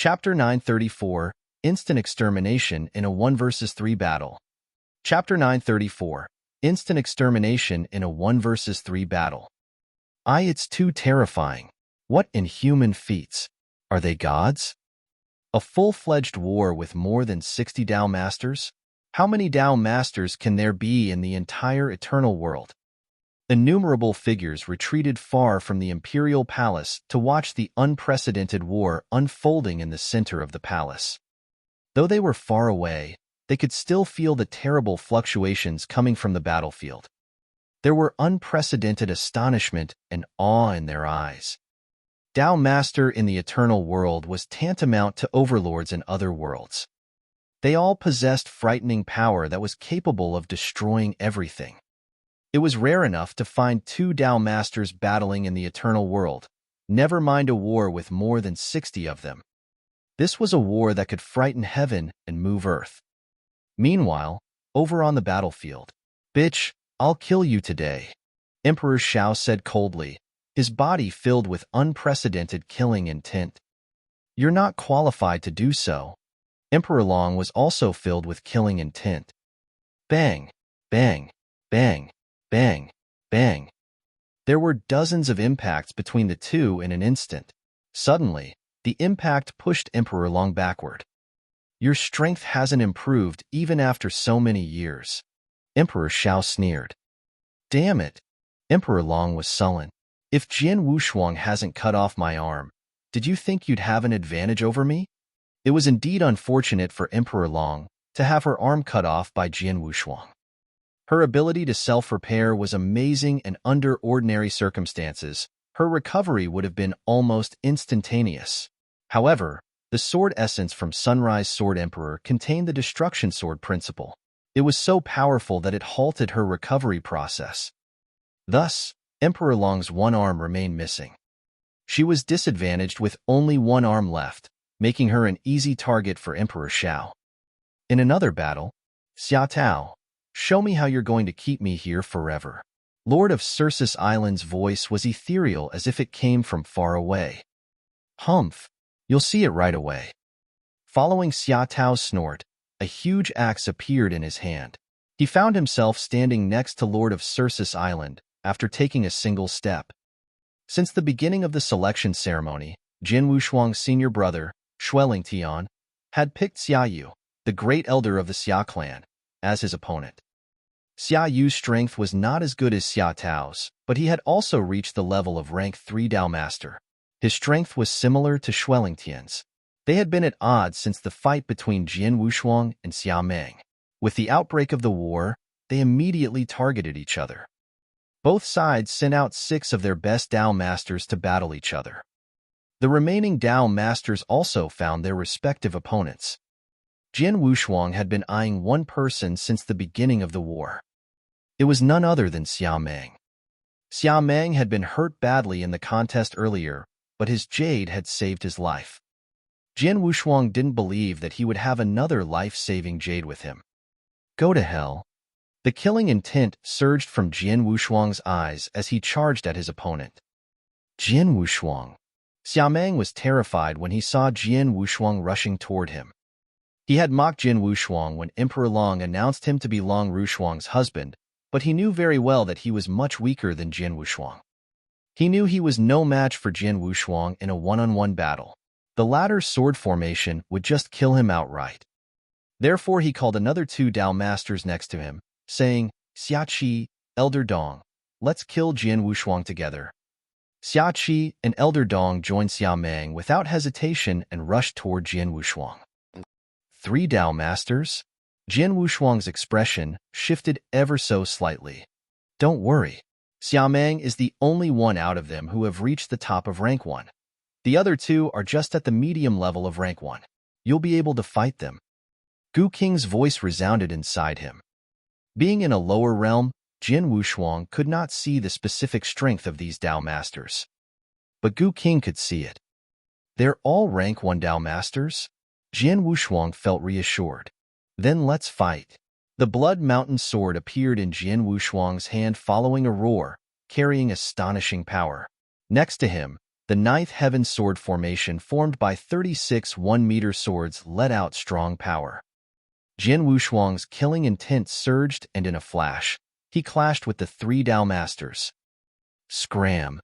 Chapter 934, Instant Extermination in a 1 vs 3 Battle. Chapter 934, Instant Extermination in a 1 vs 3 Battle. It's too terrifying. What inhuman feats? Are they gods? A full-fledged war with more than 60 Dao Masters? How many Dao Masters can there be in the entire eternal world? Innumerable figures retreated far from the imperial palace to watch the unprecedented war unfolding in the center of the palace. Though they were far away, they could still feel the terrible fluctuations coming from the battlefield. There were unprecedented astonishment and awe in their eyes. Dao Master in the eternal world was tantamount to overlords in other worlds. They all possessed frightening power that was capable of destroying everything. It was rare enough to find 2 Dao Masters battling in the eternal world, never mind a war with more than 60 of them. This was a war that could frighten heaven and move earth. Meanwhile, over on the battlefield, "Bitch, I'll kill you today," Emperor Shao said coldly, his body filled with unprecedented killing intent. "You're not qualified to do so." Emperor Long was also filled with killing intent. Bang, bang, bang, bang, bang. There were dozens of impacts between the two in an instant. Suddenly, the impact pushed Emperor Long backward. "Your strength hasn't improved even after so many years," Emperor Shao sneered. "Damn it," Emperor Long was sullen. "If Jian Wushuang hasn't cut off my arm, did you think you'd have an advantage over me?" It was indeed unfortunate for Emperor Long to have her arm cut off by Jian Wushuang. Her ability to self-repair was amazing, and under ordinary circumstances, her recovery would have been almost instantaneous. However, the sword essence from Sunrise Sword Emperor contained the Destruction Sword principle. It was so powerful that it halted her recovery process. Thus, Emperor Long's one arm remained missing. She was disadvantaged with only one arm left, making her an easy target for Emperor Shao. In another battle, "Xia Tao, show me how you're going to keep me here forever." Lord of Circe's Island's voice was ethereal as if it came from far away. "Humph, you'll see it right away." Following Xia Tao's snort, a huge axe appeared in his hand. He found himself standing next to Lord of Circe's Island after taking a single step. Since the beginning of the selection ceremony, Jian Wushuang's senior brother, Xueling Tian, had picked Xia Yu, the great elder of the Xia clan, as his opponent. Xia Yu's strength was not as good as Xia Tao's, but he had also reached the level of rank 3 Dao Master. His strength was similar to Xueling Tian's. They had been at odds since the fight between Jian Wushuang and Xia Meng. With the outbreak of the war, they immediately targeted each other. Both sides sent out 6 of their best Dao Masters to battle each other. The remaining Dao Masters also found their respective opponents. Jian Wushuang had been eyeing one person since the beginning of the war. It was none other than Xia Meng. Xia Meng had been hurt badly in the contest earlier, but his jade had saved his life. Jian Wushuang didn't believe that he would have another life-saving jade with him. "Go to hell." The killing intent surged from Jian Wushuang's eyes as he charged at his opponent. Jian Wushuang. Xia Meng was terrified when he saw Jian Wushuang rushing toward him. He had mocked Jian Wushuang when Emperor Long announced him to be Long Wushuang's husband, but he knew very well that he was much weaker than Jian Wushuang. He knew he was no match for Jian Wushuang in a one-on-one battle. The latter's sword formation would just kill him outright. Therefore, he called another 2 Dao Masters next to him, saying, "Xia Qi, Elder Dong, let's kill Jian Wushuang together." Xia Qi and Elder Dong joined Xia Meng without hesitation and rushed toward Jian Wushuang. 3 Dao Masters? Jian Wushuang's expression shifted ever so slightly. "Don't worry. Xia Meng is the only one out of them who have reached the top of rank 1. The other 2 are just at the medium level of rank 1. You'll be able to fight them." Gu Qing's voice resounded inside him. Being in a lower realm, Jian Wushuang could not see the specific strength of these Dao Masters. But Gu Qing could see it. "They're all rank 1 Dao Masters?" Jian Wushuang felt reassured. "Then let's fight." The Blood Mountain sword appeared in Jian Wushuang's hand following a roar, carrying astonishing power. Next to him, The ninth heaven sword formation formed by 36 1-meter swords let out strong power. Jian Wushuang's killing intent surged, and in a flash, he clashed with the 3 Dao Masters. Scram!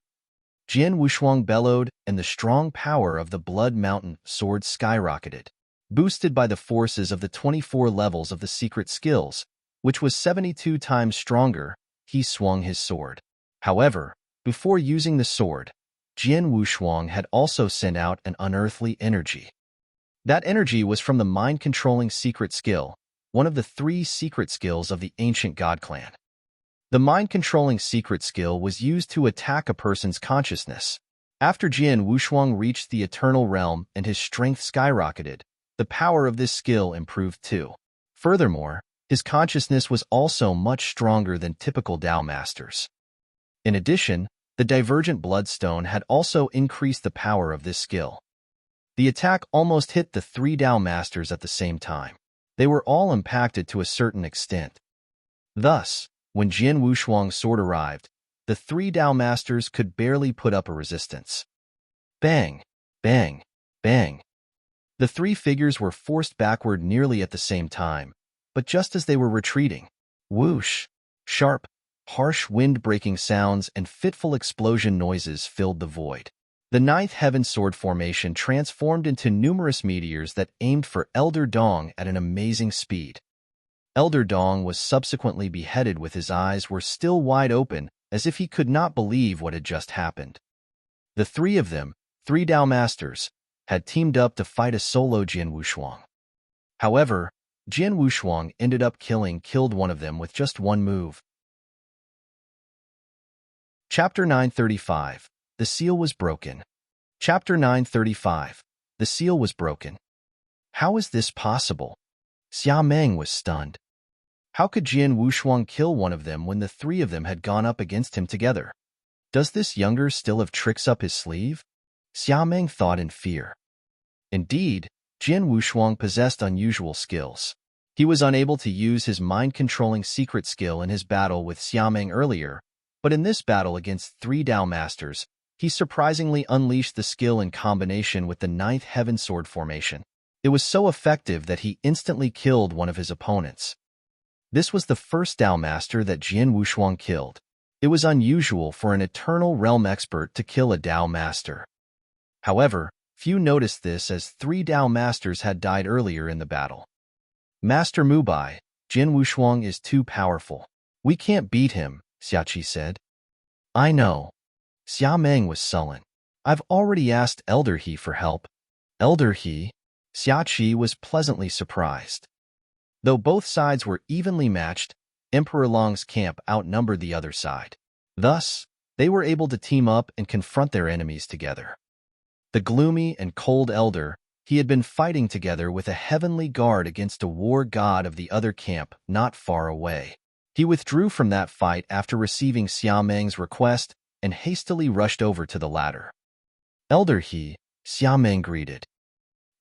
Jian Wushuang bellowed, and the strong power of the Blood Mountain sword skyrocketed. Boosted by the forces of the 24 levels of the secret skills, which was 72 times stronger, he swung his sword. However, before using the sword, Jian Wushuang had also sent out an unearthly energy. That energy was from the mind-controlling secret skill, one of the 3 secret skills of the ancient God clan. The mind-controlling secret skill was used to attack a person's consciousness. After Jian Wushuang reached the eternal realm and his strength skyrocketed, the power of this skill improved too. Furthermore, his consciousness was also much stronger than typical Dao Masters. In addition, the divergent bloodstone had also increased the power of this skill. The attack almost hit the 3 Dao Masters at the same time. They were all impacted to a certain extent. Thus, when Jian Wushuang's sword arrived, the 3 Dao Masters could barely put up a resistance. Bang! Bang! Bang! The 3 figures were forced backward nearly at the same time, but just as they were retreating, whoosh! Sharp, harsh wind-breaking sounds and fitful explosion noises filled the void. The ninth heaven sword formation transformed into numerous meteors that aimed for Elder Dong at an amazing speed. Elder Dong was subsequently beheaded with his eyes were still wide open, as if he could not believe what had just happened. The 3 of them, 3 Dao Masters, had teamed up to fight a solo Jian Wushuang. However, Jian Wushuang ended up killed one of them with just one move. Chapter 935. The seal was broken. Chapter 935. The seal was broken. How is this possible? Xia Meng was stunned. How could Jian Wushuang kill one of them when the 3 of them had gone up against him together? Does this younger still have tricks up his sleeve? Xia Meng thought in fear. Indeed, Jian Wushuang possessed unusual skills. He was unable to use his mind-controlling secret skill in his battle with Xia Meng earlier, but in this battle against 3 Dao Masters, he surprisingly unleashed the skill in combination with the ninth heaven sword formation. It was so effective that he instantly killed one of his opponents. This was the first Dao Master that Jian Wushuang killed. It was unusual for an Eternal Realm expert to kill a Dao Master. However, few noticed this as 3 Dao Masters had died earlier in the battle. Master Mubai, Jian Wushuang is too powerful. We can't beat him, Xiaqi said. I know. Xia Meng was sullen. I've already asked Elder He for help. Elder He? Xiaqi was pleasantly surprised. Though both sides were evenly matched, Emperor Long's camp outnumbered the other side. Thus, they were able to team up and confront their enemies together. The gloomy and cold elder, he had been fighting together with a heavenly guard against a war god of the other camp not far away. He withdrew from that fight after receiving Xia Meng's request and hastily rushed over to the latter. Elder He, Xia Meng greeted.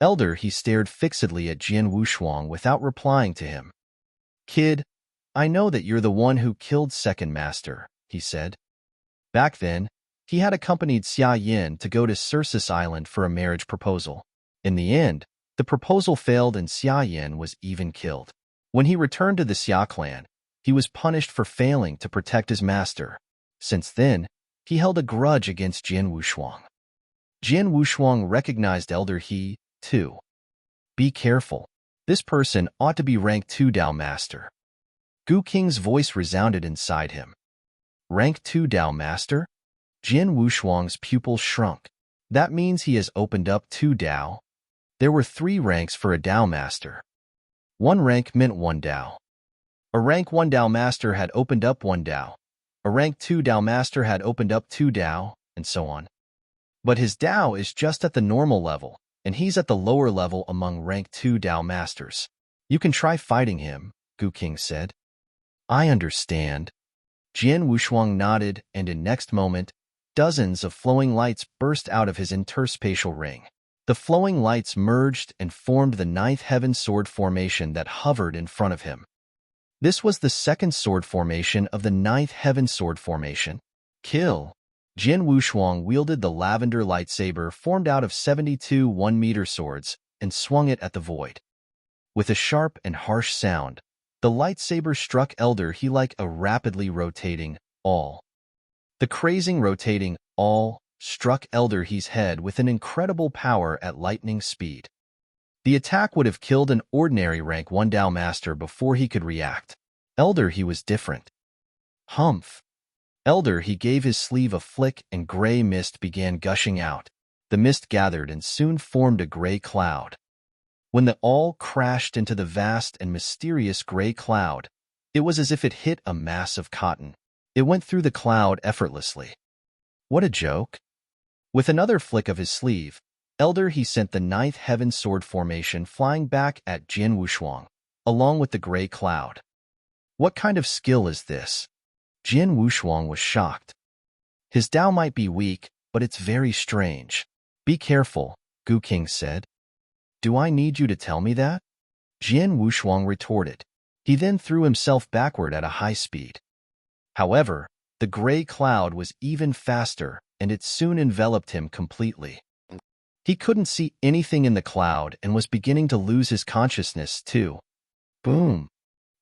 Elder He stared fixedly at Jian Wushuang without replying to him. Kid, I know that you're the one who killed Second Master, he said. Back then, he had accompanied Xia Yin to go to Circus Island for a marriage proposal. In the end, the proposal failed and Xia Yin was even killed. When he returned to the Xia clan, he was punished for failing to protect his master. Since then, he held a grudge against Jian Wushuang. Jian Wushuang recognized Elder He, too. Be careful. This person ought to be rank 2 Dao Master. Gu Qing's voice resounded inside him. Rank 2 Dao Master? Jian Wushuang's pupils shrunk. That means he has opened up 2 Dao. There were 3 ranks for a Dao Master. 1 rank meant 1 Dao. A rank 1 Dao Master had opened up 1 Dao. A rank 2 Dao Master had opened up 2 Dao, and so on. But his Dao is just at the normal level, and he's at the lower level among rank 2 Dao Masters. You can try fighting him, Gu Qing said. I understand. Jian Wushuang nodded, and in next moment, dozens of flowing lights burst out of his interspatial ring. The flowing lights merged and formed the ninth heaven sword formation that hovered in front of him. This was the second sword formation of the ninth heaven sword formation. Kill! Jin Wushuang wielded the lavender lightsaber formed out of 72 one-meter swords and swung it at the void. With a sharp and harsh sound, the lightsaber struck Elder He like a rapidly rotating awl. The crazing rotating awl struck Elder He's head with an incredible power at lightning speed. The attack would have killed an ordinary rank 1 Dao Master before he could react. Elder He was different. Humph! Elder He gave his sleeve a flick and gray mist began gushing out. The mist gathered and soon formed a gray cloud. When the awl crashed into the vast and mysterious gray cloud, it was as if it hit a mass of cotton. It went through the cloud effortlessly. What a joke! With another flick of his sleeve, Elder He sent the 9th Heaven Sword formation flying back at Jin Wushuang, along with the gray cloud. What kind of skill is this? Jin Wushuang was shocked. His Dao might be weak, but it's very strange. Be careful, Gu King said. Do I need you to tell me that? Jin Wushuang retorted. He then threw himself backward at a high speed. However, the gray cloud was even faster, and it soon enveloped him completely. He couldn't see anything in the cloud and was beginning to lose his consciousness too. Boom!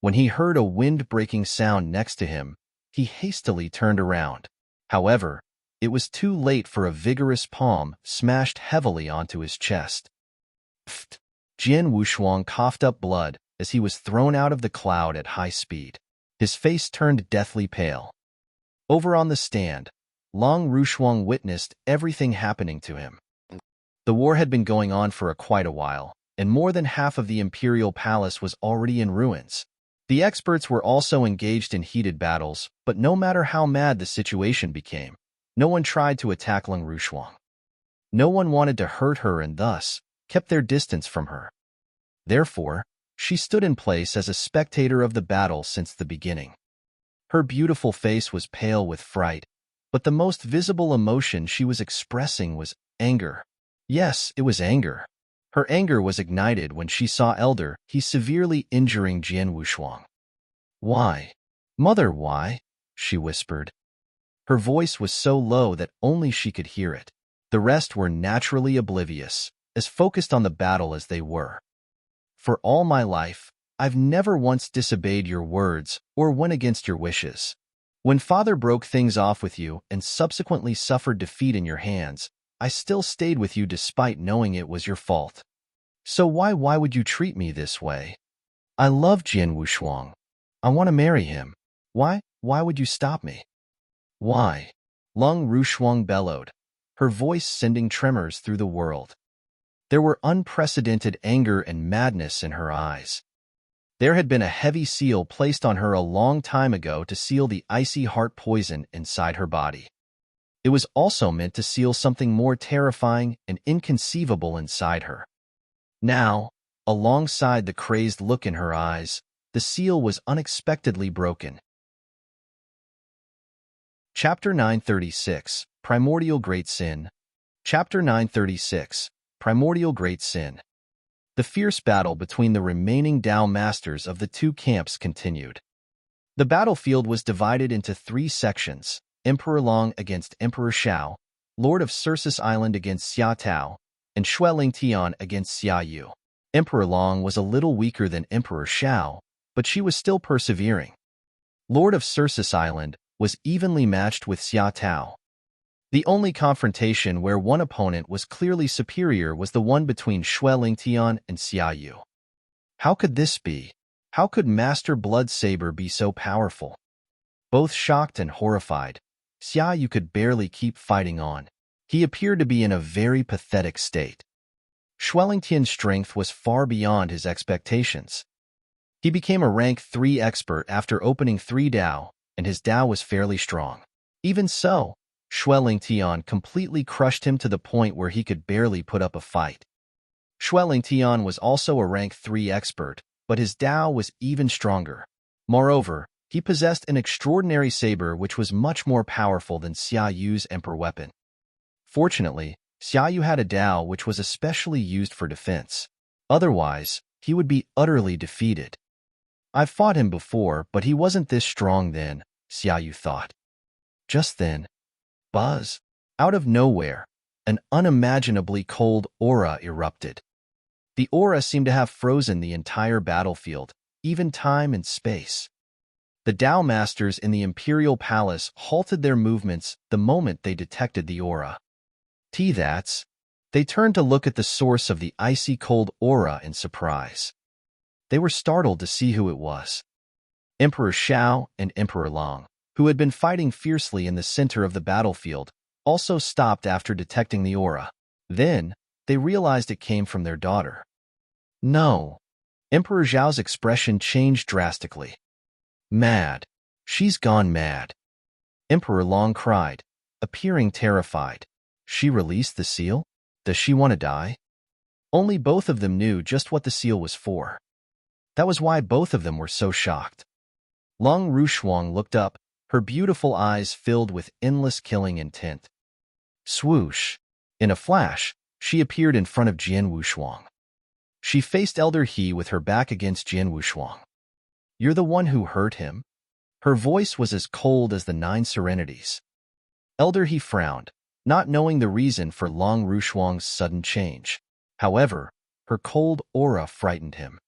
When he heard a wind-breaking sound next to him, he hastily turned around. However, it was too late for a vigorous palm smashed heavily onto his chest. Pfft! Jin Wushuang coughed up blood as he was thrown out of the cloud at high speed. His face turned deathly pale. Over on the stand, Long Rushuang witnessed everything happening to him. The war had been going on for quite a while, and more than half of the imperial palace was already in ruins. The experts were also engaged in heated battles, but no matter how mad the situation became, no one tried to attack Long Rushuang. No one wanted to hurt her and thus kept their distance from her. Therefore, she stood in place as a spectator of the battle since the beginning. Her beautiful face was pale with fright, but the most visible emotion she was expressing was anger. Yes, it was anger. Her anger was ignited when she saw Elder He severely injuring Jin Wushuang. Why? Mother, why? She whispered. Her voice was so low that only she could hear it. The rest were naturally oblivious, as focused on the battle as they were. For all my life, I've never once disobeyed your words or went against your wishes. When Father broke things off with you and subsequently suffered defeat in your hands, I still stayed with you despite knowing it was your fault. So why would you treat me this way? I love Jin Wushuang. I want to marry him. Why would you stop me? Why? Long Rushuang bellowed, her voice sending tremors through the world. There were unprecedented anger and madness in her eyes. There had been a heavy seal placed on her a long time ago to seal the icy heart poison inside her body. It was also meant to seal something more terrifying and inconceivable inside her. Now, alongside the crazed look in her eyes, the seal was unexpectedly broken. Chapter 936, Primordial Great Sin. Chapter 936, Primordial Great Sin. The fierce battle between the remaining Dao Masters of the two camps continued. The battlefield was divided into 3 sections: Emperor Long against Emperor Shao, Lord of Circus Island against Xia Tao, and Xue Lingtian against Xia Yu. Emperor Long was a little weaker than Emperor Shao, but she was still persevering. Lord of Circus Island was evenly matched with Xia Tao. The only confrontation where one opponent was clearly superior was the one between Xue Lingtian and Xia Yu. How could this be? How could Master Blood Saber be so powerful? Both shocked and horrified, Xia Yu could barely keep fighting on. He appeared to be in a very pathetic state. Xue Lingtian's strength was far beyond his expectations. He became a rank 3 expert after opening 3 Dao, and his Dao was fairly strong. Even so, Xue Lingtian completely crushed him to the point where he could barely put up a fight. Xue Lingtian was also a rank 3 expert, but his Dao was even stronger. Moreover, he possessed an extraordinary saber which was much more powerful than Xia Yu's Emperor weapon. Fortunately, Xia Yu had a Dao which was especially used for defense. Otherwise, he would be utterly defeated. I've fought him before, but he wasn't this strong then, Xia Yu thought. Just then, Buzz. Out of nowhere, an unimaginably cold aura erupted. The aura seemed to have frozen the entire battlefield, even time and space. The Tao Masters in the Imperial Palace halted their movements the moment they detected the aura. That's. They turned to look at the source of the icy cold aura in surprise. They were startled to see who it was. Emperor Xiao and Emperor Long, who had been fighting fiercely in the center of the battlefield, also stopped after detecting the aura. Then, they realized it came from their daughter. No. Emperor Zhao's expression changed drastically. Mad. She's gone mad. Emperor Long cried, appearing terrified. She released the seal? Does she want to die? Only both of them knew just what the seal was for. That was why both of them were so shocked. Long Rushuang looked up, her beautiful eyes filled with endless killing intent. Swoosh. In a flash, she appeared in front of Jian Wushuang. She faced Elder He with her back against Jian Wushuang. You're the one who hurt him? Her voice was as cold as the 9 serenities. Elder He frowned, not knowing the reason for Long Rushuang's sudden change. However, her cold aura frightened him.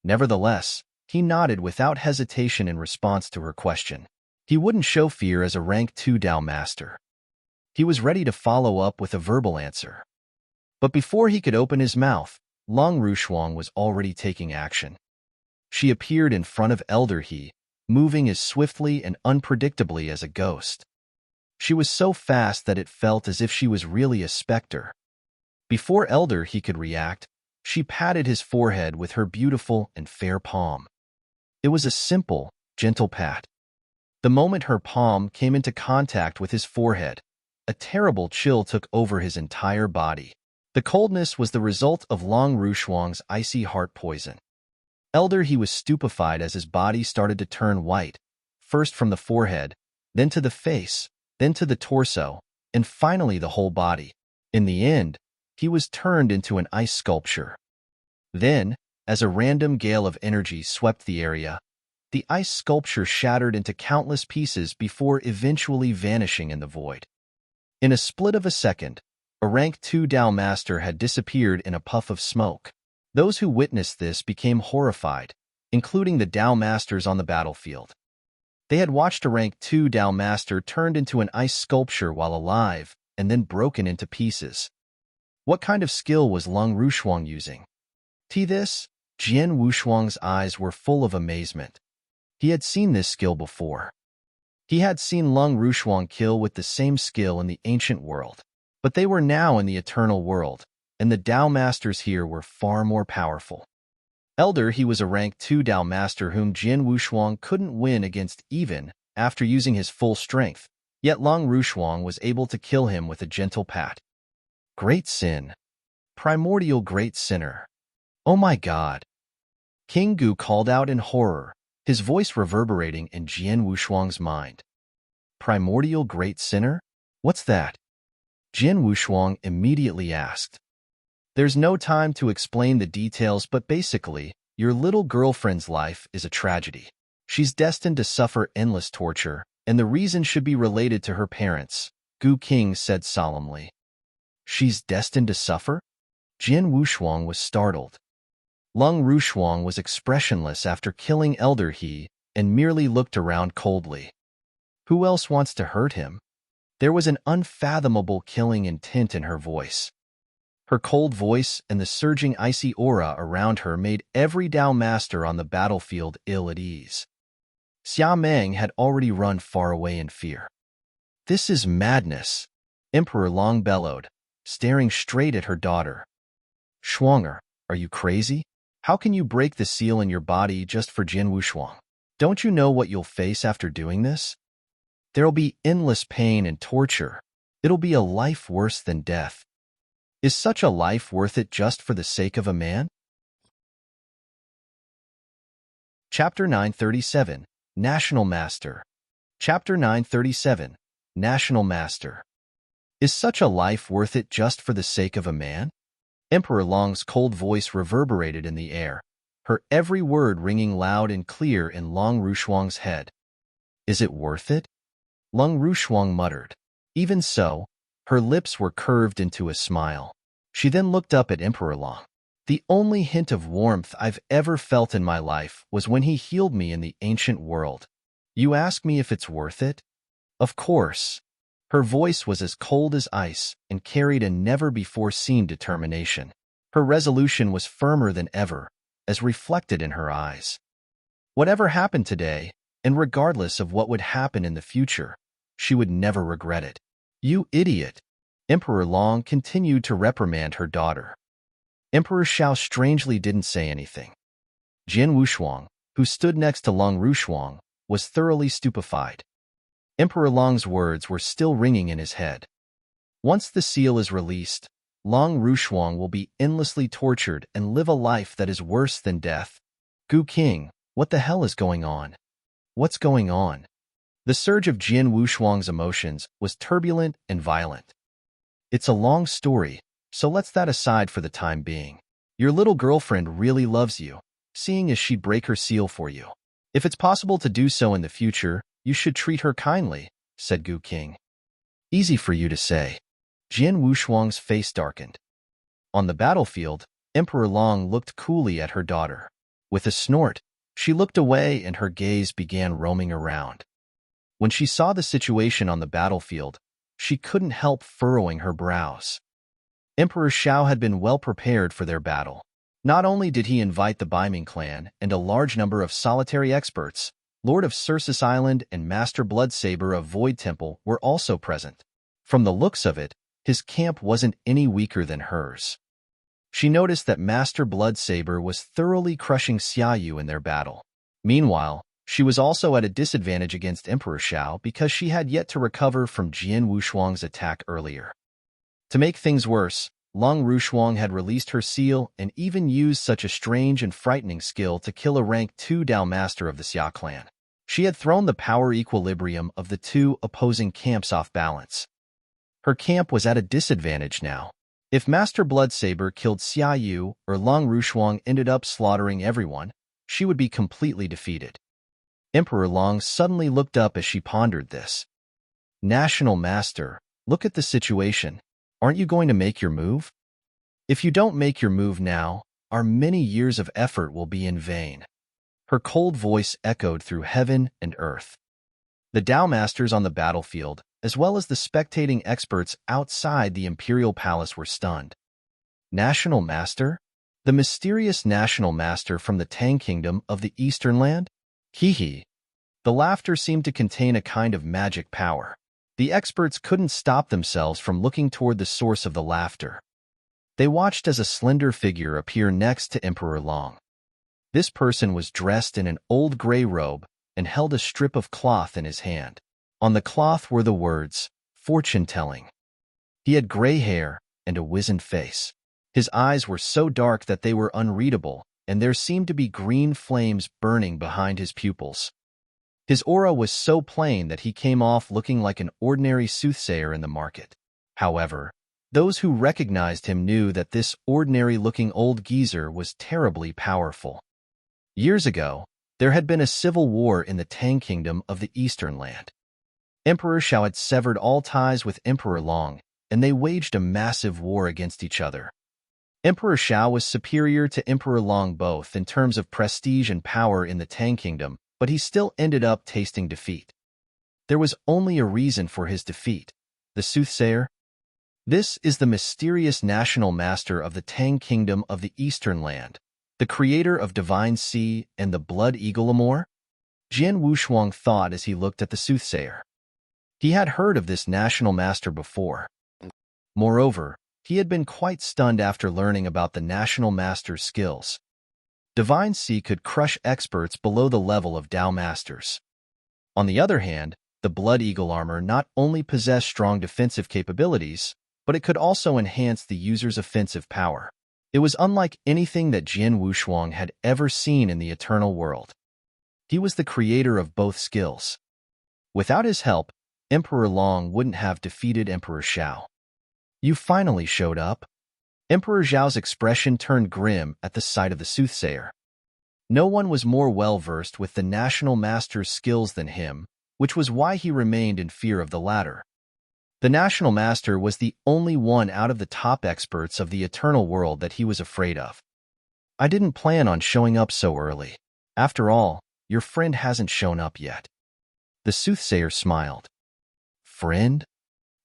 Nevertheless, he nodded without hesitation in response to her question. He wouldn't show fear as a rank 2 Tao Master. He was ready to follow up with a verbal answer. But before he could open his mouth, Long Rushuang was already taking action. She appeared in front of Elder He, moving as swiftly and unpredictably as a ghost. She was so fast that it felt as if she was really a specter. Before Elder He could react, she patted his forehead with her beautiful and fair palm. It was a simple, gentle pat. The moment her palm came into contact with his forehead, a terrible chill took over his entire body. The coldness was the result of Long Rushuang's icy heart poison. Elder He was stupefied as his body started to turn white, first from the forehead, then to the face, then to the torso, and finally the whole body. In the end, he was turned into an ice sculpture. Then, as a random gale of energy swept the area, the ice sculpture shattered into countless pieces before eventually vanishing in the void. In a split of a second, a rank 2 Tao Master had disappeared in a puff of smoke. Those who witnessed this became horrified, including the Tao Masters on the battlefield. They had watched a rank 2 Tao Master turned into an ice sculpture while alive and then broken into pieces. What kind of skill was Long Rushuang using? This? Jian Wushuang's eyes were full of amazement. He had seen this skill before. He had seen Long Rushuang kill with the same skill in the ancient world, but they were now in the eternal world, and the Tao Masters here were far more powerful. Elder He was a rank 2 Tao Master whom Jian Wushuang couldn't win against even after using his full strength, yet Long Rushuang was able to kill him with a gentle pat. Great sin. Primordial great sinner. Oh my God. King Gu called out in horror, his voice reverberating in Jian Wushuang's mind. Primordial great sinner? What's that? Jian Wushuang immediately asked. There's no time to explain the details, but basically, your little girlfriend's life is a tragedy. She's destined to suffer endless torture, and the reason should be related to her parents, Gu King said solemnly. She's destined to suffer? Jian Wushuang was startled. Long Rushuang was expressionless after killing Elder He and merely looked around coldly. Who else wants to hurt him? There was an unfathomable killing intent in her voice. Her cold voice and the surging icy aura around her made every Tao Master on the battlefield ill at ease. Xia Meng had already run far away in fear. This is madness, Emperor Long bellowed, staring straight at her daughter. Shuanger, are you crazy? How can you break the seal in your body just for Jian Wushuang? Don't you know what you'll face after doing this? There'll be endless pain and torture. It'll be a life worse than death. Is such a life worth it just for the sake of a man? Chapter 937, National Master. Chapter 937, National Master. Is such a life worth it just for the sake of a man? Emperor Long's cold voice reverberated in the air, her every word ringing loud and clear in Long Rushuang's head. Is it worth it? Long Rushuang muttered. Even so, her lips were curved into a smile. She then looked up at Emperor Long. The only hint of warmth I've ever felt in my life was when he healed me in the ancient world. You ask me if it's worth it? Of course. Her voice was as cold as ice and carried a never-before-seen determination. Her resolution was firmer than ever, as reflected in her eyes. Whatever happened today, and regardless of what would happen in the future, she would never regret it. You idiot! Emperor Long continued to reprimand her daughter. Emperor Xiao strangely didn't say anything. Jian Wushuang, who stood next to Long Rushuang, was thoroughly stupefied. Emperor Long's words were still ringing in his head. Once the seal is released, Long Rushuang will be endlessly tortured and live a life that is worse than death. Gu King, what the hell is going on? What's going on? The surge of Jian Wushuang's emotions was turbulent and violent. It's a long story, so let's that aside for the time being. Your little girlfriend really loves you, seeing as she'd break her seal for you. If it's possible to do so in the future, you should treat her kindly, said Gu King. Easy for you to say. Jian Wushuang's face darkened. On the battlefield, Emperor Long looked coolly at her daughter. With a snort, she looked away and her gaze began roaming around. When she saw the situation on the battlefield, she couldn't help furrowing her brows. Emperor Xiao had been well prepared for their battle. Not only did he invite the Baiming clan and a large number of solitary experts, Lord of Circe Island and Master Bloodsaber of Void Temple were also present. From the looks of it, his camp wasn't any weaker than hers. She noticed that Master Bloodsaber was thoroughly crushing Xiaoyu in their battle. Meanwhile, she was also at a disadvantage against Emperor Xiao because she had yet to recover from Jian Wushuang's attack earlier. To make things worse, Long Rushuang had released her seal and even used such a strange and frightening skill to kill a rank 2 Dao Master of the Xia clan. She had thrown the power equilibrium of the two opposing camps off balance. Her camp was at a disadvantage now. If Master Bloodsaber killed Xiaoyu or Long Rushuang ended up slaughtering everyone, she would be completely defeated. Emperor Long suddenly looked up as she pondered this. National Master, look at the situation. Aren't you going to make your move? If you don't make your move now, our many years of effort will be in vain. Her cold voice echoed through heaven and earth. The Dao Masters on the battlefield, as well as the spectating experts outside the Imperial Palace, were stunned. National Master? The mysterious National Master from the Tang Kingdom of the Eastern Land? Hee. The laughter seemed to contain a kind of magic power. The experts couldn't stop themselves from looking toward the source of the laughter. They watched as a slender figure appear next to Emperor Long. This person was dressed in an old gray robe and held a strip of cloth in his hand. On the cloth were the words, fortune-telling. He had gray hair and a wizened face. His eyes were so dark that they were unreadable, and there seemed to be green flames burning behind his pupils. His aura was so plain that he came off looking like an ordinary soothsayer in the market. However, those who recognized him knew that this ordinary-looking old geezer was terribly powerful. Years ago, there had been a civil war in the Tang Kingdom of the Eastern Land. Emperor Xiao had severed all ties with Emperor Long, and they waged a massive war against each other. Emperor Xiao was superior to Emperor Long both in terms of prestige and power in the Tang Kingdom, but he still ended up tasting defeat. There was only a reason for his defeat: the soothsayer. This is the mysterious National Master of the Tang Kingdom of the Eastern Land, the creator of Divine Sea and the Blood Eagle Amor? Jian Wushuang thought as he looked at the soothsayer. He had heard of this National Master before. Moreover, he had been quite stunned after learning about the National Master's skills. Divine Sea could crush experts below the level of Dao Masters. On the other hand, the Blood Eagle armor not only possessed strong defensive capabilities, but it could also enhance the user's offensive power. It was unlike anything that Jian Wushuang had ever seen in the Eternal World. He was the creator of both skills. Without his help, Emperor Long wouldn't have defeated Emperor Xiao. You finally showed up? Emperor Xiao's expression turned grim at the sight of the soothsayer. No one was more well-versed with the National Master's skills than him, which was why he remained in fear of the latter. The National Master was the only one out of the top experts of the eternal world that he was afraid of. I didn't plan on showing up so early. After all, your friend hasn't shown up yet. The soothsayer smiled. Friend?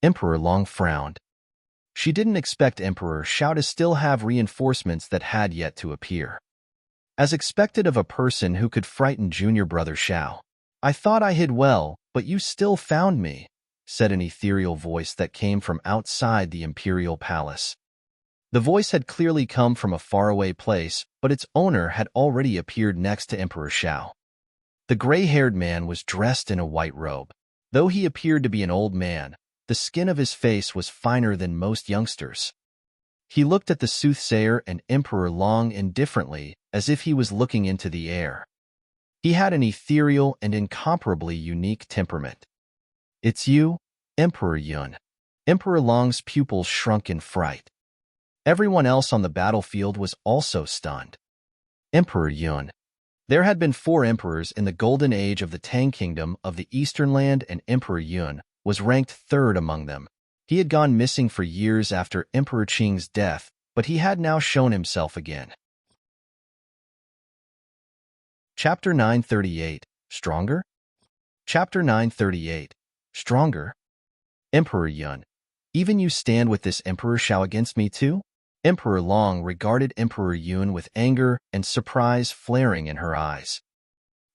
Emperor Long frowned. She didn't expect Emperor Xiao to still have reinforcements that had yet to appear. As expected of a person who could frighten junior brother Xiao. I thought I hid well, but you still found me, said an ethereal voice that came from outside the imperial palace. The voice had clearly come from a faraway place, but its owner had already appeared next to Emperor Xiao. The gray-haired man was dressed in a white robe. Though he appeared to be an old man, the skin of his face was finer than most youngsters. He looked at the soothsayer and Emperor Long indifferently, as if he was looking into the air. He had an ethereal and incomparably unique temperament. It's you, Emperor Yun. Emperor Long's pupils shrunk in fright. Everyone else on the battlefield was also stunned. Emperor Yun. There had been 4 emperors in the golden age of the Tang Kingdom of the Eastern Land, and Emperor Yun was ranked 3rd among them. He had gone missing for years after Emperor Qing's death, but he had now shown himself again. Chapter 938, Stronger? Chapter 938, Stronger? Emperor Yun. Even you stand with this Emperor Xiao against me too? Emperor Long regarded Emperor Yun with anger and surprise flaring in her eyes.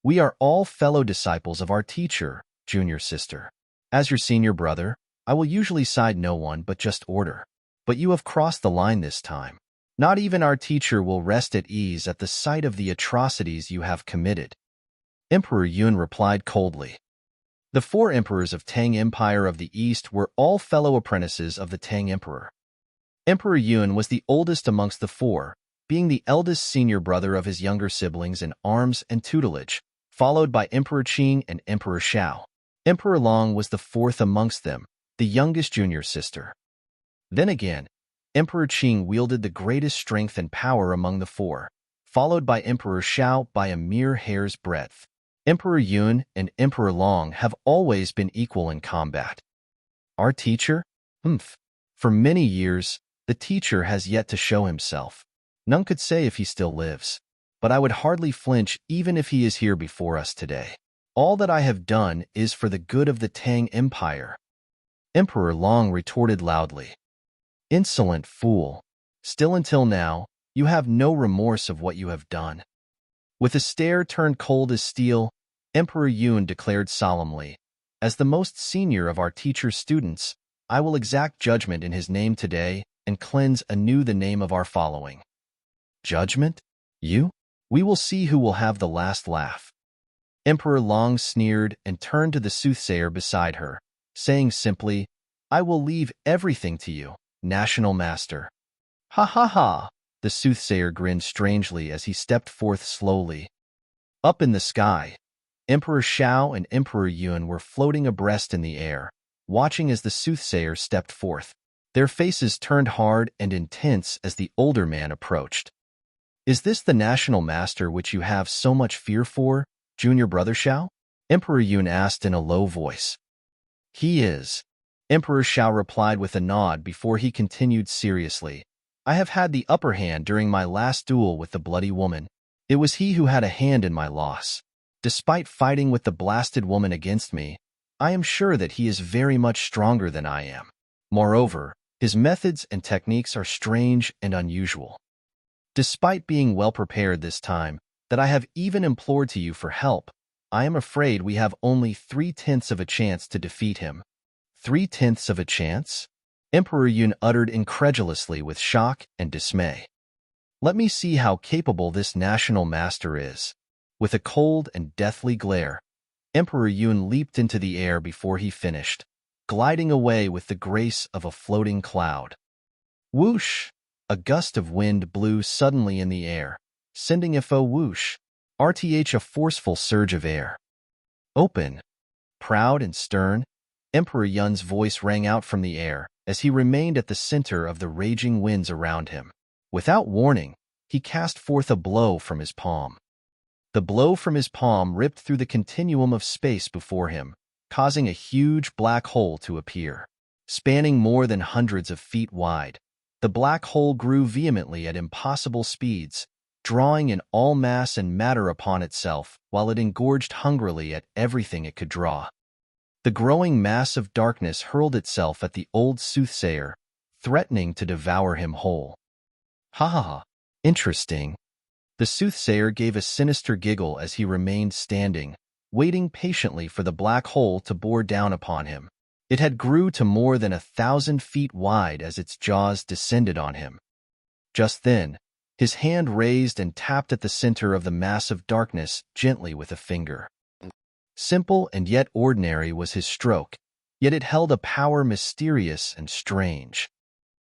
We are all fellow disciples of our teacher, junior sister. As your senior brother, I will usually side no one but just order. But you have crossed the line this time. Not even our teacher will rest at ease at the sight of the atrocities you have committed. Emperor Yun replied coldly. The 4 emperors of Tang Empire of the East were all fellow apprentices of the Tang Emperor. Emperor Yun was the oldest amongst the 4, being the eldest senior brother of his younger siblings in arms and tutelage, followed by Emperor Qing and Emperor Xiao. Emperor Long was the 4th amongst them, the youngest junior sister. Then again, Emperor Qing wielded the greatest strength and power among the 4, followed by Emperor Xiao by a mere hair's breadth. Emperor Yun and Emperor Long have always been equal in combat. Our teacher? For many years, the teacher has yet to show himself. None could say if he still lives. But I would hardly flinch even if he is here before us today. All that I have done is for the good of the Tang Empire. Emperor Long retorted loudly. Insolent fool. Still until now, you have no remorse of what you have done. With a stare turned cold as steel, Emperor Yun declared solemnly, as the most senior of our teacher's students, I will exact judgment in his name today and cleanse anew the name of our following. Judgment? You? We will see who will have the last laugh. Emperor Long sneered and turned to the soothsayer beside her, saying simply, I will leave everything to you, National Master. Ha ha ha! The soothsayer grinned strangely as he stepped forth slowly. Up in the sky, Emperor Xiao and Emperor Yun were floating abreast in the air, watching as the soothsayer stepped forth. Their faces turned hard and intense as the older man approached. Is this the National Master which you have so much fear for, junior brother Xiao? Emperor Yun asked in a low voice. He is. Emperor Xiao replied with a nod before he continued seriously. I have had the upper hand during my last duel with the bloody woman. It was he who had a hand in my loss. Despite fighting with the blasted woman against me, I am sure that he is very much stronger than I am. Moreover, his methods and techniques are strange and unusual. Despite being well prepared this time, that I have even implored to you for help, I am afraid we have only 3/10 of a chance to defeat him. 3/10 of a chance? Emperor Yun uttered incredulously with shock and dismay. Let me see how capable this National Master is. With a cold and deathly glare, Emperor Yun leaped into the air before he finished, gliding away with the grace of a floating cloud. Whoosh! A gust of wind blew suddenly in the air, sending a whoosh, a forceful surge of air. Open! Proud and stern, Emperor Yun's voice rang out from the air as he remained at the center of the raging winds around him. Without warning, he cast forth a blow from his palm. The blow from his palm ripped through the continuum of space before him, causing a huge black hole to appear. Spanning more than hundreds of feet wide, the black hole grew vehemently at impossible speeds, drawing in all mass and matter upon itself while it engorged hungrily at everything it could draw. The growing mass of darkness hurled itself at the old soothsayer, threatening to devour him whole. Ha ha ha, interesting. The soothsayer gave a sinister giggle as he remained standing, waiting patiently for the black hole to bore down upon him. It had grew to more than 1,000 feet wide as its jaws descended on him. Just then, his hand raised and tapped at the center of the mass of darkness gently with a finger. Simple and yet ordinary was his stroke, yet it held a power mysterious and strange.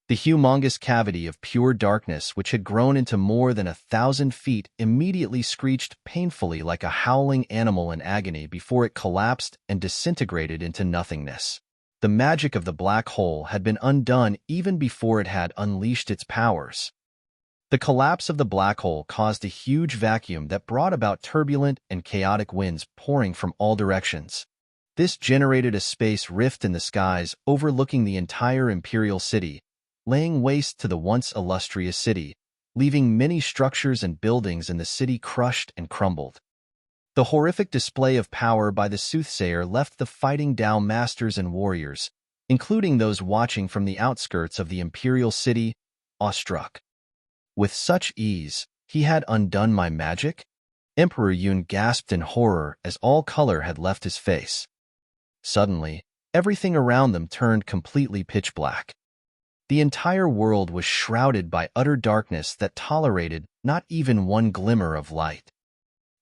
The humongous cavity of pure darkness, which had grown into more than 1,000 feet, immediately screeched painfully like a howling animal in agony before it collapsed and disintegrated into nothingness. The magic of the black hole had been undone even before it had unleashed its powers. The collapse of the black hole caused a huge vacuum that brought about turbulent and chaotic winds pouring from all directions. This generated a space rift in the skies overlooking the entire imperial city, laying waste to the once illustrious city, leaving many structures and buildings in the city crushed and crumbled. The horrific display of power by the soothsayer left the fighting Tao masters and warriors, including those watching from the outskirts of the imperial city, awestruck. With such ease, he had undone my magic? Emperor Yun gasped in horror as all color had left his face. Suddenly, everything around them turned completely pitch black. The entire world was shrouded by utter darkness that tolerated not even one glimmer of light.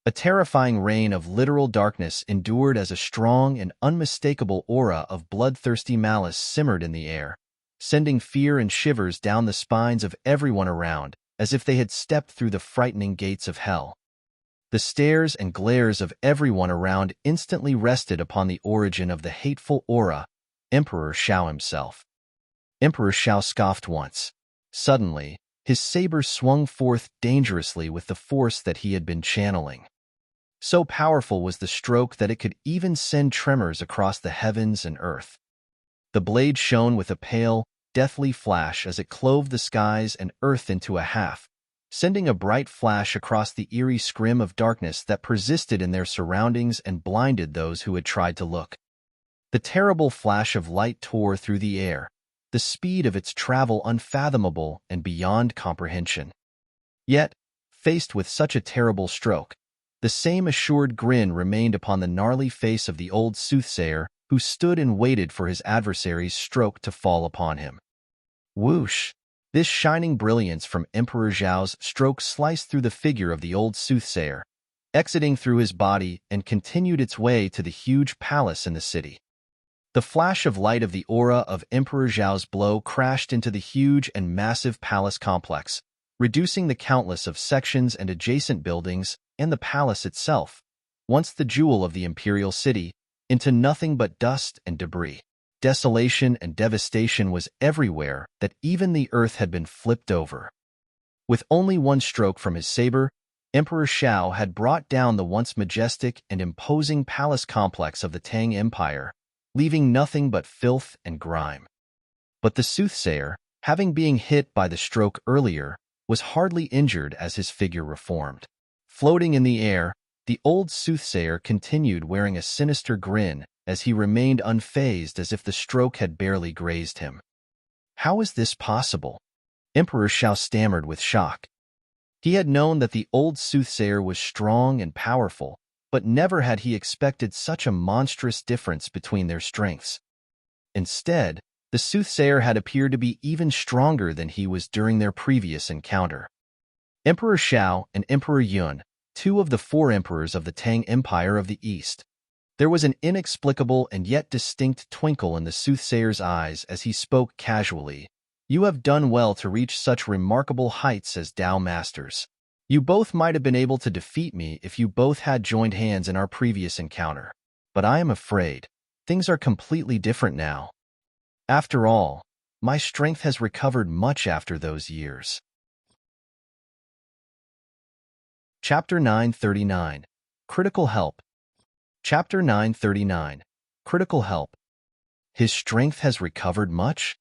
A terrifying reign of literal darkness endured as a strong and unmistakable aura of bloodthirsty malice simmered in the air, sending fear and shivers down the spines of everyone around, as if they had stepped through the frightening gates of hell. The stares and glares of everyone around instantly rested upon the origin of the hateful aura, Emperor Shao himself. Emperor Shao scoffed once. Suddenly, his saber swung forth dangerously with the force that he had been channeling. So powerful was the stroke that it could even send tremors across the heavens and earth. The blade shone with a pale, deathly flash as it clove the skies and earth into a half, sending a bright flash across the eerie scrim of darkness that persisted in their surroundings and blinded those who had tried to look. The terrible flash of light tore through the air, the speed of its travel unfathomable and beyond comprehension. Yet, faced with such a terrible stroke, the same assured grin remained upon the gnarly face of the old soothsayer who stood and waited for his adversary's stroke to fall upon him. Whoosh! This shining brilliance from Emperor Zhao's stroke sliced through the figure of the old soothsayer, exiting through his body and continued its way to the huge palace in the city. The flash of light of the aura of Emperor Zhao's blow crashed into the huge and massive palace complex, reducing the countless of sections and adjacent buildings and the palace itself, once the jewel of the imperial city, into nothing but dust and debris. Desolation and devastation was everywhere that even the earth had been flipped over. With only one stroke from his saber, Emperor Shao had brought down the once majestic and imposing palace complex of the Tang Empire, leaving nothing but filth and grime. But the soothsayer, having been hit by the stroke earlier, was hardly injured as his figure reformed. Floating in the air, the old soothsayer continued wearing a sinister grin as he remained unfazed as if the stroke had barely grazed him. How is this possible? Emperor Shao stammered with shock. He had known that the old soothsayer was strong and powerful, but never had he expected such a monstrous difference between their strengths. Instead, the soothsayer had appeared to be even stronger than he was during their previous encounter. Emperor Shao and Emperor Yun, two of the four emperors of the Tang Empire of the East. There was an inexplicable and yet distinct twinkle in the soothsayer's eyes as he spoke casually. You have done well to reach such remarkable heights as Tao Masters. You both might have been able to defeat me if you both had joined hands in our previous encounter. But I am afraid things are completely different now. After all, my strength has recovered much after those years. Chapter 939. Critical Help. Chapter 939. Critical Help. His strength has recovered much?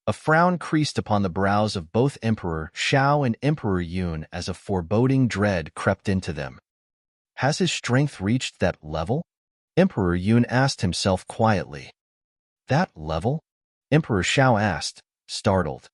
A frown creased upon the brows of both Emperor Xiao and Emperor Yun as a foreboding dread crept into them. Has his strength reached that level? Emperor Yun asked himself quietly. That level? Emperor Xiao asked, startled.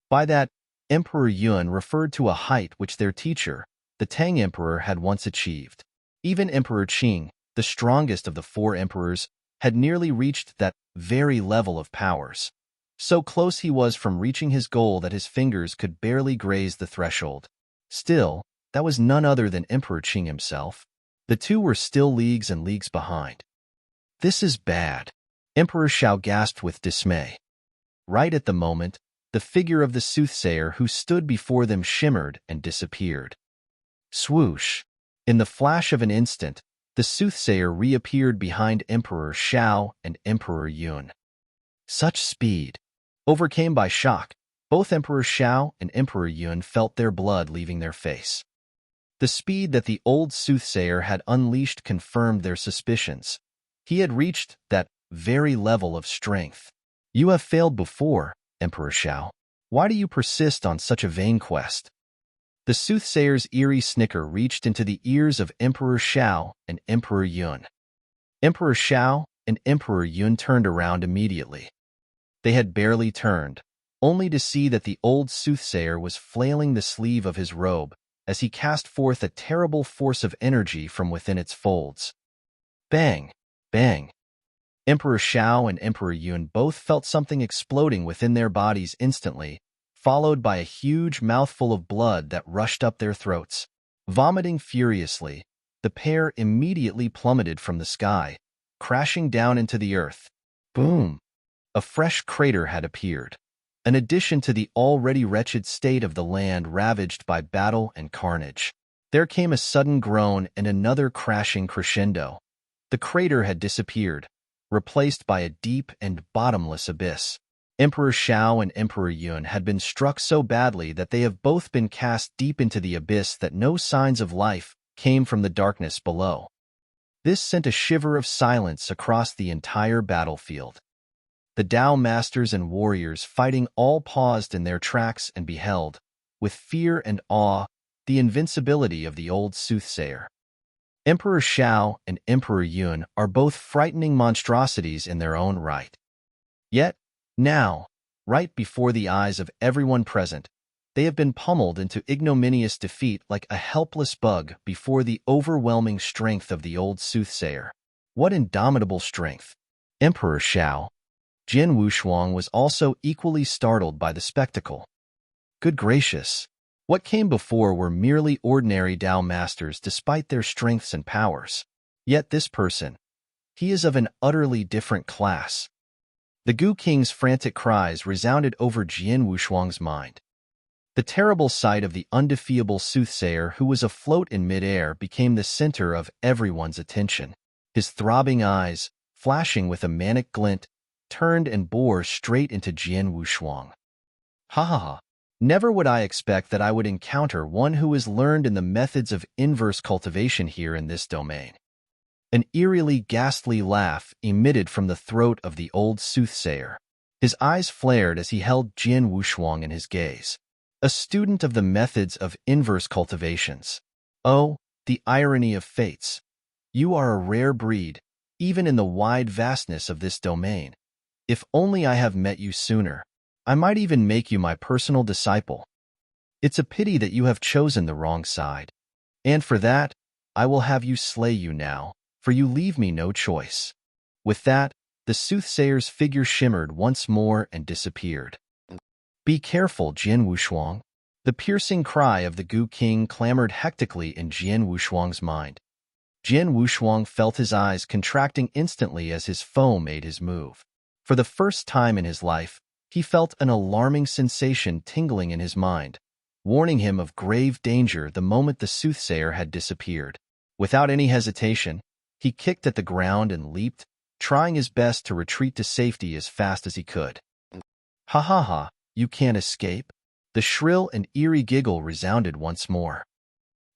By that, Emperor Yun referred to a height which their teacher, the Tang Emperor, had once achieved. Even Emperor Qing, the strongest of the four emperors, had nearly reached that very level of powers. So close he was from reaching his goal that his fingers could barely graze the threshold. Still, that was none other than Emperor Qing himself. The two were still leagues and leagues behind. This is bad. Emperor Xiao gasped with dismay. Right at the moment, the figure of the soothsayer who stood before them shimmered and disappeared. Swoosh! In the flash of an instant, the soothsayer reappeared behind Emperor Xiao and Emperor Yun. Such speed! Overcome by shock, both Emperor Xiao and Emperor Yun felt their blood leaving their face. The speed that the old soothsayer had unleashed confirmed their suspicions. He had reached that very level of strength. You have failed before, Emperor Xiao. Why do you persist on such a vain quest? The soothsayer's eerie snicker reached into the ears of Emperor Xiao and Emperor Yun. Emperor Xiao and Emperor Yun turned around immediately. They had barely turned, only to see that the old soothsayer was flailing the sleeve of his robe as he cast forth a terrible force of energy from within its folds. Bang! Bang! Emperor Xiao and Emperor Yun both felt something exploding within their bodies instantly, followed by a huge mouthful of blood that rushed up their throats. Vomiting furiously, the pair immediately plummeted from the sky, crashing down into the earth. Boom! A fresh crater had appeared, an addition to the already wretched state of the land ravaged by battle and carnage. There came a sudden groan and another crashing crescendo. The crater had disappeared, replaced by a deep and bottomless abyss. Emperor Xiao and Emperor Yun had been struck so badly that they have both been cast deep into the abyss that no signs of life came from the darkness below. This sent a shiver of silence across the entire battlefield. The Tao masters and warriors fighting all paused in their tracks and beheld, with fear and awe, the invincibility of the old soothsayer. Emperor Xiao and Emperor Yun are both frightening monstrosities in their own right. Yet, now, right before the eyes of everyone present, they have been pummeled into ignominious defeat like a helpless bug before the overwhelming strength of the old soothsayer. What indomitable strength! Emperor Xiao. Jin Wushuang was also equally startled by the spectacle. Good gracious! What came before were merely ordinary Tao masters despite their strengths and powers. Yet this person, he is of an utterly different class. The Gu King's frantic cries resounded over Jin Wushuang's mind. The terrible sight of the undefeatable soothsayer who was afloat in midair became the center of everyone's attention. His throbbing eyes, flashing with a manic glint, turned and bore straight into Jin Wushuang. Ha ha ha! Never would I expect that I would encounter one who is learned in the methods of inverse cultivation here in this domain. An eerily ghastly laugh emitted from the throat of the old soothsayer. His eyes flared as he held Jin Wushuang in his gaze. A student of the methods of inverse cultivations. Oh, the irony of fates. You are a rare breed, even in the wide vastness of this domain. If only I have met you sooner. I might even make you my personal disciple. It's a pity that you have chosen the wrong side. And for that, I will have you slay you now, for you leave me no choice. With that, the soothsayer's figure shimmered once more and disappeared. Be careful, Jin Wushuang. The piercing cry of the Gu King clamored hectically in Jin Wushuang's mind. Jin Wushuang felt his eyes contracting instantly as his foe made his move. For the first time in his life, he felt an alarming sensation tingling in his mind, warning him of grave danger the moment the soothsayer had disappeared. Without any hesitation, he kicked at the ground and leaped, trying his best to retreat to safety as fast as he could. Ha ha ha, you can't escape? The shrill and eerie giggle resounded once more.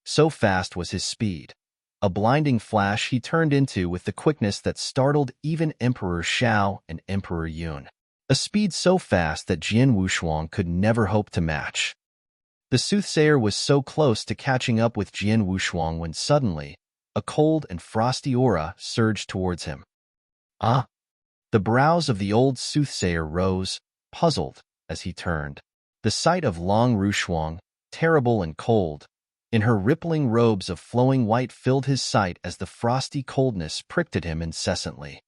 So fast was his speed. A blinding flash he turned into with the quickness that startled even Emperor Shao and Emperor Yun. A speed so fast that Jian Wushuang could never hope to match. The soothsayer was so close to catching up with Jian Wushuang when suddenly, a cold and frosty aura surged towards him. Ah! The brows of the old soothsayer rose, puzzled, as he turned. The sight of Long Rushuang, terrible and cold, in her rippling robes of flowing white filled his sight as the frosty coldness pricked at him incessantly.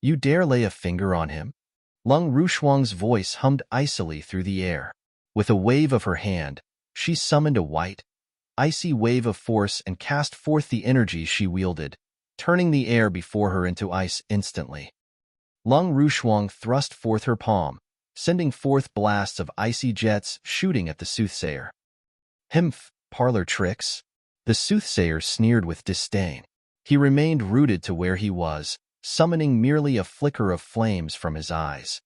You dare lay a finger on him? Long Rushuang's voice hummed icily through the air. With a wave of her hand, she summoned a white, icy wave of force and cast forth the energy she wielded, turning the air before her into ice instantly. Long Rushuang thrust forth her palm, sending forth blasts of icy jets shooting at the soothsayer. Himph, parlor tricks? The soothsayer sneered with disdain. He remained rooted to where he was, summoning merely a flicker of flames from his eyes.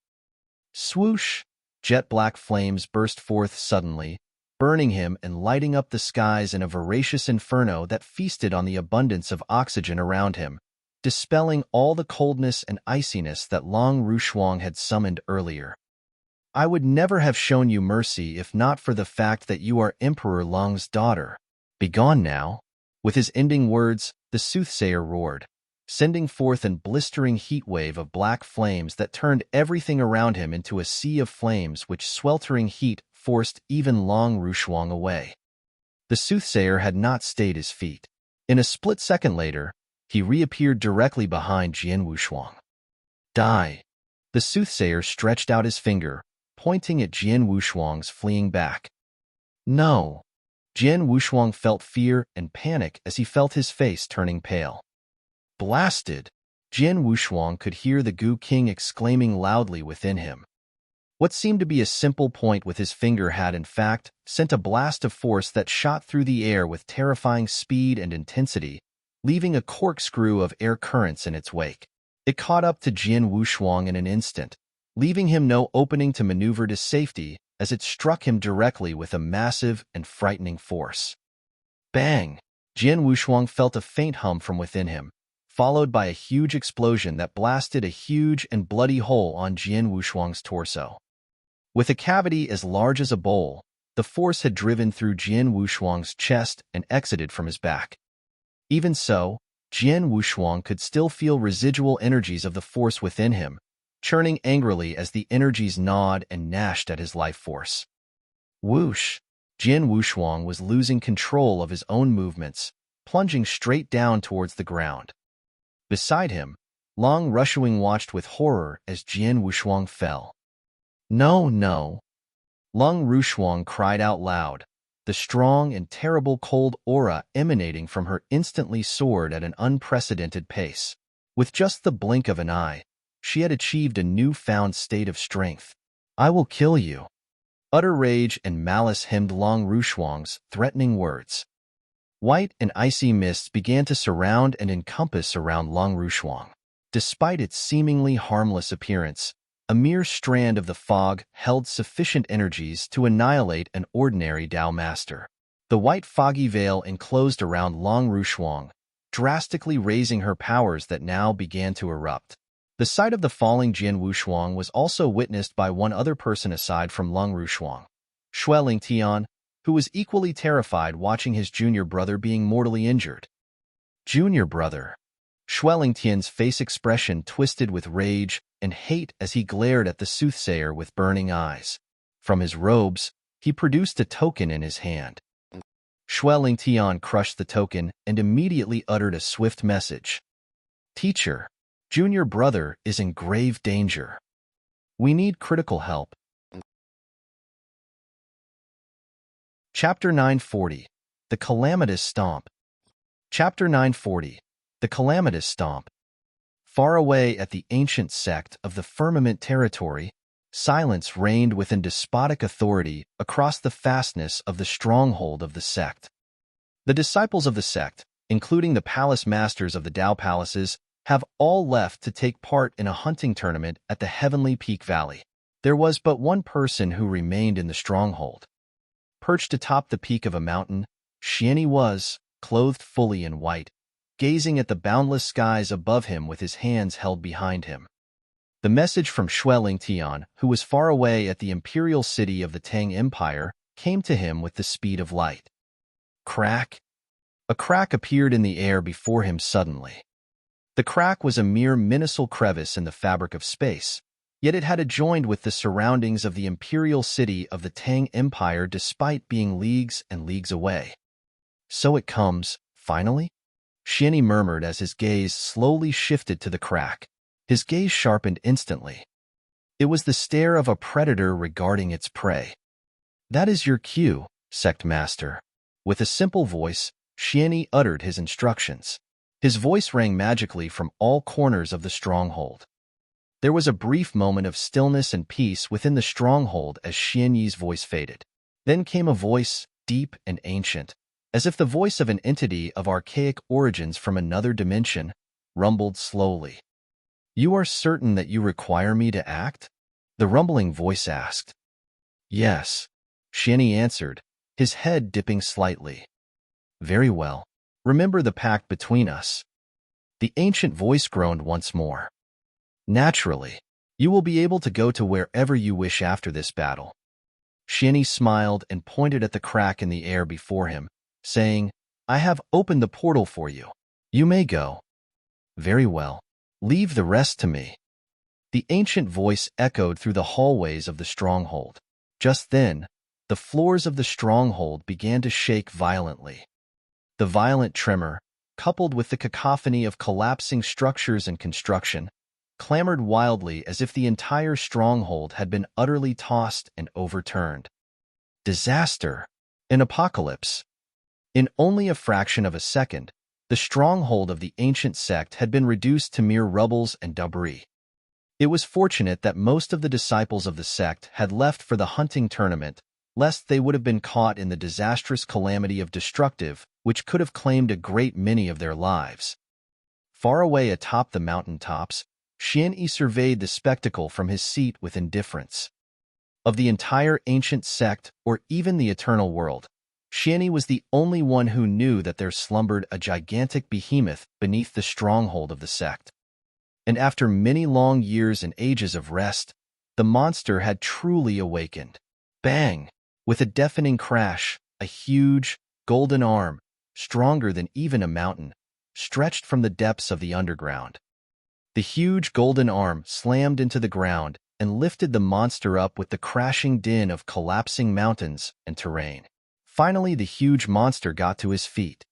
Swoosh! Jet-black flames burst forth suddenly, burning him and lighting up the skies in a voracious inferno that feasted on the abundance of oxygen around him, dispelling all the coldness and iciness that Long Rushuang had summoned earlier. I would never have shown you mercy if not for the fact that you are Emperor Long's daughter. Begone now. With his ending words, the soothsayer roared, sending forth an blistering heat wave of black flames that turned everything around him into a sea of flames which sweltering heat forced even Long Rushuang away. The soothsayer had not stayed his feet. In a split second later, he reappeared directly behind Jian Wushuang. Die! The soothsayer stretched out his finger, pointing at Jian Wushuang's fleeing back. No! Jian Wushuang felt fear and panic as he felt his face turning pale. Blasted! Jian Wushuang could hear the Gu King exclaiming loudly within him. What seemed to be a simple point with his finger had, in fact, sent a blast of force that shot through the air with terrifying speed and intensity, leaving a corkscrew of air currents in its wake. It caught up to Jian Wushuang in an instant, leaving him no opening to maneuver to safety as it struck him directly with a massive and frightening force. Bang! Jian Wushuang felt a faint hum from within him, followed by a huge explosion that blasted a huge and bloody hole on Jian Wushuang's torso. With a cavity as large as a bowl, the force had driven through Jian Wushuang's chest and exited from his back. Even so, Jian Wushuang could still feel residual energies of the force within him, churning angrily as the energies gnawed and gnashed at his life force. Whoosh! Jian Wushuang was losing control of his own movements, plunging straight down towards the ground. Beside him, Long Rushuang watched with horror as Jian Wushuang fell. No, no! Long Rushuang cried out loud. The strong and terrible cold aura emanating from her instantly soared at an unprecedented pace. With just the blink of an eye, she had achieved a newfound state of strength. I will kill you. Utter rage and malice hemmed Long Rushuang's threatening words. White and icy mists began to surround and encompass around Long Rushuang. Despite its seemingly harmless appearance, a mere strand of the fog held sufficient energies to annihilate an ordinary Dao master. The white foggy veil enclosed around Long Rushuang, drastically raising her powers that now began to erupt. The sight of the falling Jian Wushuang was also witnessed by one other person aside from Long Rushuang, Xue Lingtian, who was equally terrified watching his junior brother being mortally injured. Junior brother. Xue Lingtian's face expression twisted with rage and hate as he glared at the soothsayer with burning eyes. From his robes, he produced a token in his hand. Xue Lingtian crushed the token and immediately uttered a swift message. Teacher, junior brother is in grave danger. We need critical help. Chapter 940. The Calamitous Stomp. Chapter 940. The Calamitous Stomp. Far away at the ancient sect of the Firmament Territory, silence reigned with an despotic authority across the fastness of the stronghold of the sect. The disciples of the sect, including the palace masters of the Dao palaces, have all left to take part in a hunting tournament at the Heavenly Peak Valley. There was but one person who remained in the stronghold. Perched atop the peak of a mountain, Xianyi was, clothed fully in white, gazing at the boundless skies above him with his hands held behind him. The message from Shui Lingtian, who was far away at the imperial city of the Tang Empire, came to him with the speed of light. Crack! A crack appeared in the air before him suddenly. The crack was a mere minuscule crevice in the fabric of space, yet it had adjoined with the surroundings of the imperial city of the Tang Empire despite being leagues and leagues away. So it comes, finally? Xianyi murmured as his gaze slowly shifted to the crack. His gaze sharpened instantly. It was the stare of a predator regarding its prey. That is your cue, sect master. With a simple voice, Xianyi uttered his instructions. His voice rang magically from all corners of the stronghold. There was a brief moment of stillness and peace within the stronghold as Xianyi's voice faded. Then came a voice, deep and ancient, as if the voice of an entity of archaic origins from another dimension, rumbled slowly. "You are certain that you require me to act?" the rumbling voice asked. "Yes," Xianyi answered, his head dipping slightly. "Very well. Remember the pact between us." The ancient voice groaned once more. "Naturally, you will be able to go to wherever you wish after this battle." Xianyi smiled and pointed at the crack in the air before him, saying, "I have opened the portal for you. You may go." "Very well. Leave the rest to me." The ancient voice echoed through the hallways of the stronghold. Just then, the floors of the stronghold began to shake violently. The violent tremor, coupled with the cacophony of collapsing structures and construction, clamored wildly as if the entire stronghold had been utterly tossed and overturned. Disaster! An apocalypse! In only a fraction of a second, the stronghold of the ancient sect had been reduced to mere rubbles and debris. It was fortunate that most of the disciples of the sect had left for the hunting tournament, lest they would have been caught in the disastrous calamity of destructive, which could have claimed a great many of their lives. Far away atop the mountain tops, Xianyi surveyed the spectacle from his seat with indifference. Of the entire ancient sect, or even the eternal world, Xianyi was the only one who knew that there slumbered a gigantic behemoth beneath the stronghold of the sect. And after many long years and ages of rest, the monster had truly awakened. Bang! With a deafening crash, a huge, golden arm, stronger than even a mountain, stretched from the depths of the underground. The huge golden arm slammed into the ground and lifted the monster up with the crashing din of collapsing mountains and terrain. Finally, the huge monster got to his feet.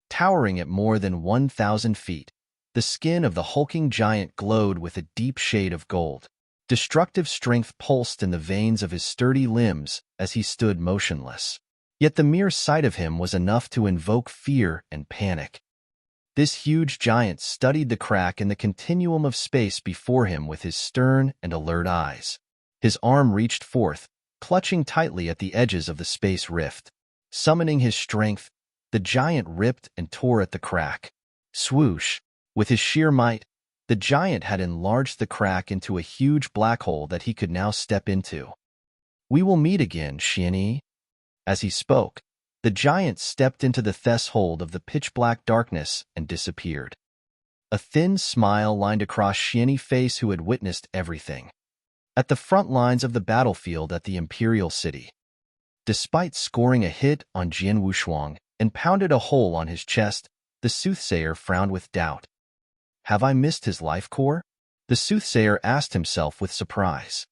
Towering at more than 1,000 feet, the skin of the hulking giant glowed with a deep shade of gold. Destructive strength pulsed in the veins of his sturdy limbs as he stood motionless. Yet the mere sight of him was enough to invoke fear and panic. This huge giant studied the crack in the continuum of space before him with his stern and alert eyes. His arm reached forth, clutching tightly at the edges of the space rift. Summoning his strength, the giant ripped and tore at the crack. Swoosh! With his sheer might, the giant had enlarged the crack into a huge black hole that he could now step into. "We will meet again, Xianyi." As he spoke, the giant stepped into the threshold of the pitch-black darkness and disappeared. A thin smile lined across Xianyi's face, who had witnessed everything. At the front lines of the battlefield at the Imperial City. Despite scoring a hit on Jian Wushuang and pounded a hole on his chest, the soothsayer frowned with doubt. "Have I missed his life core?" the soothsayer asked himself with surprise.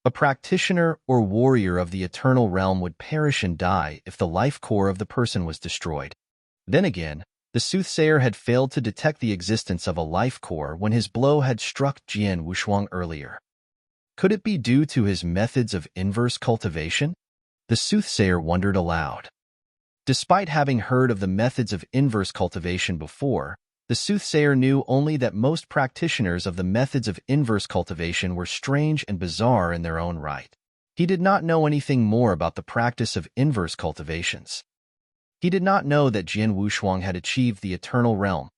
A practitioner or warrior of the eternal realm would perish and die if the life core of the person was destroyed. Then again, the soothsayer had failed to detect the existence of a life core when his blow had struck Jian Wushuang earlier. Could it be due to his methods of inverse cultivation? The soothsayer wondered aloud. Despite having heard of the methods of inverse cultivation before, the soothsayer knew only that most practitioners of the methods of inverse cultivation were strange and bizarre in their own right. He did not know anything more about the practice of inverse cultivations. He did not know that Jian Wushuang had achieved the eternal realm,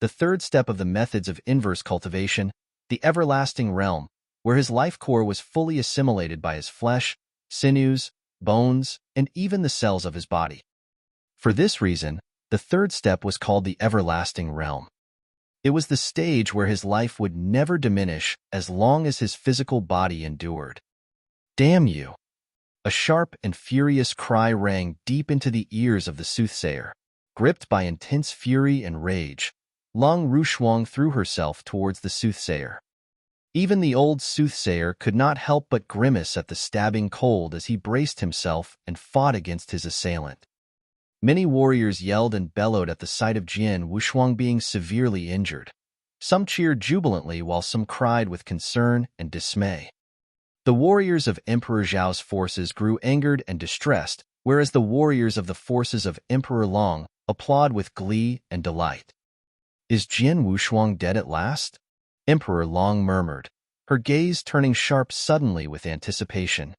the third step of the methods of inverse cultivation, the everlasting realm, where his life core was fully assimilated by his flesh, sinews, bones, and even the cells of his body. For this reason, The third step was called the everlasting realm. It was the stage where his life would never diminish as long as his physical body endured. Damn you! A sharp and furious cry rang deep into the ears of the soothsayer. Gripped by intense fury and rage, Long Rushuang threw herself towards the soothsayer. Even the old soothsayer could not help but grimace at the stabbing cold as he braced himself and fought against his assailant. Many warriors yelled and bellowed at the sight of Jian Wushuang being severely injured. Some cheered jubilantly while some cried with concern and dismay. The warriors of Emperor Zhao's forces grew angered and distressed, whereas the warriors of the forces of Emperor Long applauded with glee and delight. "Is Jian Wushuang dead at last?" Emperor Long murmured, her gaze turning sharp suddenly with anticipation.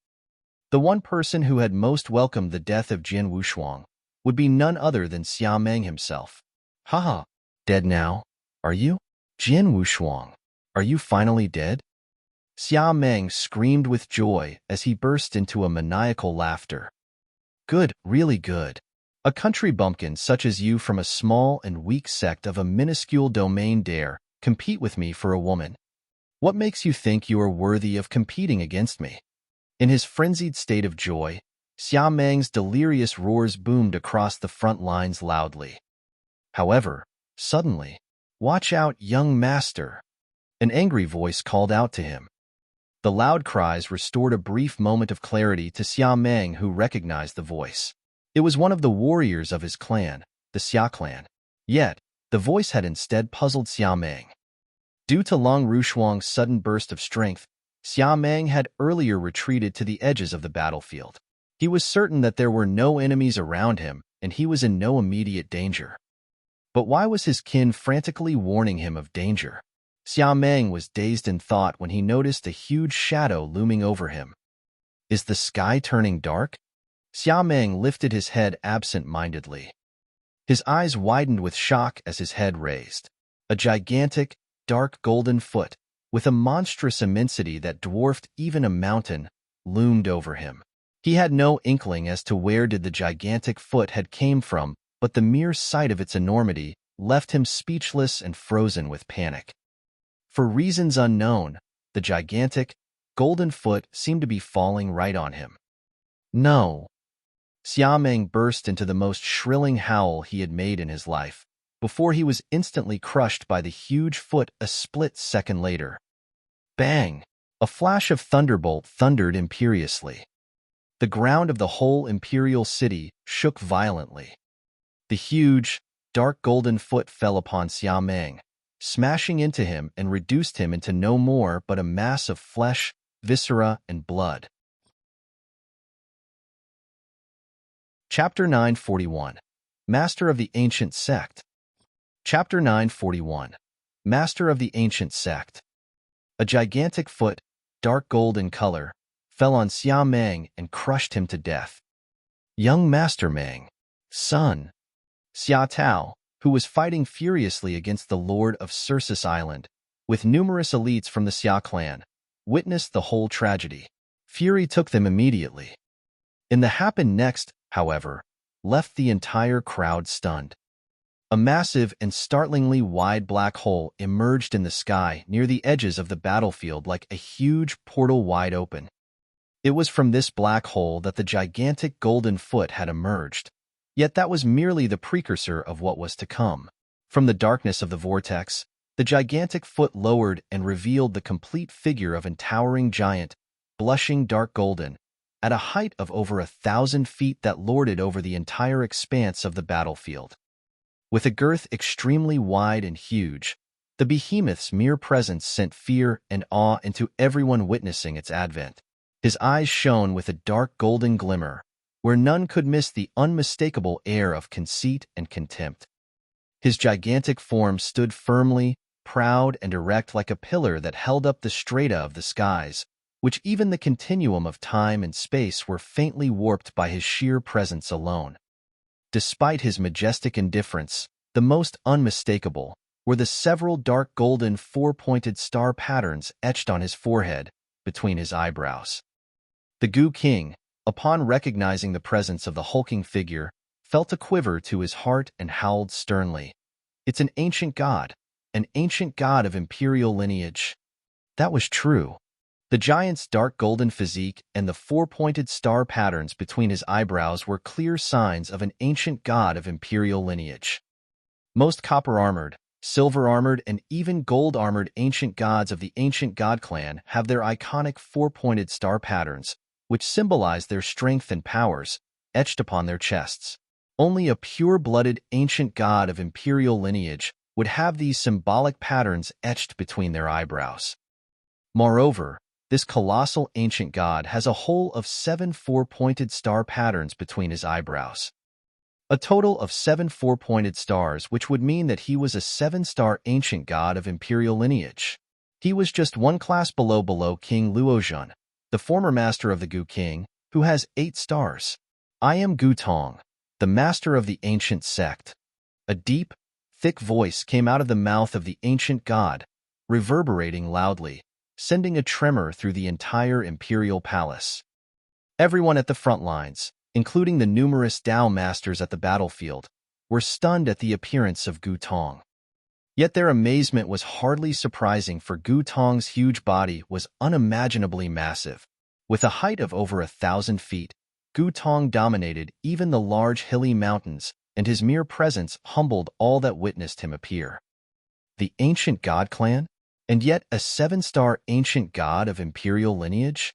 The one person who had most welcomed the death of Jian Wushuang would be none other than Xia Meng himself. "Haha, dead now, are you? Jian Wushuang, are you finally dead?" Xia Meng screamed with joy as he burst into a maniacal laughter. "Good, really good. A country bumpkin such as you from a small and weak sect of a minuscule domain dare compete with me for a woman. What makes you think you are worthy of competing against me?" In his frenzied state of joy, Xia Meng's delirious roars boomed across the front lines loudly. However, suddenly, "Watch out, young master!" An angry voice called out to him. The loud cries restored a brief moment of clarity to Xia Meng, who recognized the voice. It was one of the warriors of his clan, the Xia clan. Yet, the voice had instead puzzled Xia Meng. Due to Long Rushuang's sudden burst of strength, Xia Meng had earlier retreated to the edges of the battlefield. He was certain that there were no enemies around him, and he was in no immediate danger. But why was his kin frantically warning him of danger? Xia Meng was dazed in thought when he noticed a huge shadow looming over him. Is the sky turning dark? Xia Meng lifted his head absent-mindedly. His eyes widened with shock as his head raised. A gigantic, dark golden foot, with a monstrous immensity that dwarfed even a mountain, loomed over him. He had no inkling as to where did the gigantic foot had came from, but the mere sight of its enormity left him speechless and frozen with panic. For reasons unknown, the gigantic, golden foot seemed to be falling right on him. "No!" Xia Meng burst into the most shrilling howl he had made in his life, before he was instantly crushed by the huge foot a split second later. Bang! A flash of thunderbolt thundered imperiously. The ground of the whole imperial city shook violently. The huge, dark golden foot fell upon Xia Meng, smashing into him and reduced him into no more but a mass of flesh, viscera, and blood. Chapter 941. Master of the Ancient Sect. Chapter 941. Master of the Ancient Sect. A gigantic foot, dark gold in color, fell on Xia Meng and crushed him to death. "Young Master Meng, son." Xia Tao, who was fighting furiously against the Lord of Circus Island, with numerous elites from the Xia clan, witnessed the whole tragedy. Fury took them immediately. In the happen next, however, left the entire crowd stunned. A massive and startlingly wide black hole emerged in the sky near the edges of the battlefield like a huge portal wide open. It was from this black hole that the gigantic golden foot had emerged. Yet that was merely the precursor of what was to come. From the darkness of the vortex, the gigantic foot lowered and revealed the complete figure of a towering giant, blushing dark golden, at a height of over 1,000 feet that lorded over the entire expanse of the battlefield. With a girth extremely wide and huge, the behemoth's mere presence sent fear and awe into everyone witnessing its advent. His eyes shone with a dark golden glimmer, where none could miss the unmistakable air of conceit and contempt. His gigantic form stood firmly, proud and erect like a pillar that held up the strata of the skies, which even the continuum of time and space were faintly warped by his sheer presence alone. Despite his majestic indifference, the most unmistakable were the several dark golden four-pointed star patterns etched on his forehead, between his eyebrows. The Gu King, upon recognizing the presence of the hulking figure, felt a quiver to his heart and howled sternly. It's an ancient god of imperial lineage. That was true. The giant's dark golden physique and the four-pointed star patterns between his eyebrows were clear signs of an ancient god of imperial lineage. Most copper-armored, silver-armored, and even gold-armored ancient gods of the ancient god clan have their iconic four-pointed star patterns, which symbolize their strength and powers, etched upon their chests. Only a pure-blooded ancient god of imperial lineage would have these symbolic patterns etched between their eyebrows. Moreover, this colossal ancient god has a whole of 7 four-pointed star patterns between his eyebrows. A total of 7 four-pointed stars, which would mean that he was a 7-star ancient god of imperial lineage. He was just one class below King Luozhun, the former master of the Gu King, who has 8 stars. I am Gu Tong, the master of the ancient sect. A deep, thick voice came out of the mouth of the ancient god, reverberating loudly, sending a tremor through the entire imperial palace. Everyone at the front lines, including the numerous Dao masters at the battlefield, were stunned at the appearance of Gu Tong. Yet their amazement was hardly surprising, for Gu Tong's huge body was unimaginably massive. With a height of over 1,000 feet, Gu Tong dominated even the large hilly mountains, and his mere presence humbled all that witnessed him appear. The ancient god clan? And yet a 7-star ancient god of imperial lineage?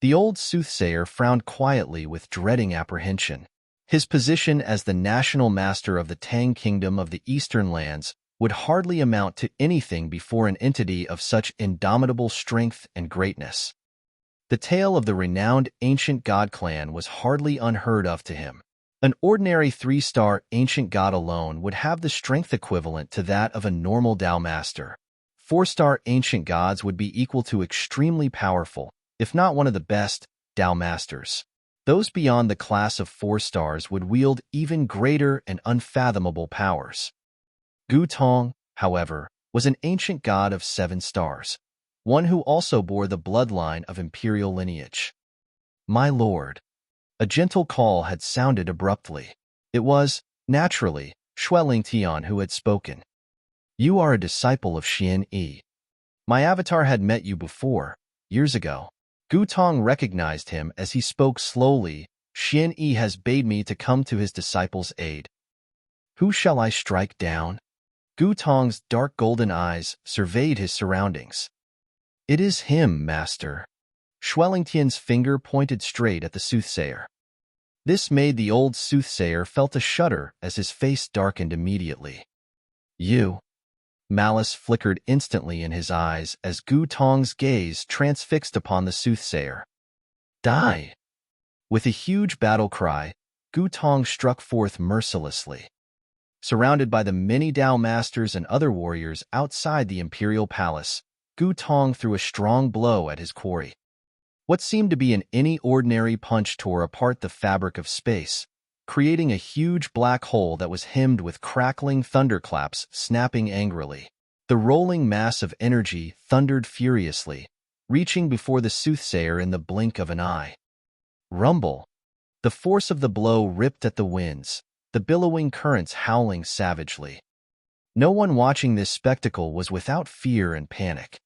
The old soothsayer frowned quietly with dreading apprehension. His position as the national master of the Tang Kingdom of the Eastern Lands would hardly amount to anything before an entity of such indomitable strength and greatness. The tale of the renowned ancient god clan was hardly unheard of to him. An ordinary 3-star ancient god alone would have the strength equivalent to that of a normal Dao master. 4-star ancient gods would be equal to extremely powerful, if not one of the best, Dao masters. Those beyond the class of 4 stars would wield even greater and unfathomable powers. Gu Tong, however, was an ancient god of 7 stars, one who also bore the bloodline of imperial lineage. My lord. A gentle call had sounded abruptly. It was, naturally, Shuelingtian who had spoken. You are a disciple of Xian Yi. My avatar had met you before, years ago. Gu Tong recognized him as he spoke slowly. Xian Yi has bade me to come to his disciple's aid. Who shall I strike down? Gu Tong's dark golden eyes surveyed his surroundings. It is him, master. Shuelingtian's finger pointed straight at the soothsayer. This made the old soothsayer felt a shudder as his face darkened immediately. You. Malice flickered instantly in his eyes as Gu Tong's gaze transfixed upon the soothsayer. Die! With a huge battle cry, Gu Tong struck forth mercilessly. Surrounded by the many Dao masters and other warriors outside the imperial palace, Gu Tong threw a strong blow at his quarry. What seemed to be any ordinary punch tore apart the fabric of space, creating a huge black hole that was hemmed with crackling thunderclaps snapping angrily. The rolling mass of energy thundered furiously, reaching before the soothsayer in the blink of an eye. Rumble! The force of the blow ripped at the winds, the billowing currents howling savagely. No one watching this spectacle was without fear and panic.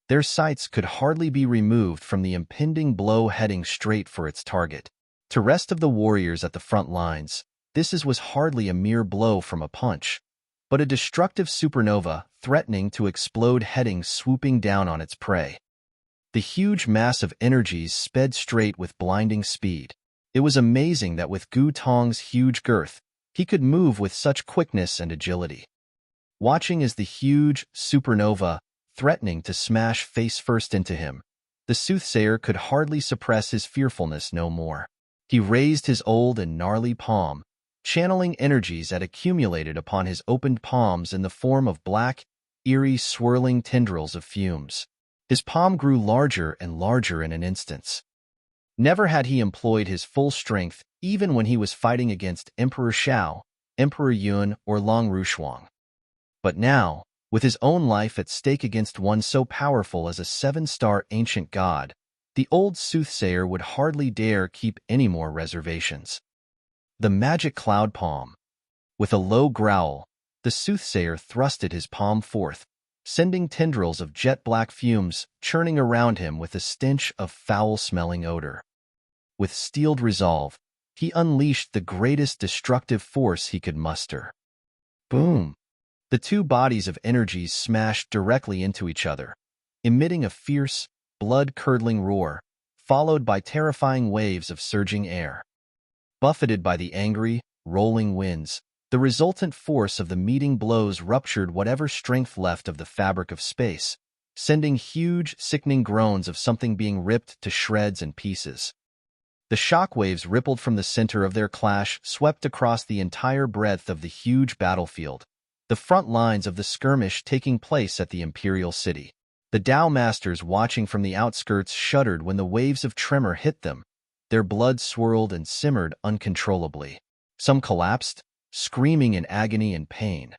Their sights could hardly be removed from the impending blow heading straight for its target. To rest of the warriors at the front lines, this was hardly a mere blow from a punch, but a destructive supernova threatening to explode heading swooping down on its prey. The huge mass of energies sped straight with blinding speed. It was amazing that with Gu Tong's huge girth, he could move with such quickness and agility. Watching as the huge supernova threatening to smash face first into him, the soothsayer could hardly suppress his fearfulness no more. He raised his old and gnarly palm, channeling energies that accumulated upon his opened palms in the form of black, eerie, swirling tendrils of fumes. His palm grew larger and larger in an instant. Never had he employed his full strength, even when he was fighting against Emperor Shao, Emperor Yun, or Long Rushuang. But now, with his own life at stake against one so powerful as a 7-star ancient god, the old soothsayer would hardly dare keep any more reservations. The magic cloud palm. With a low growl, the soothsayer thrusted his palm forth, sending tendrils of jet-black fumes churning around him with a stench of foul-smelling odor. With steeled resolve, he unleashed the greatest destructive force he could muster. Boom! The two bodies of energies smashed directly into each other, emitting a fierce, blood-curdling roar, followed by terrifying waves of surging air. Buffeted by the angry, rolling winds, the resultant force of the meeting blows ruptured whatever strength left of the fabric of space, sending huge, sickening groans of something being ripped to shreds and pieces. The shockwaves rippled from the center of their clash, swept across the entire breadth of the huge battlefield, the front lines of the skirmish taking place at the Imperial City. The Tao Masters watching from the outskirts shuddered when the waves of tremor hit them. Their blood swirled and simmered uncontrollably. Some collapsed, screaming in agony and pain,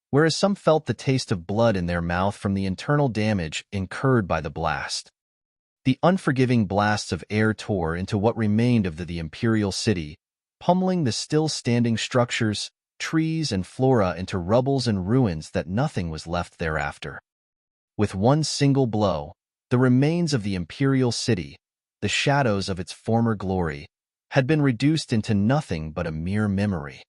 whereas some felt the taste of blood in their mouth from the internal damage incurred by the blast. The unforgiving blasts of air tore into what remained of the Imperial City, pummeling the still-standing structures, trees, and flora into rubbles and ruins that nothing was left thereafter. With one single blow, the remains of the Imperial City, the shadows of its former glory, had been reduced into nothing but a mere memory.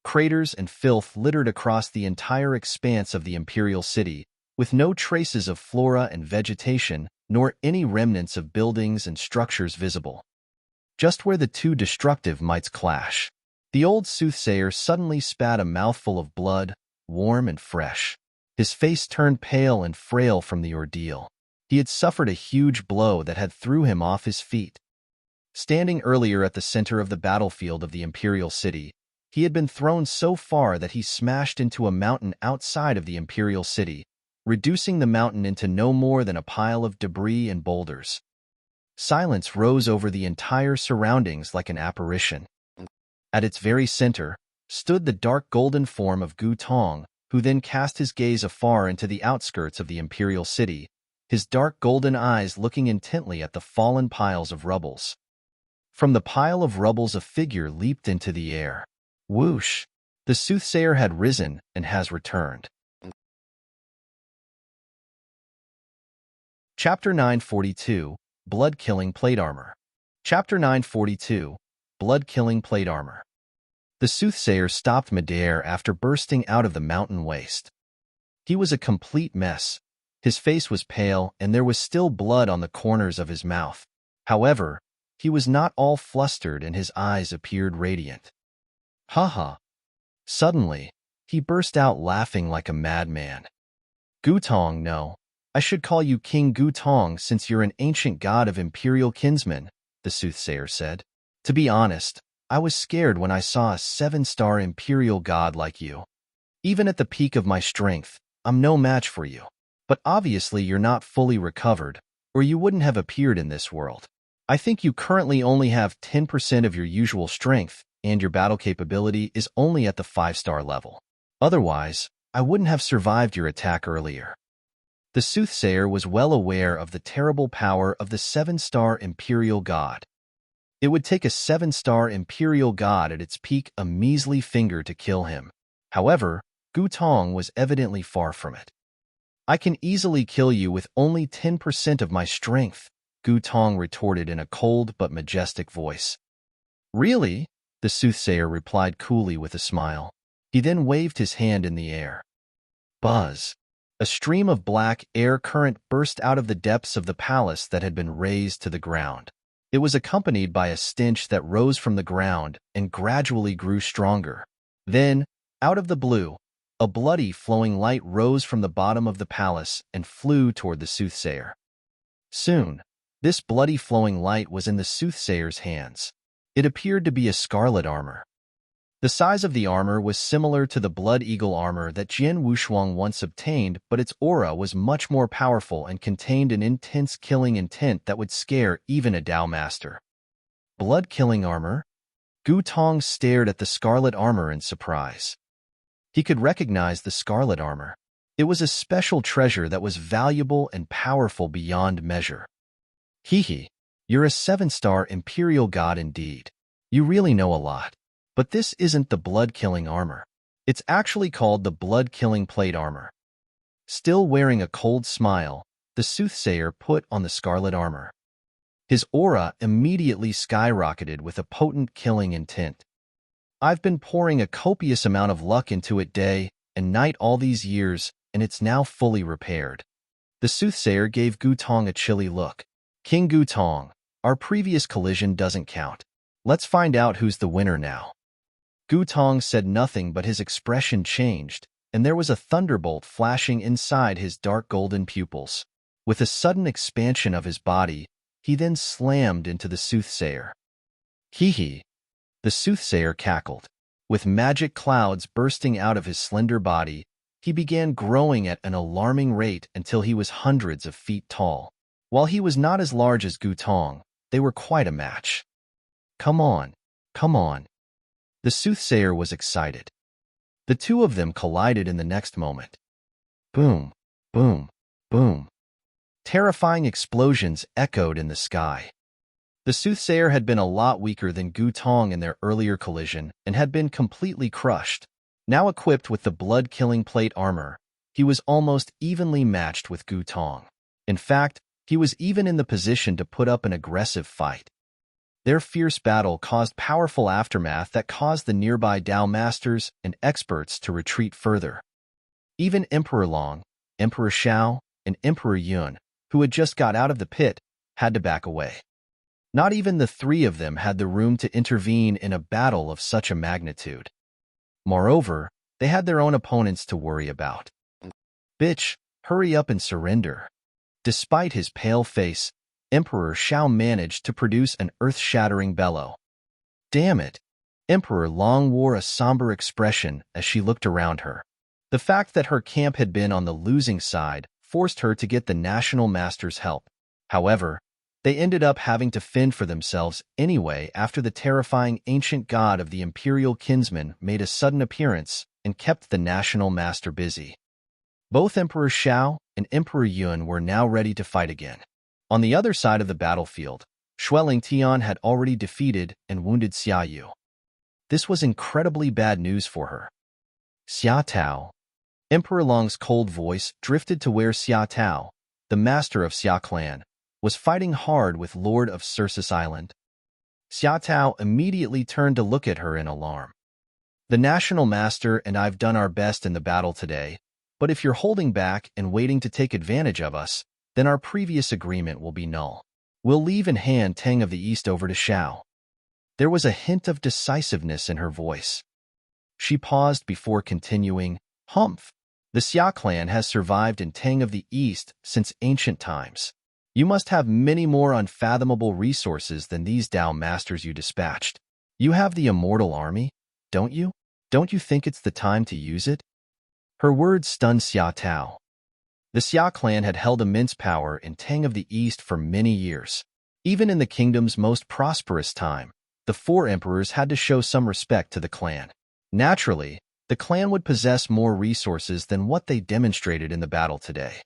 Craters and filth littered across the entire expanse of the Imperial City, with no traces of flora and vegetation, nor any remnants of buildings and structures visible. Just where the two destructive mights clash, the old soothsayer suddenly spat a mouthful of blood, warm and fresh. His face turned pale and frail from the ordeal. He had suffered a huge blow that had threw him off his feet. Standing earlier at the center of the battlefield of the Imperial City, he had been thrown so far that he smashed into a mountain outside of the Imperial City, reducing the mountain into no more than a pile of debris and boulders. Silence rose over the entire surroundings like an apparition. At its very center stood the dark golden form of Gu Tong, who then cast his gaze afar into the outskirts of the Imperial City, his dark golden eyes looking intently at the fallen piles of rubbles. From the pile of rubbles a figure leaped into the air. Whoosh! The soothsayer had risen and has returned. Chapter 942, Blood-Killing Plate Armor. Chapter 942, Blood-Killing Plate Armor. The soothsayer stopped midair after bursting out of the mountain waste. He was a complete mess. His face was pale, and there was still blood on the corners of his mouth. However, he was not all flustered and his eyes appeared radiant. Ha ha! Suddenly, he burst out laughing like a madman. Gutong, no. I should call you King Gutong since you're an ancient god of imperial kinsmen, the soothsayer said. To be honest, I was scared when I saw a 7-star imperial god like you. Even at the peak of my strength, I'm no match for you. But obviously you're not fully recovered, or you wouldn't have appeared in this world. I think you currently only have 10% of your usual strength, and your battle capability is only at the 5-star level. Otherwise, I wouldn't have survived your attack earlier. The soothsayer was well aware of the terrible power of the 7-star imperial god. It would take a 7-star imperial god at its peak a measly finger to kill him. However, Gutong was evidently far from it. I can easily kill you with only 10% of my strength, Gutong retorted in a cold but majestic voice. Really? The soothsayer replied coolly with a smile. He then waved his hand in the air. Buzz! A stream of black air current burst out of the depths of the palace that had been razed to the ground. It was accompanied by a stench that rose from the ground and gradually grew stronger. Then, out of the blue, a bloody flowing light rose from the bottom of the palace and flew toward the soothsayer. Soon, this bloody flowing light was in the soothsayer's hands. It appeared to be a scarlet armor. The size of the armor was similar to the Blood Eagle armor that Jian Wushuang once obtained, but its aura was much more powerful and contained an intense killing intent that would scare even a Tao Master. Blood-killing armor? Gu Tong stared at the scarlet armor in surprise. He could recognize the scarlet armor. It was a special treasure that was valuable and powerful beyond measure. Hee hee, you're a 7-star imperial god indeed. You really know a lot. But this isn't the blood-killing armor. It's actually called the blood-killing plate armor. Still wearing a cold smile, the soothsayer put on the scarlet armor. His aura immediately skyrocketed with a potent killing intent. I've been pouring a copious amount of luck into it day and night all these years, and it's now fully repaired. The soothsayer gave Gutong a chilly look. King Gutong, our previous collision doesn't count. Let's find out who's the winner now. Gutong said nothing, but his expression changed, and there was a thunderbolt flashing inside his dark golden pupils. With a sudden expansion of his body, he then slammed into the soothsayer. Hee. The soothsayer cackled. With magic clouds bursting out of his slender body, he began growing at an alarming rate until he was hundreds of feet tall. While he was not as large as Gutong, they were quite a match. Come on, come on. The soothsayer was excited. The two of them collided in the next moment. Boom, boom, boom. Terrifying explosions echoed in the sky. The soothsayer had been a lot weaker than Gutong in their earlier collision and had been completely crushed. Now equipped with the blood-killing plate armor, he was almost evenly matched with Gutong. In fact, he was even in the position to put up an aggressive fight. Their fierce battle caused powerful aftermath that caused the nearby Dao masters and experts to retreat further. Even Emperor Long, Emperor Xiao, and Emperor Yun, who had just got out of the pit, had to back away. Not even the three of them had the room to intervene in a battle of such a magnitude. Moreover, they had their own opponents to worry about. Bitch, hurry up and surrender. Despite his pale face, Emperor Xiao managed to produce an earth-shattering bellow. Damn it! Emperor Long wore a somber expression as she looked around her. The fact that her camp had been on the losing side forced her to get the National Master's help. However, they ended up having to fend for themselves anyway after the terrifying ancient god of the Imperial Kinsman made a sudden appearance and kept the National Master busy. Both Emperor Xiao and Emperor Yun were now ready to fight again. On the other side of the battlefield, Xueling Tian had already defeated and wounded Xia Yu. This was incredibly bad news for her. Xia Tao. Emperor Long's cold voice drifted to where Xia Tao, the master of Xia clan, was fighting hard with Lord of Circus Island. Xia Tao immediately turned to look at her in alarm. The National Master and I've done our best in the battle today, but if you're holding back and waiting to take advantage of us, then our previous agreement will be null. We'll leave and hand Tang of the East over to Xiao. There was a hint of decisiveness in her voice. She paused before continuing, Humph! The Xia clan has survived in Tang of the East since ancient times. You must have many more unfathomable resources than these Dao masters you dispatched. You have the immortal army, don't you? Don't you think it's the time to use it? Her words stunned Xia Tao. The Xia clan had held immense power in Tang of the East for many years. Even in the kingdom's most prosperous time, the four emperors had to show some respect to the clan. Naturally, the clan would possess more resources than what they demonstrated in the battle today.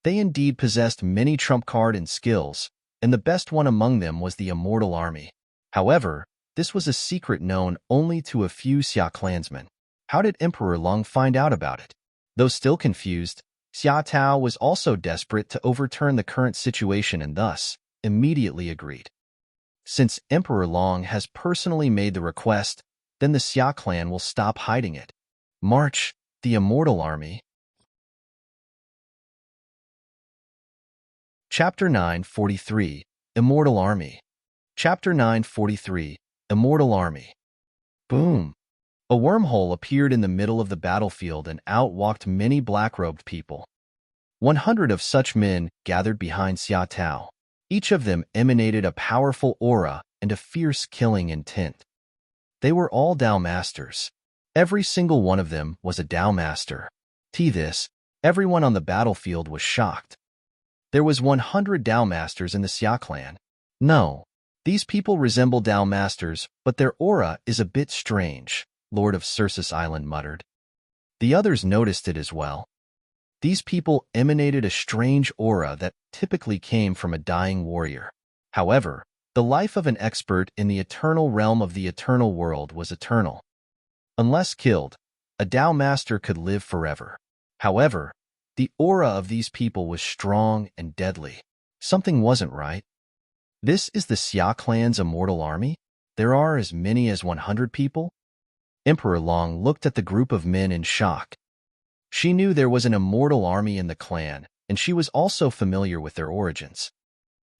They indeed possessed many trump card and skills, and the best one among them was the immortal army. However, this was a secret known only to a few Xia clansmen. How did Emperor Long find out about it? Though still confused, Xia Tao was also desperate to overturn the current situation and thus immediately agreed. Since Emperor Long has personally made the request, then the Xia clan will stop hiding it. March, the immortal army. Chapter 943, Immortal Army. Chapter 943, Immortal Army. Boom! A wormhole appeared in the middle of the battlefield and out walked many black-robed people. 100 of such men gathered behind Xia Tao. Each of them emanated a powerful aura and a fierce killing intent. They were all Dao masters. Every single one of them was a Dao master. To this, everyone on the battlefield was shocked. There was 100 Dao masters in the Xia clan. No, these people resemble Dao masters, but their aura is a bit strange, Lord of Circus Island muttered. The others noticed it as well. These people emanated a strange aura that typically came from a dying warrior. However, The life of an expert in the eternal realm of the eternal world was eternal. Unless killed, a Tao master could live forever. However, the aura of these people was strong and deadly. Something wasn't right. This is the Xia clan's immortal army? There are as many as 100 people? Emperor Long looked at the group of men in shock. She knew there was an immortal army in the clan, and she was also familiar with their origins.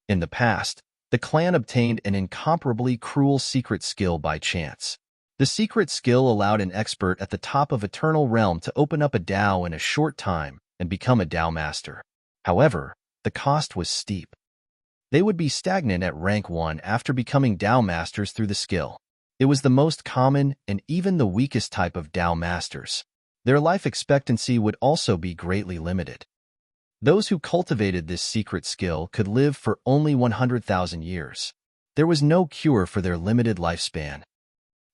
In the past, the clan obtained an incomparably cruel secret skill by chance. The secret skill allowed an expert at the top of Eternal Realm to open up a Dao in a short time and become a Dao master. However, the cost was steep. They would be stagnant at rank 1 after becoming Dao masters through the skill. It was the most common and even the weakest type of Dao masters. Their life expectancy would also be greatly limited. Those who cultivated this secret skill could live for only 100,000 years. There was no cure for their limited lifespan.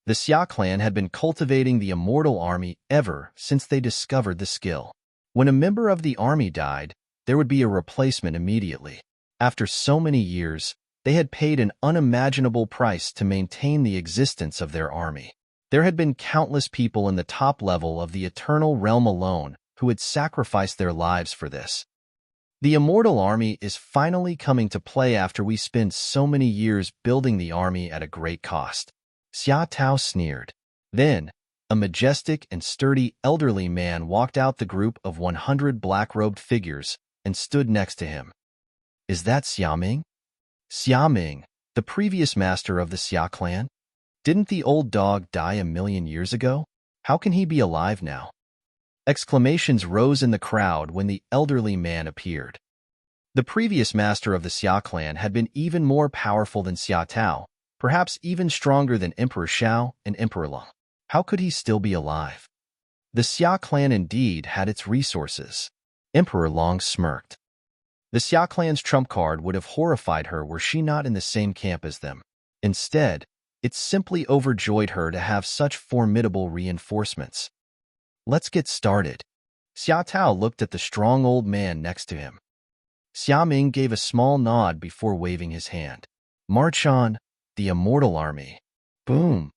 The Xia clan had been cultivating the immortal army ever since they discovered the skill. When a member of the army died, there would be a replacement immediately. After so many years, they had paid an unimaginable price to maintain the existence of their army. There had been countless people in the top level of the Eternal Realm alone who had sacrificed their lives for this. The immortal army is finally coming to play after we spent so many years building the army at a great cost. Xia Tao sneered. Then, a majestic and sturdy elderly man walked out the group of 100 black-robed figures and stood next to him. Is that Xia Ming? Xia Ming, the previous master of the Xia clan? Didn't the old dog die 1,000,000 years ago? How can he be alive now? Exclamations rose in the crowd when the elderly man appeared. The previous master of the Xia clan had been even more powerful than Xia Tao, perhaps even stronger than Emperor Xiao and Emperor Long. How could he still be alive? The Xia clan indeed had its resources. Emperor Long smirked. The Xia clan's trump card would have horrified her were she not in the same camp as them. Instead, it simply overjoyed her to have such formidable reinforcements. Let's get started. Xia Tao looked at the strong old man next to him. Xia Ming gave a small nod before waving his hand. March on, the immortal army. Boom!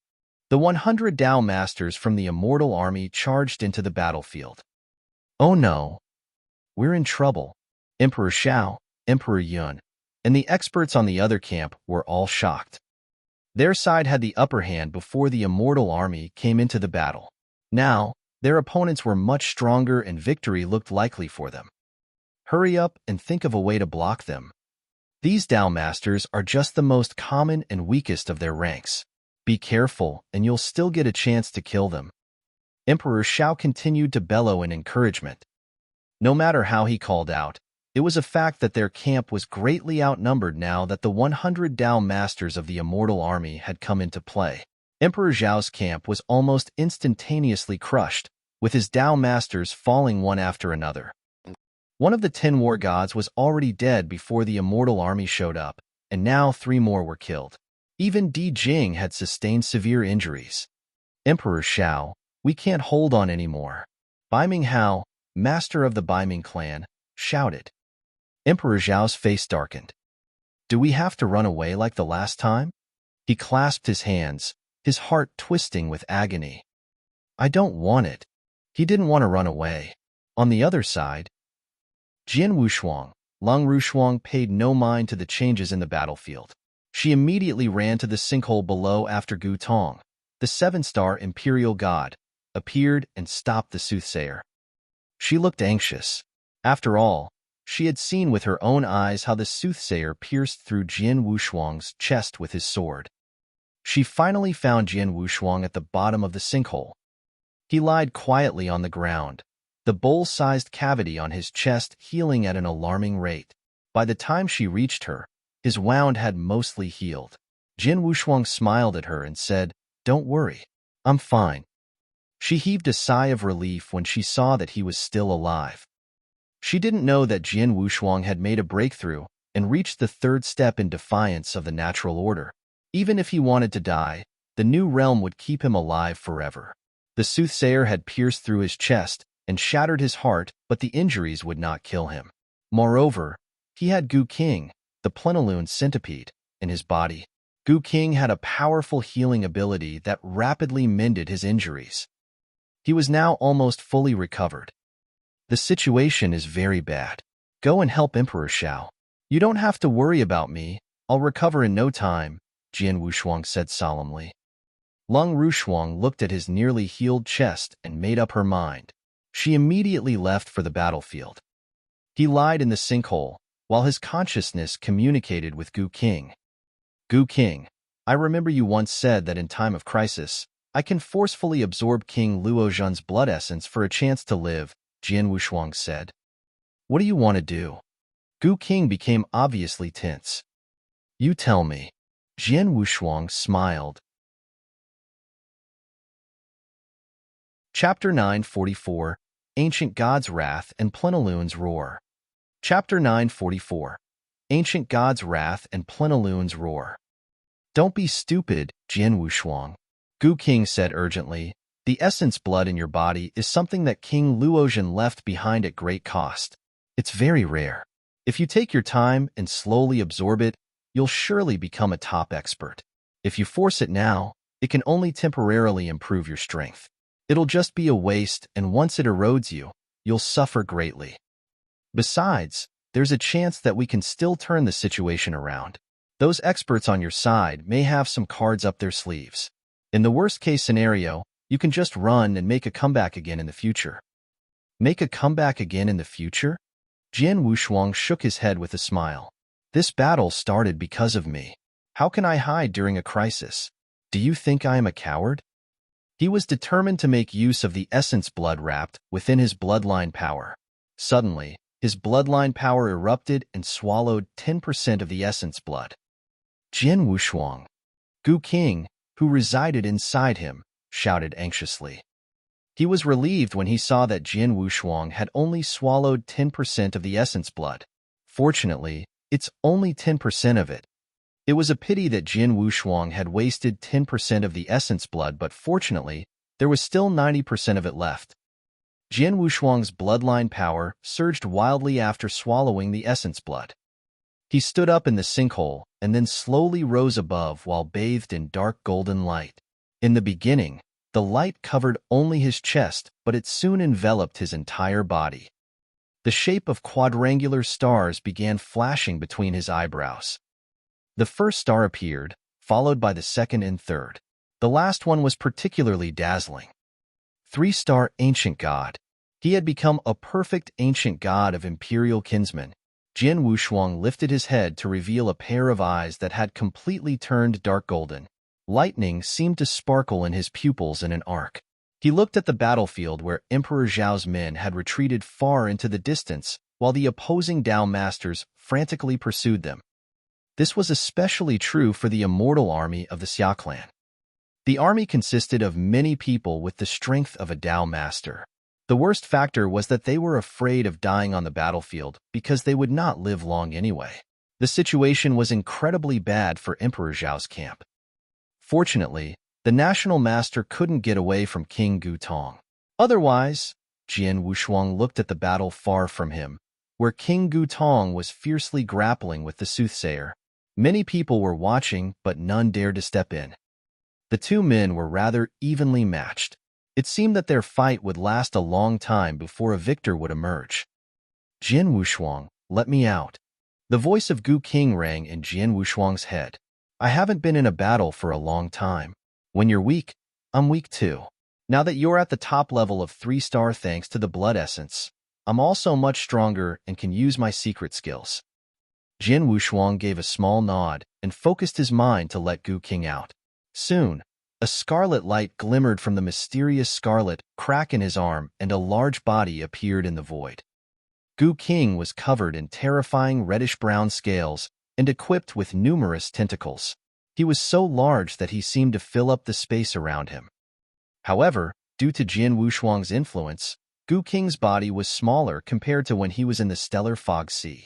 The 100 Dao masters from the immortal army charged into the battlefield. Oh no! We're in trouble. Emperor Xiao, Emperor Yun, and the experts on the other camp were all shocked. Their side had the upper hand before the immortal army came into the battle. Now, their opponents were much stronger and victory looked likely for them. Hurry up and think of a way to block them. These Dao masters are just the most common and weakest of their ranks. Be careful and you'll still get a chance to kill them. Emperor Xiao continued to bellow in encouragement. No matter how he called out, it was a fact that their camp was greatly outnumbered now that the 100 Dao masters of the immortal army had come into play. Emperor Zhao's camp was almost instantaneously crushed, with his Dao masters falling one after another. One of the 10 war gods was already dead before the immortal army showed up, and now 3 more were killed. Even Di Jing had sustained severe injuries. Emperor Xiao, we can't hold on anymore. Baiming Hao, master of the Baiming clan, shouted. Emperor Zhao's face darkened. Do we have to run away like the last time? He clasped his hands, his heart twisting with agony. I don't want it. He didn't want to run away. On the other side, Jian Wushuang, Lang Rushuang paid no mind to the changes in the battlefield. She immediately ran to the sinkhole below after Gu Tong, the 7-star imperial god, appeared and stopped the soothsayer. She looked anxious. After all, she had seen with her own eyes how the soothsayer pierced through Jian Wushuang's chest with his sword. She finally found Jian Wushuang at the bottom of the sinkhole. He lied quietly on the ground, the bowl-sized cavity on his chest healing at an alarming rate. By the time she reached her, his wound had mostly healed. Jian Wushuang smiled at her and said, Don't worry, I'm fine. She heaved a sigh of relief when she saw that he was still alive. She didn't know that Jian Wushuang had made a breakthrough and reached the 3rd step in defiance of the natural order. Even if he wanted to die, the new realm would keep him alive forever. The soothsayer had pierced through his chest and shattered his heart, but the injuries would not kill him. Moreover, he had Gu King, the plenilune centipede. in his body. Gu King had a powerful healing ability that rapidly mended his injuries. He was now almost fully recovered. The situation is very bad. Go and help Emperor Xiao. You don't have to worry about me. I'll recover in no time, Jian Wushuang said solemnly. Lung Rushuang looked at his nearly healed chest and made up her mind. She immediately left for the battlefield. He lied in the sinkhole, while his consciousness communicated with Gu King. Gu King, I remember you once said that in time of crisis, I can forcefully absorb King Luozhen's blood essence for a chance to live, Jian Wushuang said. What do you want to do? Gu King became obviously tense. You tell me. Jian Wushuang smiled. Chapter 944, Ancient God's Wrath and Plenilune's Roar. Chapter 944, Ancient God's Wrath and Plenilune's Roar. Don't be stupid, Jian Wushuang. Gu King said urgently. The essence blood in your body is something that King Luozhen left behind at great cost. It's very rare. If you take your time and slowly absorb it, you'll surely become a top expert. If you force it now, it can only temporarily improve your strength. It'll just be a waste, and once it erodes you, you'll suffer greatly. Besides, there's a chance that we can still turn the situation around. Those experts on your side may have some cards up their sleeves. In the worst-case scenario, you can just run and make a comeback again in the future. Make a comeback again in the future? Jian Wushuang shook his head with a smile. This battle started because of me. How can I hide during a crisis? Do you think I am a coward? He was determined to make use of the essence blood wrapped within his bloodline power. Suddenly, his bloodline power erupted and swallowed 10% of the essence blood. Jian Wushuang. Gu King, who resided inside him, shouted anxiously. He was relieved when he saw that Jian Wushuang had only swallowed 10% of the essence blood. Fortunately, it's only 10% of it. It was a pity that Jian Wushuang had wasted 10% of the essence blood, but fortunately, there was still 90% of it left. Jian Wushuang's bloodline power surged wildly after swallowing the essence blood. He stood up in the sinkhole and then slowly rose above while bathed in dark golden light. In the beginning, the light covered only his chest, but it soon enveloped his entire body. The shape of quadrangular stars began flashing between his eyebrows. The first star appeared, followed by the second and third. The last one was particularly dazzling. 3-star Ancient God. He had become a perfect ancient god of imperial kinsmen. Jian Wushuang lifted his head to reveal a pair of eyes that had completely turned dark golden. Lightning seemed to sparkle in his pupils in an arc. He looked at the battlefield where Emperor Zhao's men had retreated far into the distance, while the opposing Dao masters frantically pursued them. This was especially true for the immortal army of the Xia clan. The army consisted of many people with the strength of a Dao master. The worst factor was that they were afraid of dying on the battlefield because they would not live long anyway. The situation was incredibly bad for Emperor Zhao's camp. Fortunately, the national master couldn't get away from King Gu Tong. Otherwise, Jian Wushuang looked at the battle far from him, where King Gu Tong was fiercely grappling with the soothsayer. Many people were watching, but none dared to step in. The two men were rather evenly matched. It seemed that their fight would last a long time before a victor would emerge. Jian Wushuang, let me out. The voice of Gu King rang in Jian Wushuang's head. I haven't been in a battle for a long time. When you're weak, I'm weak too. Now that you're at the top level of 3-star thanks to the blood essence, I'm also much stronger and can use my secret skills. Jian Wushuang gave a small nod and focused his mind to let Gu King out. Soon, a scarlet light glimmered from the mysterious scarlet crack in his arm and a large body appeared in the void. Gu King was covered in terrifying reddish-brown scales and equipped with numerous tentacles. He was so large that he seemed to fill up the space around him. However, due to Jian Wushuang's influence, Gu King's body was smaller compared to when he was in the Stellar Fog Sea.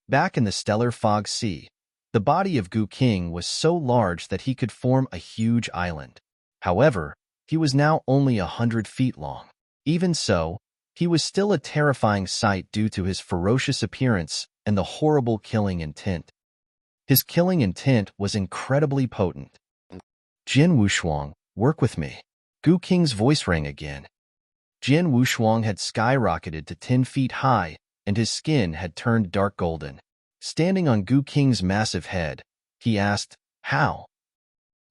Back in the Stellar Fog Sea, the body of Gu King was so large that he could form a huge island. However, he was now only 100 feet long. Even so, he was still a terrifying sight due to his ferocious appearance and the horrible killing intent. His killing intent was incredibly potent. Jin Wushuang, work with me. Gu Qing's voice rang again. Jin Wushuang had skyrocketed to 10 feet high, and his skin had turned dark golden. Standing on Gu Qing's massive head, he asked, "How?"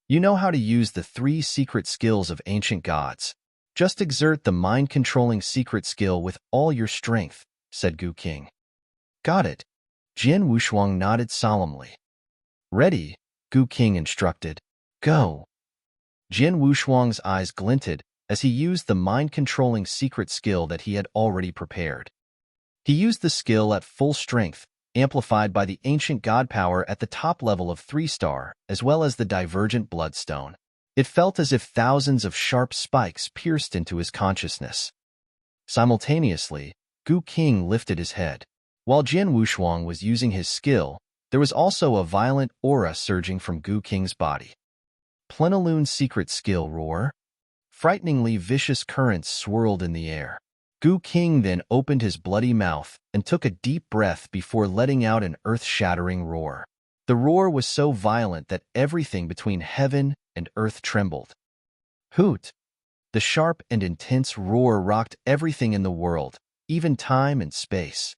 "You know how to use the 3 secret skills of ancient gods. Just exert the mind-controlling secret skill with all your strength," said Gu Qing. "Got it." Jin Wushuang nodded solemnly. "Ready," Gu Qing instructed. "Go." Jin Wushuang's eyes glinted as he used the mind-controlling secret skill that he had already prepared. He used the skill at full strength, amplified by the ancient god power at the top level of 3-star, as well as the divergent bloodstone. It felt as if thousands of sharp spikes pierced into his consciousness. Simultaneously, Gu Qing lifted his head. While Jin Wushuang was using his skill, there was also a violent aura surging from Gu Qing's body. Plenilune's secret skill roar. Frighteningly vicious currents swirled in the air. Gu Qing then opened his bloody mouth and took a deep breath before letting out an earth-shattering roar. The roar was so violent that everything between heaven and earth trembled. Hoot! The sharp and intense roar rocked everything in the world, even time and space.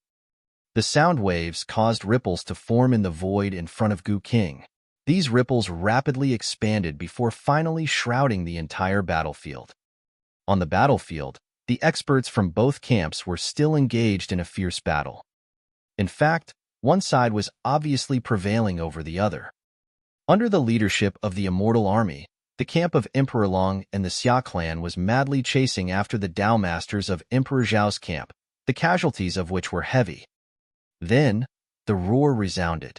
The sound waves caused ripples to form in the void in front of Gu Qing. These ripples rapidly expanded before finally shrouding the entire battlefield. On the battlefield, the experts from both camps were still engaged in a fierce battle. In fact, one side was obviously prevailing over the other. Under the leadership of the Immortal Army, the camp of Emperor Long and the Xia clan was madly chasing after the Dao Masters of Emperor Zhao's camp, the casualties of which were heavy. Then, the roar resounded.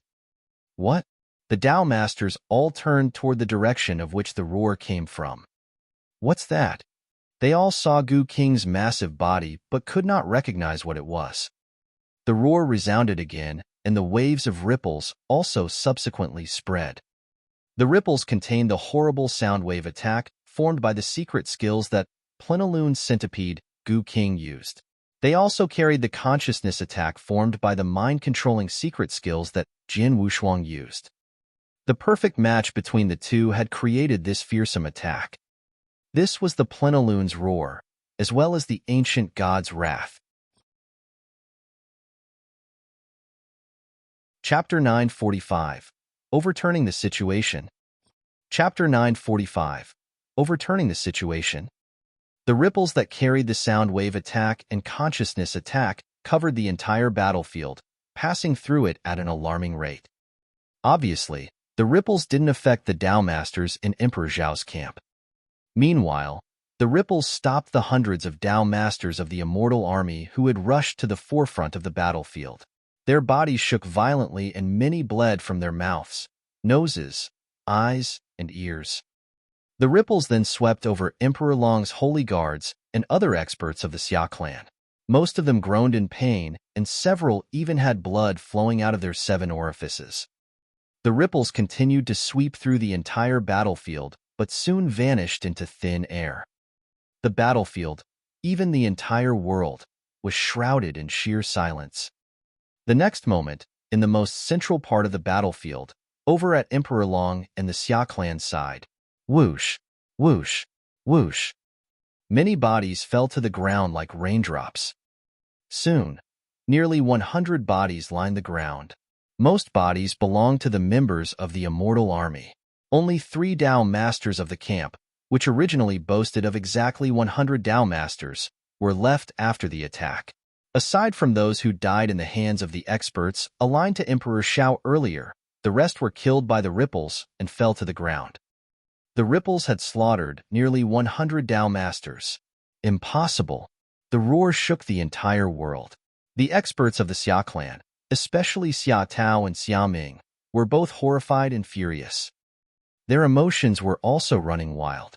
What? The Dao Masters all turned toward the direction of which the roar came from. What's that? They all saw Gu Qing's massive body but could not recognize what it was. The roar resounded again, and the waves of ripples also subsequently spread. The ripples contained the horrible sound wave attack formed by the secret skills that Plenilune's centipede, Gu Qing, used. They also carried the consciousness attack formed by the mind-controlling secret skills that Jin Wushuang used. The perfect match between the two had created this fearsome attack. This was the Plenilune's roar, as well as the ancient god's wrath. Chapter 945. Overturning the Situation. Chapter 945. Overturning the Situation. The ripples that carried the sound wave attack and consciousness attack covered the entire battlefield, passing through it at an alarming rate. Obviously, the ripples didn't affect the Dao Masters in Emperor Zhao's camp. Meanwhile, the ripples stopped the hundreds of Dao Masters of the Immortal Army who had rushed to the forefront of the battlefield. Their bodies shook violently and many bled from their mouths, noses, eyes, and ears. The ripples then swept over Emperor Long's holy guards and other experts of the Xia clan. Most of them groaned in pain, and several even had blood flowing out of their 7 orifices. The ripples continued to sweep through the entire battlefield, but soon vanished into thin air. The battlefield, even the entire world, was shrouded in sheer silence. The next moment, in the most central part of the battlefield, over at Emperor Long and the Xia clan side, whoosh, whoosh, whoosh. Many bodies fell to the ground like raindrops. Soon, nearly 100 bodies lined the ground. Most bodies belonged to the members of the Immortal Army. Only 3 Dao Masters of the camp, which originally boasted of exactly 100 Dao Masters, were left after the attack. Aside from those who died in the hands of the experts aligned to Emperor Shao earlier, the rest were killed by the ripples and fell to the ground. The ripples had slaughtered nearly 100 Dao Masters. Impossible. The roar shook the entire world. The experts of the Xia clan, especially Xia Tao and Xia Ming, were both horrified and furious. Their emotions were also running wild.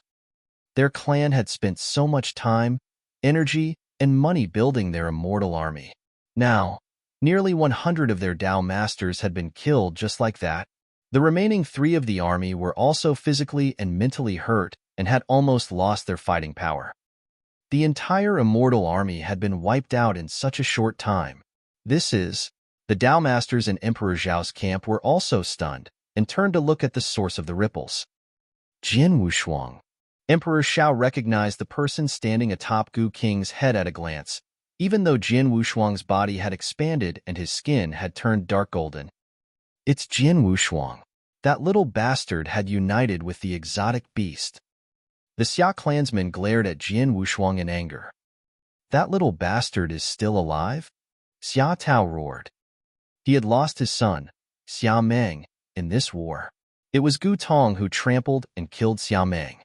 Their clan had spent so much time, energy, and money building their immortal army. Now, nearly 100 of their Dao Masters had been killed just like that. The remaining 3 of the army were also physically and mentally hurt and had almost lost their fighting power. The entire immortal army had been wiped out in such a short time. This is The Tao Masters in Emperor Zhao's camp were also stunned and turned to look at the source of the ripples. Jin Wushuang. Emperor Xiao recognized the person standing atop Gu Qing's head at a glance, even though Jin Wushuang's body had expanded and his skin had turned dark golden. It's Jin Wushuang. That little bastard had united with the exotic beast. The Xia clansmen glared at Jin Wushuang in anger. That little bastard is still alive? Xia Tao roared. He had lost his son, Xia Meng, in this war. It was Gu Tong who trampled and killed Xia Meng.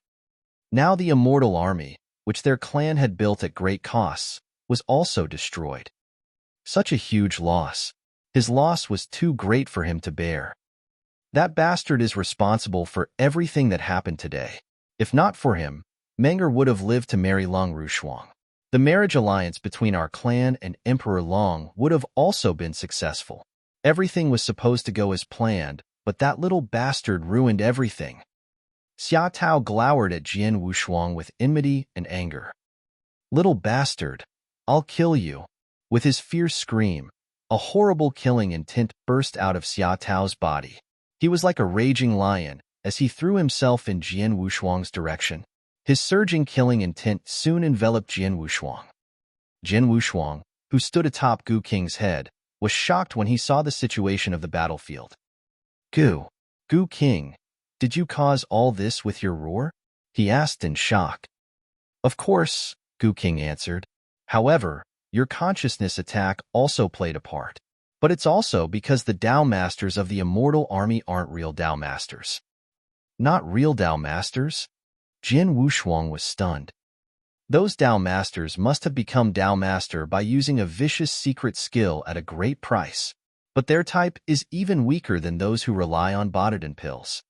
Now the immortal army, which their clan had built at great costs, was also destroyed. Such a huge loss. His loss was too great for him to bear. That bastard is responsible for everything that happened today. If not for him, Menger would have lived to marry Long Rushuang. The marriage alliance between our clan and Emperor Long would have also been successful. Everything was supposed to go as planned, but that little bastard ruined everything. Xia Tao glowered at Jin Wushuang with enmity and anger. Little bastard, I'll kill you. With his fierce scream, a horrible killing intent burst out of Xia Tao's body. He was like a raging lion as he threw himself in Jin Wushuang's direction. His surging killing intent soon enveloped Jin Wushuang. Jin Wushuang, who stood atop Gu Qing's head, was shocked when he saw the situation of the battlefield. Gu Qing, did you cause all this with your roar? He asked in shock. Of course, Gu Qing answered. However, your consciousness attack also played a part. But it's also because the Tao Masters of the Immortal Army aren't real Tao Masters. Not real Tao Masters? Jin Wushuang was stunned. Those Tao Masters must have become Tao Master by using a vicious secret skill at a great price. But their type is even weaker than those who rely on Botaden pills.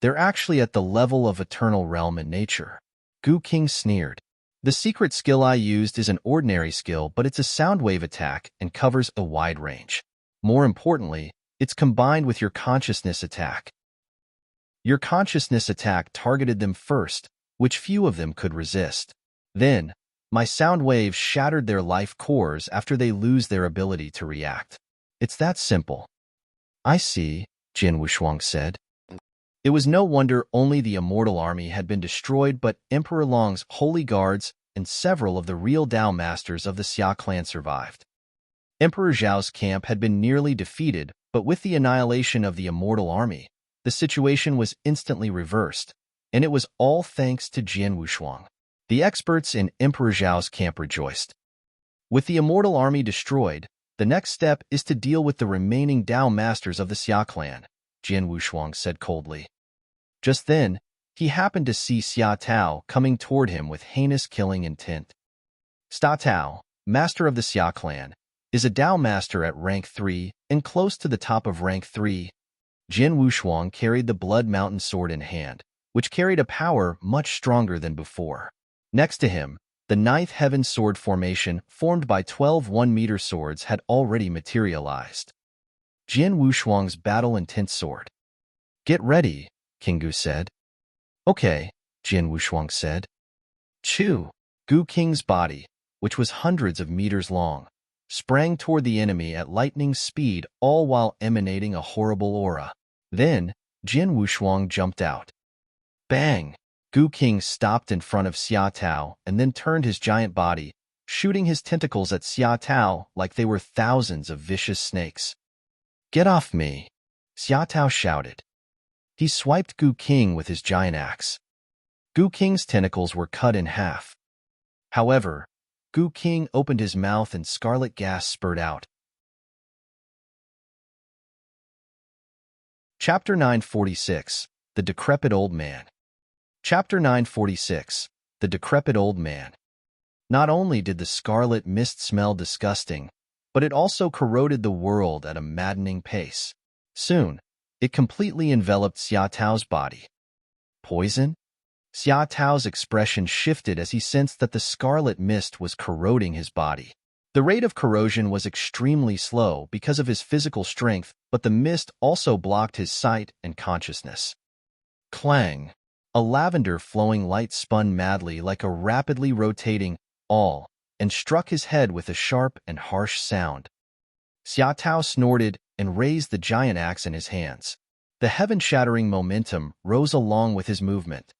They're actually at the level of eternal realm and nature. Gu Qing sneered. The secret skill I used is an ordinary skill, but it's a sound wave attack and covers a wide range. More importantly, it's combined with your consciousness attack. Your consciousness attack targeted them first, which few of them could resist. Then, my sound waves shattered their life cores after they lose their ability to react. It's that simple. I see, Jin Wushuang said. It was no wonder only the immortal army had been destroyed, but Emperor Long's holy guards and several of the real Tao Masters of the Xia clan survived. Emperor Zhao's camp had been nearly defeated, but with the annihilation of the immortal army, the situation was instantly reversed, and it was all thanks to Jin Wushuang. The experts in Emperor Zhao's camp rejoiced. With the immortal army destroyed, the next step is to deal with the remaining Tao Masters of the Xia clan, Jin Wushuang said coldly. Just then, he happened to see Xia Tao coming toward him with heinous killing intent. Xia Tao, master of the Xia clan, is a Tao Master at rank 3 and close to the top of rank 3. Jin Wushuang carried the Blood Mountain sword in hand, which carried a power much stronger than before. Next to him, the Ninth Heaven sword formation formed by 12 1-meter swords had already materialized. Jin Wushuang's battle-intent sword. Get ready, King Gu said. Okay, Jin Wushuang said. Chu. Gu Qing's body, which was hundreds of meters long, sprang toward the enemy at lightning speed, all while emanating a horrible aura. Then, Jin Wushuang jumped out. Bang! Gu Qing stopped in front of Xia Tao and then turned his giant body, shooting his tentacles at Xia Tao like they were thousands of vicious snakes. Get off me! Xia Tao shouted. He swiped Gu Qing with his giant axe. Gu Qing's tentacles were cut in half. However, Gu Qing opened his mouth and scarlet gas spurted out. Chapter 946, The Decrepit Old Man. Chapter 946, The Decrepit Old Man. Not only did the scarlet mist smell disgusting, but it also corroded the world at a maddening pace. Soon, it completely enveloped Xia Tao's body. Poison? Xia Tao's expression shifted as he sensed that the scarlet mist was corroding his body. The rate of corrosion was extremely slow because of his physical strength, but the mist also blocked his sight and consciousness. Clang! A lavender flowing light spun madly like a rapidly rotating awl and struck his head with a sharp and harsh sound. Xia Tao snorted and raised the giant axe in his hands. The heaven-shattering momentum rose along with his movement.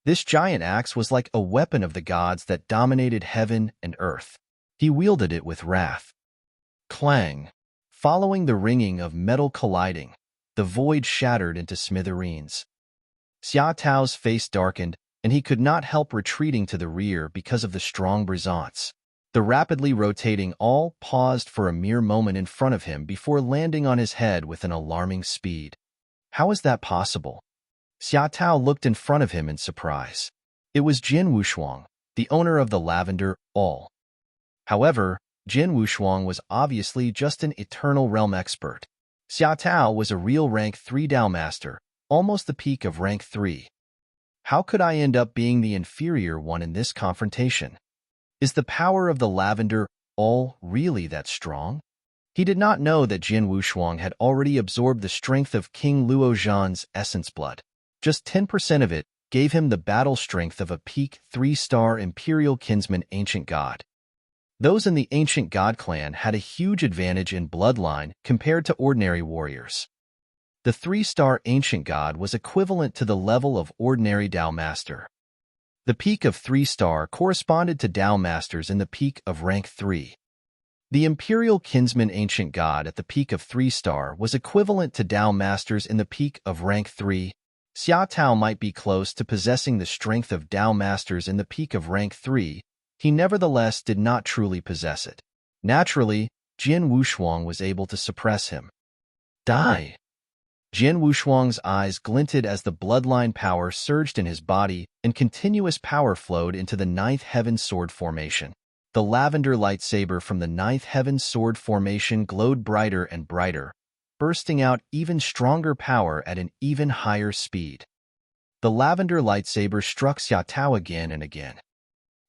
This giant axe was like a weapon of the gods that dominated heaven and earth. He wielded it with wrath. Clang! Following the ringing of metal colliding, the void shattered into smithereens. Xia Tao's face darkened, and he could not help retreating to the rear because of the strong brisance. The rapidly rotating all paused for a mere moment in front of him before landing on his head with an alarming speed. How is that possible? Xia Tao looked in front of him in surprise. It was Jin Wushuang, the owner of the Lavender All. However, Jin Wushuang was obviously just an Eternal Realm expert. Xia Tao was a real rank 3 Dao Master, almost the peak of rank 3. How could I end up being the inferior one in this confrontation? Is the power of the Lavender All really that strong? He did not know that Jin Wushuang had already absorbed the strength of King Luo Zhan's essence blood. Just 10% of it gave him the battle strength of a peak 3-star Imperial Kinsman Ancient God. Those in the Ancient God clan had a huge advantage in bloodline compared to ordinary warriors. The 3-star Ancient God was equivalent to the level of ordinary Dao Master. The peak of 3-star corresponded to Dao Masters in the peak of rank 3. The Imperial Kinsman Ancient God at the peak of 3-star was equivalent to Dao Masters in the peak of rank 3. Xia Tao might be close to possessing the strength of Dao Masters in the peak of rank 3, he nevertheless did not truly possess it. Naturally, Jin Wushuang was able to suppress him. Die! Jin Wushuang's eyes glinted as the bloodline power surged in his body and continuous power flowed into the 9th Heaven Sword formation. The lavender lightsaber from the 9th Heaven Sword formation glowed brighter and brighter, bursting out even stronger power at an even higher speed. The lavender lightsaber struck Xia Tao again and again.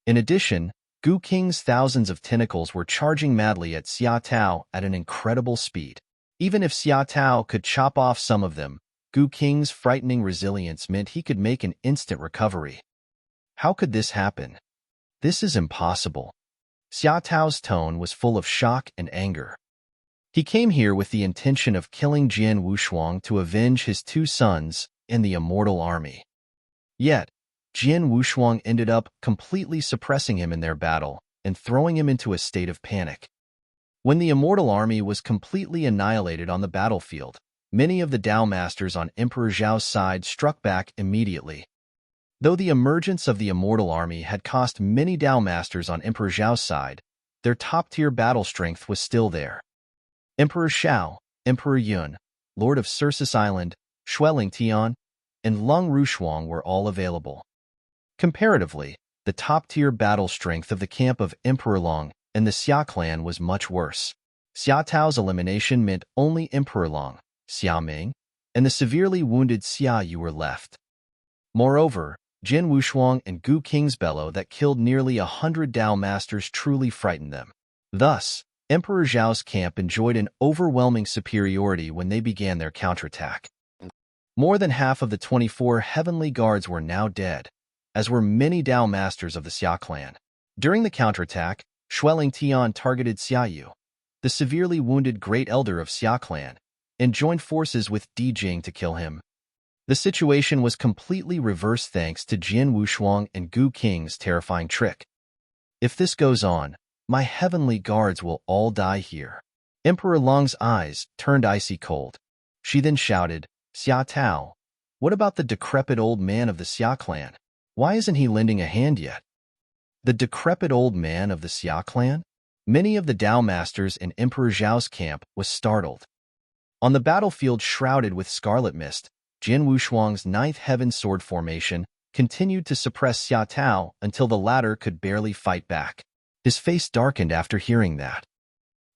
In addition, Gu King's thousands of tentacles were charging madly at Xia Tao at an incredible speed. Even if Xia Tao could chop off some of them, Gu King's frightening resilience meant he could make an instant recovery. How could this happen? This is impossible. Xia Tao's tone was full of shock and anger. He came here with the intention of killing Jin Wushuang to avenge his 2 sons in the Immortal Army. Yet, Jin Wushuang ended up completely suppressing him in their battle and throwing him into a state of panic. When the Immortal Army was completely annihilated on the battlefield, many of the Dao Masters on Emperor Zhao's side struck back immediately. Though the emergence of the Immortal Army had cost many Dao Masters on Emperor Zhao's side, their top-tier battle strength was still there. Emperor Shao, Emperor Yun, Lord of Circe Island, Xueling Tian, and Lung Rushuang were all available. Comparatively, the top-tier battle strength of the camp of Emperor Long and the Xia clan was much worse. Xia Tao's elimination meant only Emperor Long, Xia Ming, and the severely wounded Xia Yu were left. Moreover, Jin Wushuang and Gu King's bellow that killed nearly 100 Dao Masters truly frightened them. Thus, Emperor Zhao's camp enjoyed an overwhelming superiority when they began their counterattack. More than half of the 24 heavenly guards were now dead, as were many Dao Masters of the Xia clan. During the counterattack, Xueling Tian targeted Xia Yu, the severely wounded Great Elder of Xia clan, and joined forces with Di Jing to kill him. The situation was completely reversed thanks to Jin Wushuang and Gu King's terrifying trick. If this goes on, my heavenly guards will all die here. Emperor Long's eyes turned icy cold. She then shouted, Xia Tao, what about the decrepit old man of the Xia clan? Why isn't he lending a hand yet? The decrepit old man of the Xia clan? Many of the Dao Masters in Emperor Zhao's camp was startled. On the battlefield shrouded with scarlet mist, Jin Wushuang's 9th Heaven Sword formation continued to suppress Xia Tao until the latter could barely fight back. His face darkened after hearing that.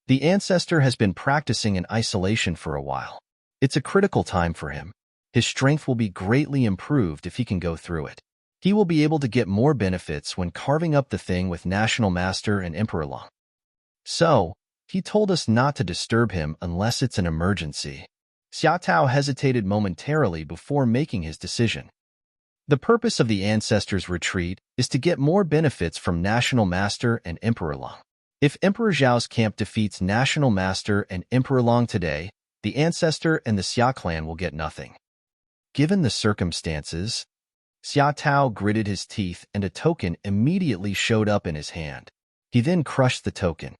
The ancestor has been practicing in isolation for a while. It's a critical time for him. His strength will be greatly improved if he can go through it. He will be able to get more benefits when carving up the thing with National Master and Emperor Long. So, he told us not to disturb him unless it's an emergency. Xia Tao hesitated momentarily before making his decision. The purpose of the ancestors' retreat is to get more benefits from National Master and Emperor Long. If Emperor Zhao's camp defeats National Master and Emperor Long today, the Ancestor and the Xia clan will get nothing. Given the circumstances, Xia Tao gritted his teeth and a token immediately showed up in his hand. He then crushed the token.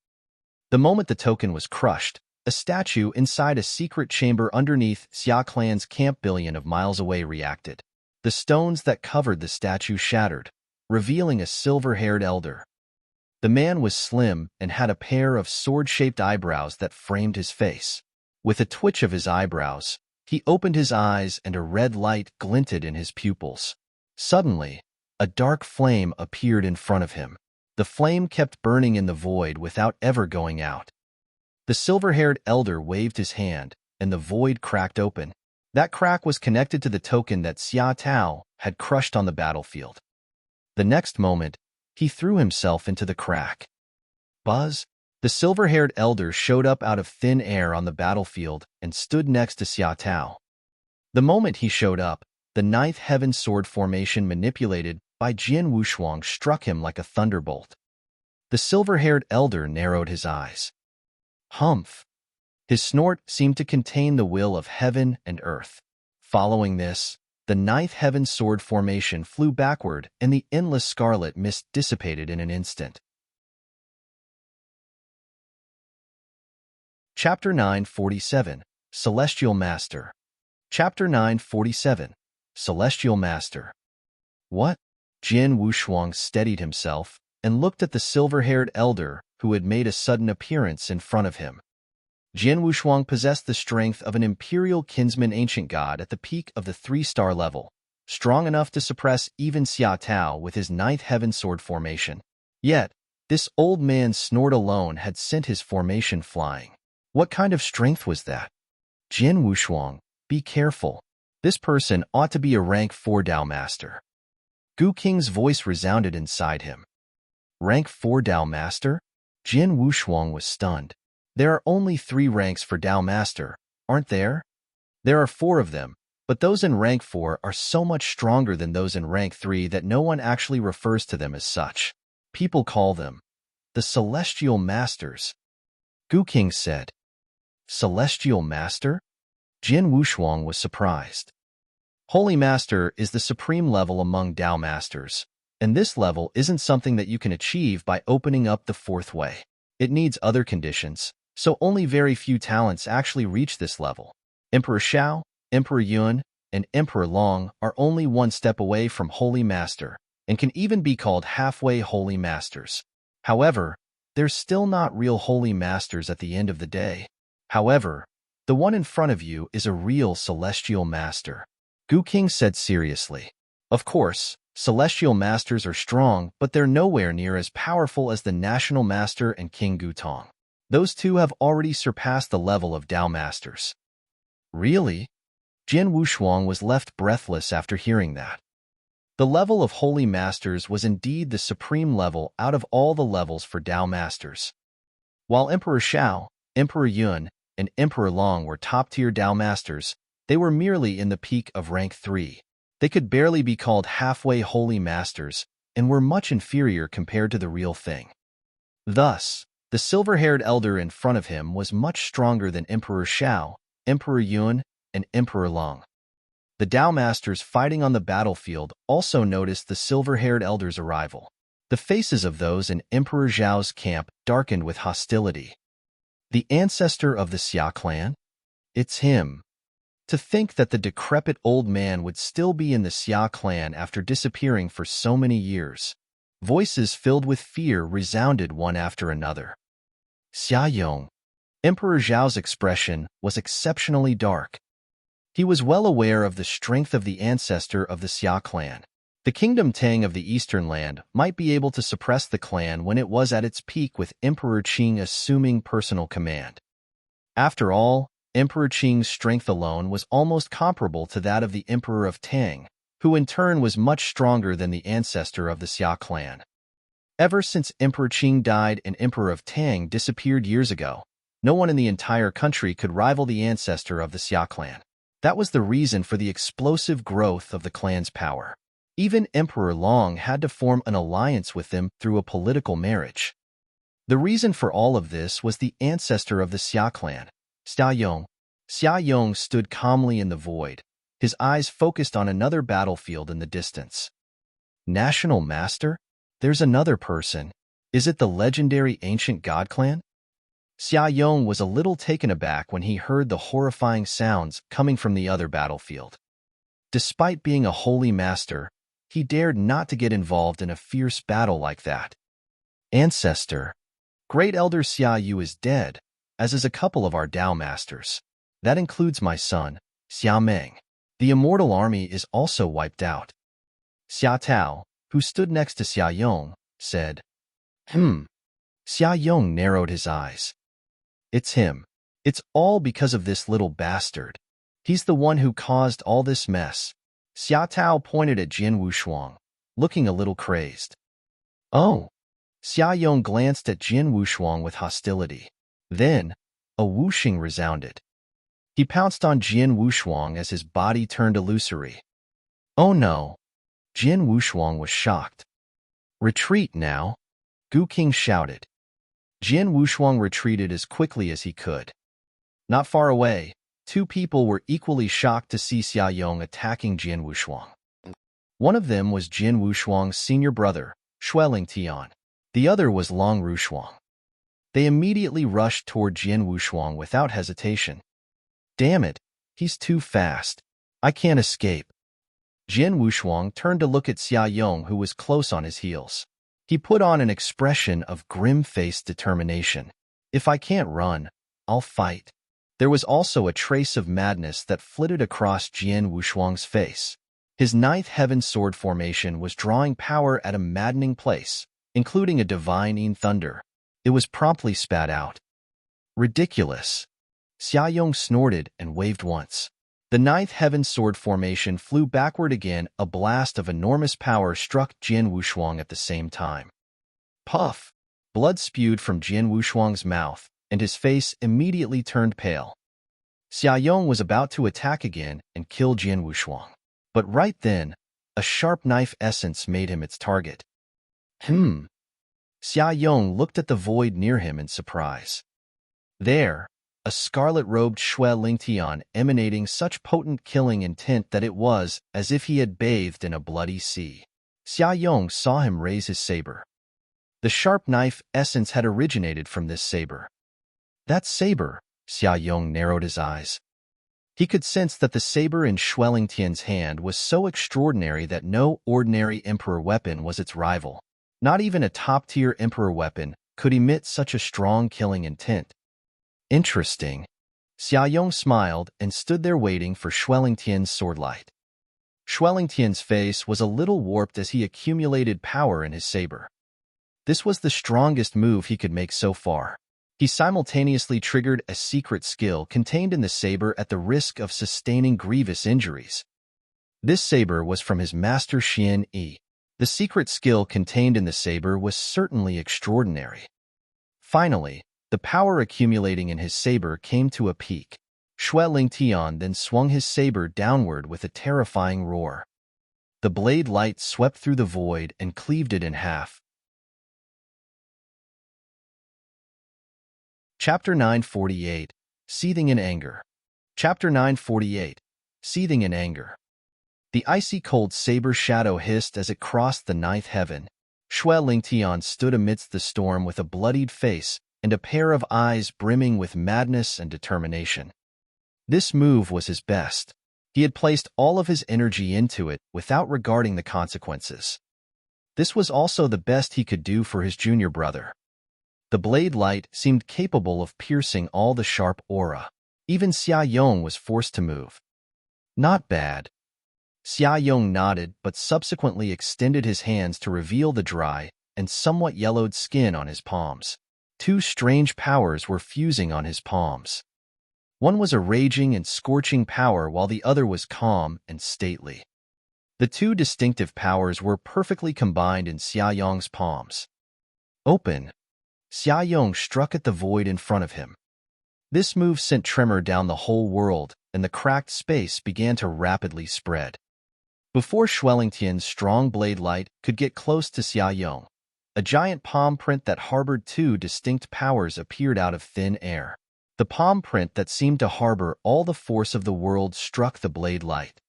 The moment the token was crushed, a statue inside a secret chamber underneath Xia clan's camp billion of miles away reacted. The stones that covered the statue shattered, revealing a silver-haired elder. The man was slim and had a pair of sword-shaped eyebrows that framed his face. With a twitch of his eyebrows, he opened his eyes and a red light glinted in his pupils. Suddenly, a dark flame appeared in front of him. The flame kept burning in the void without ever going out. The silver-haired elder waved his hand, and the void cracked open. That crack was connected to the token that Xia Tao had crushed on the battlefield. The next moment, he threw himself into the crack. Buzz! The silver-haired elder showed up out of thin air on the battlefield and stood next to Xia Tao. The moment he showed up, the ninth heaven sword formation manipulated by Jian Wushuang struck him like a thunderbolt. The silver-haired elder narrowed his eyes. Humph! His snort seemed to contain the will of heaven and earth. Following this, the ninth heaven sword formation flew backward and the endless scarlet mist dissipated in an instant. Chapter 947, Celestial Master. Chapter 947, Celestial Master. What? Jian Wushuang steadied himself and looked at the silver-haired elder who had made a sudden appearance in front of him. Jian Wushuang possessed the strength of an imperial kinsman ancient god at the peak of the 3-star level, strong enough to suppress even Xia Tao with his ninth heaven sword formation. Yet, this old man's snort alone had sent his formation flying. What kind of strength was that? Jian Wushuang, be careful. This person ought to be a rank 4 Dao Master. Gu Qing's voice resounded inside him. Rank 4 Dao Master? Jian Wushuang was stunned. There are only 3 ranks for Dao Master, aren't there? There are 4 of them, but those in rank 4 are so much stronger than those in rank 3 that no one actually refers to them as such. People call them the Celestial Masters. Gu Qing said. Celestial Master? Jian Wushuang was surprised. Holy Master is the supreme level among Dao Masters, and this level isn't something that you can achieve by opening up the 4th way. It needs other conditions, so only very few talents actually reach this level. Emperor Xiao, Emperor Yun, and Emperor Long are only 1 step away from Holy Master, and can even be called halfway Holy Masters. However, they're still not real Holy Masters at the end of the day. However, the one in front of you is a real Celestial Master. Gu Qing said seriously. Of course, Celestial Masters are strong, but they're nowhere near as powerful as the National Master and King Gutong. Those two have already surpassed the level of Dao Masters. Really? Jian Wushuang was left breathless after hearing that. The level of Holy Masters was indeed the supreme level out of all the levels for Dao Masters. While Emperor Xiao, Emperor Yun, and Emperor Long were top-tier Dao Masters, they were merely in the peak of rank 3. They could barely be called halfway Holy Masters and were much inferior compared to the real thing. Thus, the silver-haired elder in front of him was much stronger than Emperor Xiao, Emperor Yun, and Emperor Long. The Dao Masters fighting on the battlefield also noticed the silver-haired elder's arrival. The faces of those in Emperor Zhao's camp darkened with hostility. The ancestor of the Xia clan? It's him. To think that the decrepit old man would still be in the Xia clan after disappearing for so many years. Voices filled with fear resounded one after another. Xia Yong. Emperor Zhao's expression was exceptionally dark. He was well aware of the strength of the ancestor of the Xia clan. The Kingdom Tang of the Eastern Land might be able to suppress the clan when it was at its peak with Emperor Qing assuming personal command. After all, Emperor Qing's strength alone was almost comparable to that of the Emperor of Tang, who in turn was much stronger than the ancestor of the Xia clan. Ever since Emperor Qing died and Emperor of Tang disappeared years ago, no one in the entire country could rival the ancestor of the Xia clan. That was the reason for the explosive growth of the clan's power. Even Emperor Long had to form an alliance with them through a political marriage. The reason for all of this was the ancestor of the Xia clan, Xia Yong. Xia Yong stood calmly in the void, his eyes focused on another battlefield in the distance. National Master? There's another person. Is it the legendary ancient god clan? Xia Yong was a little taken aback when he heard the horrifying sounds coming from the other battlefield. Despite being a holy master, he dared not to get involved in a fierce battle like that. Ancestor. Great Elder Xia Yu is dead, as is a couple of our Dao masters. That includes my son, Xia Meng. The immortal army is also wiped out. Xia Tao, who stood next to Xia Yong, said, Xia Yong narrowed his eyes. It's him. It's all because of this little bastard. He's the one who caused all this mess. Xia Tao pointed at Jin Wushuang, looking a little crazed. Oh. Xia Yong glanced at Jin Wushuang with hostility. Then, a whooshing resounded. He pounced on Jin Wushuang as his body turned illusory. Oh no. Jin Wushuang was shocked. Retreat now, Gu King shouted. Jin Wushuang retreated as quickly as he could. Not far away, two people were equally shocked to see Xia Yong attacking Jin Wushuang. One of them was Jin Wushuang's senior brother, Xueling Tian. The other was Long Rushuang. They immediately rushed toward Jin Wushuang without hesitation. Damn it, he's too fast. I can't escape. Jin Wushuang turned to look at Xia Yong, who was close on his heels. He put on an expression of grim-faced determination. If I can't run, I'll fight. There was also a trace of madness that flitted across Jin Wushuang's face. His ninth heaven sword formation was drawing power at a maddening pace, including a divine thunder. It was promptly spat out. Ridiculous. Xia Yong snorted and waved once. The ninth heaven sword formation flew backward again. A blast of enormous power struck Jin Wushuang at the same time. Puff! Blood spewed from Jin Wushuang's mouth, and his face immediately turned pale. Xia Yong was about to attack again and kill Jin Wushuang. But right then, a sharp knife essence made him its target. Xia Yong looked at the void near him in surprise. There, a scarlet-robed Xueling Tian emanating such potent killing intent that it was as if he had bathed in a bloody sea. Xia Yong saw him raise his saber. The sharp knife essence had originated from this saber. That saber, Xia Yong narrowed his eyes. He could sense that the saber in Xueling Tian's hand was so extraordinary that no ordinary emperor weapon was its rival. Not even a top-tier emperor weapon could emit such a strong killing intent. Interesting. Xia Yong smiled and stood there waiting for Xueling Tian's swordlight. Xueling Tian's face was a little warped as he accumulated power in his saber. This was the strongest move he could make so far. He simultaneously triggered a secret skill contained in the saber at the risk of sustaining grievous injuries. This saber was from his master Xian Yi. The secret skill contained in the saber was certainly extraordinary. Finally, the power accumulating in his saber came to a peak. Xueling Tian then swung his saber downward with a terrifying roar. The blade light swept through the void and cleaved it in half. Chapter 948, Seething in Anger. Chapter 948, Seething in Anger. The icy-cold saber shadow hissed as it crossed the ninth heaven. Xueling Tian stood amidst the storm with a bloodied face and a pair of eyes brimming with madness and determination. This move was his best. He had placed all of his energy into it without regarding the consequences. This was also the best he could do for his junior brother. The blade light seemed capable of piercing all the sharp aura. Even Xia Yong was forced to move. Not bad. Xia Yong nodded but subsequently extended his hands to reveal the dry and somewhat yellowed skin on his palms. Two strange powers were fusing on his palms. One was a raging and scorching power while the other was calm and stately. The two distinctive powers were perfectly combined in Xia Yong's palms. Open. Xia Yong struck at the void in front of him. This move sent tremor down the whole world, and the cracked space began to rapidly spread. Before Xueling Tian's strong blade light could get close to Xia Yong, A giant palm print that harbored two distinct powers appeared out of thin air. The palm print that seemed to harbor all the force of the world struck the blade light.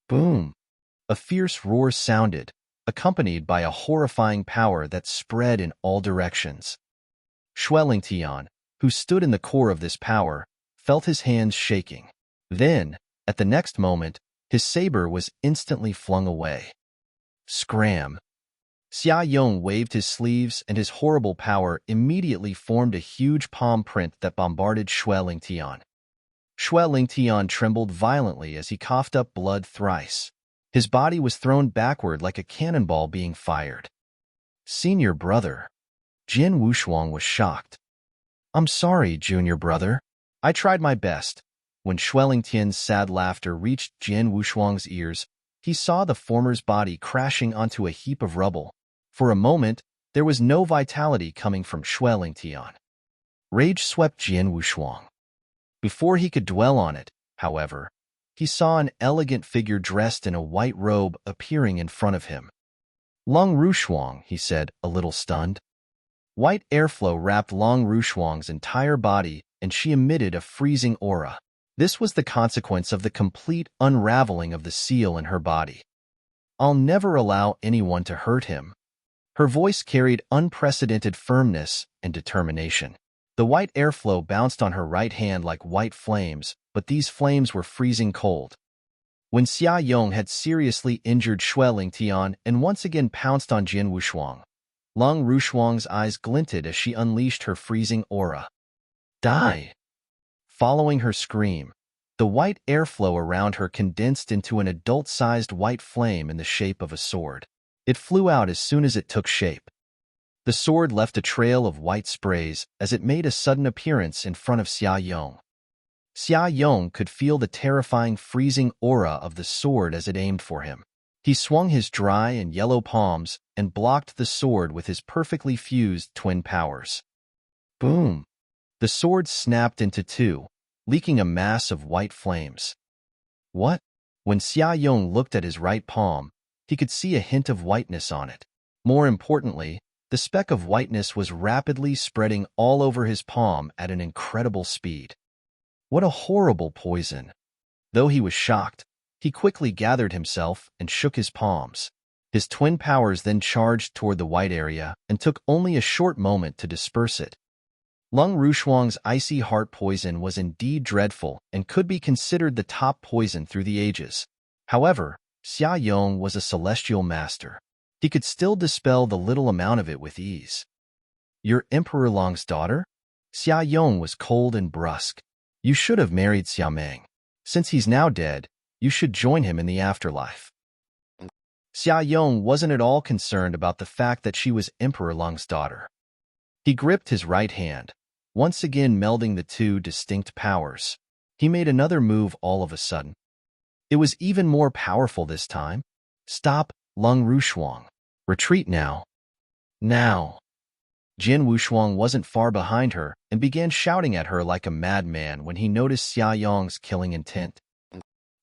Boom! A fierce roar sounded, accompanied by a horrifying power that spread in all directions. Xuelingtian, who stood in the core of this power, felt his hands shaking. Then, at the next moment, his saber was instantly flung away. Scram! Xia Yong waved his sleeves, and his horrible power immediately formed a huge palm print that bombarded Xuelingtian. Xuelingtian trembled violently as he coughed up blood thrice. His body was thrown backward like a cannonball being fired. Senior brother. Jin Wushuang was shocked. I'm sorry, junior brother. I tried my best. When Xuelingtian's sad laughter reached Jin Wushuang's ears, he saw the former's body crashing onto a heap of rubble. For a moment, there was no vitality coming from Xuelingtian. Rage swept Jin Wushuang. Before he could dwell on it, however, he saw an elegant figure dressed in a white robe appearing in front of him. Long Rushuang, he said, a little stunned. White airflow wrapped Long Rushuang's entire body, and she emitted a freezing aura. This was the consequence of the complete unraveling of the seal in her body. I'll never allow anyone to hurt him. Her voice carried unprecedented firmness and determination. The white airflow bounced on her right hand like white flames, but these flames were freezing cold. When Xia Yong had seriously injured Xuelingtian and once again pounced on Jin Wushuang, Long Rushuang's eyes glinted as she unleashed her freezing aura. Die! Following her scream, the white airflow around her condensed into an adult-sized white flame in the shape of a sword. It flew out as soon as it took shape. The sword left a trail of white sprays as it made a sudden appearance in front of Xia Yong. Xia Yong could feel the terrifying freezing aura of the sword as it aimed for him. He swung his dry and yellow palms and blocked the sword with his perfectly fused twin powers. Boom! The sword snapped into two, leaking a mass of white flames. What? When Xia Yong looked at his right palm, he could see a hint of whiteness on it. More importantly, the speck of whiteness was rapidly spreading all over his palm at an incredible speed. What a horrible poison! Though he was shocked, he quickly gathered himself and shook his palms. His twin powers then charged toward the white area and took only a short moment to disperse it. Lung Rushuang's icy heart poison was indeed dreadful and could be considered the top poison through the ages. However, Xia Yong was a celestial master. He could still dispel the little amount of it with ease. You're Emperor Long's daughter? Xia Yong was cold and brusque. You should have married Xiameng. Since he's now dead, you should join him in the afterlife. Xia Yong wasn't at all concerned about the fact that she was Emperor Long's daughter. He gripped his right hand, once again melding the two distinct powers. He made another move all of a sudden. It was even more powerful this time. Stop, Lung Rushuang. Retreat now. Now. Jin Wushuang wasn't far behind her and began shouting at her like a madman when he noticed Xia Yong's killing intent.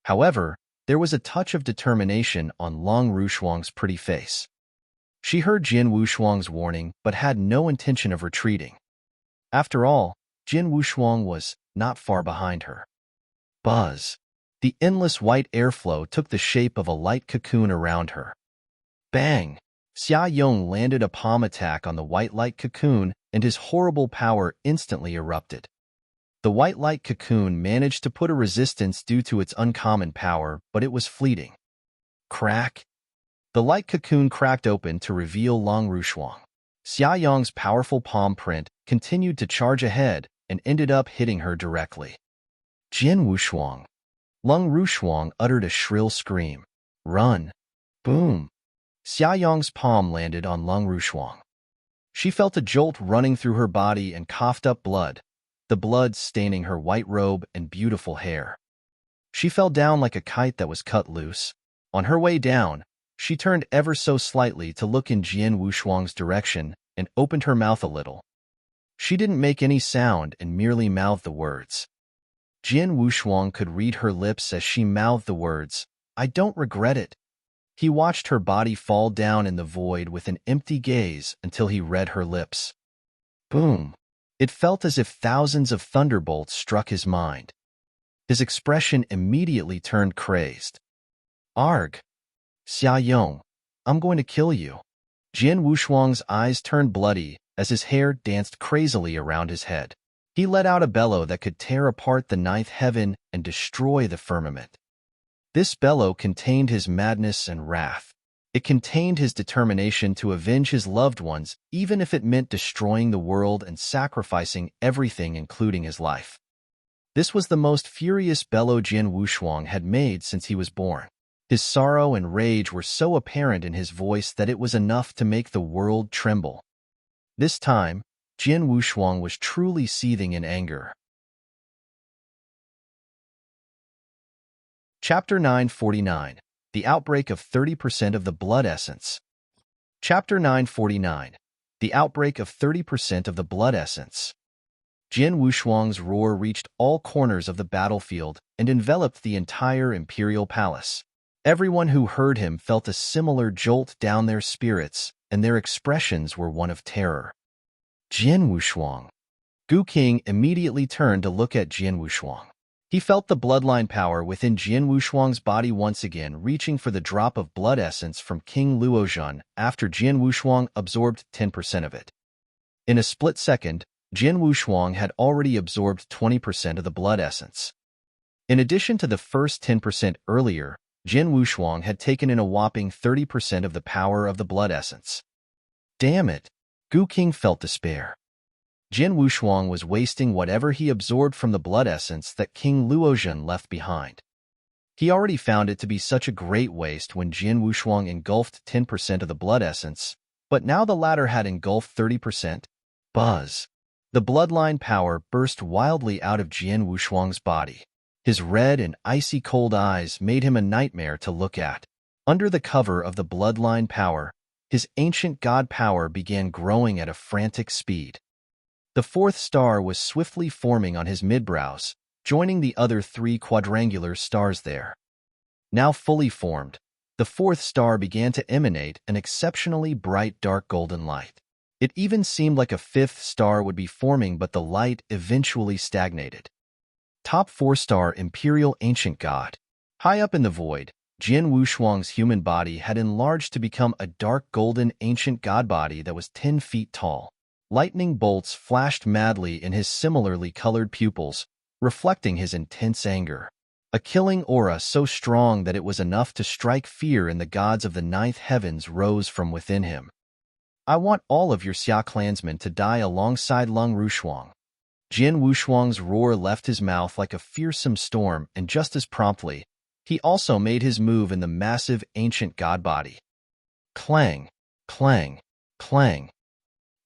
However, there was a touch of determination on Long Rushuang's pretty face. She heard Jin Wushuang's warning but had no intention of retreating. After all, Jin Wushuang was not far behind her. Buzz. The endless white airflow took the shape of a light cocoon around her. Bang! Xia Yong landed a palm attack on the white light cocoon, and his horrible power instantly erupted. The white light cocoon managed to put a resistance due to its uncommon power, but it was fleeting. Crack! The light cocoon cracked open to reveal Long Rushuang. Xia Yong's powerful palm print continued to charge ahead and ended up hitting her directly. Jin Wushuang. Lung Rushuang uttered a shrill scream. Run! Boom! Xia Yong's palm landed on Lung Rushuang. She felt a jolt running through her body and coughed up blood, the blood staining her white robe and beautiful hair. She fell down like a kite that was cut loose. On her way down, she turned ever so slightly to look in Jin Wushuang's direction and opened her mouth a little. She didn't make any sound and merely mouthed the words. Jin Wushuang could read her lips as she mouthed the words, I don't regret it. He watched her body fall down in the void with an empty gaze until he read her lips. Boom! It felt as if thousands of thunderbolts struck his mind. His expression immediately turned crazed. Arg! Xia Yong, I'm going to kill you. Jian Wushuang's eyes turned bloody as his hair danced crazily around his head. He let out a bellow that could tear apart the ninth heaven and destroy the firmament. This bellow contained his madness and wrath. It contained his determination to avenge his loved ones, even if it meant destroying the world and sacrificing everything, including his life. This was the most furious bellow Jian Wushuang had made since he was born. His sorrow and rage were so apparent in his voice that it was enough to make the world tremble. This time, Jian Wushuang was truly seething in anger. Chapter 949. The Outbreak of 30% of the Blood Essence. Chapter 949. The Outbreak of 30% of the Blood Essence. Jian Wushuang's roar reached all corners of the battlefield and enveloped the entire imperial palace. Everyone who heard him felt a similar jolt down their spirits, and their expressions were one of terror. Jian Wushuang. Gu King immediately turned to look at Jian Wushuang. He felt the bloodline power within Jian Wushuang's body once again reaching for the drop of blood essence from King Luozhen after Jian Wushuang absorbed 10% of it. In a split second, Jian Wushuang had already absorbed 20% of the blood essence. In addition to the first 10% earlier, Jian Wushuang had taken in a whopping 30% of the power of the blood essence. Damn it! Gu King felt despair. Jian Wushuang was wasting whatever he absorbed from the blood essence that King Luozhen left behind. He already found it to be such a great waste when Jian Wushuang engulfed 10% of the blood essence, but now the latter had engulfed 30%. Buzz! The bloodline power burst wildly out of Jian Wushuang's body. His red and icy cold eyes made him a nightmare to look at. Under the cover of the bloodline power, his ancient god power began growing at a frantic speed. The fourth star was swiftly forming on his midbrows, joining the other three quadrangular stars there. Now fully formed, the fourth star began to emanate an exceptionally bright dark golden light. It even seemed like a fifth star would be forming, but the light eventually stagnated. Top 4-star Imperial Ancient God. High up in the void, Jian Wushuang's human body had enlarged to become a dark golden ancient god body that was 10 feet tall. Lightning bolts flashed madly in his similarly colored pupils, reflecting his intense anger. A killing aura so strong that it was enough to strike fear in the gods of the ninth heavens rose from within him. I want all of your Xia clansmen to die alongside Lung Rushuang. Jian Wushuang's roar left his mouth like a fearsome storm, and just as promptly, he also made his move in the massive ancient god body. Clang, clang, clang.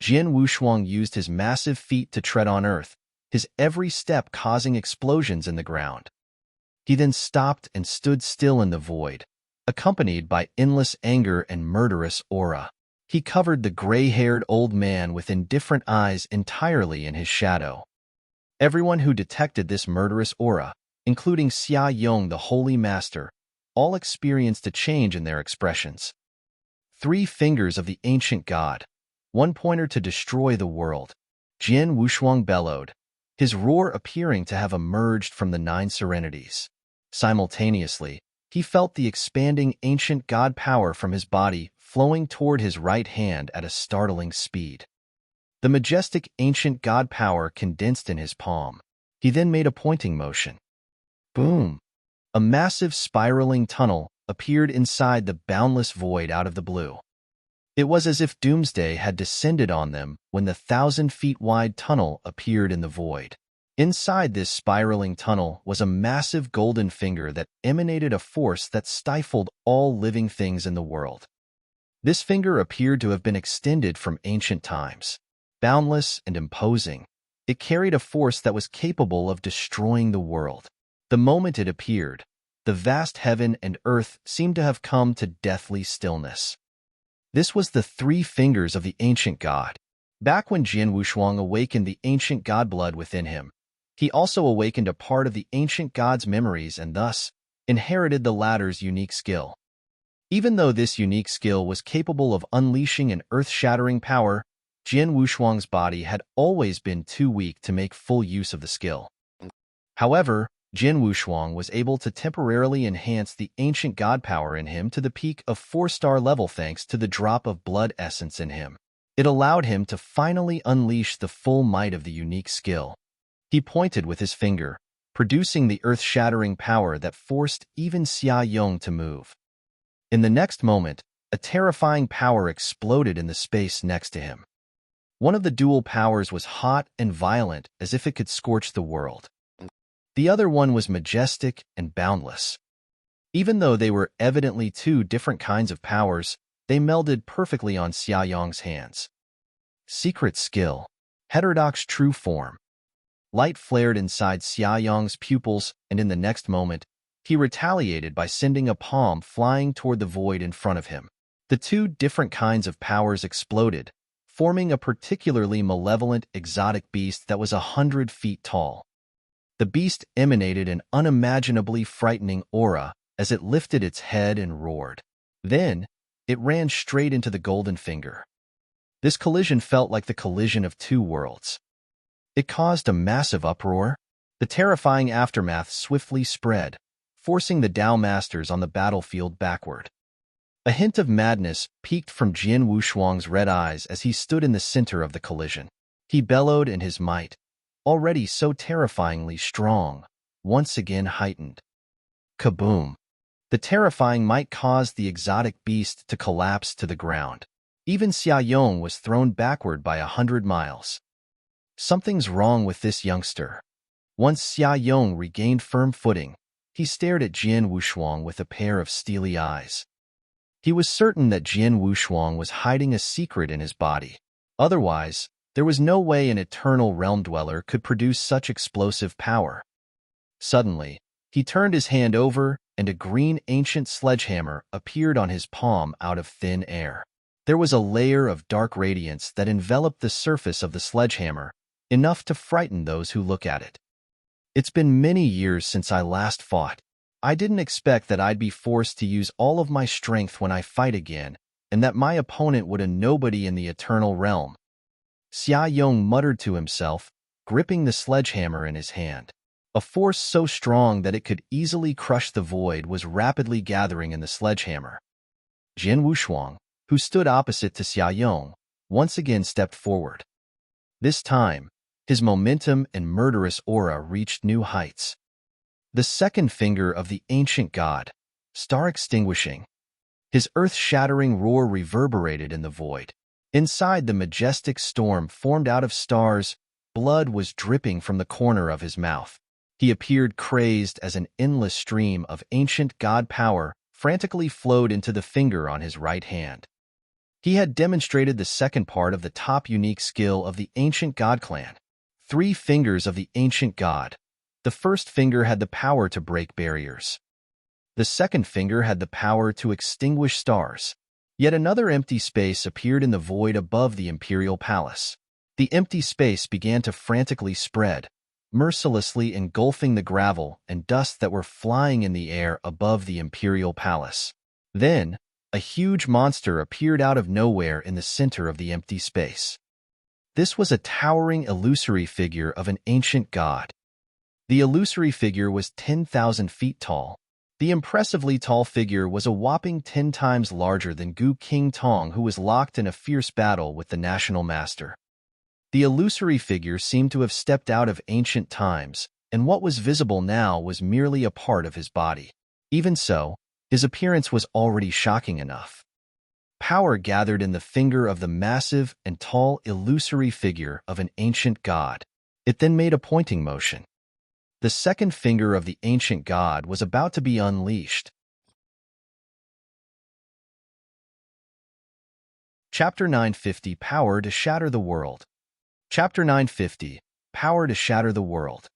Jian Wushuang used his massive feet to tread on earth, his every step causing explosions in the ground. He then stopped and stood still in the void, accompanied by endless anger and murderous aura. He covered the gray-haired old man with indifferent eyes entirely in his shadow. Everyone who detected this murderous aura, including Xia Yong the Holy Master, all experienced a change in their expressions. 3 fingers of the ancient god. 1 pointer to destroy the world. Jian Wushuang bellowed, his roar appearing to have emerged from the 9 serenities. Simultaneously, he felt the expanding ancient god power from his body flowing toward his right hand at a startling speed. The majestic ancient god power condensed in his palm. He then made a pointing motion. Boom! A massive spiraling tunnel appeared inside the boundless void out of the blue. It was as if doomsday had descended on them when the 1,000-feet-wide tunnel appeared in the void. Inside this spiraling tunnel was a massive golden finger that emanated a force that stifled all living things in the world. This finger appeared to have been extended from ancient times. Boundless and imposing, it carried a force that was capable of destroying the world. The moment it appeared, the vast heaven and earth seemed to have come to deathly stillness. This was the 3 fingers of the ancient god. Back when Jian Wushuang awakened the ancient god blood within him, he also awakened a part of the ancient god's memories and thus inherited the latter's unique skill. Even though this unique skill was capable of unleashing an earth-shattering power, Jian Wushuang's body had always been too weak to make full use of the skill. However, Jian Wushuang was able to temporarily enhance the ancient god power in him to the peak of 4-star level thanks to the drop of blood essence in him. It allowed him to finally unleash the full might of the unique skill. He pointed with his finger, producing the earth-shattering power that forced even Xia Yong to move. In the next moment, a terrifying power exploded in the space next to him. One of the dual powers was hot and violent, as if it could scorch the world. The other one was majestic and boundless. Even though they were evidently two different kinds of powers, they melded perfectly on Xia Yong's hands. Secret skill. Heterodox true form. Light flared inside Xia Yong's pupils, and in the next moment, he retaliated by sending a palm flying toward the void in front of him. The two different kinds of powers exploded, forming a particularly malevolent exotic beast that was 100 feet tall. The beast emanated an unimaginably frightening aura as it lifted its head and roared. Then, it ran straight into the golden finger. This collision felt like the collision of two worlds. It caused a massive uproar. The terrifying aftermath swiftly spread, forcing the Dao Masters on the battlefield backward. A hint of madness peeked from Jian Wushuang's red eyes as he stood in the center of the collision. He bellowed in his might, already so terrifyingly strong, once again heightened. Kaboom! The terrifying might caused the exotic beast to collapse to the ground. Even Xia Yong was thrown backward by 100 miles. Something's wrong with this youngster. Once Xia Yong regained firm footing, he stared at Jian Wushuang with a pair of steely eyes. He was certain that Jian Wushuang was hiding a secret in his body. Otherwise, there was no way an eternal realm dweller could produce such explosive power. Suddenly, he turned his hand over, and a green ancient sledgehammer appeared on his palm out of thin air. There was a layer of dark radiance that enveloped the surface of the sledgehammer, enough to frighten those who look at it. It's been many years since I last fought. I didn't expect that I'd be forced to use all of my strength when I fight again, and that my opponent would a nobody in the eternal realm. Xia Yong muttered to himself, gripping the sledgehammer in his hand. A force so strong that it could easily crush the void was rapidly gathering in the sledgehammer. Jian Wushuang, who stood opposite to Xia Yong, once again stepped forward. This time, his momentum and murderous aura reached new heights. The second finger of the ancient god, star extinguishing. His earth-shattering roar reverberated in the void. Inside the majestic storm formed out of stars, blood was dripping from the corner of his mouth. He appeared crazed as an endless stream of ancient god power frantically flowed into the finger on his right hand. He had demonstrated the second part of the top unique skill of the ancient god clan. 3 fingers of the ancient god. The first finger had the power to break barriers. The second finger had the power to extinguish stars. Yet another empty space appeared in the void above the imperial palace. The empty space began to frantically spread, mercilessly engulfing the gravel and dust that were flying in the air above the imperial palace. Then, a huge monster appeared out of nowhere in the center of the empty space. This was a towering illusory figure of an ancient god. The illusory figure was 10,000 feet tall. The impressively tall figure was a whopping 10 times larger than Gu King Tong, who was locked in a fierce battle with the national master. The illusory figure seemed to have stepped out of ancient times, and what was visible now was merely a part of his body. Even so, his appearance was already shocking enough. Power gathered in the finger of the massive and tall illusory figure of an ancient god. It then made a pointing motion. The second finger of the ancient god was about to be unleashed. Chapter 950 Power to Shatter the World. Chapter 950 Power to Shatter the World.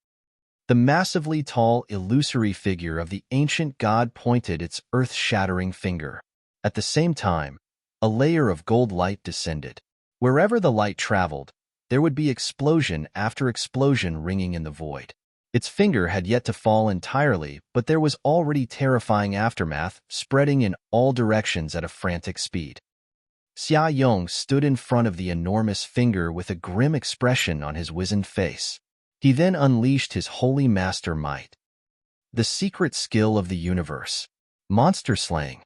The massively tall, illusory figure of the ancient god pointed its earth-shattering finger. At the same time, a layer of gold light descended. Wherever the light traveled, there would be explosion after explosion ringing in the void. Its finger had yet to fall entirely, but there was already terrifying aftermath, spreading in all directions at a frantic speed. Xia Yong stood in front of the enormous finger with a grim expression on his wizened face. He then unleashed his holy master might. The secret skill of the universe. Monster slaying.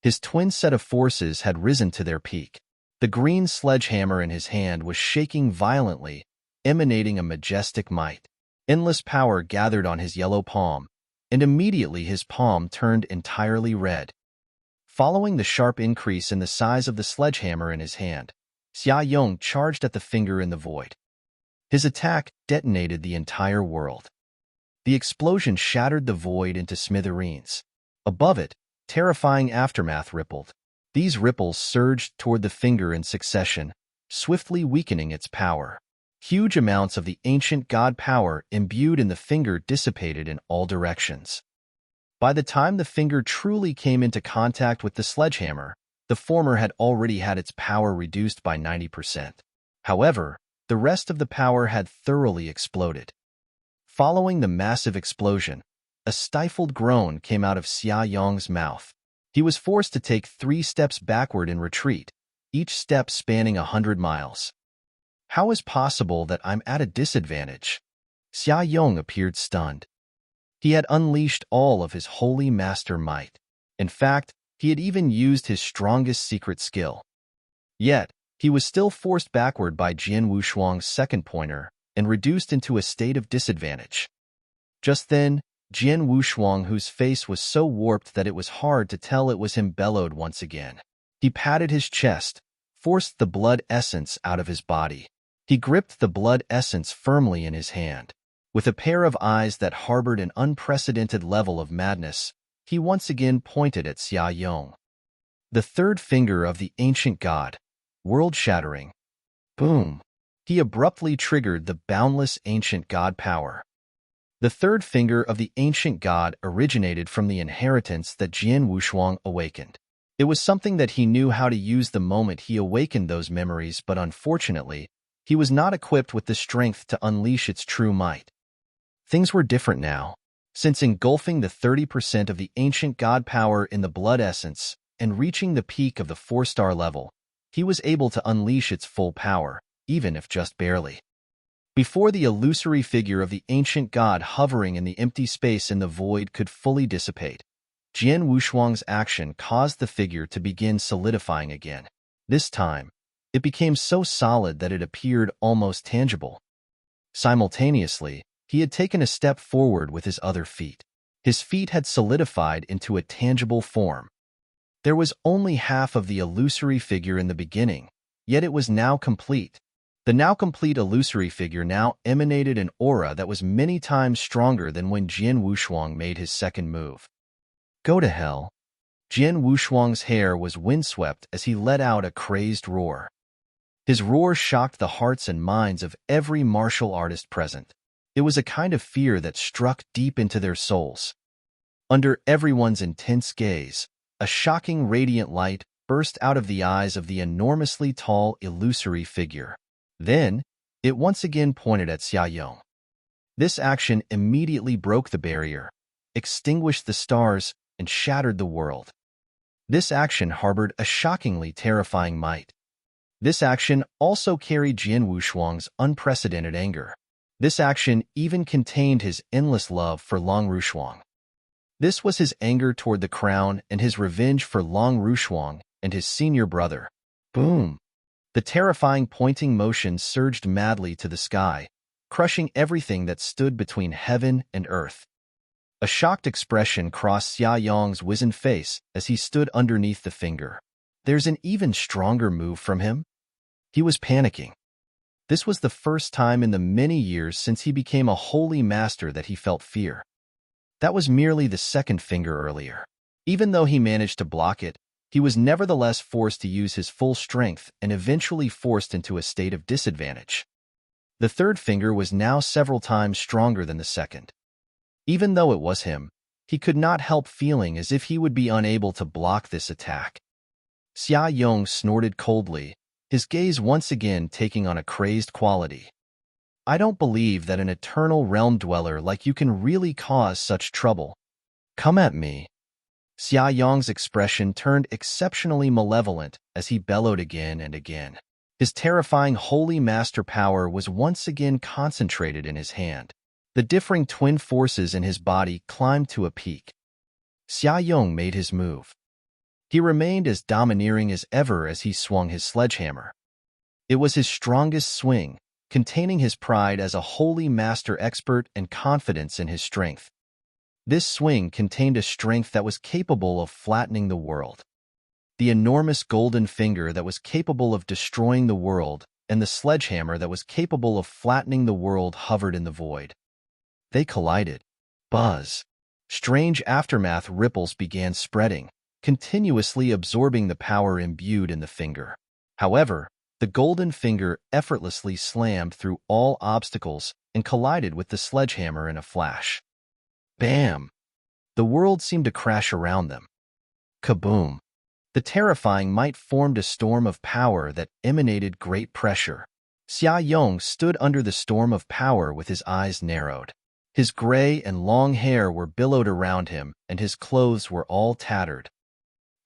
His twin set of forces had risen to their peak. The green sledgehammer in his hand was shaking violently, emanating a majestic might. Endless power gathered on his yellow palm, and immediately his palm turned entirely red. Following the sharp increase in the size of the sledgehammer in his hand, Xia Yong charged at the finger in the void. His attack detonated the entire world. The explosion shattered the void into smithereens. Above it, terrifying aftermath rippled. These ripples surged toward the finger in succession, swiftly weakening its power. Huge amounts of the ancient god power imbued in the finger dissipated in all directions. By the time the finger truly came into contact with the sledgehammer, the former had already had its power reduced by 90%. However, the rest of the power had thoroughly exploded. Following the massive explosion, a stifled groan came out of Xia Yong's mouth. He was forced to take 3 steps backward in retreat, each step spanning 100 miles. How is possible that I'm at a disadvantage? Xia Yong appeared stunned. He had unleashed all of his holy master might. In fact, he had even used his strongest secret skill. Yet, he was still forced backward by Jian Wushuang's second pointer and reduced into a state of disadvantage. Just then, Jian Wushuang, whose face was so warped that it was hard to tell it was him, bellowed once again. He patted his chest, forced the blood essence out of his body. He gripped the blood essence firmly in his hand. With a pair of eyes that harbored an unprecedented level of madness, he once again pointed at Xia Yong. The third finger of the ancient god, world-shattering. Boom! He abruptly triggered the boundless ancient god power. The third finger of the ancient god originated from the inheritance that Jian Wushuang awakened. It was something that he knew how to use the moment he awakened those memories, but unfortunately, he was not equipped with the strength to unleash its true might. Things were different now. Since engulfing the 30% of the ancient god power in the blood essence and reaching the peak of the 4-star level, he was able to unleash its full power, even if just barely. Before the illusory figure of the ancient god hovering in the empty space in the void could fully dissipate, Jian Wushuang's action caused the figure to begin solidifying again. This time, it became so solid that it appeared almost tangible. Simultaneously, he had taken a step forward with his other feet. His feet had solidified into a tangible form. There was only half of the illusory figure in the beginning, yet it was now complete. The now complete illusory figure now emanated an aura that was many times stronger than when Jian Wushuang made his second move. Go to hell. Jian Wushuang's hair was windswept as he let out a crazed roar. His roar shocked the hearts and minds of every martial artist present. It was a kind of fear that struck deep into their souls. Under everyone's intense gaze, a shocking radiant light burst out of the eyes of the enormously tall illusory figure. Then, it once again pointed at Xia Yong. This action immediately broke the barrier, extinguished the stars, and shattered the world. This action harbored a shockingly terrifying might. This action also carried Jian Wushuang's unprecedented anger. This action even contained his endless love for Long Rushuang. This was his anger toward the crown and his revenge for Long Rushuang and his senior brother. Boom! The terrifying pointing motion surged madly to the sky, crushing everything that stood between heaven and earth. A shocked expression crossed Xia Yong's wizened face as he stood underneath the finger. There's an even stronger move from him? He was panicking. This was the first time in the many years since he became a holy master that he felt fear. That was merely the second finger earlier. Even though he managed to block it, he was nevertheless forced to use his full strength and eventually forced into a state of disadvantage. The third finger was now several times stronger than the second. Even though it was him, he could not help feeling as if he would be unable to block this attack. Xia Yong snorted coldly, his gaze once again taking on a crazed quality. I don't believe that an eternal realm dweller like you can really cause such trouble. Come at me. Xia Yong's expression turned exceptionally malevolent as he bellowed again and again. His terrifying holy master power was once again concentrated in his hand. The differing twin forces in his body climbed to a peak. Xia Yong made his move. He remained as domineering as ever as he swung his sledgehammer. It was his strongest swing, containing his pride as a holy master expert and confidence in his strength. This swing contained a strength that was capable of flattening the world. The enormous golden finger that was capable of destroying the world and the sledgehammer that was capable of flattening the world hovered in the void. They collided. Buzz. Strange aftermath ripples began spreading, continuously absorbing the power imbued in the finger. However, the golden finger effortlessly slammed through all obstacles and collided with the sledgehammer in a flash. Bam! The world seemed to crash around them. Kaboom! The terrifying might formed a storm of power that emanated great pressure. Xia Yong stood under the storm of power with his eyes narrowed. His gray and long hair were billowed around him, and his clothes were all tattered.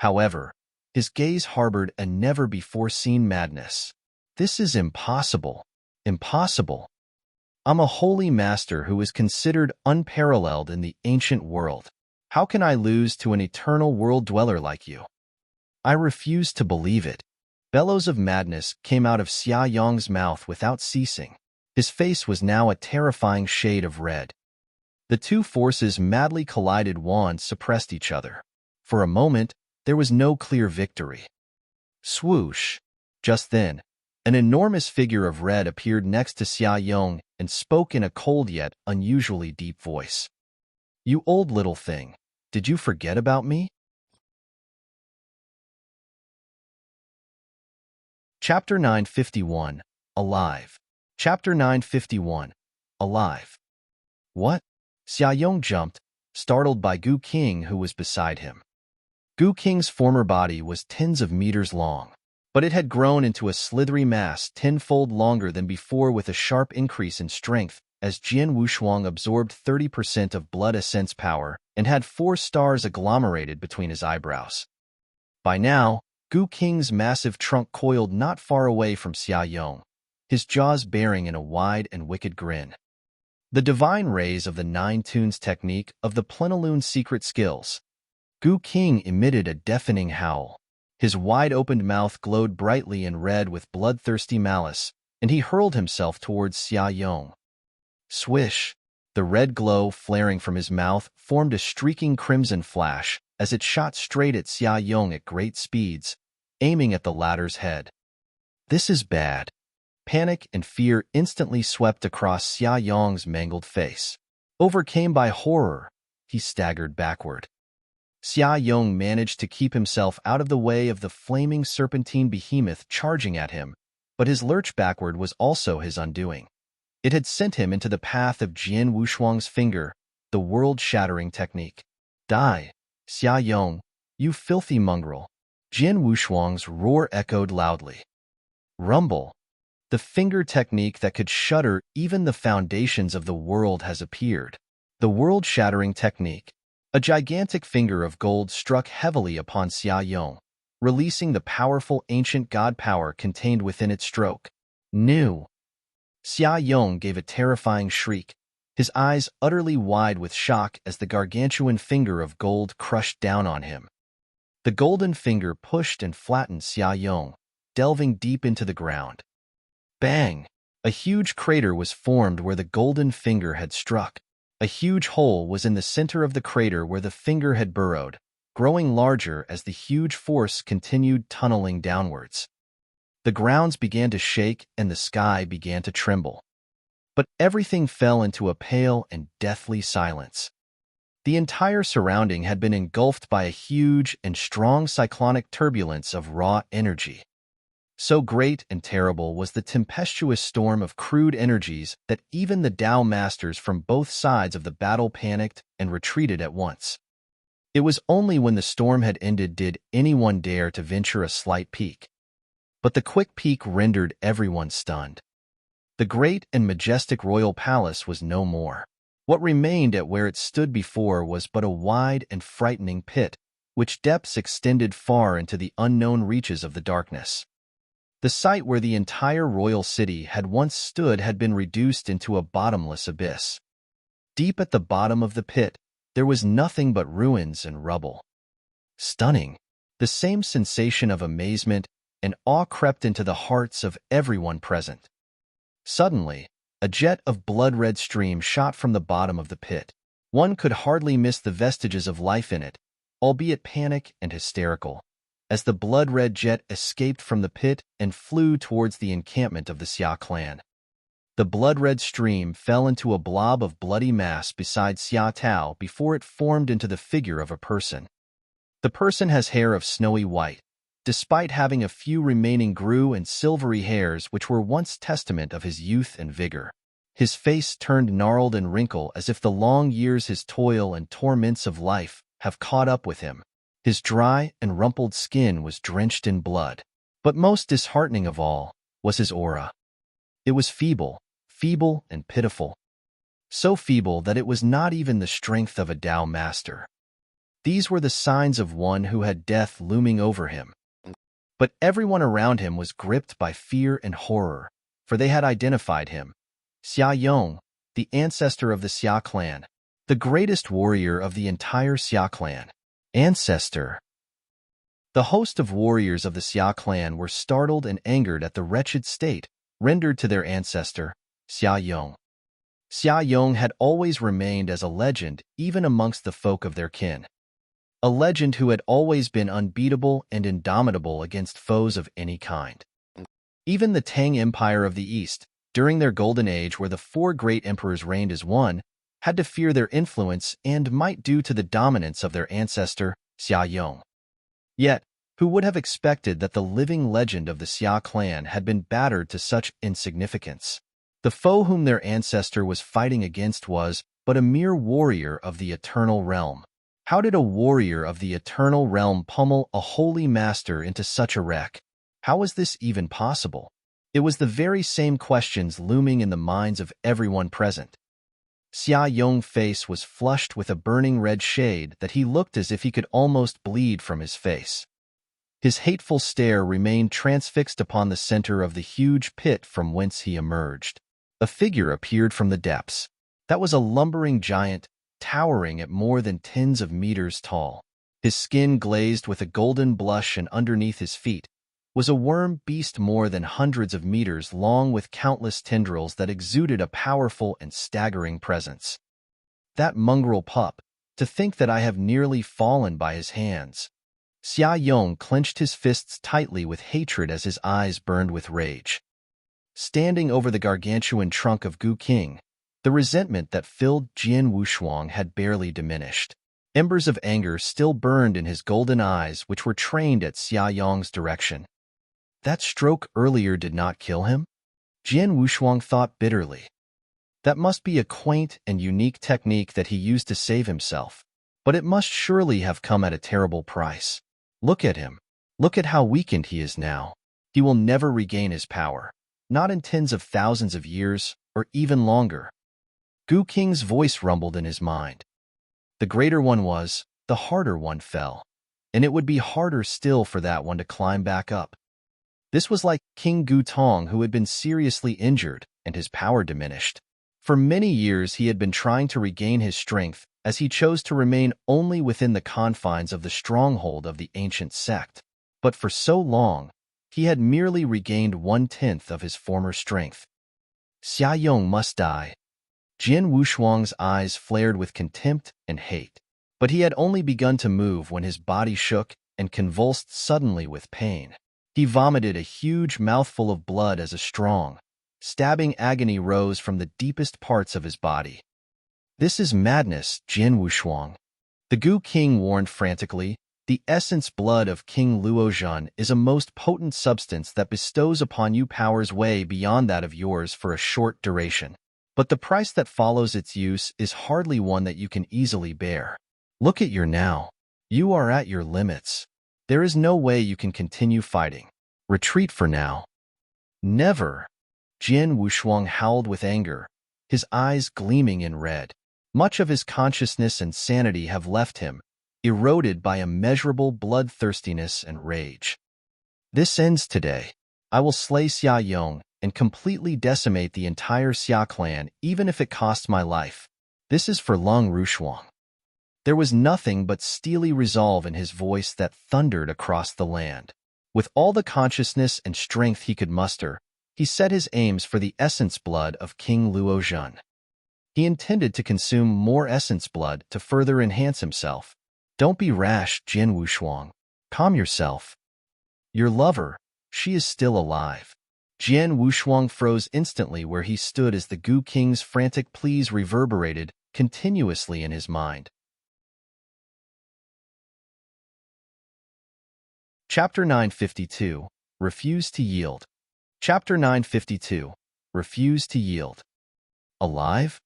However, his gaze harbored a never-before-seen madness. This is impossible. Impossible. I'm a holy master who is considered unparalleled in the ancient world. How can I lose to an eternal world dweller like you? I refuse to believe it. Bellows of madness came out of Xia Yong's mouth without ceasing. His face was now a terrifying shade of red. The two forces madly collided. Wands suppressed each other. For a moment, there was no clear victory. Swoosh! Just then, an enormous figure of red appeared next to Xia Yong and spoke in a cold yet unusually deep voice. You old little thing, did you forget about me? Chapter 951, Alive. Chapter 951, Alive. What? Xia Yong jumped, startled by Gu King who was beside him. Gu King's former body was tens of meters long, but it had grown into a slithery mass tenfold longer than before with a sharp increase in strength as Jian Wushuang absorbed 30% of blood essence power and had 4 stars agglomerated between his eyebrows. By now, Gu King's massive trunk coiled not far away from Xia Yong, his jaws baring in a wide and wicked grin. The divine rays of the 9 tunes technique of the Plenilune secret skills. Gu King emitted a deafening howl. His wide-opened mouth glowed brightly in red with bloodthirsty malice, and he hurled himself towards Xia Yong. Swish! The red glow flaring from his mouth formed a streaking crimson flash as it shot straight at Xia Yong at great speeds, aiming at the latter's head. This is bad. Panic and fear instantly swept across Xia Yong's mangled face. Overcome by horror, he staggered backward. Xia Yong managed to keep himself out of the way of the flaming serpentine behemoth charging at him, but his lurch backward was also his undoing. It had sent him into the path of Jian Wushuang's finger, the world-shattering technique. Die, Xia Yong, you filthy mongrel. Jian Wushuang's roar echoed loudly. Rumble. The finger technique that could shatter even the foundations of the world has appeared. The world-shattering technique. A gigantic finger of gold struck heavily upon Xia Yong, releasing the powerful ancient god power contained within its stroke. New. Xia Yong gave a terrifying shriek, his eyes utterly wide with shock as the gargantuan finger of gold crushed down on him. The golden finger pushed and flattened Xia Yong, delving deep into the ground. Bang! A huge crater was formed where the golden finger had struck. A huge hole was in the center of the crater where the finger had burrowed, growing larger as the huge force continued tunneling downwards. The grounds began to shake and the sky began to tremble. But everything fell into a pale and deathly silence. The entire surrounding had been engulfed by a huge and strong cyclonic turbulence of raw energy. So great and terrible was the tempestuous storm of crude energies that even the Tao masters from both sides of the battle panicked and retreated at once. It was only when the storm had ended did anyone dare to venture a slight peek. But the quick peek rendered everyone stunned. The great and majestic royal palace was no more. What remained at where it stood before was but a wide and frightening pit, which depths extended far into the unknown reaches of the darkness. The site where the entire royal city had once stood had been reduced into a bottomless abyss. Deep at the bottom of the pit, there was nothing but ruins and rubble. Stunning. The same sensation of amazement and awe crept into the hearts of everyone present. Suddenly, a jet of blood-red stream shot from the bottom of the pit. One could hardly miss the vestiges of life in it, albeit panic and hysterical, as the blood-red jet escaped from the pit and flew towards the encampment of the Xia clan. The blood-red stream fell into a blob of bloody mass beside Xia Tao before it formed into the figure of a person. The person has hair of snowy white, despite having a few remaining grue and silvery hairs which were once testament of his youth and vigor. His face turned gnarled and wrinkled as if the long years his toil and torments of life have caught up with him. His dry and rumpled skin was drenched in blood. But most disheartening of all was his aura. It was feeble and pitiful. So feeble that it was not even the strength of a Tao master. These were the signs of one who had death looming over him. But everyone around him was gripped by fear and horror, for they had identified him. Xia Yong, the ancestor of the Xia clan, the greatest warrior of the entire Xia clan. Ancestor. The host of warriors of the Xia clan were startled and angered at the wretched state rendered to their ancestor, Xia Yong. Xia Yong had always remained as a legend even amongst the folk of their kin. A legend who had always been unbeatable and indomitable against foes of any kind. Even the Tang Empire of the East, during their golden age where the four great emperors reigned as one, had to fear their influence and might due to the dominance of their ancestor, Xia Yong. Yet, who would have expected that the living legend of the Xia clan had been battered to such insignificance? The foe whom their ancestor was fighting against was but a mere warrior of the eternal realm. How did a warrior of the eternal realm pummel a holy master into such a wreck? How was this even possible? It was the very same questions looming in the minds of everyone present. Xia Yong's face was flushed with a burning red shade that he looked as if he could almost bleed from his face. His hateful stare remained transfixed upon the center of the huge pit from whence he emerged. A figure appeared from the depths. That was a lumbering giant, towering at more than tens of meters tall. His skin glazed with a golden blush, and underneath his feet was a worm beast more than hundreds of meters long with countless tendrils that exuded a powerful and staggering presence. That mongrel pup, to think that I have nearly fallen by his hands. Xia Yong clenched his fists tightly with hatred as his eyes burned with rage. Standing over the gargantuan trunk of Gu King, the resentment that filled Jian Wushuang had barely diminished. Embers of anger still burned in his golden eyes, which were trained at Xia Yong's direction. That stroke earlier did not kill him? Jian Wushuang thought bitterly. That must be a quaint and unique technique that he used to save himself, but it must surely have come at a terrible price. Look at him. Look at how weakened he is now. He will never regain his power, not in tens of thousands of years, or even longer. Gu King's voice rumbled in his mind. The greater one was, the harder one fell, and it would be harder still for that one to climb back up. This was like King Gu Tong, who had been seriously injured and his power diminished. For many years he had been trying to regain his strength as he chose to remain only within the confines of the stronghold of the ancient sect. But for so long, he had merely regained 1/10 of his former strength. Xia Yong must die. Jian Wushuang's eyes flared with contempt and hate. But he had only begun to move when his body shook and convulsed suddenly with pain. He vomited a huge mouthful of blood as a strong, stabbing agony rose from the deepest parts of his body. This is madness, Jian Wushuang. The Gu King warned frantically. The essence blood of King Luozhan is a most potent substance that bestows upon you powers way beyond that of yours for a short duration. But the price that follows its use is hardly one that you can easily bear. Look at you now. You are at your limits. There is no way you can continue fighting. Retreat for now. Never. Jian Wushuang howled with anger, his eyes gleaming in red. Much of his consciousness and sanity have left him, eroded by immeasurable bloodthirstiness and rage. This ends today. I will slay Xia Yong and completely decimate the entire Xia clan, even if it costs my life. This is for Long Rushuang. There was nothing but steely resolve in his voice that thundered across the land. With all the consciousness and strength he could muster, he set his aims for the essence blood of King Luozhen. He intended to consume more essence blood to further enhance himself. Don't be rash, Jian Wushuang. Calm yourself. Your lover, she is still alive. Jian Wushuang froze instantly where he stood as the Gu King's frantic pleas reverberated continuously in his mind. Chapter 952, Refuse to Yield. Chapter 952, Refuse to Yield. Alive?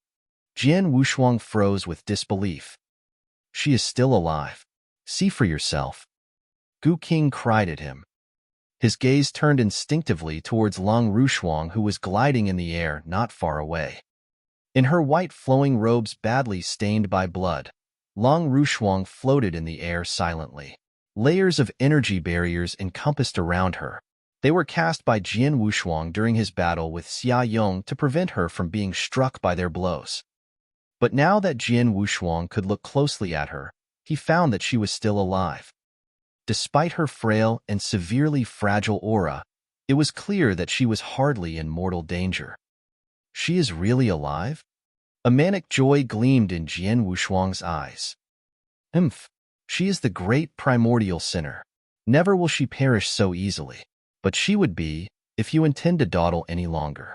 Jian Wushuang froze with disbelief. She is still alive. See for yourself. Gu King cried at him. His gaze turned instinctively towards Long Rushuang, who was gliding in the air not far away. In her white flowing robes badly stained by blood, Long Rushuang floated in the air silently. Layers of energy barriers encompassed around her. They were cast by Jian Wushuang during his battle with Xia Yong to prevent her from being struck by their blows. But now that Jian Wushuang could look closely at her, he found that she was still alive. Despite her frail and severely fragile aura, it was clear that she was hardly in mortal danger. She is really alive? A manic joy gleamed in Jian Wushuang's eyes. She is the great primordial sinner. Never will she perish so easily. But she would be, if you intend to dawdle any longer.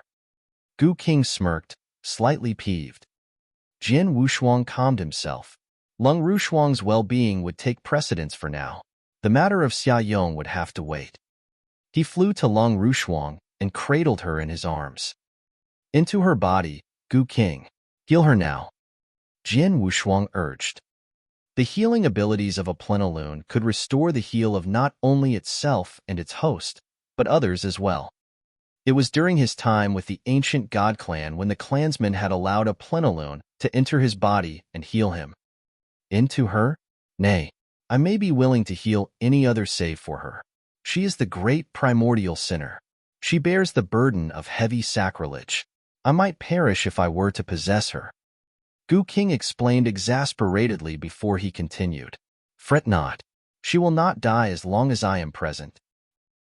Gu King smirked, slightly peeved. Jian Wushuang calmed himself. Long Rushuang's well-being would take precedence for now. The matter of Xia Yong would have to wait. He flew to Long Rushuang and cradled her in his arms. Into her body, Gu King. Heal her now. Jian Wushuang urged. The healing abilities of a plenilune could restore the heal of not only itself and its host, but others as well. It was during his time with the ancient god clan when the clansman had allowed a plenilune to enter his body and heal him. Into her? Nay, I may be willing to heal any other save for her. She is the great primordial sinner. She bears the burden of heavy sacrilege. I might perish if I were to possess her. Gu King explained exasperatedly before he continued. Fret not. She will not die as long as I am present.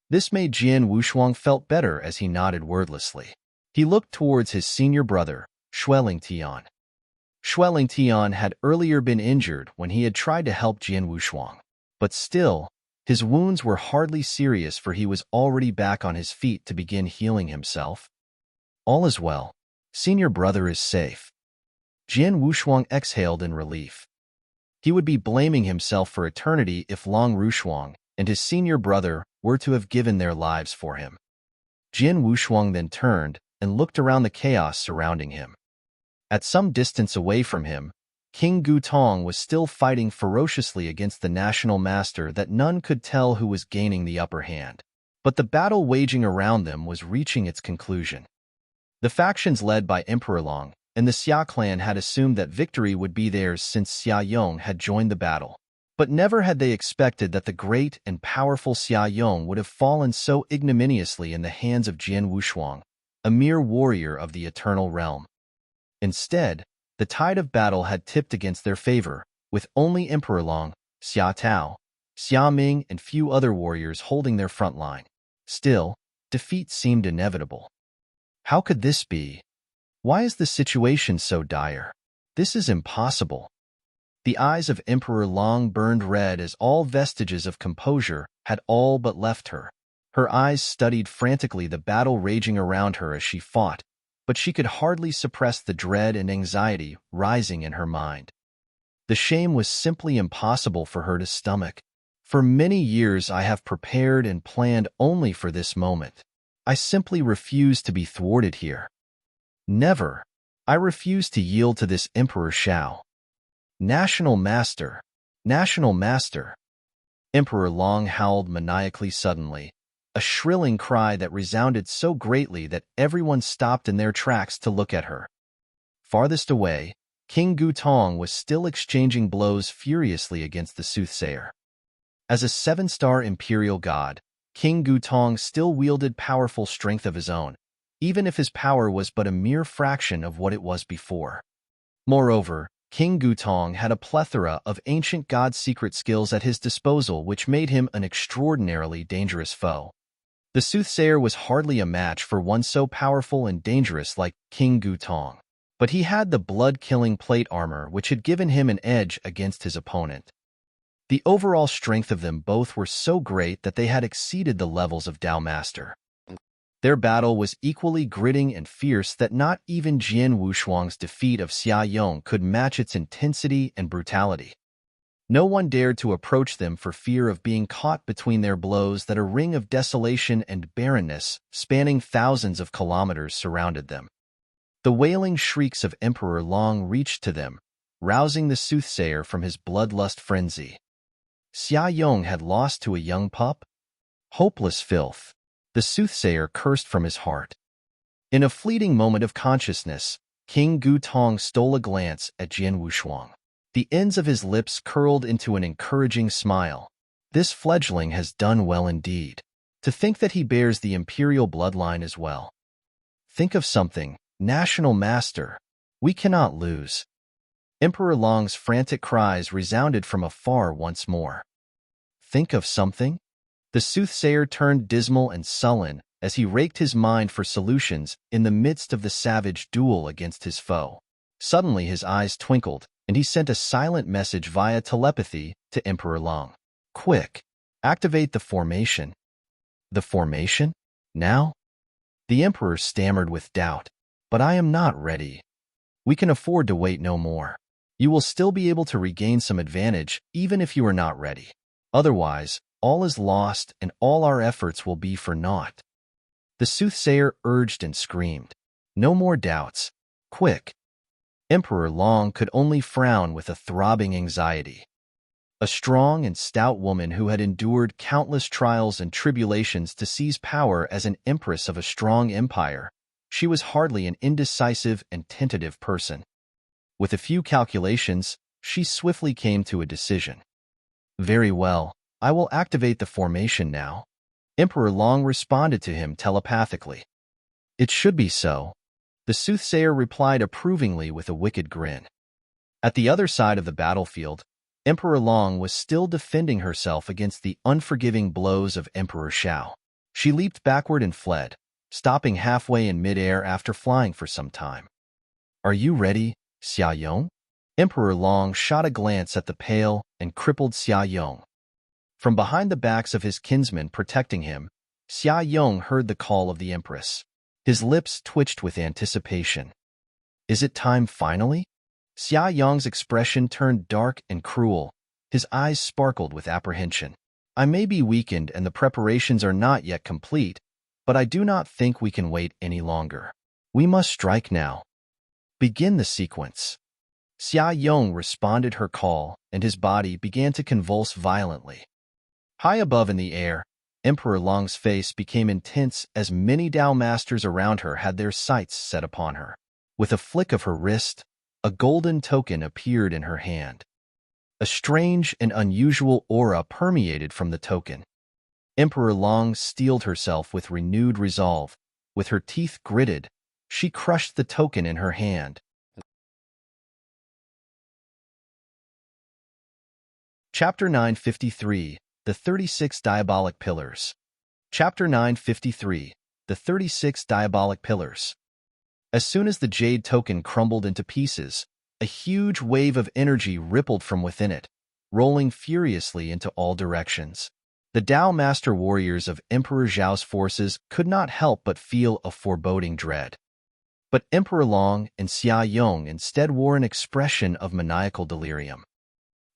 This made Jian Wushuang felt better as he nodded wordlessly. He looked towards his senior brother, Xueling Tian. Xueling Tian had earlier been injured when he had tried to help Jian Wushuang. But still, his wounds were hardly serious, for he was already back on his feet to begin healing himself. All is well. Senior brother is safe. Jian Wushuang exhaled in relief. He would be blaming himself for eternity if Long Rushuang and his senior brother were to have given their lives for him. Jian Wushuang then turned and looked around the chaos surrounding him. At some distance away from him, King Gu Tong was still fighting ferociously against the national master that none could tell who was gaining the upper hand. But the battle waging around them was reaching its conclusion. The factions led by Emperor Long and the Xia clan had assumed that victory would be theirs since Xia Yong had joined the battle. But never had they expected that the great and powerful Xia Yong would have fallen so ignominiously in the hands of Jian Wushuang, a mere warrior of the eternal realm. Instead, the tide of battle had tipped against their favor, with only Emperor Long, Xia Tao, Xia Ming, and few other warriors holding their front line. Still, defeat seemed inevitable. How could this be? Why is the situation so dire? This is impossible. The eyes of Emperor Long burned red as all vestiges of composure had all but left her. Her eyes studied frantically the battle raging around her as she fought, but she could hardly suppress the dread and anxiety rising in her mind. The shame was simply impossible for her to stomach. For many years I have prepared and planned only for this moment. I simply refuse to be thwarted here. Never. I refuse to yield to this Emperor Shao. National Master! National Master! Emperor Long howled maniacally suddenly, a shrilling cry that resounded so greatly that everyone stopped in their tracks to look at her. Farthest away, King Gutong was still exchanging blows furiously against the soothsayer. As a 7-star imperial god, King Gutong still wielded powerful strength of his own, even if his power was but a mere fraction of what it was before. Moreover, King Gutong had a plethora of ancient god secret skills at his disposal which made him an extraordinarily dangerous foe. The soothsayer was hardly a match for one so powerful and dangerous like King Gutong, but he had the blood-killing plate armor which had given him an edge against his opponent. The overall strength of them both were so great that they had exceeded the levels of Dao Master. Their battle was equally gritting and fierce that not even Jian Wushuang's defeat of Xia Yong could match its intensity and brutality. No one dared to approach them for fear of being caught between their blows that a ring of desolation and barrenness, spanning thousands of kilometers, surrounded them. The wailing shrieks of Emperor Long reached to them, rousing the soothsayer from his bloodlust frenzy. Xia Yong had lost to a young pup? Hopeless filth. The soothsayer cursed from his heart. In a fleeting moment of consciousness, King Gutong stole a glance at Jian Wushuang. The ends of his lips curled into an encouraging smile. This fledgling has done well indeed. To think that he bears the imperial bloodline as well. Think of something, National Master. We cannot lose. Emperor Long's frantic cries resounded from afar once more. Think of something? The soothsayer turned dismal and sullen as he raked his mind for solutions in the midst of the savage duel against his foe. Suddenly his eyes twinkled, and he sent a silent message via telepathy to Emperor Long. Quick! Activate the formation. The formation? Now? The Emperor stammered with doubt. But I am not ready. We can afford to wait no more. You will still be able to regain some advantage even if you are not ready. Otherwise, all is lost and all our efforts will be for naught. The soothsayer urged and screamed. No more doubts. Quick! Emperor Long could only frown with a throbbing anxiety. A strong and stout woman who had endured countless trials and tribulations to seize power as an empress of a strong empire, she was hardly an indecisive and tentative person. With a few calculations, she swiftly came to a decision. Very well, I will activate the formation now. Emperor Long responded to him telepathically. It should be so. The soothsayer replied approvingly with a wicked grin. At the other side of the battlefield, Emperor Long was still defending herself against the unforgiving blows of Emperor Shao. She leaped backward and fled, stopping halfway in midair after flying for some time. Are you ready, Xia Yong? Emperor Long shot a glance at the pale and crippled Xia Yong. From behind the backs of his kinsmen protecting him, Xia Yong heard the call of the Empress. His lips twitched with anticipation. Is it time finally? Xia Yong's expression turned dark and cruel. His eyes sparkled with apprehension. I may be weakened and the preparations are not yet complete, but I do not think we can wait any longer. We must strike now. Begin the sequence. Xia Yong responded her call, and his body began to convulse violently. High above in the air, Emperor Long's face became intense as many Dao masters around her had their sights set upon her. With a flick of her wrist, a golden token appeared in her hand. A strange and unusual aura permeated from the token. Emperor Long steeled herself with renewed resolve. With her teeth gritted, she crushed the token in her hand. Chapter 953, The 36 Diabolic Pillars. Chapter 953, The 36 Diabolic Pillars. As soon as the jade token crumbled into pieces, a huge wave of energy rippled from within it, rolling furiously into all directions. The Dao Master warriors of Emperor Zhao's forces could not help but feel a foreboding dread. But Emperor Long and Xia Yong instead wore an expression of maniacal delirium.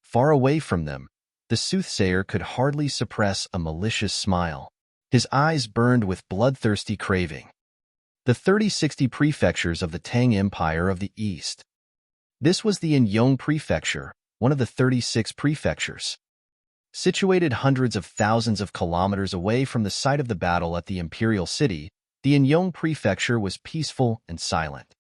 Far away from them, the soothsayer could hardly suppress a malicious smile. His eyes burned with bloodthirsty craving. The 3060 prefectures of the Tang Empire of the East. This was the Yong Prefecture, one of the 36 prefectures. Situated hundreds of thousands of kilometers away from the site of the battle at the imperial city, the Inyong prefecture was peaceful and silent.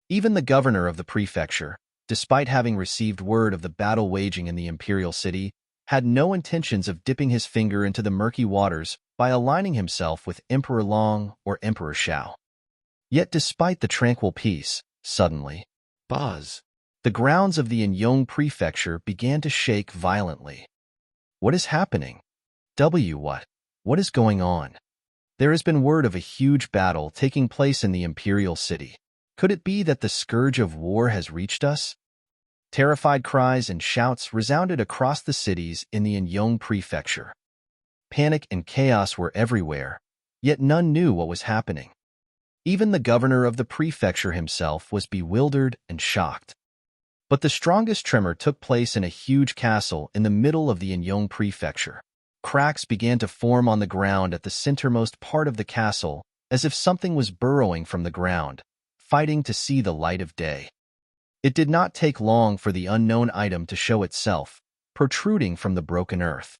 Even the governor of the prefecture, despite having received word of the battle waging in the imperial city, had no intentions of dipping his finger into the murky waters by aligning himself with Emperor Long or Emperor Shao. Yet despite the tranquil peace, suddenly, buzz! The grounds of the Inyong prefecture began to shake violently. What is happening? What is going on? There has been word of a huge battle taking place in the imperial city. Could it be that the scourge of war has reached us? Terrified cries and shouts resounded across the cities in the Inyong prefecture. Panic and chaos were everywhere, yet none knew what was happening. Even the governor of the prefecture himself was bewildered and shocked. But the strongest tremor took place in a huge castle in the middle of the Inyong prefecture. Cracks began to form on the ground at the centermost part of the castle, as if something was burrowing from the ground, fighting to see the light of day. It did not take long for the unknown item to show itself, protruding from the broken earth.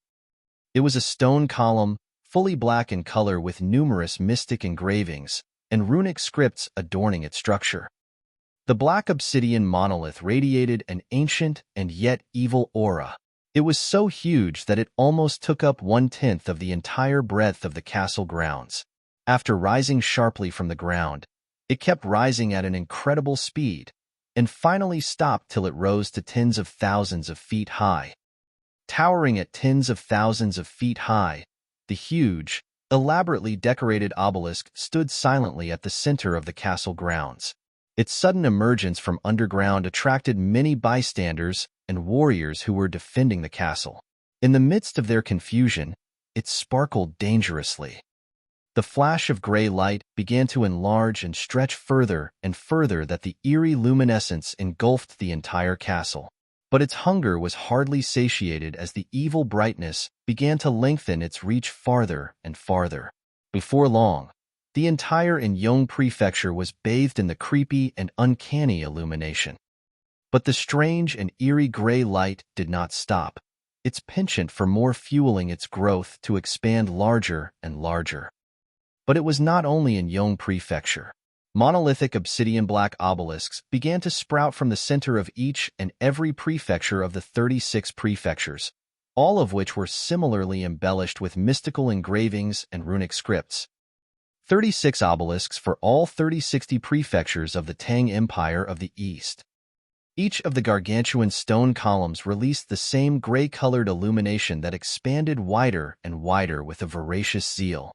It was a stone column, fully black in color with numerous mystic engravings and runic scripts adorning its structure. The black obsidian monolith radiated an ancient and yet evil aura. It was so huge that it almost took up 1/10 of the entire breadth of the castle grounds. After rising sharply from the ground, it kept rising at an incredible speed, and finally stopped till it rose to tens of thousands of feet high. Towering at tens of thousands of feet high, the huge, elaborately decorated obelisk stood silently at the center of the castle grounds. Its sudden emergence from underground attracted many bystanders and warriors who were defending the castle. In the midst of their confusion, it sparkled dangerously. The flash of gray light began to enlarge and stretch further and further that the eerie luminescence engulfed the entire castle. But its hunger was hardly satiated as the evil brightness began to lengthen its reach farther and farther. Before long, the entire Inyong prefecture was bathed in the creepy and uncanny illumination. But the strange and eerie gray light did not stop, its penchant for more fueling its growth to expand larger and larger. But it was not only in Inyong prefecture. Monolithic obsidian black obelisks began to sprout from the center of each and every prefecture of the 36 prefectures, all of which were similarly embellished with mystical engravings and runic scripts. 36 obelisks for all 30-60 prefectures of the Tang Empire of the East. Each of the gargantuan stone columns released the same gray-colored illumination that expanded wider and wider with a voracious zeal.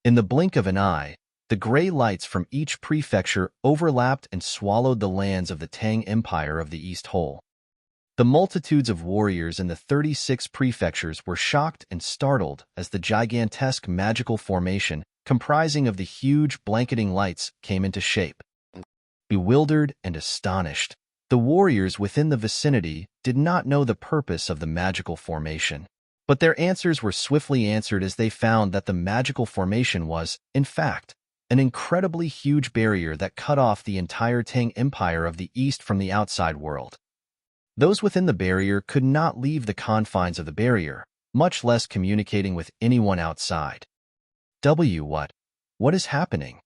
In the blink of an eye, the gray lights from each prefecture overlapped and swallowed the lands of the Tang Empire of the East whole. The multitudes of warriors in the 36 prefectures were shocked and startled as the gigantesque magical formation comprising of the huge blanketing lights came into shape. Bewildered and astonished, the warriors within the vicinity did not know the purpose of the magical formation. But their answers were swiftly answered as they found that the magical formation was, in fact, an incredibly huge barrier that cut off the entire Tang Empire of the East from the outside world. Those within the barrier could not leave the confines of the barrier, much less communicating with anyone outside. What is happening?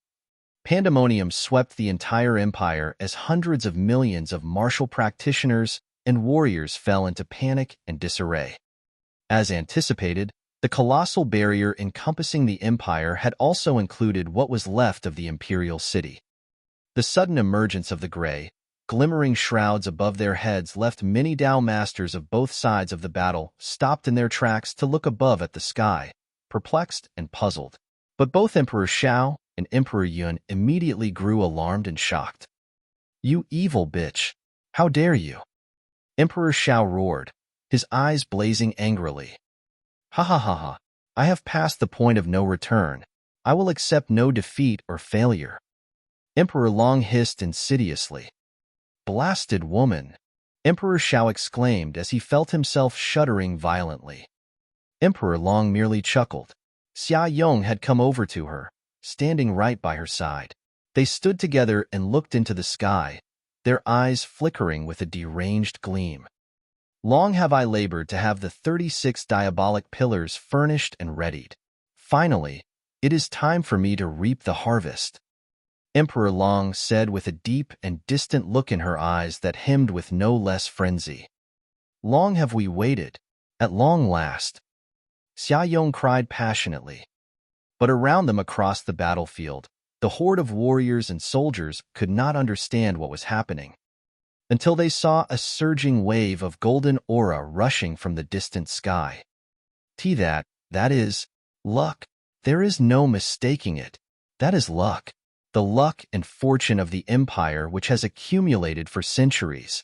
Pandemonium swept the entire empire as hundreds of millions of martial practitioners and warriors fell into panic and disarray. As anticipated, the colossal barrier encompassing the empire had also included what was left of the imperial city. The sudden emergence of the gray, glimmering shrouds above their heads left many Dao masters of both sides of the battle stopped in their tracks to look above at the sky, perplexed and puzzled. But both Emperor Shao and Emperor Yun immediately grew alarmed and shocked. "You evil bitch! How dare you?" Emperor Shao roared, his eyes blazing angrily. "Ha ha ha ha! I have passed the point of no return. I will accept no defeat or failure." Emperor Long hissed insidiously. "Blasted woman!" Emperor Shao exclaimed as he felt himself shuddering violently. Emperor Long merely chuckled. Xia Yong had come over to her, standing right by her side. They stood together and looked into the sky, their eyes flickering with a deranged gleam. Long have I labored to have the 36 diabolic pillars furnished and readied. Finally, it is time for me to reap the harvest. Emperor Long said with a deep and distant look in her eyes that hemmed with no less frenzy. Long have we waited, at long last. Xia Yong cried passionately. But around them across the battlefield, the horde of warriors and soldiers could not understand what was happening, until they saw a surging wave of golden aura rushing from the distant sky. That is, luck. There is no mistaking it. That is luck. The luck and fortune of the empire which has accumulated for centuries.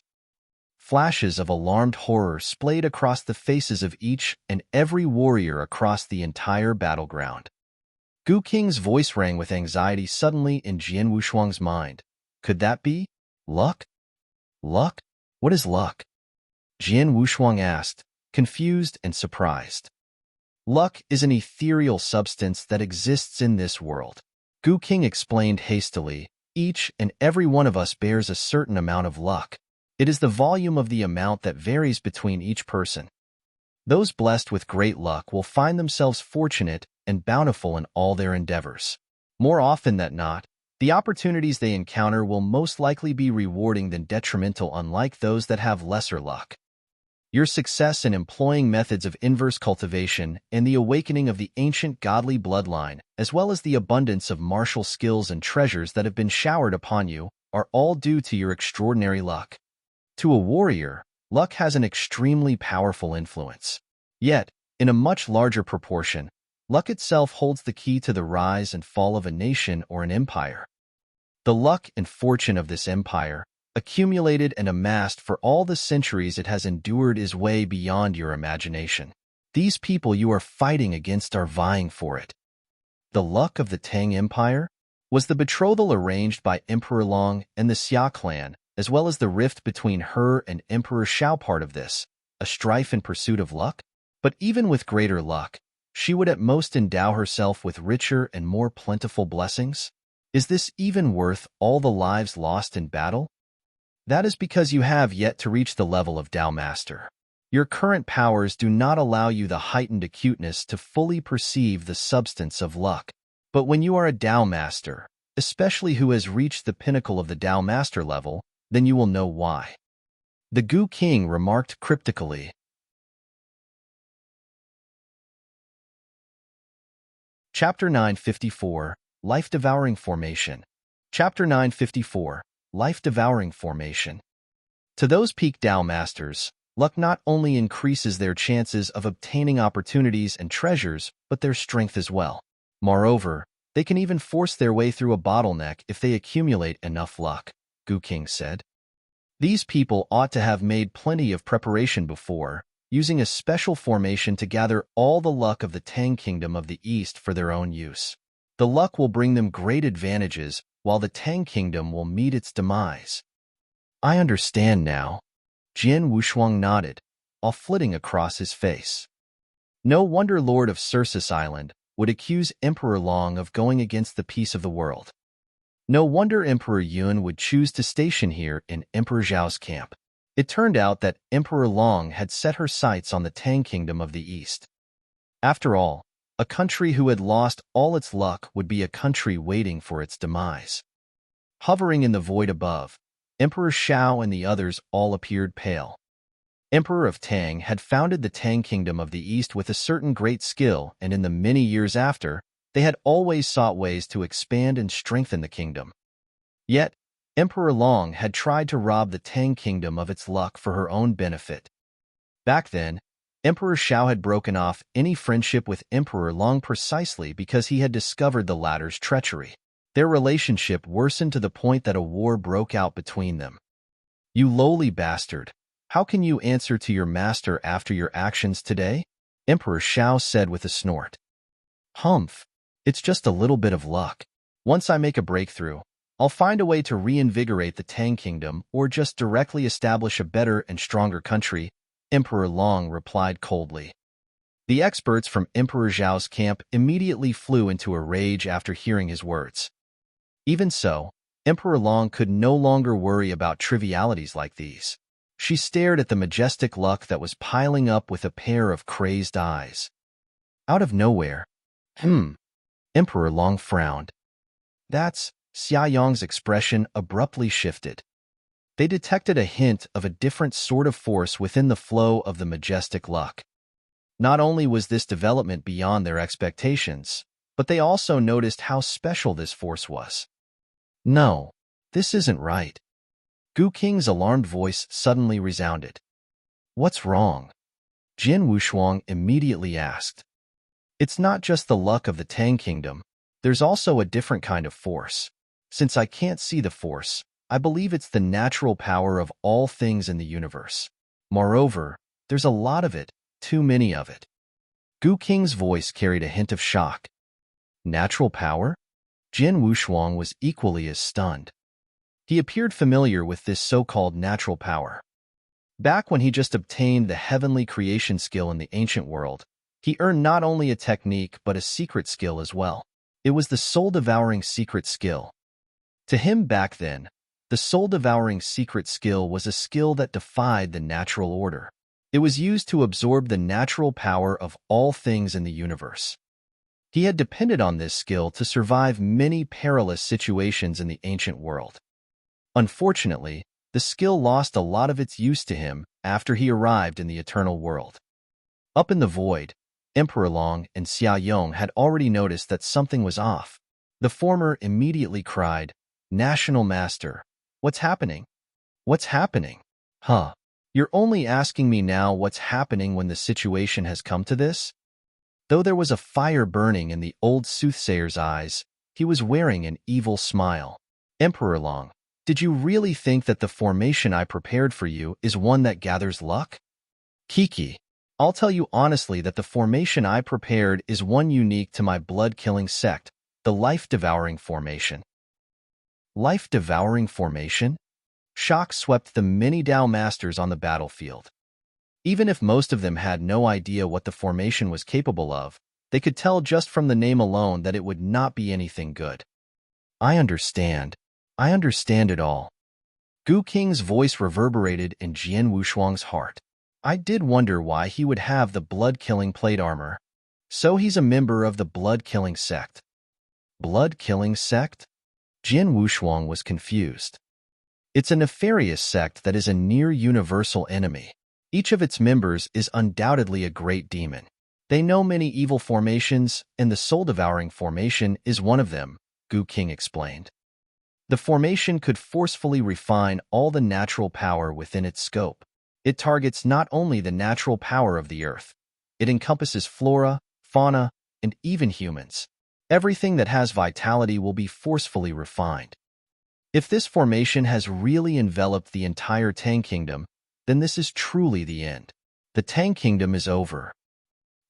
Flashes of alarmed horror splayed across the faces of each and every warrior across the entire battleground. Gu Qing's voice rang with anxiety suddenly in Jian Wushuang's mind. Could that be luck? Luck? What is luck? Jian Wushuang asked, confused and surprised. Luck is an ethereal substance that exists in this world. Gu Qing explained hastily. Each and every one of us bears a certain amount of luck. It is the volume of the amount that varies between each person. Those blessed with great luck will find themselves fortunate and bountiful in all their endeavors. More often than not, the opportunities they encounter will most likely be rewarding than detrimental, unlike those that have lesser luck. Your success in employing methods of inverse cultivation and the awakening of the ancient godly bloodline, as well as the abundance of martial skills and treasures that have been showered upon you, are all due to your extraordinary luck. To a warrior, luck has an extremely powerful influence. Yet, in a much larger proportion, luck itself holds the key to the rise and fall of a nation or an empire. The luck and fortune of this empire, accumulated and amassed for all the centuries it has endured, is way beyond your imagination. These people you are fighting against are vying for it. The luck of the Tang Empire was the betrothal arranged by Emperor Long and the Xia clan, as well as the rift between her and Emperor Shao part of this, a strife in pursuit of luck? But even with greater luck, she would at most endow herself with richer and more plentiful blessings? Is this even worth all the lives lost in battle? That is because you have yet to reach the level of Tao Master. Your current powers do not allow you the heightened acuteness to fully perceive the substance of luck. But when you are a Tao Master, especially who has reached the pinnacle of the Tao Master level, then you will know why. The Gu King remarked cryptically. Chapter 954, Life-Devouring Formation. Chapter 954, Life-Devouring Formation. To those peak Tao Masters, luck not only increases their chances of obtaining opportunities and treasures, but their strength as well. Moreover, they can even force their way through a bottleneck if they accumulate enough luck, Gu King said. These people ought to have made plenty of preparation before, using a special formation to gather all the luck of the Tang Kingdom of the East for their own use. The luck will bring them great advantages, while the Tang Kingdom will meet its demise. I understand now. Jian Wushuang nodded, all flitting across his face. No wonder Lord of Circus Island would accuse Emperor Long of going against the peace of the world. No wonder Emperor Yun would choose to station here in Emperor Zhao's camp. It turned out that Emperor Long had set her sights on the Tang Kingdom of the East. After all, a country who had lost all its luck would be a country waiting for its demise. Hovering in the void above, Emperor Shao and the others all appeared pale. Emperor of Tang had founded the Tang Kingdom of the East with a certain great skill, and in the many years after, they had always sought ways to expand and strengthen the kingdom. Yet, Emperor Long had tried to rob the Tang Kingdom of its luck for her own benefit. Back then, Emperor Shao had broken off any friendship with Emperor Long precisely because he had discovered the latter's treachery. Their relationship worsened to the point that a war broke out between them. You lowly bastard, how can you answer to your master after your actions today? Emperor Shao said with a snort. Humph, it's just a little bit of luck. Once I make a breakthrough, I'll find a way to reinvigorate the Tang Kingdom or just directly establish a better and stronger country, Emperor Long replied coldly. The experts from Emperor Zhao's camp immediately flew into a rage after hearing his words. Even so, Emperor Long could no longer worry about trivialities like these. She stared at the majestic luck that was piling up with a pair of crazed eyes. Out of nowhere, Emperor Long frowned. That's Xia Yong's expression abruptly shifted. They detected a hint of a different sort of force within the flow of the majestic luck. Not only was this development beyond their expectations, but they also noticed how special this force was. No, this isn't right. Gu Qing's alarmed voice suddenly resounded. What's wrong? Jin Wushuang immediately asked. It's not just the luck of the Tang Kingdom. There's also a different kind of force. Since I can't see the force, I believe it's the natural power of all things in the universe. Moreover, there's a lot of it, too many of it. Gu Qing's voice carried a hint of shock. Natural power? Jin Wushuang was equally as stunned. He appeared familiar with this so-called natural power. Back when he just obtained the heavenly creation skill in the ancient world, he earned not only a technique but a secret skill as well. It was the soul-devouring secret skill. To him back then, the soul-devouring secret skill was a skill that defied the natural order. It was used to absorb the natural power of all things in the universe. He had depended on this skill to survive many perilous situations in the ancient world. Unfortunately, the skill lost a lot of its use to him after he arrived in the eternal world. Up in the void, Emperor Long and Xia Yong had already noticed that something was off. The former immediately cried, "National Master, what's happening? What's happening? Huh? You're only asking me now what's happening when the situation has come to this?" Though there was a fire burning in the old soothsayer's eyes, he was wearing an evil smile. Emperor Long, did you really think that the formation I prepared for you is one that gathers luck? Kiki, I'll tell you honestly that the formation I prepared is one unique to my blood-killing sect, the life-devouring formation. Life-devouring formation? Shock swept the many Dao masters on the battlefield. Even if most of them had no idea what the formation was capable of, they could tell just from the name alone that it would not be anything good. I understand. I understand it all. Gu Qing's voice reverberated in Jian Wushuang's heart. I did wonder why he would have the blood-killing plate armor. So he's a member of the blood-killing sect. Blood-killing sect? Jian Wushuang was confused. It's a nefarious sect that is a near-universal enemy. Each of its members is undoubtedly a great demon. They know many evil formations, and the soul-devouring formation is one of them, Gu Qing explained. The formation could forcefully refine all the natural power within its scope. It targets not only the natural power of the earth, it encompasses flora, fauna, and even humans. Everything that has vitality will be forcefully refined. If this formation has really enveloped the entire Tang Kingdom, then this is truly the end. The Tang Kingdom is over.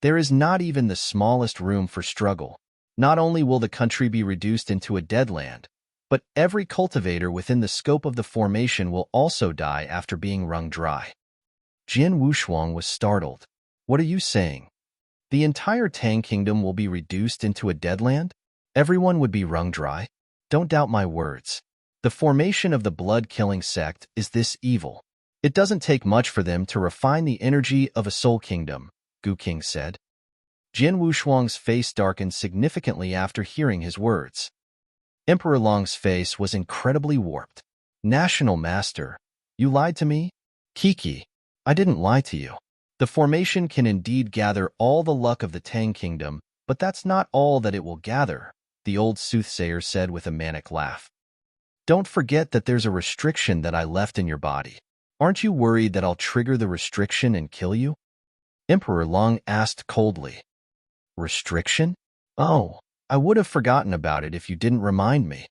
There is not even the smallest room for struggle. Not only will the country be reduced into a dead land, but every cultivator within the scope of the formation will also die after being wrung dry. Jian Wushuang was startled. What are you saying? The entire Tang Kingdom will be reduced into a dead land? Everyone would be wrung dry? Don't doubt my words. The formation of the blood-killing sect is this evil. It doesn't take much for them to refine the energy of a soul kingdom, Gu Qing said. Jian Wushuang's face darkened significantly after hearing his words. Emperor Long's face was incredibly warped. National Master, you lied to me? Kiki, I didn't lie to you. The formation can indeed gather all the luck of the Tang Kingdom, but that's not all that it will gather, the old soothsayer said with a manic laugh. Don't forget that there's a restriction that I left in your body. Aren't you worried that I'll trigger the restriction and kill you? Emperor Long asked coldly. Restriction? Oh, I would have forgotten about it if you didn't remind me.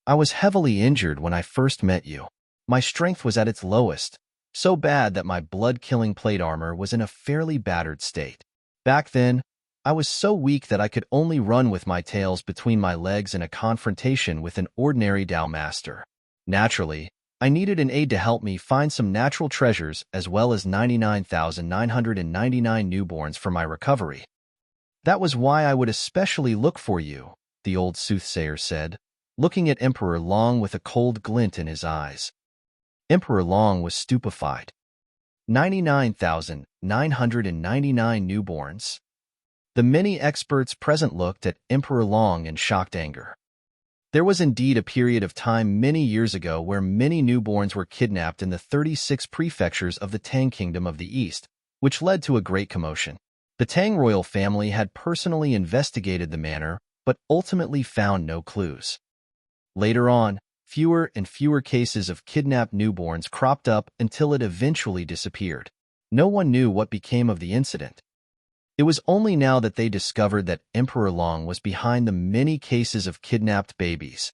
I was heavily injured when I first met you. My strength was at its lowest, so bad that my blood-killing plate armor was in a fairly battered state. Back then, I was so weak that I could only run with my tails between my legs in a confrontation with an ordinary Dao master. Naturally, I needed an aide to help me find some natural treasures as well as 99,999 newborns for my recovery. That was why I would especially look for you, the old soothsayer said, looking at Emperor Long with a cold glint in his eyes. Emperor Long was stupefied. 99,999 newborns. The many experts present looked at Emperor Long in shocked anger. There was indeed a period of time many years ago where many newborns were kidnapped in the 36 prefectures of the Tang Kingdom of the East, which led to a great commotion. The Tang royal family had personally investigated the matter, but ultimately found no clues. Later on, fewer and fewer cases of kidnapped newborns cropped up until it eventually disappeared. No one knew what became of the incident. It was only now that they discovered that Emperor Long was behind the many cases of kidnapped babies.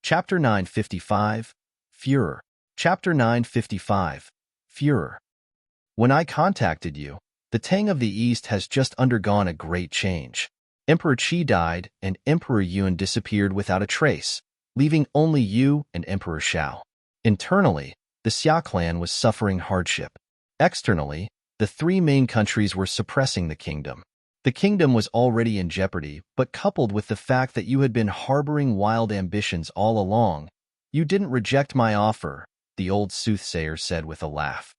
Chapter 955, Furor. Chapter 955, Furor. When I contacted you, the Tang of the East has just undergone a great change. Emperor Qi died, and Emperor Yun disappeared without a trace, leaving only you and Emperor Shao. Internally, the Xia clan was suffering hardship. Externally, the three main countries were suppressing the kingdom. The kingdom was already in jeopardy, but coupled with the fact that you had been harboring wild ambitions all along, you didn't reject my offer, the old soothsayer said with a laugh.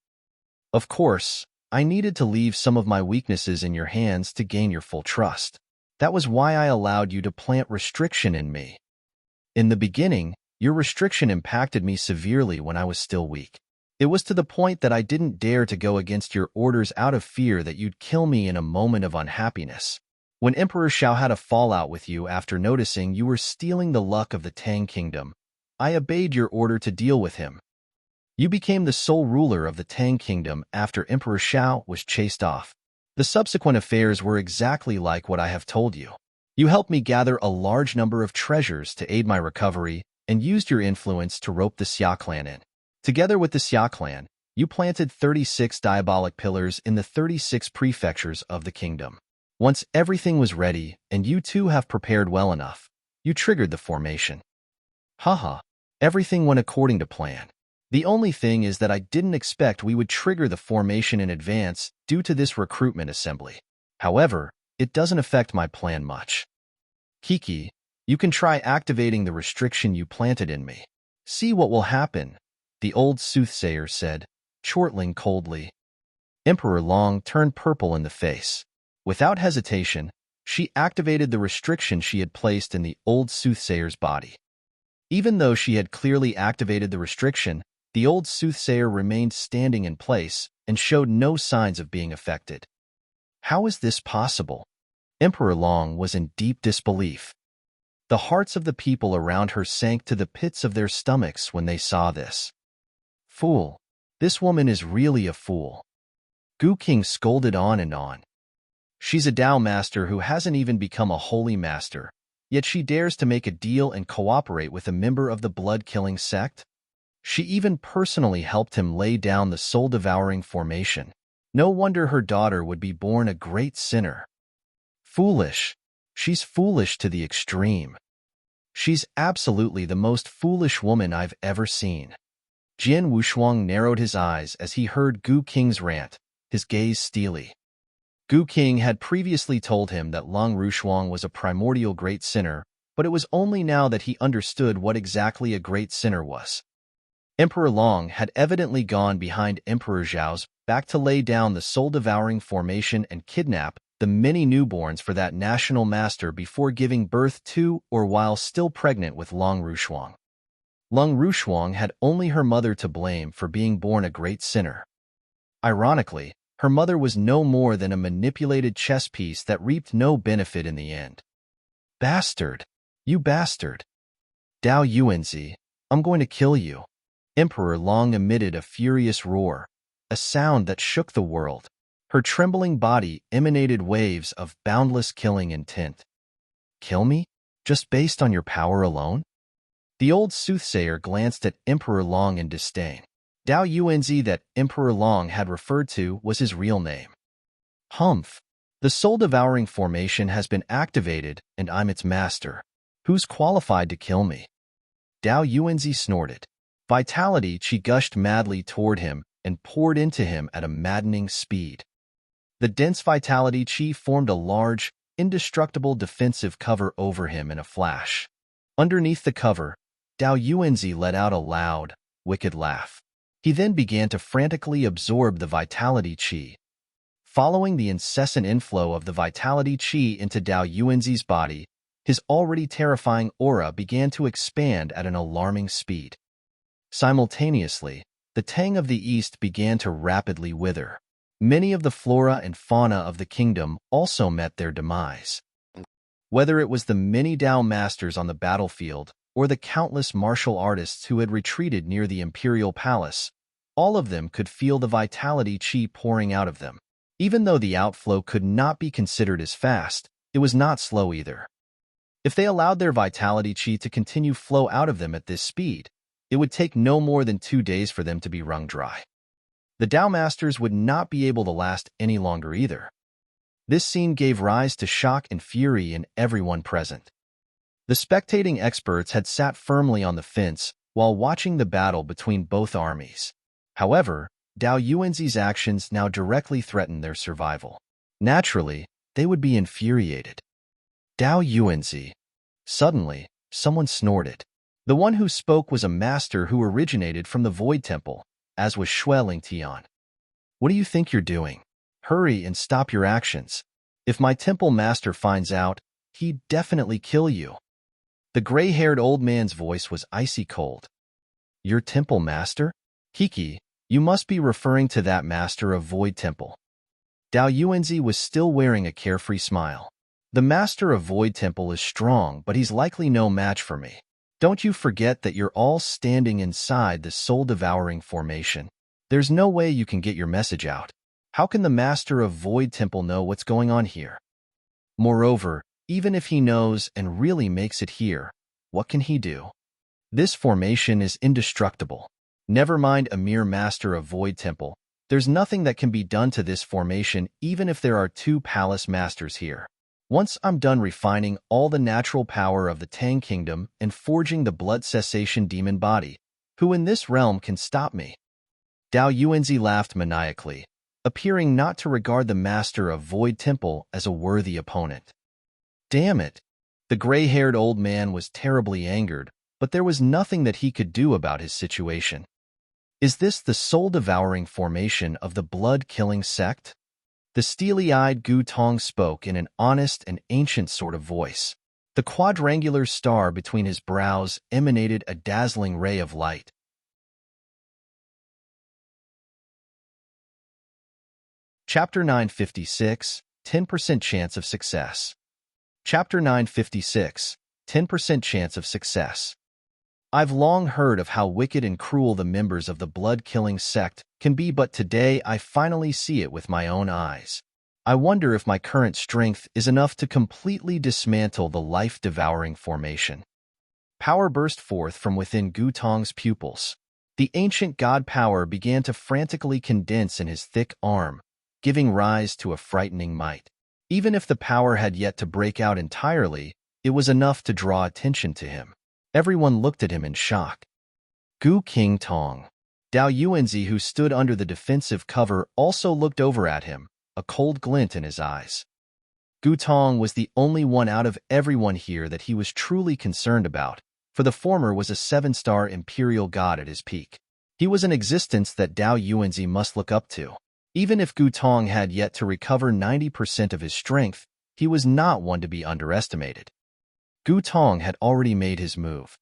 Of course, I needed to leave some of my weaknesses in your hands to gain your full trust. That was why I allowed you to plant restriction in me. In the beginning, your restriction impacted me severely when I was still weak. It was to the point that I didn't dare to go against your orders out of fear that you'd kill me in a moment of unhappiness. When Emperor Shao had a fallout with you after noticing you were stealing the luck of the Tang Kingdom, I obeyed your order to deal with him. You became the sole ruler of the Tang Kingdom after Emperor Shao was chased off. The subsequent affairs were exactly like what I have told you. You helped me gather a large number of treasures to aid my recovery and used your influence to rope the Xia clan in. Together with the Xia clan, you planted 36 diabolic pillars in the 36 prefectures of the kingdom. Once everything was ready and you two have prepared well enough, you triggered the formation. Haha, everything went according to plan. The only thing is that I didn't expect we would trigger the formation in advance due to this recruitment assembly. However, it doesn't affect my plan much. Kiki, you can try activating the restriction you planted in me. See what will happen, the old soothsayer said, chortling coldly. Emperor Long turned purple in the face. Without hesitation, she activated the restriction she had placed in the old soothsayer's body. Even though she had clearly activated the restriction, the old soothsayer remained standing in place and showed no signs of being affected. How is this possible? Emperor Long was in deep disbelief. The hearts of the people around her sank to the pits of their stomachs when they saw this. Fool! This woman is really a fool. Gu King scolded on and on. She's a Tao master who hasn't even become a holy master, yet she dares to make a deal and cooperate with a member of the blood-killing sect? She even personally helped him lay down the soul-devouring formation. No wonder her daughter would be born a great sinner. Foolish. She's foolish to the extreme. She's absolutely the most foolish woman I've ever seen. Jian Wushuang narrowed his eyes as he heard Gu King's rant, his gaze steely. Gu King had previously told him that Long Rushuang was a primordial great sinner, but it was only now that he understood what exactly a great sinner was. Emperor Long had evidently gone behind Emperor Zhao's back to lay down the soul-devouring formation and kidnap the many newborns for that national master before giving birth to or while still pregnant with Long Rushuang. Long Rushuang had only her mother to blame for being born a great sinner. Ironically, her mother was no more than a manipulated chess piece that reaped no benefit in the end. Bastard! You bastard! Dao Yuanzi, I'm going to kill you. Emperor Long emitted a furious roar, a sound that shook the world. Her trembling body emanated waves of boundless killing intent. Kill me? Just based on your power alone? The old soothsayer glanced at Emperor Long in disdain. Dao Yuanzi that Emperor Long had referred to was his real name. Humph! The soul-devouring formation has been activated, and I'm its master. Who's qualified to kill me? Dao Yuanzi snorted. Vitality Qi gushed madly toward him and poured into him at a maddening speed. The dense vitality Qi formed a large, indestructible defensive cover over him in a flash. Underneath the cover, Dao Yuanzi let out a loud, wicked laugh. He then began to frantically absorb the vitality qi. Following the incessant inflow of the vitality qi into Dao Yuanzi's body, his already terrifying aura began to expand at an alarming speed. Simultaneously, the Tang of the East began to rapidly wither. Many of the flora and fauna of the kingdom also met their demise. Whether it was the many Dao masters on the battlefield or the countless martial artists who had retreated near the imperial palace, all of them could feel the vitality qi pouring out of them. Even though the outflow could not be considered as fast, it was not slow either. If they allowed their vitality qi to continue flow out of them at this speed, it would take no more than 2 days for them to be wrung dry. The Dao masters would not be able to last any longer either. This scene gave rise to shock and fury in everyone present. The spectating experts had sat firmly on the fence while watching the battle between both armies. However, Dao Yuanzi's actions now directly threatened their survival. Naturally, they would be infuriated. Dao Yuanzi. Suddenly, someone snorted. The one who spoke was a master who originated from the Void Temple, as was Shui Lingtian. What do you think you're doing? Hurry and stop your actions. If my temple master finds out, he'd definitely kill you. The gray-haired old man's voice was icy cold. Your temple master? Kiki, you must be referring to that master of Void Temple. Dao Yuanzi was still wearing a carefree smile. The master of Void Temple is strong, but he's likely no match for me. Don't you forget that you're all standing inside the soul-devouring formation. There's no way you can get your message out. How can the master of Void Temple know what's going on here? Moreover, even if he knows and really makes it here, what can he do? This formation is indestructible. Never mind a mere master of Void Temple. There's nothing that can be done to this formation even if there are 2 palace masters here. Once I'm done refining all the natural power of the Tang Kingdom and forging the blood cessation demon body, who in this realm can stop me? Dao Yuanzi laughed maniacally, appearing not to regard the master of Void Temple as a worthy opponent. Damn it! The gray-haired old man was terribly angered, but there was nothing that he could do about his situation. Is this the soul-devouring formation of the blood-killing sect? The steely-eyed Gu Tong spoke in an honest and ancient sort of voice. The quadrangular star between his brows emanated a dazzling ray of light. Chapter 956, 10% Chance of Success. Chapter 956, 10% Chance of Success. I've long heard of how wicked and cruel the members of the blood-killing sect can be, but today I finally see it with my own eyes. I wonder if my current strength is enough to completely dismantle the life-devouring formation. Power burst forth from within Gu Tong's pupils. The ancient god power began to frantically condense in his thick arm, giving rise to a frightening might. Even if the power had yet to break out entirely, it was enough to draw attention to him. Everyone looked at him in shock. Gu King Tong. Dao Yuanzi, who stood under the defensive cover, also looked over at him, a cold glint in his eyes. Gu Tong was the only one out of everyone here that he was truly concerned about, for the former was a 7-star imperial god at his peak. He was an existence that Dao Yuanzi must look up to. Even if Gu Tong had yet to recover 90% of his strength, he was not one to be underestimated. Gu Tong had already made his move.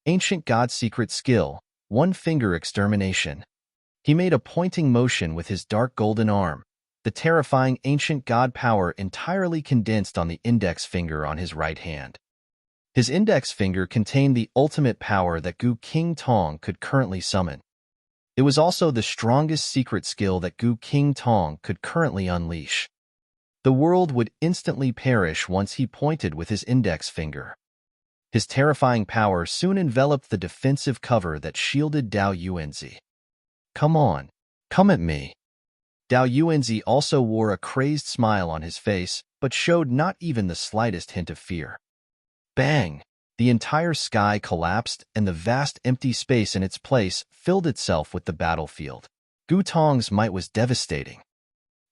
Ancient God secret skill, one-finger extermination. He made a pointing motion with his dark golden arm, the terrifying ancient god power entirely condensed on the index finger on his right hand. His index finger contained the ultimate power that Gu King Tong could currently summon. It was also the strongest secret skill that Gu King Tong could currently unleash. The world would instantly perish once he pointed with his index finger. His terrifying power soon enveloped the defensive cover that shielded Dao Yuanzi. Come on, come at me. Dao Yuanzi also wore a crazed smile on his face, but showed not even the slightest hint of fear. Bang! The entire sky collapsed and the vast empty space in its place filled itself with the battlefield. Gu Tong's might was devastating.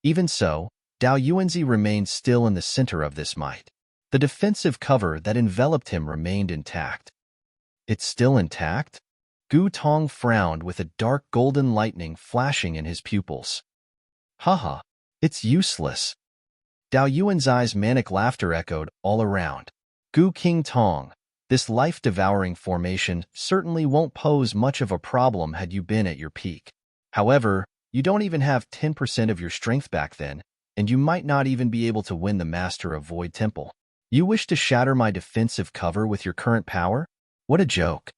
Even so, Dao Yuanzi remained still in the center of this might. The defensive cover that enveloped him remained intact. It's still intact? Gu Tong frowned with a dark golden lightning flashing in his pupils. Haha, it's useless. Dao Yuanzai's manic laughter echoed all around. Gu King Tong, this life-devouring formation certainly won't pose much of a problem had you been at your peak. However, you don't even have 10% of your strength back then, and you might not even be able to win the Master of Void Temple. You wish to shatter my defensive cover with your current power? What a joke.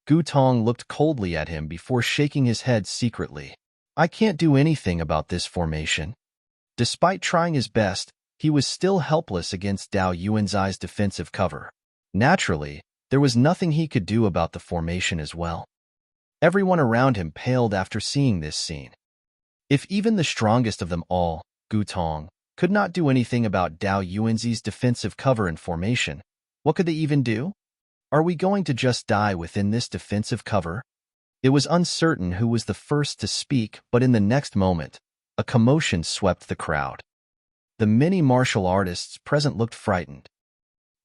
Gu Tong looked coldly at him before shaking his head secretly. I can't do anything about this formation. Despite trying his best, he was still helpless against Dao Yuanzai's defensive cover. Naturally, there was nothing he could do about the formation as well. Everyone around him paled after seeing this scene. If even the strongest of them all, Gu Tong, could not do anything about Dao Yuanzai's defensive cover and formation, what could they even do? Are we going to just die within this defensive cover? It was uncertain who was the first to speak, but in the next moment, a commotion swept the crowd. The many martial artists present looked frightened.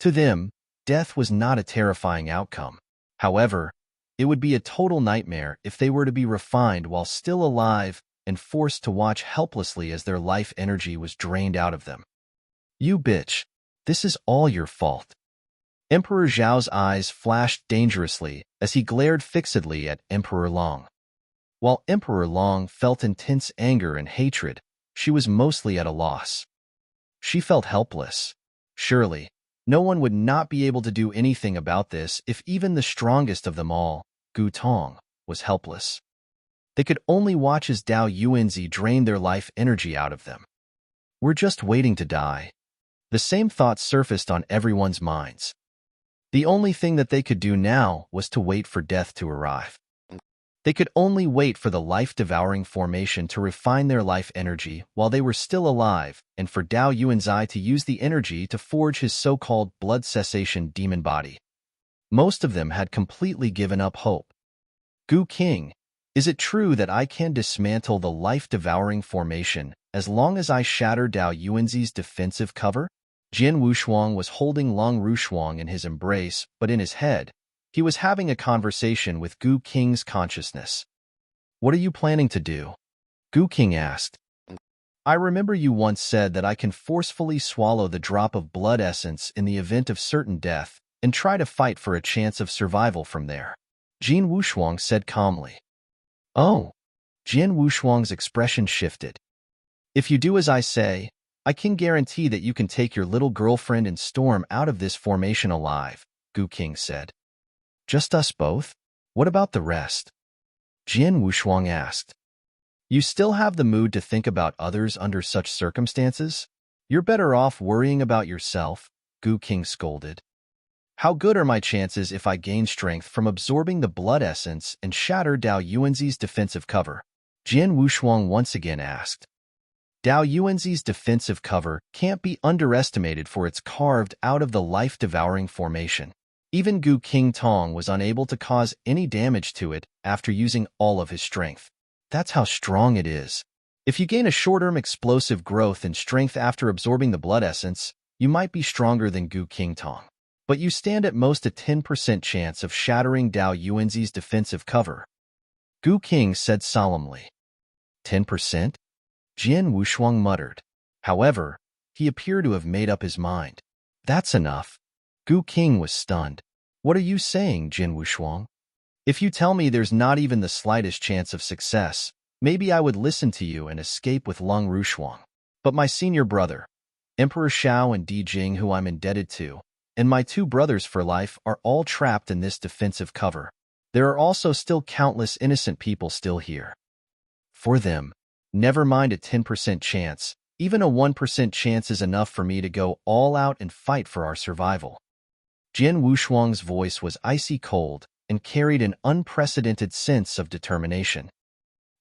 To them, death was not a terrifying outcome. However, it would be a total nightmare if they were to be refined while still alive and forced to watch helplessly as their life energy was drained out of them. You bitch, this is all your fault. Emperor Zhao's eyes flashed dangerously as he glared fixedly at Emperor Long. While Emperor Long felt intense anger and hatred, she was mostly at a loss. She felt helpless. Surely, no one would not be able to do anything about this if even the strongest of them all, Gu Tong, was helpless. They could only watch as Dao Yuanzai drained their life energy out of them. We're just waiting to die. The same thought surfaced on everyone's minds. The only thing that they could do now was to wait for death to arrive. They could only wait for the life-devouring formation to refine their life energy while they were still alive, and for Dao Yuanzai to use the energy to forge his so-called blood cessation demon body. Most of them had completely given up hope. Gu King, is it true that I can dismantle the life-devouring formation as long as I shatter Dao Yuanzai's defensive cover? Jian Wushuang was holding Long Rushuang in his embrace, but in his head, he was having a conversation with Gu King's consciousness. What are you planning to do? Gu King asked. I remember you once said that I can forcefully swallow the drop of blood essence in the event of certain death and try to fight for a chance of survival from there. Jian Wushuang said calmly. Oh. Jian Wushuang's expression shifted. If you do as I say, I can guarantee that you can take your little girlfriend and Storm out of this formation alive, Gu King said. Just us both? What about the rest? Jian Wushuang asked. You still have the mood to think about others under such circumstances? You're better off worrying about yourself, Gu King scolded. How good are my chances if I gain strength from absorbing the blood essence and shatter Dao Yuanzai's defensive cover? Jian Wushuang once again asked. Dao Yuanzai's defensive cover can't be underestimated for its carved out of the life-devouring formation. Even Gu King Tong was unable to cause any damage to it after using all of his strength. That's how strong it is. If you gain a short-term explosive growth in strength after absorbing the blood essence, you might be stronger than Gu King Tong. But you stand at most a 10% chance of shattering Dao Yuanzai's defensive cover. Gu King said solemnly. 10%? Jian Wushuang muttered. However, he appeared to have made up his mind. That's enough. Gu King was stunned. What are you saying, Jian Wushuang? If you tell me there's not even the slightest chance of success, maybe I would listen to you and escape with Long Rushuang. But my senior brother, Emperor Shao and Di Jing, who I'm indebted to, and my two brothers for life are all trapped in this defensive cover. There are also still countless innocent people still here. For them, never mind a 10% chance, even a 1% chance is enough for me to go all out and fight for our survival. Jian Wushuang's voice was icy cold and carried an unprecedented sense of determination.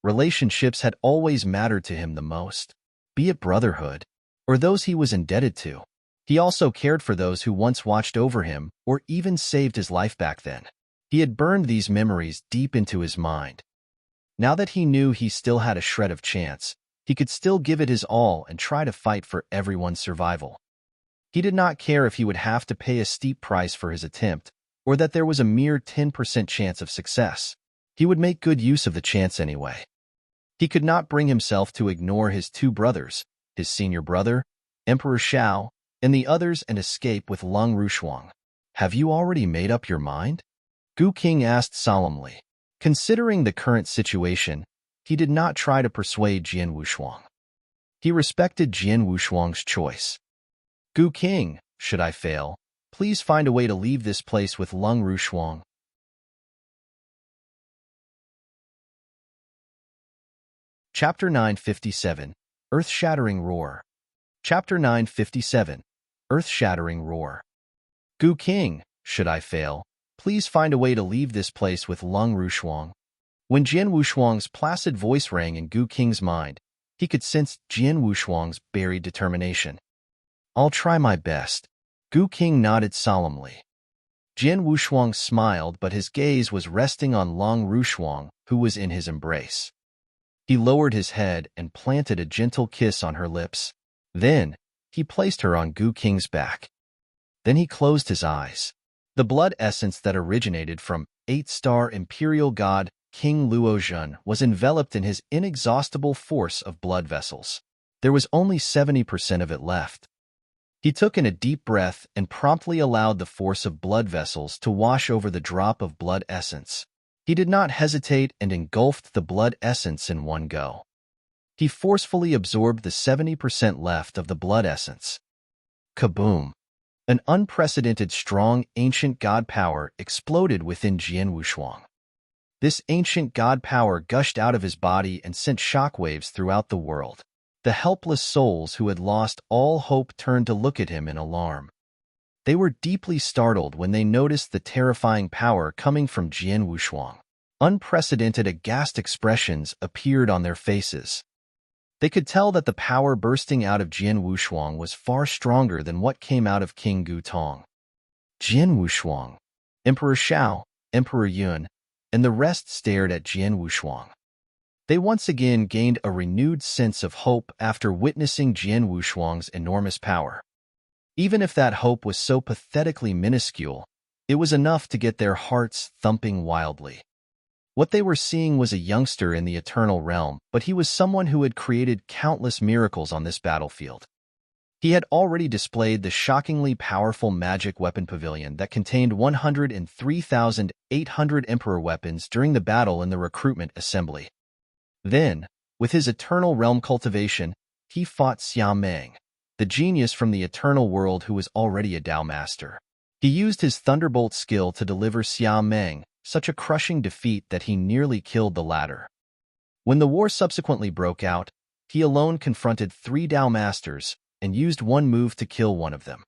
Relationships had always mattered to him the most, be it brotherhood or those he was indebted to. He also cared for those who once watched over him or even saved his life back then. He had burned these memories deep into his mind. Now that he knew he still had a shred of chance, he could still give it his all and try to fight for everyone's survival. He did not care if he would have to pay a steep price for his attempt, or that there was a mere 10% chance of success. He would make good use of the chance anyway. He could not bring himself to ignore his two brothers, his senior brother, Emperor Xiao, and the others and escape with Lung Rushuang. Have you already made up your mind? Gu King asked solemnly. Considering the current situation, he did not try to persuade Jian Wushuang. He respected Jian Wushuang's choice. Gu King, should I fail, please find a way to leave this place with Lung Rushuang. Chapter 957, Earth-Shattering Roar. Chapter 957, Earth-Shattering Roar. Gu King, should I fail, please find a way to leave this place with Lung Rushuang. When Jian Wushuang's placid voice rang in Gu King's mind, he could sense Jian Wushuang's buried determination. I'll try my best. Gu King nodded solemnly. Jian Wushuang smiled, but his gaze was resting on Lung Rushuang, who was in his embrace. He lowered his head and planted a gentle kiss on her lips. Then, he placed her on Gu King's back. Then he closed his eyes. The blood essence that originated from 8-star imperial god King Luozhen was enveloped in his inexhaustible force of blood vessels. There was only 70% of it left. He took in a deep breath and promptly allowed the force of blood vessels to wash over the drop of blood essence. He did not hesitate and engulfed the blood essence in one go. He forcefully absorbed the 70% left of the blood essence. Kaboom! An unprecedented strong ancient god power exploded within Jian Wushuang. This ancient god power gushed out of his body and sent shockwaves throughout the world. The helpless souls who had lost all hope turned to look at him in alarm. They were deeply startled when they noticed the terrifying power coming from Jian Wushuang. Unprecedented aghast expressions appeared on their faces. They could tell that the power bursting out of Jian Wushuang was far stronger than what came out of King Gu Tong. Jian Wushuang, Emperor Xiao, Emperor Yun, and the rest stared at Jian Wushuang. They once again gained a renewed sense of hope after witnessing Jian Wushuang's enormous power. Even if that hope was so pathetically minuscule, it was enough to get their hearts thumping wildly. What they were seeing was a youngster in the eternal realm, but he was someone who had created countless miracles on this battlefield. He had already displayed the shockingly powerful magic weapon pavilion that contained 103,800 emperor weapons during the battle in the recruitment assembly. Then, with his eternal realm cultivation, he fought Xia Meng, the genius from the eternal world who was already a Dao master. He used his thunderbolt skill to deliver Xia Meng such a crushing defeat that he nearly killed the latter. When the war subsequently broke out, he alone confronted 3 Dao masters and used one move to kill one of them.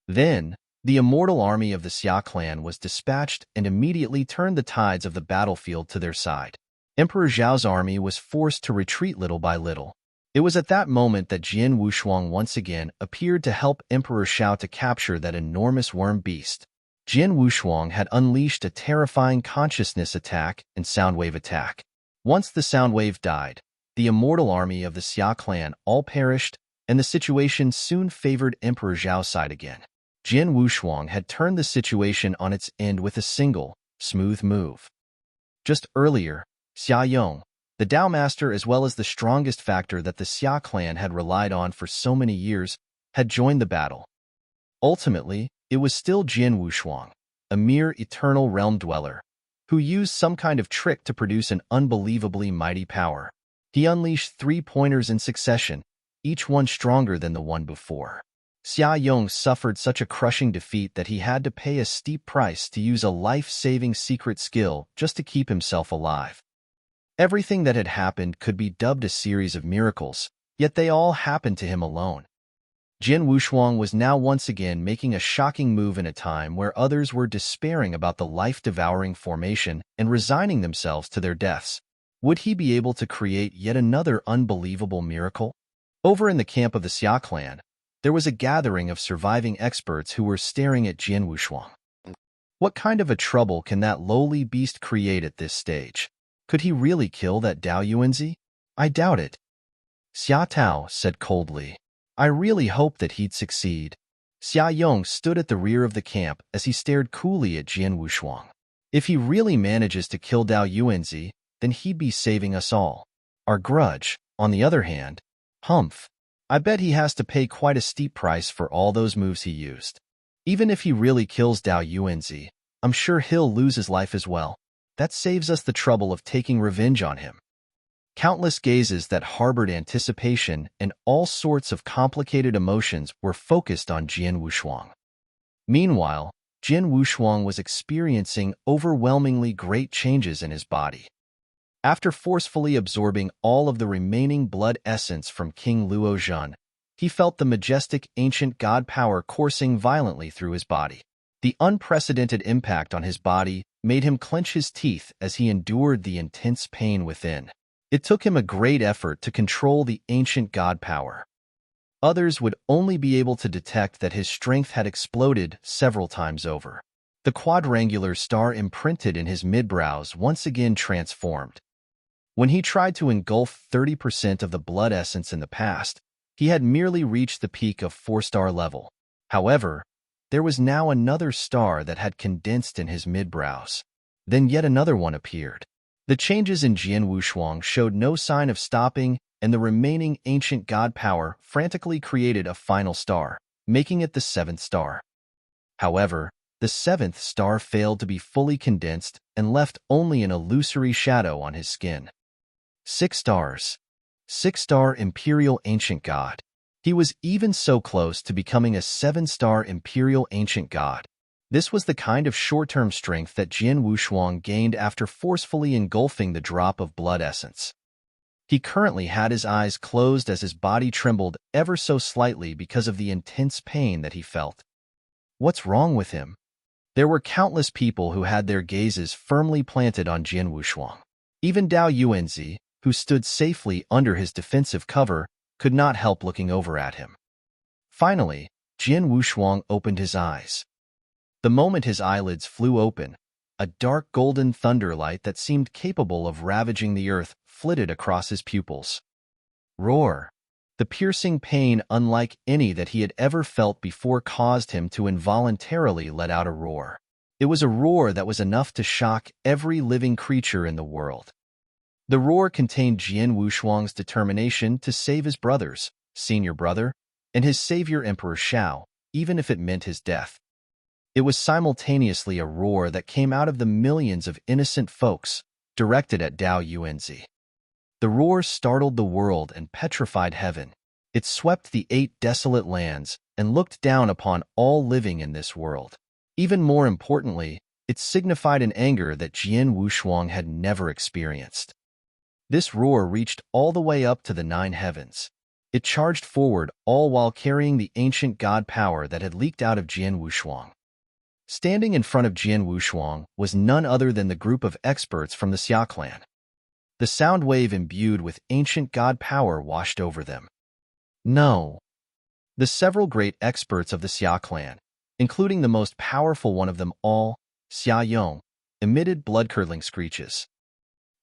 Then, the immortal army of the Xia clan was dispatched and immediately turned the tides of the battlefield to their side. Emperor Zhao's army was forced to retreat little by little. It was at that moment that Jian Wushuang once again appeared to help Emperor Xiao to capture that enormous worm beast. Jian Wushuang had unleashed a terrifying consciousness attack and soundwave attack. Once the soundwave died, the immortal army of the Xia clan all perished, and the situation soon favored Emperor Zhao's side again. Jian Wushuang had turned the situation on its end with a single, smooth move. Just earlier, Xia Yong, the Dao master as well as the strongest factor that the Xia clan had relied on for so many years, had joined the battle. Ultimately, it was still Jian Wushuang, a mere eternal realm dweller, who used some kind of trick to produce an unbelievably mighty power. He unleashed 3 pointers in succession, each one stronger than the one before. Xia Yong suffered such a crushing defeat that he had to pay a steep price to use a life-saving secret skill just to keep himself alive. Everything that had happened could be dubbed a series of miracles, yet they all happened to him alone. Jian Wushuang was now once again making a shocking move in a time where others were despairing about the life-devouring formation and resigning themselves to their deaths. Would he be able to create yet another unbelievable miracle? Over in the camp of the Xia clan, there was a gathering of surviving experts who were staring at Jian Wushuang. What kind of a trouble can that lowly beast create at this stage? Could he really kill that Dao Yuanzi? I doubt it. Xia Tao said coldly. I really hope that he'd succeed. Xia Yong stood at the rear of the camp as he stared coolly at Jian Wushuang. If he really manages to kill Dao Yuanzi, then he'd be saving us all. Our grudge, on the other hand, humph. I bet he has to pay quite a steep price for all those moves he used. Even if he really kills Dao Yuanzi, I'm sure he'll lose his life as well. That saves us the trouble of taking revenge on him. Countless gazes that harbored anticipation and all sorts of complicated emotions were focused on Jian Wushuang. Meanwhile, Jian Wushuang was experiencing overwhelmingly great changes in his body. After forcefully absorbing all of the remaining blood essence from King Luozhen, he felt the majestic ancient god power coursing violently through his body. The unprecedented impact on his body made him clench his teeth as he endured the intense pain within. It took him a great effort to control the ancient god power. Others would only be able to detect that his strength had exploded several times over. The quadrangular star imprinted in his mid-brows once again transformed. When he tried to engulf 30% of the blood essence in the past, he had merely reached the peak of 4-star level. However, there was now another star that had condensed in his mid-brows. Then yet another one appeared. The changes in Jian Wushuang showed no sign of stopping, and the remaining ancient god power frantically created a final star, making it the 7th star. However, the 7th star failed to be fully condensed and left only an illusory shadow on his skin. 6 stars. 6-star Imperial Ancient God. He was even so close to becoming a 7-star Imperial Ancient God. This was the kind of short-term strength that Jian Wushuang gained after forcefully engulfing the drop of blood essence. He currently had his eyes closed as his body trembled ever so slightly because of the intense pain that he felt. What's wrong with him? There were countless people who had their gazes firmly planted on Jian Wushuang. Even Dao Yuanzi, who stood safely under his defensive cover, could not help looking over at him. Finally, Jian Wushuang opened his eyes. The moment his eyelids flew open, a dark golden thunderlight that seemed capable of ravaging the earth flitted across his pupils. Roar! The piercing pain unlike any that he had ever felt before caused him to involuntarily let out a roar. It was a roar that was enough to shock every living creature in the world. The roar contained Jian Wushuang's determination to save his brothers, senior brother, and his savior Emperor Shao, even if it meant his death. It was simultaneously a roar that came out of the millions of innocent folks, directed at Dao Yuanzi. The roar startled the world and petrified heaven. It swept the 8 desolate lands and looked down upon all living in this world. Even more importantly, it signified an anger that Jian Wushuang had never experienced. This roar reached all the way up to the 9 heavens. It charged forward, all while carrying the ancient god power that had leaked out of Jian Wushuang. Standing in front of Jian Wushuang was none other than the group of experts from the Xia clan. The sound wave imbued with ancient god power washed over them. No. The several great experts of the Xia clan, including the most powerful one of them all, Xia Yong, emitted blood-curdling screeches.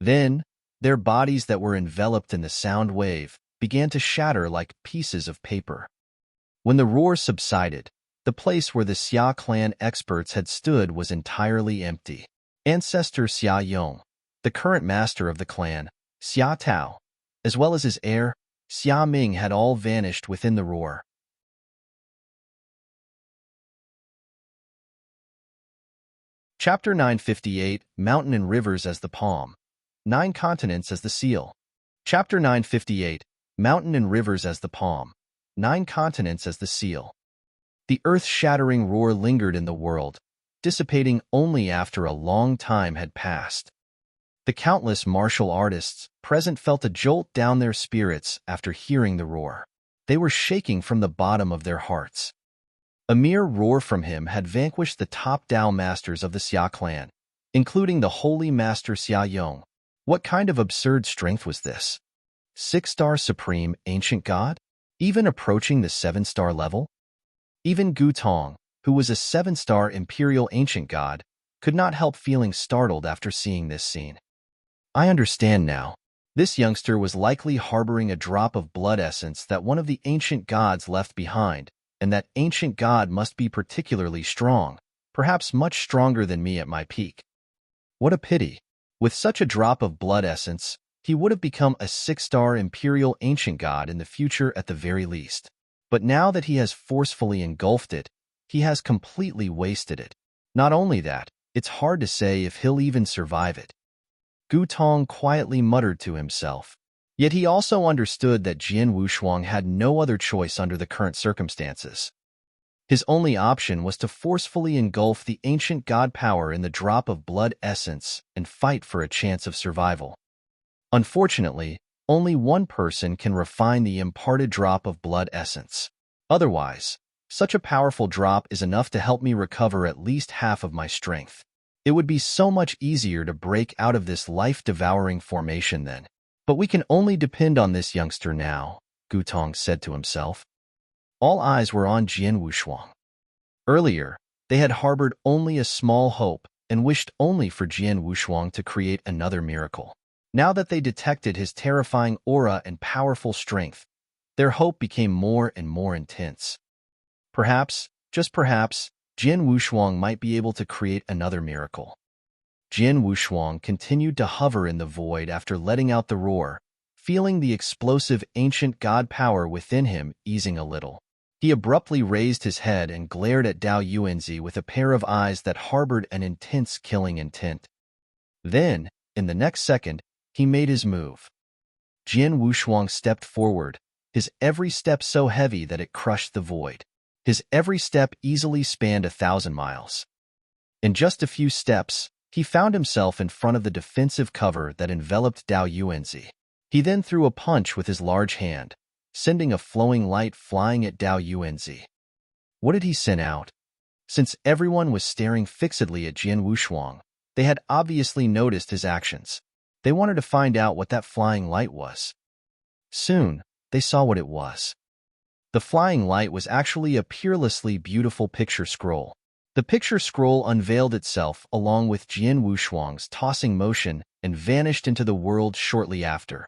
Then, their bodies that were enveloped in the sound wave began to shatter like pieces of paper. When the roar subsided, the place where the Xia clan experts had stood was entirely empty. Ancestor Xia Yong, the current master of the clan, Xia Tao, as well as his heir, Xia Ming, had all vanished within the roar. Chapter 958, Mountain and Rivers as the Palm, 9 Continents as the Seal. Chapter 958, Mountain and Rivers as the Palm, 9 Continents as the Seal. The earth-shattering roar lingered in the world, dissipating only after a long time had passed. The countless martial artists present felt a jolt down their spirits after hearing the roar. They were shaking from the bottom of their hearts. A mere roar from him had vanquished the top Dao masters of the Xia clan, including the holy master Xia Yong. What kind of absurd strength was this? 6-star supreme ancient god? Even approaching the 7-star level? Even Gu Tong, who was a 7-star imperial ancient god, could not help feeling startled after seeing this scene. I understand now. This youngster was likely harboring a drop of blood essence that one of the ancient gods left behind, and that ancient god must be particularly strong, perhaps much stronger than me at my peak. What a pity. With such a drop of blood essence, he would have become a 6-star imperial ancient god in the future at the very least. But now that he has forcefully engulfed it, he has completely wasted it. Not only that, it's hard to say if he'll even survive it. Gu Tong quietly muttered to himself. Yet he also understood that Jian Wushuang had no other choice under the current circumstances. His only option was to forcefully engulf the ancient god power in the drop of blood essence and fight for a chance of survival. Unfortunately, only one person can refine the imparted drop of blood essence. Otherwise, such a powerful drop is enough to help me recover at least half of my strength. It would be so much easier to break out of this life-devouring formation then. But we can only depend on this youngster now, Gu Tong said to himself. All eyes were on Jian Wushuang. Earlier, they had harbored only a small hope and wished only for Jian Wushuang to create another miracle. Now that they detected his terrifying aura and powerful strength, their hope became more and more intense. Perhaps, just perhaps, Jian Wushuang might be able to create another miracle. Jian Wushuang continued to hover in the void after letting out the roar, feeling the explosive ancient god power within him easing a little. He abruptly raised his head and glared at Dao Yuanzi with a pair of eyes that harbored an intense killing intent. Then, in the next second, he made his move. Jian Wushuang stepped forward, his every step so heavy that it crushed the void. His every step easily spanned 1,000 miles. In just a few steps, he found himself in front of the defensive cover that enveloped Dao Yuanzi. He then threw a punch with his large hand, sending a flowing light flying at Dao Yuanzi. What did he send out? Since everyone was staring fixedly at Jian Wushuang, they had obviously noticed his actions. They wanted to find out what that flying light was. Soon, they saw what it was. The flying light was actually a peerlessly beautiful picture scroll. The picture scroll unveiled itself along with Jian Wushuang's tossing motion and vanished into the world shortly after.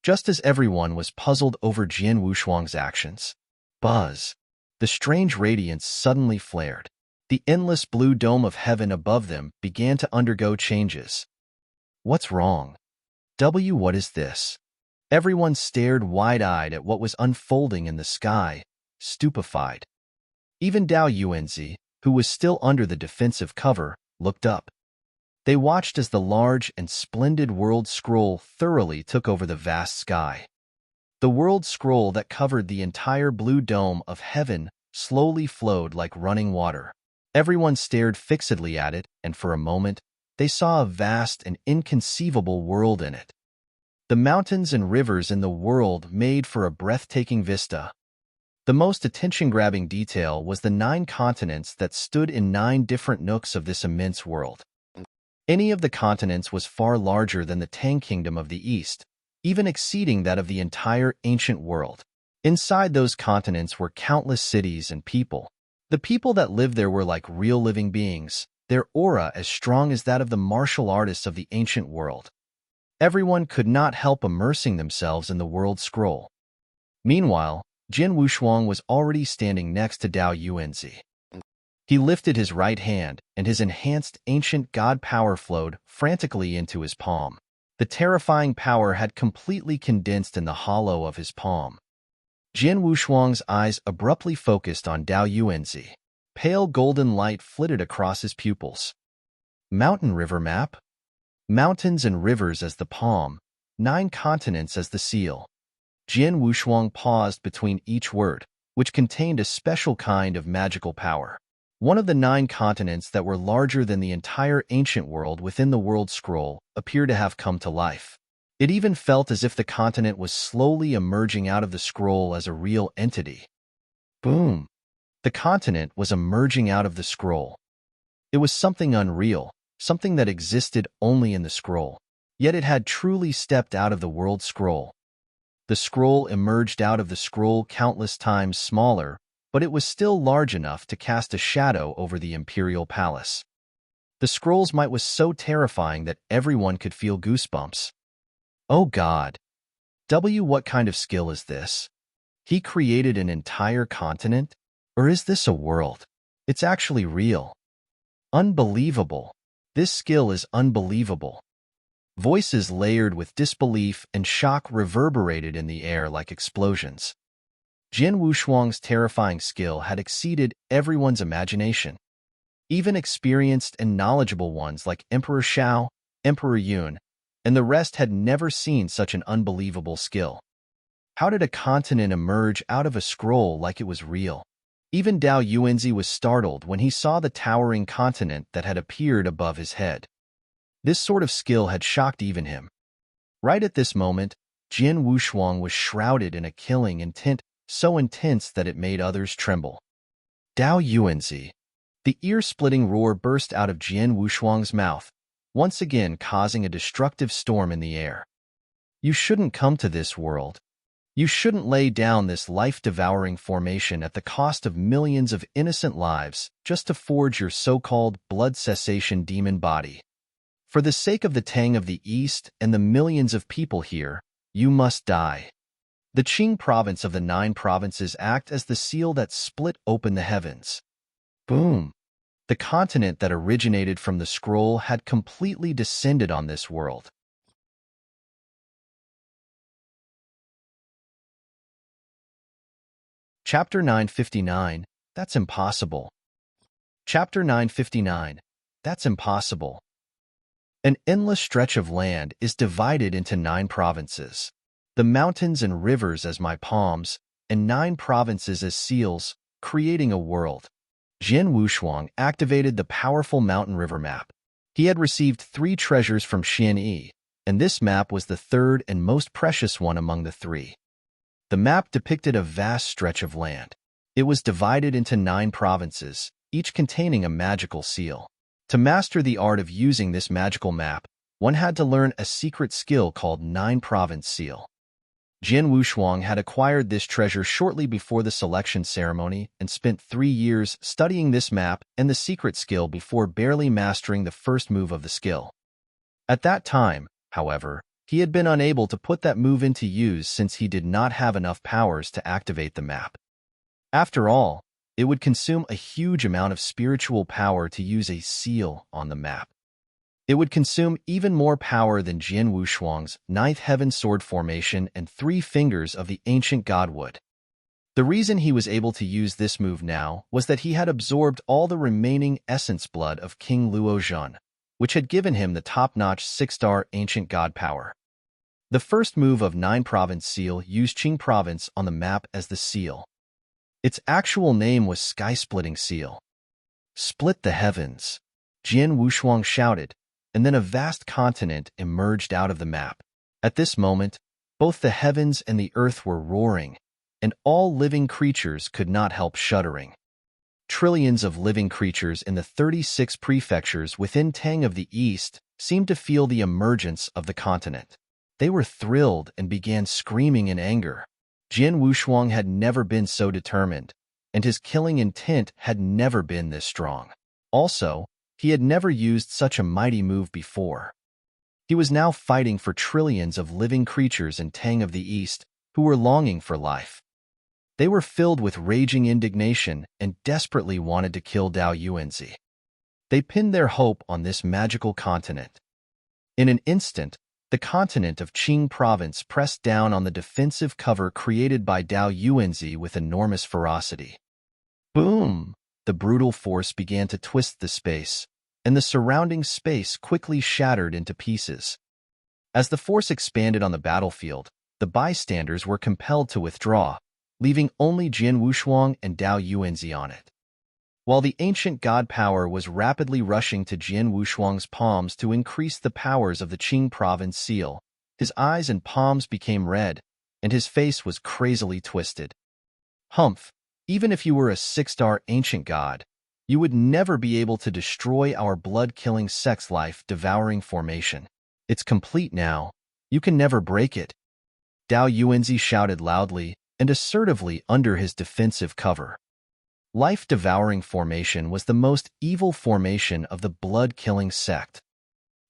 Just as everyone was puzzled over Jian Wushuang's actions, buzz! The strange radiance suddenly flared. The endless blue dome of heaven above them began to undergo changes. What's wrong? What is this? Everyone stared wide-eyed at what was unfolding in the sky, stupefied. Even Dao Yuanzi, who was still under the defensive cover, looked up. They watched as the large and splendid world scroll thoroughly took over the vast sky. The world scroll that covered the entire blue dome of heaven slowly flowed like running water. Everyone stared fixedly at it, and for a moment, they saw a vast and inconceivable world in it. The mountains and rivers in the world made for a breathtaking vista. The most attention-grabbing detail was the 9 continents that stood in 9 different nooks of this immense world. Any of the continents was far larger than the Tang Kingdom of the East, even exceeding that of the entire ancient world. Inside those continents were countless cities and people. The people that lived there were like real living beings, their aura as strong as that of the martial artists of the ancient world. Everyone could not help immersing themselves in the world scroll. Meanwhile, Jian Wushuang was already standing next to Dao Yuanzi. He lifted his right hand, and his enhanced ancient god power flowed frantically into his palm. The terrifying power had completely condensed in the hollow of his palm. Jian Wushuang's eyes abruptly focused on Dao Yuanzi. Pale golden light flitted across his pupils. Mountain river map? Mountains and rivers as the palm, 9 continents as the seal. Jian Wushuang paused between each word, which contained a special kind of magical power. One of the 9 continents that were larger than the entire ancient world within the world scroll appeared to have come to life. It even felt as if the continent was slowly emerging out of the scroll as a real entity. Boom! The continent was emerging out of the scroll. It was something unreal, something that existed only in the scroll. Yet it had truly stepped out of the world scroll. The scroll emerged out of the scroll countless times smaller, but it was still large enough to cast a shadow over the imperial palace. The scroll's might was so terrifying that everyone could feel goosebumps. Oh God! What kind of skill is this? He created an entire continent? Or is this a world? It's actually real. Unbelievable. This skill is unbelievable. Voices layered with disbelief and shock reverberated in the air like explosions. Jin Wushuang's terrifying skill had exceeded everyone's imagination. Even experienced and knowledgeable ones like Emperor Shao, Emperor Yun, and the rest had never seen such an unbelievable skill. How did a continent emerge out of a scroll like it was real? Even Dao Yuanzi was startled when he saw the towering continent that had appeared above his head. This sort of skill had shocked even him. Right at this moment, Jin Wushuang was shrouded in a killing intent so intense that it made others tremble. Dao Yuanzi. The ear-splitting roar burst out of Jin Wushuang's mouth, once again causing a destructive storm in the air. You shouldn't come to this world. You shouldn't lay down this life-devouring formation at the cost of millions of innocent lives just to forge your so-called blood cessation demon body. For the sake of the Tang of the East and the millions of people here, you must die. The Qing province of the 9 provinces act as the seal that split open the heavens. Boom! The continent that originated from the scroll had completely descended on this world. Chapter 959, That's Impossible. Chapter 959, That's Impossible. An endless stretch of land is divided into 9 provinces. The mountains and rivers as my palms, and 9 provinces as seals, creating a world. Jin Wushuang activated the powerful mountain river map. He had received 3 treasures from Xian Yi, and this map was the third and most precious one among the 3. The map depicted a vast stretch of land. It was divided into 9 provinces, each containing a magical seal. To master the art of using this magical map, one had to learn a secret skill called 9-province seal. Jin Wushuang had acquired this treasure shortly before the selection ceremony and spent 3 years studying this map and the secret skill before barely mastering the first move of the skill. At that time, however, he had been unable to put that move into use since he did not have enough powers to activate the map. After all, it would consume a huge amount of spiritual power to use a seal on the map. It would consume even more power than Jin Wushuang's 9th heaven sword formation and 3 fingers of the ancient god would. The reason he was able to use this move now was that he had absorbed all the remaining essence blood of King Luozhen, which had given him the top-notch 6-star ancient god power. The first move of 9-province seal used Qing province on the map as the seal. Its actual name was Sky-Splitting Seal. Split the heavens, Jin Wushuang shouted, and then a vast continent emerged out of the map. At this moment, both the heavens and the earth were roaring, and all living creatures could not help shuddering. Trillions of living creatures in the 36 prefectures within Tang of the East seemed to feel the emergence of the continent. They were thrilled and began screaming in anger. Jin Wushuang had never been so determined, and his killing intent had never been this strong. Also, he had never used such a mighty move before. He was now fighting for trillions of living creatures in Tang of the East who were longing for life. They were filled with raging indignation and desperately wanted to kill Dao Yuanzi. They pinned their hope on this magical continent. In an instant, the continent of Qing province pressed down on the defensive cover created by Dao Yuanzi with enormous ferocity. Boom! The brutal force began to twist the space, and the surrounding space quickly shattered into pieces. As the force expanded on the battlefield, the bystanders were compelled to withdraw, leaving only Jin Wushuang and Dao Yuanzi on it. While the ancient god power was rapidly rushing to Jin Wushuang's palms to increase the powers of the Qing province seal, his eyes and palms became red, and his face was crazily twisted. Humph! Even if you were a 6-star ancient god, you would never be able to destroy our blood-killing sex-life-devouring formation. It's complete now. You can never break it. Dao Yuanzi shouted loudly and assertively under his defensive cover. Life-devouring formation was the most evil formation of the blood-killing sect.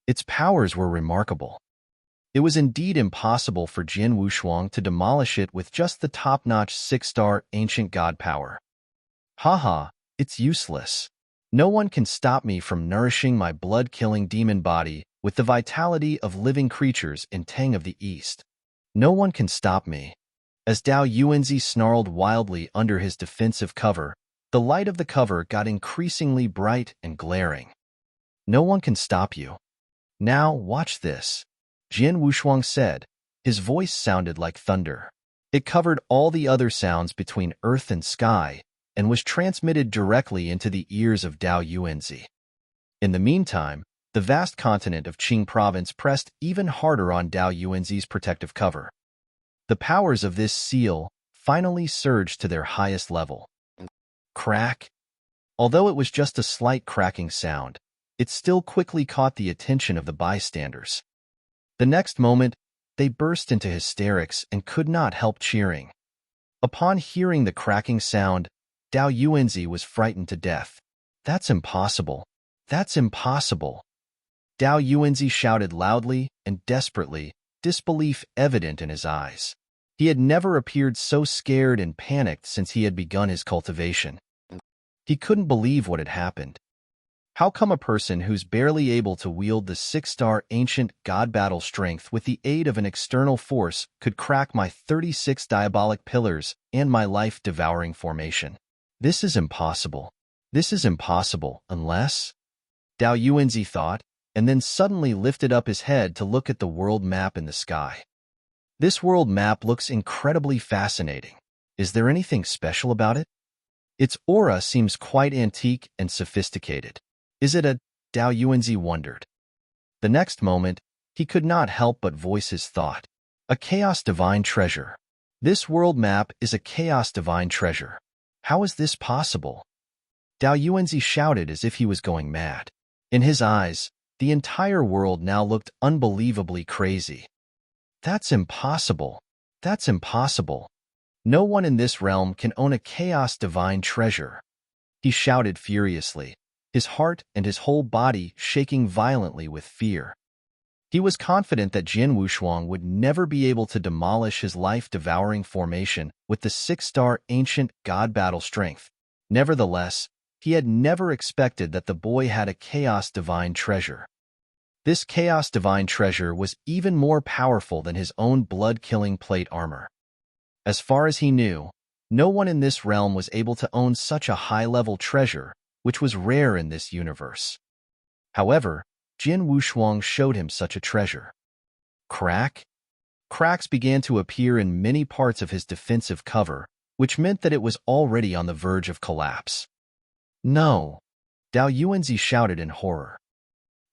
Its powers were remarkable. It was indeed impossible for Jin Wushuang to demolish it with just the top-notch 6-star ancient god power. Haha, it's useless. No one can stop me from nourishing my blood-killing demon body with the vitality of living creatures in Tang of the East. No one can stop me. As Dao Yuanzi snarled wildly under his defensive cover, the light of the cover got increasingly bright and glaring. No one can stop you. Now, watch this, Jian Wushuang said. His voice sounded like thunder. It covered all the other sounds between earth and sky and was transmitted directly into the ears of Dao Yuanzi. In the meantime, the vast continent of Qing province pressed even harder on Dao Yuanzi's protective cover. The powers of this seal finally surged to their highest level. Crack. Although it was just a slight cracking sound, it still quickly caught the attention of the bystanders. The next moment, they burst into hysterics and could not help cheering. Upon hearing the cracking sound, Dao Yuanzi was frightened to death. That's impossible. That's impossible. Dao Yuanzi shouted loudly and desperately, disbelief evident in his eyes. He had never appeared so scared and panicked since he had begun his cultivation. He couldn't believe what had happened. How come a person who's barely able to wield the 6-star ancient god battle strength with the aid of an external force could crack my 36 diabolic pillars and my life-devouring formation? This is impossible. This is impossible, unless... Dao Yuanzi thought, and then suddenly lifted up his head to look at the world map in the sky. This world map looks incredibly fascinating. Is there anything special about it? Its aura seems quite antique and sophisticated. Is it a... Dao Yuanzi wondered. The next moment, he could not help but voice his thought. A chaos divine treasure. This world map is a chaos divine treasure. How is this possible? Dao Yuanzi shouted as if he was going mad. In his eyes, the entire world now looked unbelievably crazy. That's impossible. That's impossible. No one in this realm can own a chaos divine treasure. He shouted furiously, his heart and his whole body shaking violently with fear. He was confident that Jian Wushuang would never be able to demolish his life-devouring formation with the 6-star ancient god battle strength. Nevertheless, he had never expected that the boy had a chaos divine treasure. This chaos divine treasure was even more powerful than his own blood-killing plate armor. As far as he knew, no one in this realm was able to own such a high-level treasure, which was rare in this universe. However, Jian Wushuang showed him such a treasure. Crack? Cracks began to appear in many parts of his defensive cover, which meant that it was already on the verge of collapse. No! Dao Yuanzi shouted in horror.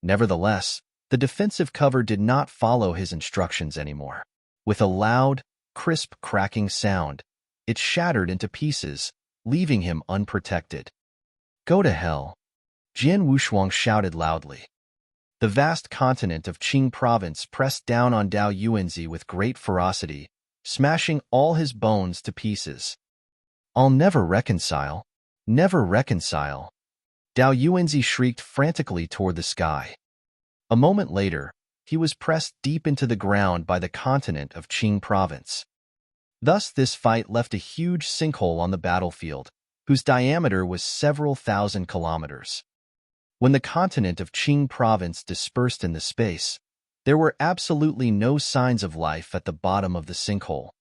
Nevertheless, the defensive cover did not follow his instructions anymore. With a loud, crisp cracking sound, it shattered into pieces, leaving him unprotected. Go to hell! Jian Wushuang shouted loudly. The vast continent of Qing province pressed down on Dao Yuanzi with great ferocity, smashing all his bones to pieces. I'll never reconcile. Never reconcile. Dao Yuanzi shrieked frantically toward the sky. A moment later, he was pressed deep into the ground by the continent of Qing province. Thus this fight left a huge sinkhole on the battlefield, whose diameter was several thousand kilometers. When the continent of Qing province dispersed in the space, there were absolutely no signs of life at the bottom of the sinkhole.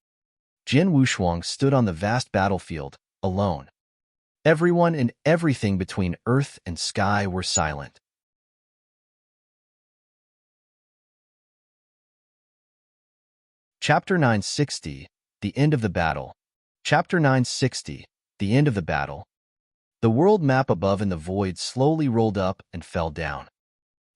Jian Wushuang stood on the vast battlefield, alone. Everyone and everything between earth and sky were silent. Chapter 960, The End of the Battle. Chapter 960, The End of the Battle. The world map above in the void slowly rolled up and fell down.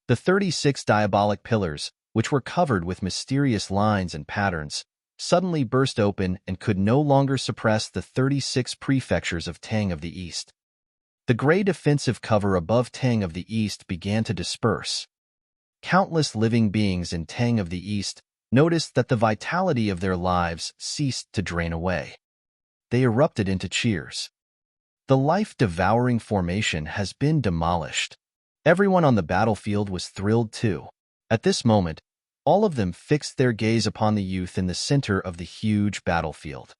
The 36 diabolic pillars, which were covered with mysterious lines and patterns, suddenly burst open and could no longer suppress the 36 prefectures of Tang of the East. The gray defensive cover above Tang of the East began to disperse. Countless living beings in Tang of the East noticed that the vitality of their lives ceased to drain away. They erupted into cheers. The life-devouring formation has been demolished. Everyone on the battlefield was thrilled too. At this moment, all of them fixed their gaze upon the youth in the center of the huge battlefield.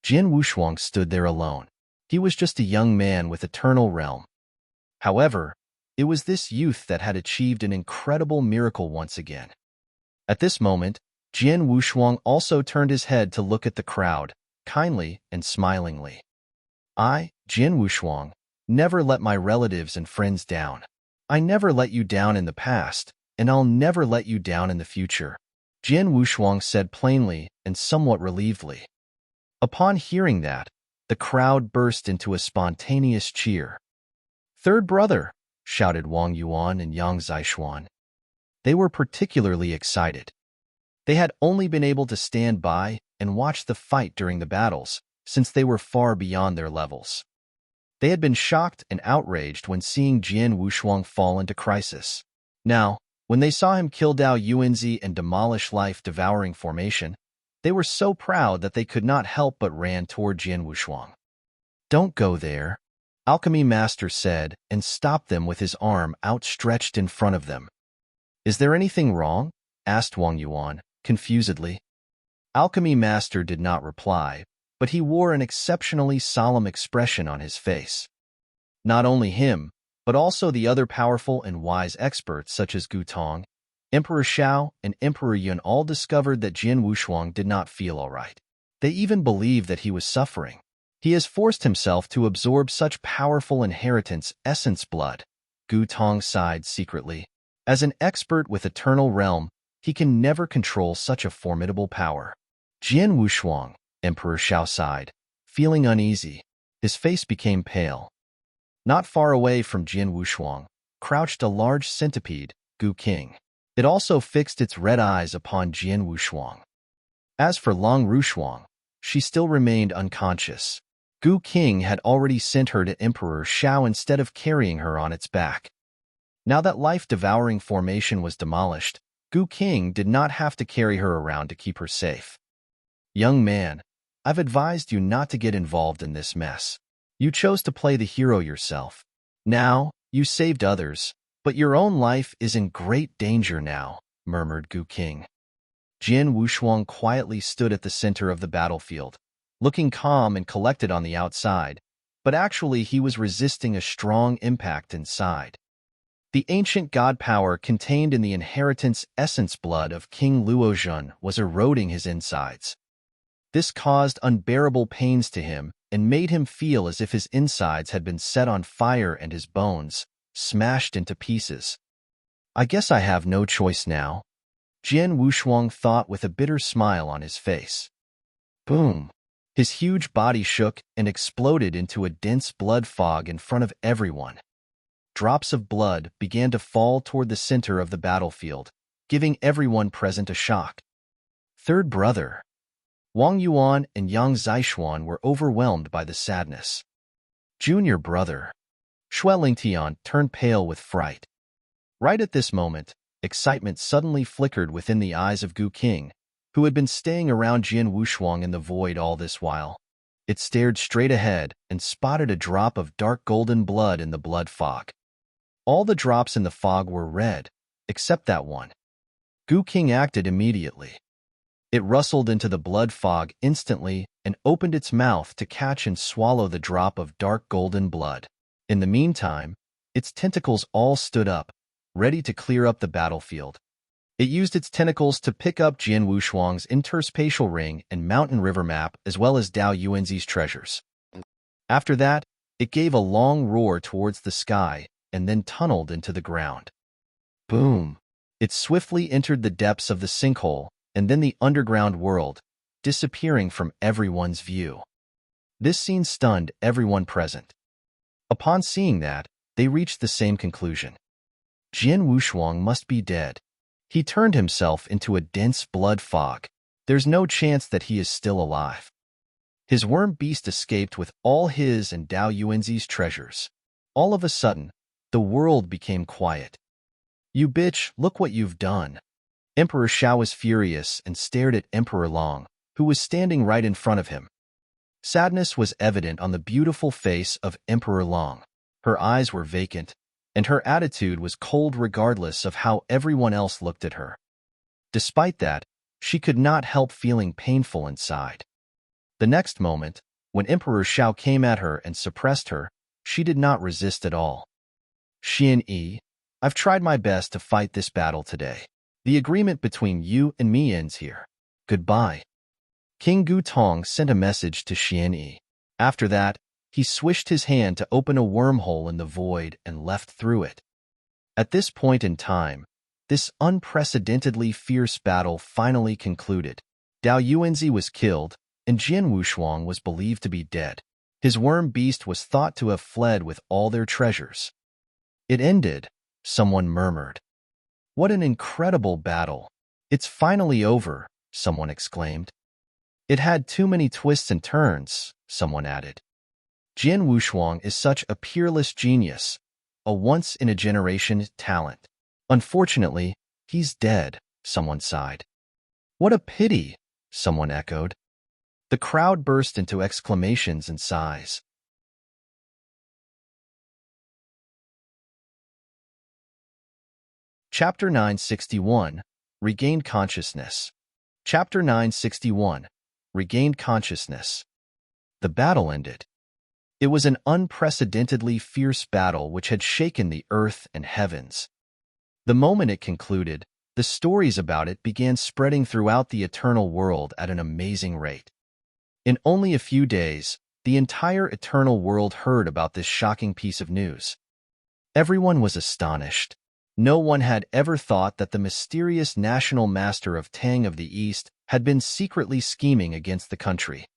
Jian Wushuang stood there alone. He was just a young man with eternal realm. However, it was this youth that had achieved an incredible miracle once again. At this moment, Jian Wushuang also turned his head to look at the crowd, kindly and smilingly. I, Jian Wushuang, never let my relatives and friends down. I never let you down in the past, and I'll never let you down in the future, Jian Wushuang said plainly and somewhat relievedly. Upon hearing that, the crowd burst into a spontaneous cheer. "Third brother!" shouted Wang Yuan and Yang Zishuan. They were particularly excited. They had only been able to stand by and watch the fight during the battles, since they were far beyond their levels. They had been shocked and outraged when seeing Jian Wushuang fall into crisis. Now, when they saw him kill Dao Yuanzi and demolish life-devouring formation, they were so proud that they could not help but ran toward Jian Wushuang. "Don't go there," Alchemy Master said, and stopped them with his arm outstretched in front of them. "Is there anything wrong?" asked Wang Yuan, confusedly. Alchemy Master did not reply, but he wore an exceptionally solemn expression on his face. Not only him, but also the other powerful and wise experts such as Gu Tong, Emperor Xiao, and Emperor Yun all discovered that Jian Wushuang did not feel all right. They even believed that he was suffering. "He has forced himself to absorb such powerful inheritance essence blood," Gu Tong sighed secretly. "As an expert with eternal realm, he can never control such a formidable power." "Jian Wushuang," Emperor Xiao sighed, feeling uneasy. His face became pale. Not far away from Jian Wushuang crouched a large centipede, Gu King. It also fixed its red eyes upon Jian Wushuang. As for Long Rushuang, she still remained unconscious. Gu King had already sent her to Emperor Xiao instead of carrying her on its back. Now that life-devouring formation was demolished, Gu King did not have to carry her around to keep her safe. "Young man, I've advised you not to get involved in this mess. You chose to play the hero yourself. Now, you saved others, but your own life is in great danger now," murmured Gu King. Jian Wushuang quietly stood at the center of the battlefield, looking calm and collected on the outside, but actually he was resisting a strong impact inside. The ancient god power contained in the inheritance essence blood of King Luozhen was eroding his insides. This caused unbearable pains to him and made him feel as if his insides had been set on fire and his bones smashed into pieces. "I guess I have no choice now," Jian Wushuang thought with a bitter smile on his face. Boom! His huge body shook and exploded into a dense blood fog in front of everyone. Drops of blood began to fall toward the center of the battlefield, giving everyone present a shock. "Third brother." Wang Yuan and Yang Zishuan were overwhelmed by the sadness. "Junior brother." Xue Lingtian turned pale with fright. Right at this moment, excitement suddenly flickered within the eyes of Gu King, who had been staying around Jian Wushuang in the void all this while. It stared straight ahead and spotted a drop of dark golden blood in the blood fog. All the drops in the fog were red, except that one. Gu King acted immediately. It rustled into the blood fog instantly and opened its mouth to catch and swallow the drop of dark golden blood. In the meantime, its tentacles all stood up, ready to clear up the battlefield. It used its tentacles to pick up Jian Wushuang's interspatial ring and mountain river map as well as Dao Yuanzi's treasures. After that, it gave a long roar towards the sky and then tunneled into the ground. Boom! It swiftly entered the depths of the sinkhole and then the underground world, disappearing from everyone's view. This scene stunned everyone present. Upon seeing that, they reached the same conclusion. Jian Wushuang must be dead. He turned himself into a dense blood fog. There's no chance that he is still alive. His worm beast escaped with all his and Dao Yuanzi's treasures. All of a sudden, the world became quiet. "You bitch, look what you've done." Emperor Xiao was furious and stared at Emperor Long, who was standing right in front of him. Sadness was evident on the beautiful face of Emperor Long. Her eyes were vacant, and her attitude was cold regardless of how everyone else looked at her. Despite that, she could not help feeling painful inside. The next moment, When Emperor Xiao came at her and suppressed her, she did not resist at all. Xian Yi, I've tried my best to fight this battle today. The agreement between you and me ends here. Goodbye. King Gu Tong sent a message to Xian Yi. After that, he swished his hand to open a wormhole in the void and left through it. At this point in time, this unprecedentedly fierce battle finally concluded. Dao Yuanzi was killed, and Jian Wushuang was believed to be dead. His worm beast was thought to have fled with all their treasures. It ended, someone murmured. What an incredible battle. It's finally over, someone exclaimed. It had too many twists and turns, someone added. Jian Wushuang is such a peerless genius, a once-in-a-generation talent. Unfortunately, he's dead, someone sighed. What a pity, someone echoed. The crowd burst into exclamations and sighs. Chapter 961, Regained Consciousness. Chapter 961, Regained Consciousness. The battle ended. It was an unprecedentedly fierce battle which had shaken the earth and heavens. The moment it concluded, the stories about it began spreading throughout the eternal world at an amazing rate. In only a few days, the entire eternal world heard about this shocking piece of news. Everyone was astonished. No one had ever thought that the mysterious national master of Tang of the East had been secretly scheming against the country.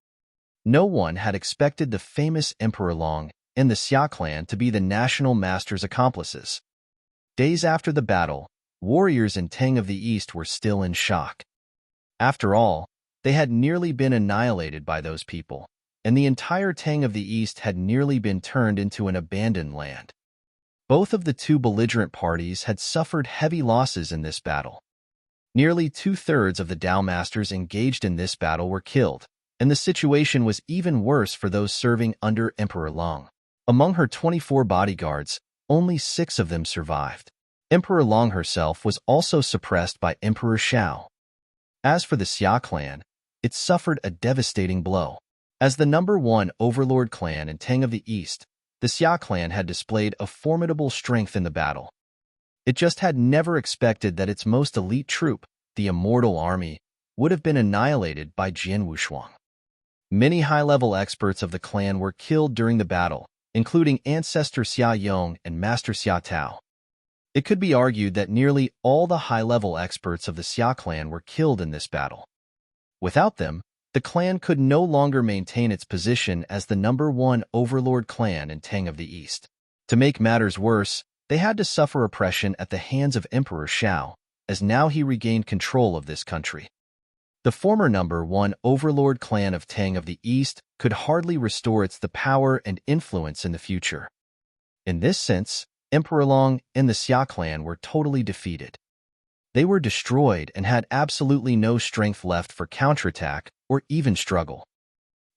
No one had expected the famous Emperor Long and the Xia clan to be the national master's accomplices. Days after the battle, warriors in Tang of the East were still in shock. After all, they had nearly been annihilated by those people, and the entire Tang of the East had nearly been turned into an abandoned land. Both of the two belligerent parties had suffered heavy losses in this battle. Nearly two-thirds of the Dao masters engaged in this battle were killed, and the situation was even worse for those serving under Emperor Long. Among her 24 bodyguards, only 6 of them survived. Emperor Long herself was also suppressed by Emperor Xiao. As for the Xia clan, it suffered a devastating blow. As the #1 overlord clan in Tang of the East, the Xia clan had displayed a formidable strength in the battle. It just had never expected that its most elite troop, the Immortal Army, would have been annihilated by Jian Wushuang. Many high-level experts of the clan were killed during the battle, including Ancestor Xia Yong and Master Xia Tao. It could be argued that nearly all the high-level experts of the Xia clan were killed in this battle. Without them, the clan could no longer maintain its position as the #1 overlord clan in Tang of the East. To make matters worse, they had to suffer oppression at the hands of Emperor Xiao, as now he regained control of this country. The former #1 overlord clan of Tang of the East could hardly restore the power and influence in the future. In this sense, Emperor Long and the Xia clan were totally defeated. They were destroyed and had absolutely no strength left for counterattack or even struggle.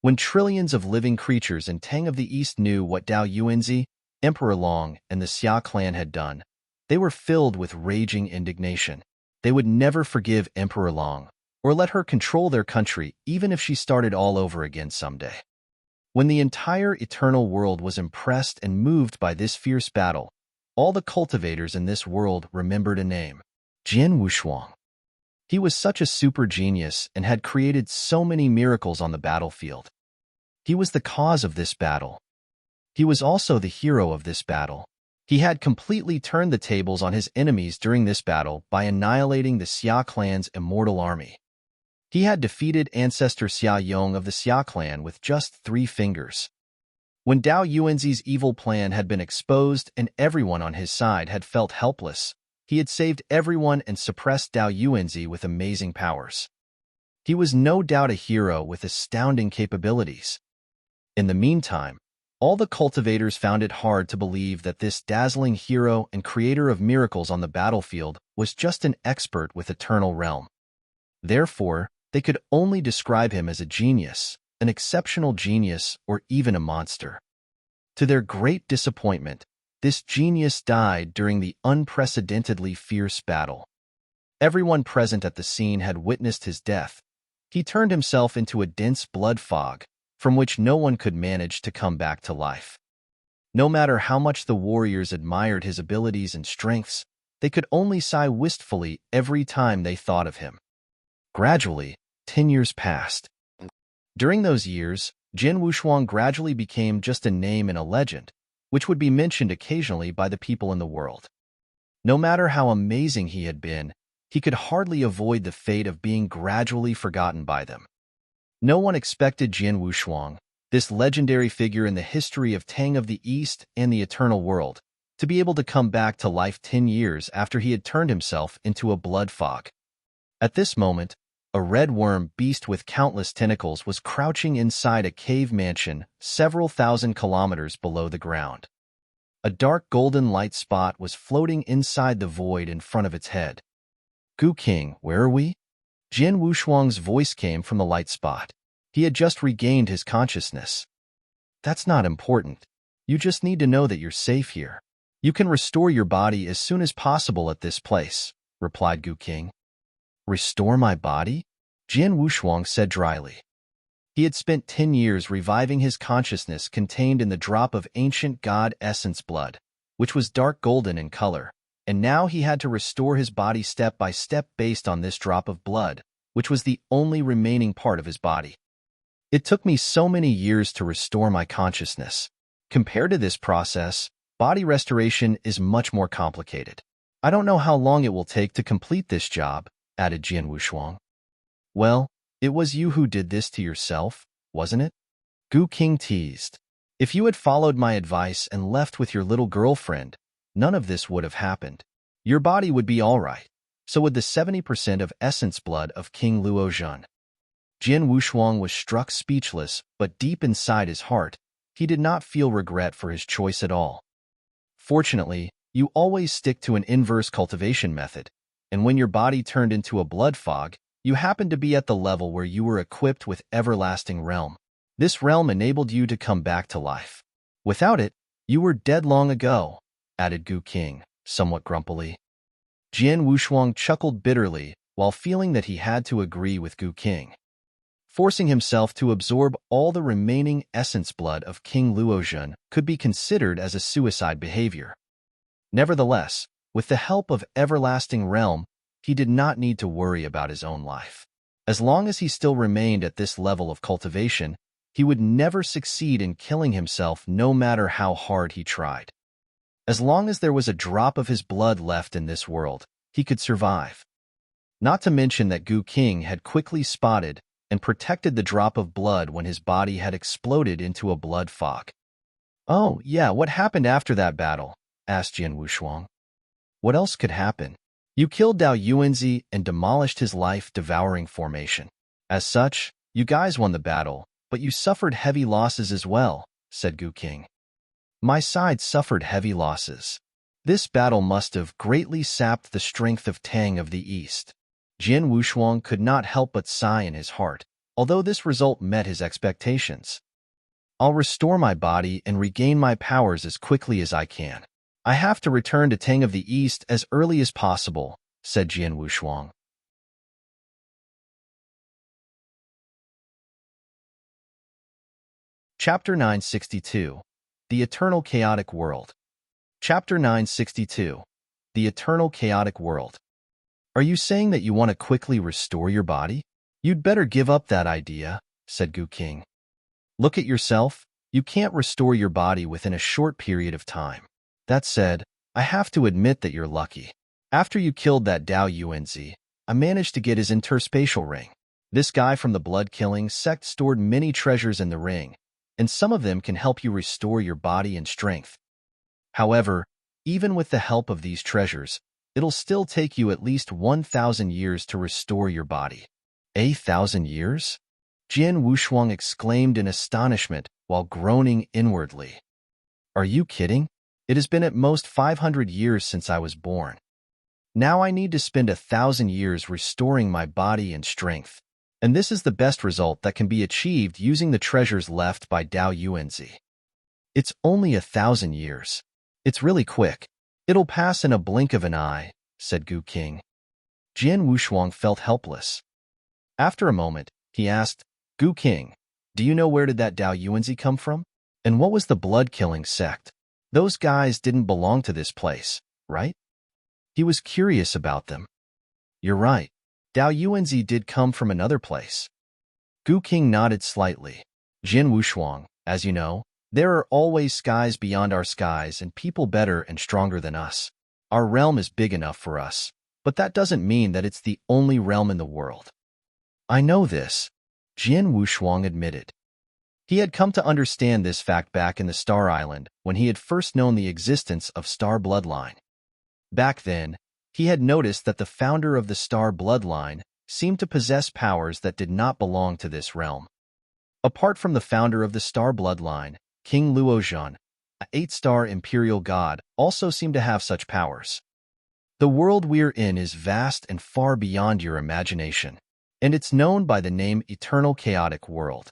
When trillions of living creatures in Tang of the East knew what Dao Yuanzi, Emperor Long, and the Xia clan had done, they were filled with raging indignation. They would never forgive Emperor Long, or let her control their country even if she started all over again someday. When the entire eternal world was impressed and moved by this fierce battle, all the cultivators in this world remembered a name: Jian Wushuang. He was such a super genius and had created so many miracles on the battlefield. He was the cause of this battle. He was also the hero of this battle. He had completely turned the tables on his enemies during this battle by annihilating the Xia clan's immortal army. He had defeated Ancestor Xia Yong of the Xia clan with just 3 fingers. When Dao Yuanzi's evil plan had been exposed and everyone on his side had felt helpless, he had saved everyone and suppressed Dao Yuanzi with amazing powers. He was no doubt a hero with astounding capabilities. In the meantime, all the cultivators found it hard to believe that this dazzling hero and creator of miracles on the battlefield was just an expert with eternal realm. Therefore, they could only describe him as a genius, an exceptional genius, or even a monster. To their great disappointment, this genius died during the unprecedentedly fierce battle. Everyone present at the scene had witnessed his death. He turned himself into a dense blood fog, from which no one could manage to come back to life. No matter how much the warriors admired his abilities and strengths, they could only sigh wistfully every time they thought of him. Gradually, 10 years passed. During those years, Jin Wushuang gradually became just a name and a legend, which would be mentioned occasionally by the people in the world. No matter how amazing he had been, he could hardly avoid the fate of being gradually forgotten by them. No one expected Jin Wushuang, this legendary figure in the history of Tang of the East and the Eternal World, to be able to come back to life 10 years after he had turned himself into a blood fog. At this moment, a red worm beast with countless tentacles was crouching inside a cave mansion several thousand kilometers below the ground. A dark golden light spot was floating inside the void in front of its head. "Gu King, where are we?" Jin Wushuang's voice came from the light spot. He had just regained his consciousness. "That's not important. You just need to know that you're safe here. You can restore your body as soon as possible at this place," replied Gu King. "Restore my body?" Jin Wushuang said dryly. He had spent 10 years reviving his consciousness contained in the drop of ancient god essence blood, which was dark golden in color, and now he had to restore his body step by step based on this drop of blood, which was the only remaining part of his body. "It took me so many years to restore my consciousness. Compared to this process, body restoration is much more complicated. I don't know how long it will take to complete this job," added Jin Wushuang. "Well, it was you who did this to yourself, wasn't it?" Gu King teased. "If you had followed my advice and left with your little girlfriend, none of this would have happened. Your body would be all right. So would the 70% of essence blood of King Luozhen." Jin Wushuang was struck speechless, but deep inside his heart, he did not feel regret for his choice at all. Fortunately, you always stick to an inverse cultivation method, and when your body turned into a blood fog, you happened to be at the level where you were equipped with Everlasting Realm. This realm enabled you to come back to life. Without it, you were dead long ago, added Gu King, somewhat grumpily. Jin Wushuang chuckled bitterly while feeling that he had to agree with Gu King. Forcing himself to absorb all the remaining essence blood of King Luozhen could be considered as a suicide behavior. Nevertheless, with the help of Everlasting Realm, he did not need to worry about his own life. As long as he still remained at this level of cultivation, he would never succeed in killing himself no matter how hard he tried. As long as there was a drop of his blood left in this world, he could survive. Not to mention that Gu King had quickly spotted and protected the drop of blood when his body had exploded into a blood fog. "Oh, yeah, what happened after that battle?" asked Jin Wushuang. "What else could happen? You killed Dao Yuanzi and demolished his life-devouring formation. As such, you guys won the battle, but you suffered heavy losses as well," said Gu King. "My side suffered heavy losses. This battle must have greatly sapped the strength of Tang of the East." Jin Wushuang could not help but sigh in his heart, although this result met his expectations. "I'll restore my body and regain my powers as quickly as I can. I have to return to Tang of the East as early as possible," said Jin Wushuang. Chapter 962. The Eternal Chaotic World. Chapter 962. The Eternal Chaotic World. "Are you saying that you want to quickly restore your body? You'd better give up that idea," said Gu King. "Look at yourself. You can't restore your body within a short period of time. That said, I have to admit that you're lucky. After you killed that Dao Yuanzi, I managed to get his interspatial ring. This guy from the blood-killing sect stored many treasures in the ring, and some of them can help you restore your body and strength. However, even with the help of these treasures, it'll still take you at least 1,000 years to restore your body." "1,000 years?" Jin Wushuang exclaimed in astonishment while groaning inwardly. "Are you kidding? It has been at most 500 years since I was born. Now I need to spend 1,000 years restoring my body and strength. And this is the best result that can be achieved using the treasures left by Dao Yuanzi. It's only 1,000 years. It's really quick. It'll pass in a blink of an eye," said Gu King. Jin Wushuang felt helpless. After a moment, he asked, "Gu King, Do you know where did that Dao Yuanzi come from? And what was the blood-killing sect? Those guys didn't belong to this place, right? He was curious about them. You're right. Dao Yuanzi did come from another place. Gu King nodded slightly. Jin Wushuang, as you know, there are always skies beyond our skies and people better and stronger than us. Our realm is big enough for us, but that doesn't mean that it's the only realm in the world. I know this, Jin Wushuang admitted. He had come to understand this fact back in the Star Island when he had first known the existence of Star Bloodline. Back then, he had noticed that the founder of the Star Bloodline seemed to possess powers that did not belong to this realm. Apart from the founder of the Star Bloodline, King Luozhan, an 8-star imperial god, also seemed to have such powers. The world we're in is vast and far beyond your imagination, and it's known by the name Eternal Chaotic World.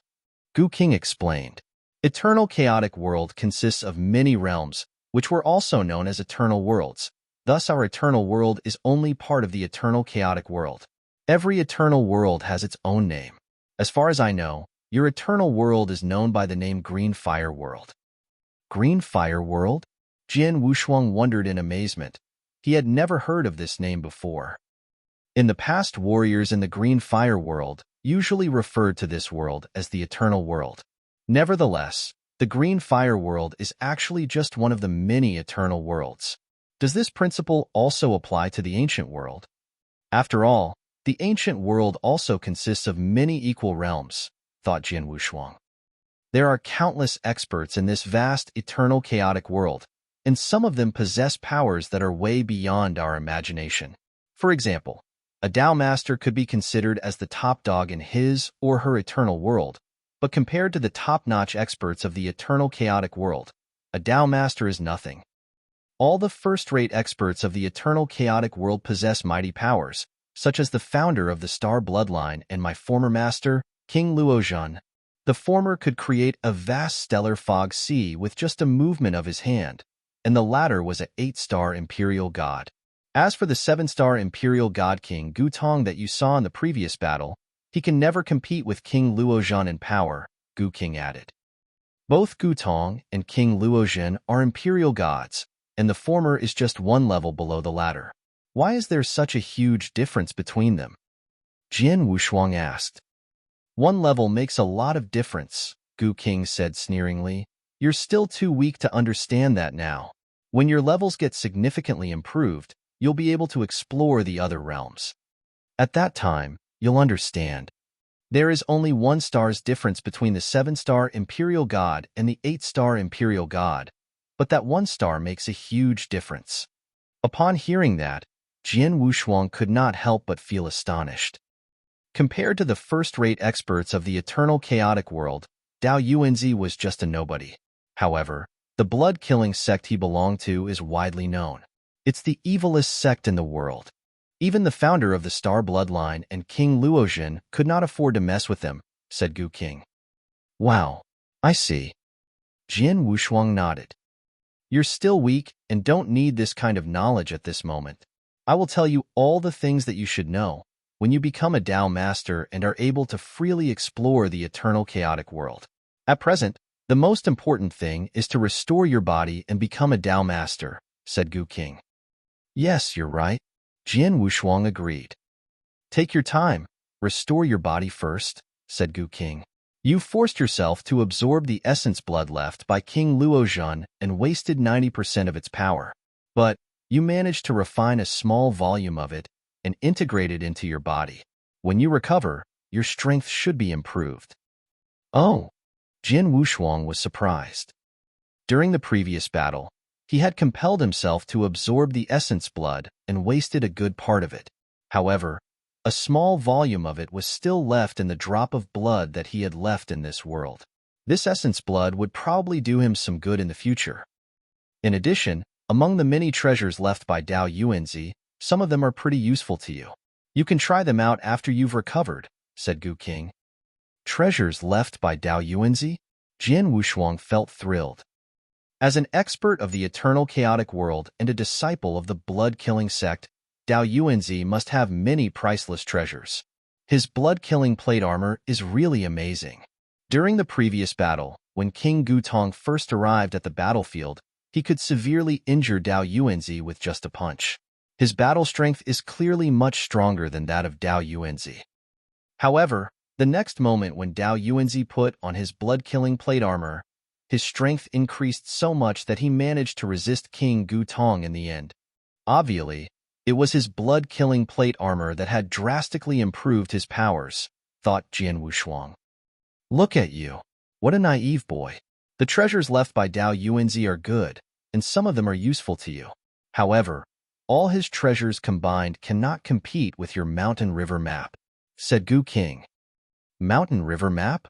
Gu King explained. Eternal Chaotic World consists of many realms, which were also known as Eternal Worlds. Thus, our Eternal World is only part of the Eternal Chaotic World. Every Eternal World has its own name. As far as I know, your Eternal World is known by the name Green Fire World. Green Fire World? Jin Wushuang wondered in amazement. He had never heard of this name before. In the past, warriors in the Green Fire World usually referred to this world as the Eternal World. Nevertheless, the Green Fire World is actually just one of the many Eternal Worlds. Does this principle also apply to the Ancient World? After all, the Ancient World also consists of many equal realms, thought Jin Wushuang. There are countless experts in this vast, eternal, chaotic world, and some of them possess powers that are way beyond our imagination. For example, a Dao Master could be considered as the top dog in his or her eternal world, but compared to the top-notch experts of the eternal chaotic world, a Dao Master is nothing. All the first-rate experts of the eternal chaotic world possess mighty powers, such as the founder of the Star Bloodline and my former master, King Luozhan. The former could create a vast stellar fog sea with just a movement of his hand, and the latter was an 8-star imperial god. As for the 7-star Imperial God King Gu Tong that you saw in the previous battle, he can never compete with King Luozhan in power, Gu King added. Both Gu Tong and King Luozhan are imperial gods, and the former is just one level below the latter. Why is there such a huge difference between them? Jin Wushuang asked. One level makes a lot of difference, Gu King said sneeringly. You're still too weak to understand that now. When your levels get significantly improved, you'll be able to explore the other realms. At that time, you'll understand. There is only 1 star's difference between the 7-star Imperial God and the 8-star Imperial God, but that 1 star makes a huge difference. Upon hearing that, Jin Wushuang could not help but feel astonished. Compared to the first-rate experts of the eternal chaotic world, Dao Yuanzi was just a nobody. However, the blood-killing sect he belonged to is widely known. It's the evilest sect in the world. Even the founder of the Star Bloodline and King Luozhan could not afford to mess with them, said Gu King. Wow, I see. Jin Wushuang nodded. You're still weak and don't need this kind of knowledge at this moment. I will tell you all the things that you should know when you become a Dao Master and are able to freely explore the eternal chaotic world. At present, the most important thing is to restore your body and become a Dao Master, said Gu King. Yes, you're right, Jin Wushuang agreed. Take your time, restore your body first, said Gu King. You forced yourself to absorb the essence blood left by King Luozhan and wasted 90% of its power. But you managed to refine a small volume of it and integrate it into your body. When you recover, your strength should be improved. Oh, Jin Wushuang was surprised. During the previous battle, he had compelled himself to absorb the essence blood and wasted a good part of it. However, a small volume of it was still left in the drop of blood that he had left in this world. This essence blood would probably do him some good in the future. In addition, among the many treasures left by Dao Yuanzi, some of them are pretty useful to you. You can try them out after you've recovered, said Gu King. Treasures left by Dao Yuanzi? Jin Wushuang felt thrilled. As an expert of the eternal chaotic world and a disciple of the blood-killing sect, Dao Yuanzi must have many priceless treasures. His blood-killing plate armor is really amazing. During the previous battle, when King Gutong first arrived at the battlefield, he could severely injure Dao Yuanzi with just a punch. His battle strength is clearly much stronger than that of Dao Yuanzi. However, the next moment when Dao Yuanzi put on his blood-killing plate armor, his strength increased so much that he managed to resist King Gutong in the end. Obviously, it was his blood-killing plate armor that had drastically improved his powers, thought Jian Wushuang. Look at you. What a naive boy. The treasures left by Dao Yuanzi are good, and some of them are useful to you. However, all his treasures combined cannot compete with your mountain river map, said Gu King. Mountain river map?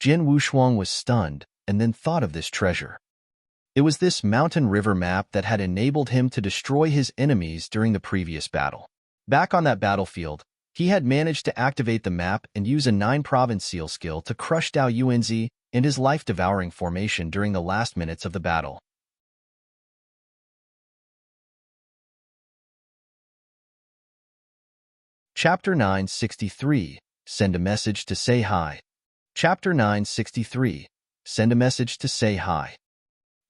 Jian Wushuang was stunned and then thought of this treasure. It was this mountain river map that had enabled him to destroy his enemies during the previous battle. Back on that battlefield, he had managed to activate the map and use a 9-province seal skill to crush Dao Yuanzi and his life-devouring formation during the last minutes of the battle. Chapter 963. Send a message to say hi. Chapter 963. Send a message to say hi.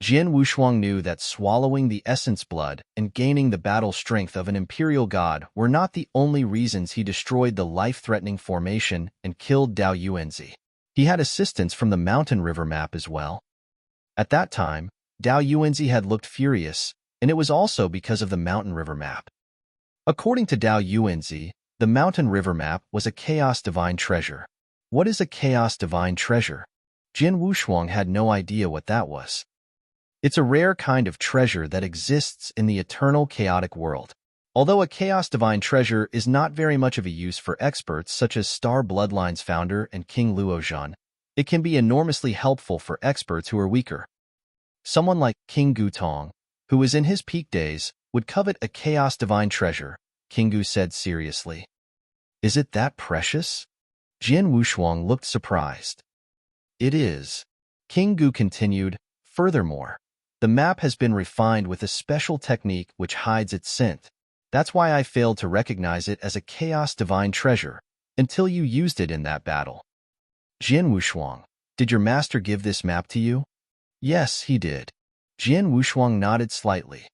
Jian Wushuang knew that swallowing the essence blood and gaining the battle strength of an imperial god were not the only reasons he destroyed the life-threatening formation and killed Dao Yuanzi. He had assistance from the mountain river map as well. At that time, Dao Yuanzi had looked furious, and it was also because of the mountain river map. According to Dao Yuanzi, the mountain river map was a chaos divine treasure. What is a chaos divine treasure? Jian Wushuang had no idea what that was. It's a rare kind of treasure that exists in the eternal chaotic world. Although a chaos divine treasure is not very much of a use for experts such as Star Bloodline's founder and King Luozhan, it can be enormously helpful for experts who are weaker. Someone like King Gutong, who was in his peak days, would covet a chaos divine treasure, King Gu said seriously. Is it that precious? Jian Wushuang looked surprised. It is. King Gu continued, furthermore, the map has been refined with a special technique which hides its scent. That's why I failed to recognize it as a chaos divine treasure until you used it in that battle. Jian Wushuang, did your master give this map to you? Yes, he did. Jian Wushuang nodded slightly.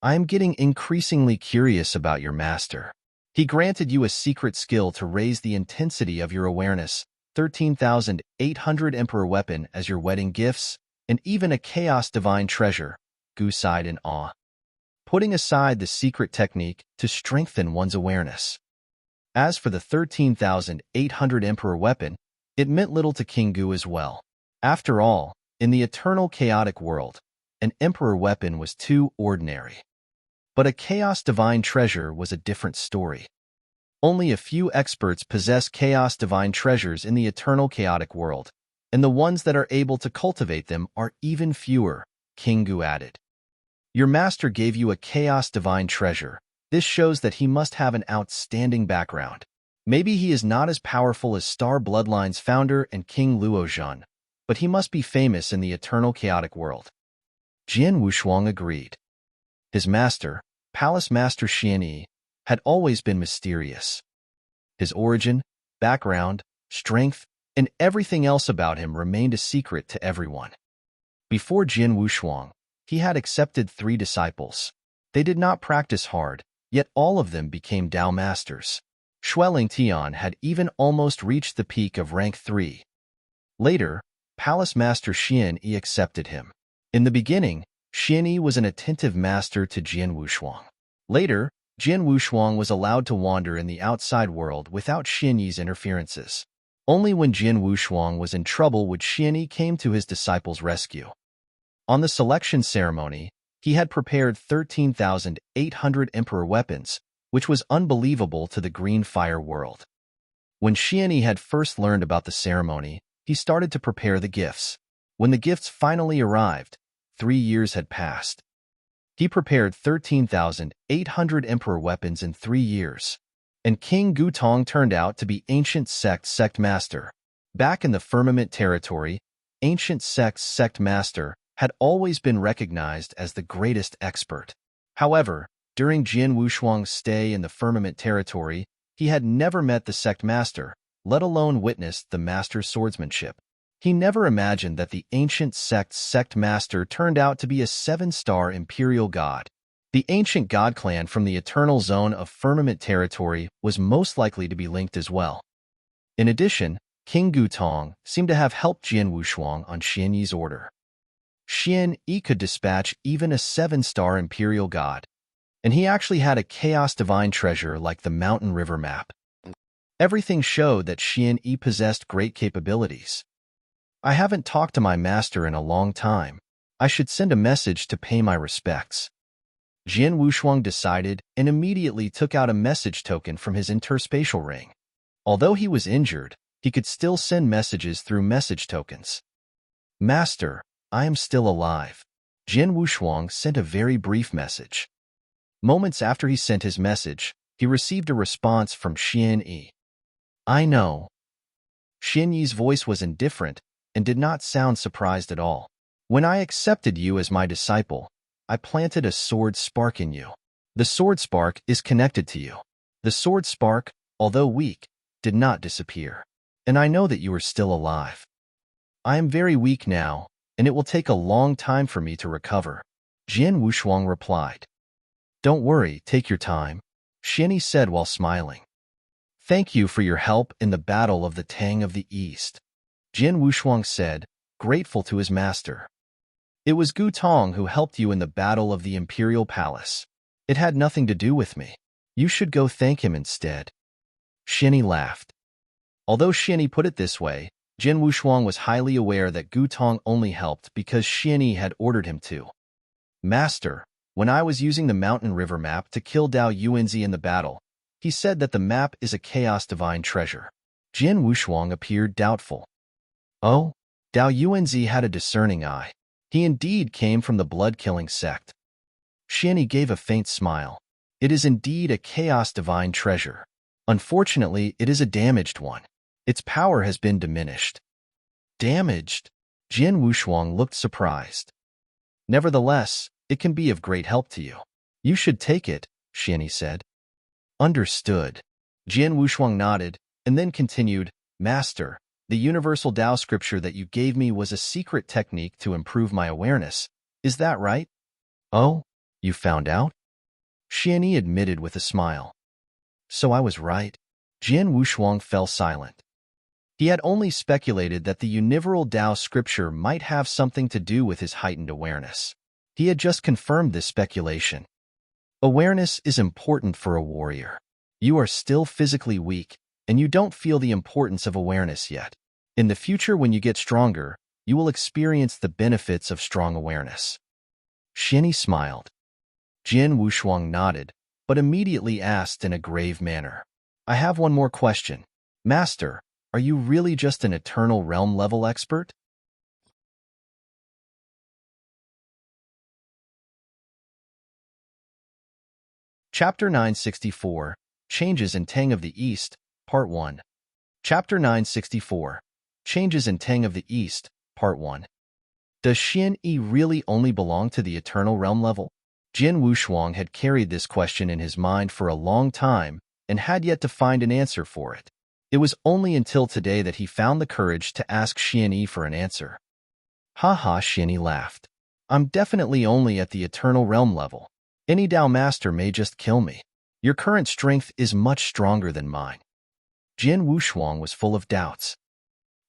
I am getting increasingly curious about your master. He granted you a secret skill to raise the intensity of your awareness, 13,800 Emperor weapon as your wedding gifts, and even a chaos divine treasure, Gu sighed in awe. Putting aside the secret technique to strengthen one's awareness. As for the 13,800 Emperor weapon, it meant little to King Gu as well. After all, in the eternal chaotic world, an Emperor weapon was too ordinary. But a chaos divine treasure was a different story. Only a few experts possess chaos divine treasures in the eternal chaotic world, and the ones that are able to cultivate them are even fewer, King Gu added. Your master gave you a chaos divine treasure. This shows that he must have an outstanding background. Maybe he is not as powerful as Star Bloodline's founder and King Luozhan, but he must be famous in the eternal chaotic world. Jian Wushuang agreed. His master, Palace Master Xian Yi, had always been mysterious. His origin, background, strength, and everything else about him remained a secret to everyone. Before Jian Wushuang, he had accepted 3 disciples. They did not practice hard, yet all of them became Dao masters. Xueling Tian had even almost reached the peak of rank 3. Later, Palace Master Xian Yi accepted him. In the beginning, Xian Yi was an attentive master to Jian Wushuang. Later, Jian Wushuang was allowed to wander in the outside world without Xian Yi's interferences. Only when Jian Wushuang was in trouble would Xian Yi came to his disciples' rescue. On the selection ceremony, he had prepared 13,800 Emperor weapons, which was unbelievable to the Green Fire world. When Xian Yi had first learned about the ceremony, he started to prepare the gifts. When the gifts finally arrived, 3 years had passed. He prepared 13,800 Emperor weapons in 3 years. And King Gutong turned out to be Ancient Sect Master. Back in the Firmament territory, Ancient Sect Master had always been recognized as the greatest expert. However, during Jian Wushuang's stay in the Firmament territory, he had never met the Sect Master, let alone witnessed the Master's swordsmanship. He never imagined that the ancient sect's sect master turned out to be a 7-star imperial god. The ancient god clan from the eternal zone of firmament territory was most likely to be linked as well. In addition, King Gutong seemed to have helped Jian Wushuang on Xian Yi's order. Xian Yi could dispatch even a 7-star imperial god, and he actually had a chaos divine treasure like the mountain river map. Everything showed that Xian Yi possessed great capabilities. I haven't talked to my master in a long time. I should send a message to pay my respects. Jian Wushuang decided and immediately took out a message token from his interspatial ring. Although he was injured, he could still send messages through message tokens. Master, I am still alive. Jian Wushuang sent a very brief message. Moments after he sent his message, he received a response from Xian Yi. I know. Xian Yi's voice was indifferent and did not sound surprised at all. When I accepted you as my disciple, I planted a sword spark in you. The sword spark is connected to you. The sword spark, although weak, did not disappear. And I know that you are still alive. I am very weak now, and it will take a long time for me to recover. Jian Wushuang replied. Don't worry, take your time, Xian Yi said while smiling. Thank you for your help in the Battle of the Tang of the East, Jian Wushuang said, grateful to his master. It was Gutong who helped you in the Battle of the Imperial Palace. It had nothing to do with me. You should go thank him instead. Xian Yi laughed. Although Xian Yi put it this way, Jian Wushuang was highly aware that Gutong only helped because Xian Yi had ordered him to. Master, when I was using the mountain river map to kill Dao Yuanzi in the battle, he said that the map is a chaos divine treasure. Jian Wushuang appeared doubtful. Oh, Dao Yuanzi had a discerning eye. He indeed came from the blood-killing sect. Xian Yi gave a faint smile. It is indeed a chaos divine treasure. Unfortunately, it is a damaged one. Its power has been diminished. Damaged? Jian Wushuang looked surprised. Nevertheless, it can be of great help to you. You should take it, Xian Yi said. Understood. Jian Wushuang nodded, and then continued, Master, the universal Dao scripture that you gave me was a secret technique to improve my awareness. Is that right? Oh, you found out? Xian Yi admitted with a smile. So I was right. Jian Wushuang fell silent. He had only speculated that the universal Dao scripture might have something to do with his heightened awareness. He had just confirmed this speculation. Awareness is important for a warrior. You are still physically weak, and you don't feel the importance of awareness yet. In the future, when you get stronger, you will experience the benefits of strong awareness. Xian Yi smiled. Jian Wushuang nodded, but immediately asked in a grave manner. I have one more question. Master, are you really just an eternal realm level expert? Chapter 964, Changes in Tang of the East, Part 1. Chapter 964, Changes in Tang of the East, Part 1. Does Xian Yi really only belong to the eternal realm level? Jian Wushuang had carried this question in his mind for a long time and had yet to find an answer for it. It was only until today that he found the courage to ask Xian Yi for an answer. Ha, Xian Yi laughed. I'm definitely only at the eternal realm level. Any Dao master may just kill me. Your current strength is much stronger than mine. Jian Wushuang was full of doubts.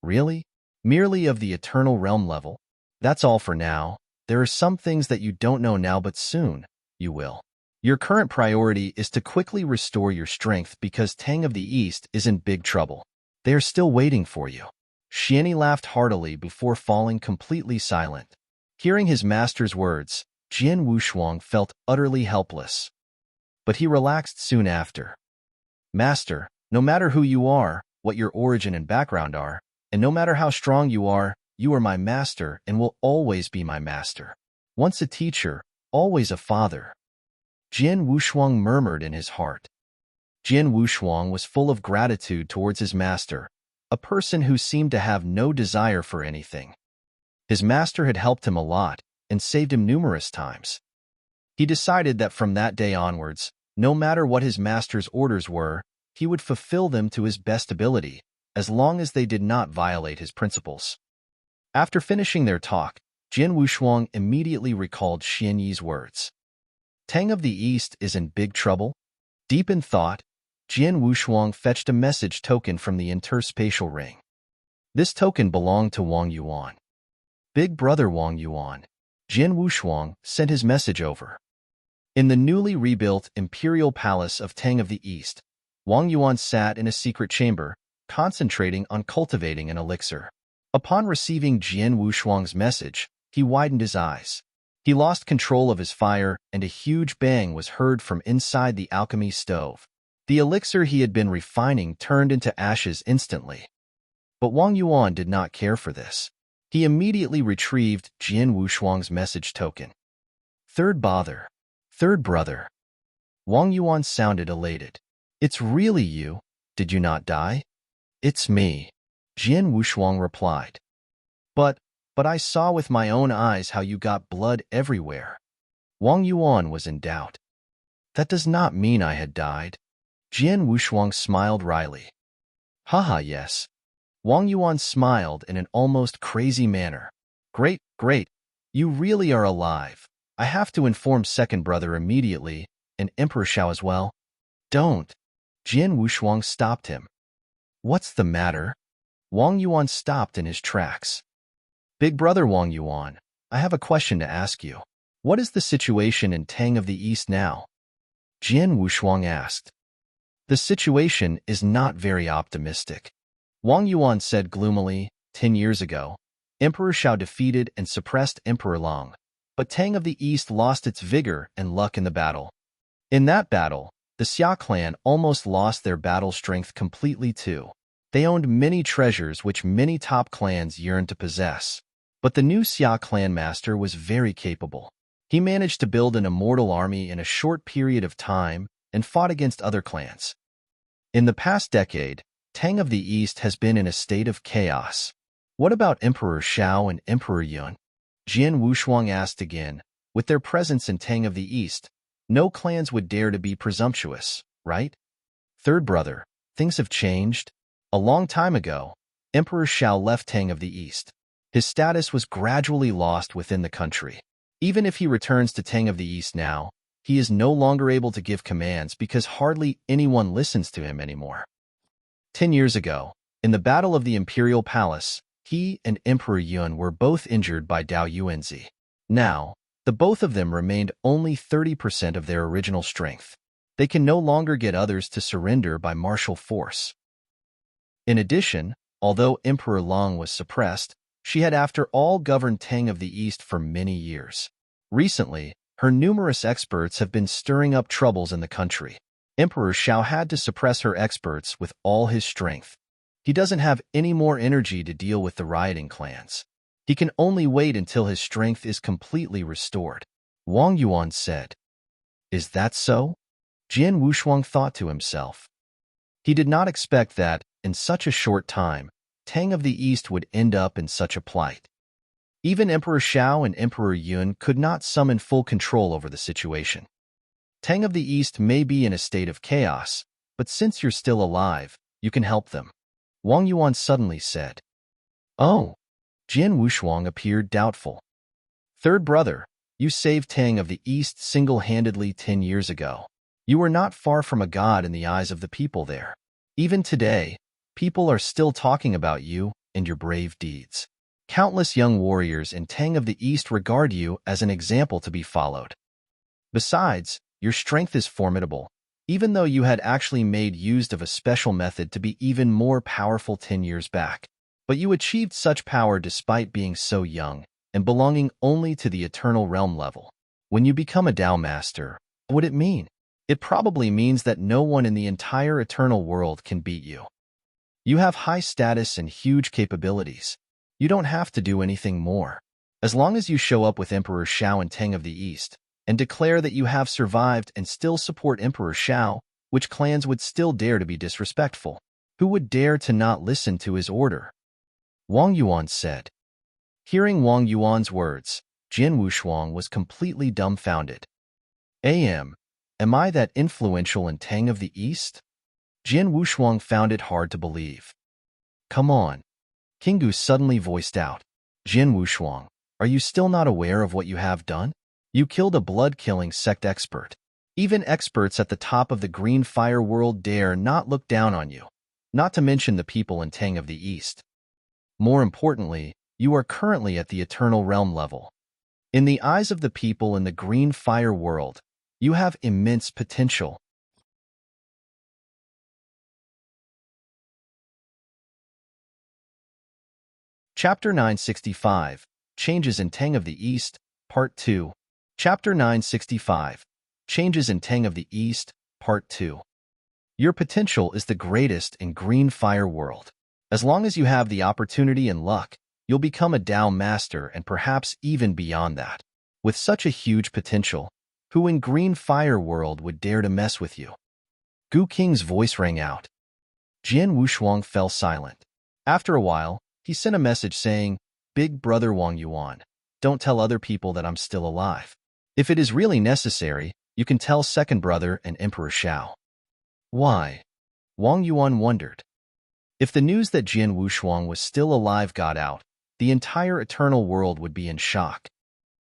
Really? Merely of the eternal realm level? That's all for now. There are some things that you don't know now, but soon, you will. Your current priority is to quickly restore your strength because Tang of the East is in big trouble. They are still waiting for you. Xian Yi laughed heartily before falling completely silent. Hearing his master's words, Jian Wushuang felt utterly helpless. But he relaxed soon after. Master, no matter who you are, what your origin and background are, and no matter how strong you are my master and will always be my master. Once a teacher, always a father. Jian Wushuang murmured in his heart. Jian Wushuang was full of gratitude towards his master, a person who seemed to have no desire for anything. His master had helped him a lot and saved him numerous times. He decided that from that day onwards, no matter what his master's orders were, he would fulfill them to his best ability, as long as they did not violate his principles. After finishing their talk, Jian Wushuang immediately recalled Xian Yi's words. Tang of the East is in big trouble? Deep in thought, Jian Wushuang fetched a message token from the interspatial ring. This token belonged to Wang Yuan. Big brother Wang Yuan, Jian Wushuang sent his message over. In the newly rebuilt imperial palace of Tang of the East, Wang Yuan sat in a secret chamber, concentrating on cultivating an elixir. Upon receiving Jian Wushuang's message, he widened his eyes. He lost control of his fire, and a huge bang was heard from inside the alchemy stove. The elixir he had been refining turned into ashes instantly. But Wang Yuan did not care for this. He immediately retrieved Jian Wushuang's message token. Third brother. Wang Yuan sounded elated. It's really you, did you not die? It's me, Jian Wushuang replied. But I saw with my own eyes how you got blood everywhere. Wang Yuan was in doubt. That does not mean I had died. Jian Wushuang smiled wryly. Haha, yes. Wang Yuan smiled in an almost crazy manner. Great. You really are alive. I have to inform second brother immediately, and Emperor Shao as well. Don't. Jian Wushuang stopped him. What's the matter? Wang Yuan stopped in his tracks. Big brother Wang Yuan, I have a question to ask you. What is the situation in Tang of the East now? Jian Wushuang asked. The situation is not very optimistic. Wang Yuan said gloomily, 10 years ago, Emperor Shao defeated and suppressed Emperor Long, but Tang of the East lost its vigor and luck in the battle. In that battle, the Xia clan almost lost their battle strength completely too. They owned many treasures which many top clans yearned to possess. But the new Xia clan master was very capable. He managed to build an immortal army in a short period of time and fought against other clans. In the past decade, Tang of the East has been in a state of chaos. What about Emperor Shao and Emperor Yun? Jian Wushuang asked again. With their presence in Tang of the East, no clans would dare to be presumptuous, right? Third brother, things have changed. A long time ago, Emperor Shao left Tang of the East. His status was gradually lost within the country. Even if he returns to Tang of the East now, he is no longer able to give commands because hardly anyone listens to him anymore. 10 years ago, in the Battle of the Imperial Palace, he and Emperor Yun were both injured by Dao Yuanzi. Now, the both of them remained only 30% of their original strength. They can no longer get others to surrender by martial force. In addition, although Emperor Long was suppressed, she had after all governed Tang of the East for many years. Recently, her numerous experts have been stirring up troubles in the country. Emperor Shao had to suppress her experts with all his strength. He doesn't have any more energy to deal with the rioting clans. He can only wait until his strength is completely restored. Wang Yuan said. Is that so? Jian Wushuang thought to himself. He did not expect that, in such a short time, Tang of the East would end up in such a plight. Even Emperor Shao and Emperor Yun could not summon full control over the situation. Tang of the East may be in a state of chaos, but since you're still alive, you can help them. Wang Yuan suddenly said. Oh. Jian Wushuang appeared doubtful. Third brother, you saved Tang of the East single-handedly 10 years ago. You were not far from a god in the eyes of the people there. Even today, people are still talking about you and your brave deeds. Countless young warriors in Tang of the East regard you as an example to be followed. Besides, your strength is formidable, even though you had actually made use of a special method to be even more powerful 10 years back. But you achieved such power despite being so young and belonging only to the eternal realm level. When you become a Dao Master, what would it mean? It probably means that no one in the entire eternal world can beat you. You have high status and huge capabilities. You don't have to do anything more. As long as you show up with Emperor Shao and Tang of the East, and declare that you have survived and still support Emperor Shao, which clans would still dare to be disrespectful? Who would dare to not listen to his order? Wang Yuan said. Hearing Wang Yuan's words, Jian Wushuang was completely dumbfounded. Am I that influential in Tang of the East? Jian Wushuang found it hard to believe. Come on. Kingu suddenly voiced out. Jin Wushuang, are you still not aware of what you have done? You killed a blood-killing sect expert. Even experts at the top of the Green Fire world dare not look down on you, not to mention the people in Tang of the East. More importantly, you are currently at the Eternal Realm level. In the eyes of the people in the Green Fire world, you have immense potential. Chapter 965, Changes in Tang of the East, Part 2. Chapter 965, Changes in Tang of the East, Part 2. Your potential is the greatest in Green Fire world. As long as you have the opportunity and luck, you'll become a Dao Master and perhaps even beyond that. With such a huge potential, who in Green Fire world would dare to mess with you? Gu Qing's voice rang out. Jian Wushuang fell silent. After a while, he sent a message saying, "Big brother Wang Yuan, don't tell other people that I'm still alive. If it is really necessary, you can tell second brother and Emperor Shao." Why? Wang Yuan wondered. If the news that Jian Wushuang was still alive got out, the entire eternal world would be in shock.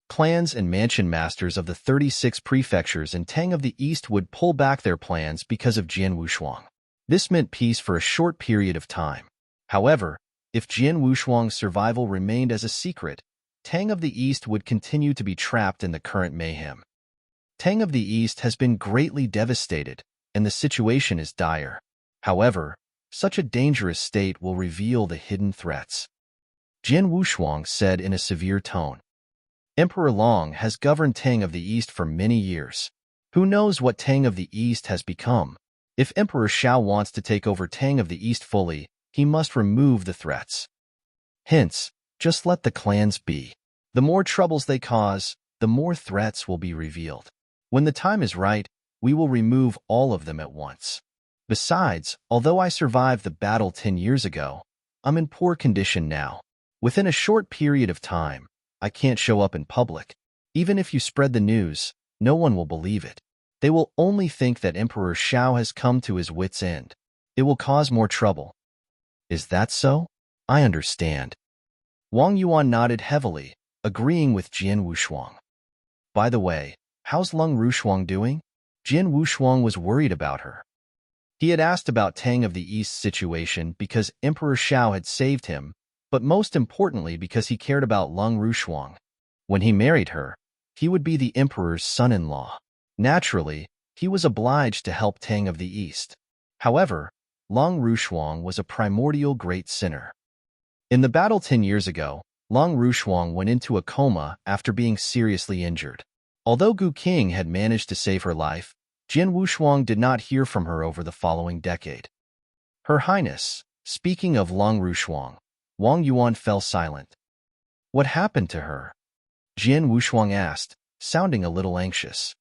Clans and mansion masters of the 36 prefectures in Tang of the East would pull back their plans because of Jian Wushuang. This meant peace for a short period of time. However, if Jian Wushuang's survival remained as a secret, Tang of the East would continue to be trapped in the current mayhem. Tang of the East has been greatly devastated, and the situation is dire. However, such a dangerous state will reveal the hidden threats. Jian Wushuang said in a severe tone. Emperor Long has governed Tang of the East for many years. Who knows what Tang of the East has become? If Emperor Shao wants to take over Tang of the East fully, he must remove the threats. Hence, just let the clans be. The more troubles they cause, the more threats will be revealed. When the time is right, we will remove all of them at once. Besides, although I survived the battle 10 years ago, I'm in poor condition now. Within a short period of time, I can't show up in public. Even if you spread the news, no one will believe it. They will only think that Emperor Shao has come to his wit's end. It will cause more trouble. Is that so? I understand. Wang Yuan nodded heavily, agreeing with Jian Wushuang. By the way, how's Lung Rushuang doing? Jian Wushuang was worried about her. He had asked about Tang of the East's situation because Emperor Shao had saved him, but most importantly because he cared about Lung Rushuang. When he married her, he would be the emperor's son-in-law. Naturally, he was obliged to help Tang of the East. However, Lung Rushuang was a primordial great sinner. In the battle 10 years ago, Lung Rushuang went into a coma after being seriously injured. Although Gu Qing had managed to save her life, Jian Wushuang did not hear from her over the following decade. Her Highness, speaking of Lung Rushuang, Wang Yuan fell silent. What happened to her? Jian Wushuang asked, sounding a little anxious.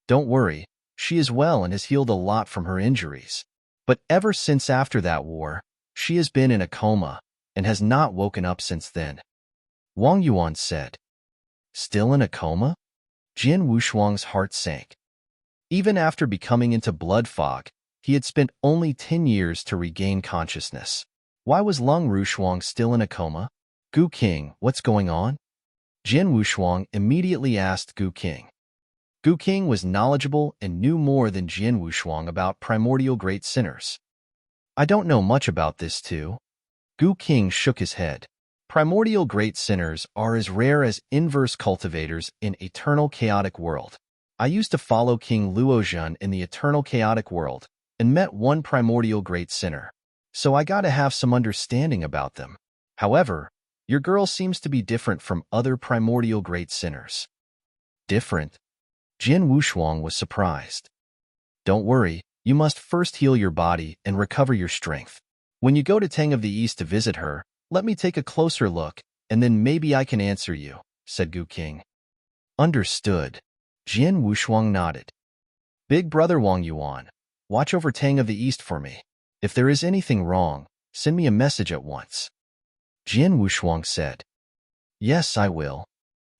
Don't worry, she is well and has healed a lot from her injuries. But ever since after that war, she has been in a coma and has not woken up since then. Wang Yuan said. Still in a coma? Jian Wushuang's heart sank. Even after becoming into blood fog, he had spent only 10 years to regain consciousness. Why was Lung Rushuang still in a coma? Gu Qing, what's going on? Jian Wushuang immediately asked Gu Qing. Gu Qing was knowledgeable and knew more than Jian Wushuang about primordial great sinners. I don't know much about this too. Gu Qing shook his head. Primordial great sinners are as rare as inverse cultivators in eternal chaotic world. I used to follow King Luozhen in the eternal chaotic world and met one primordial great sinner. So I gotta have some understanding about them. However, your girl seems to be different from other primordial great sinners. Different? Jian Wushuang was surprised. Don't worry, you must first heal your body and recover your strength. When you go to Tang of the East to visit her, let me take a closer look, and then maybe I can answer you, said Gu Qing. Understood. Jian Wushuang nodded. Big brother Wang Yuan, watch over Tang of the East for me. If there is anything wrong, send me a message at once. Jian Wushuang said. Yes, I will.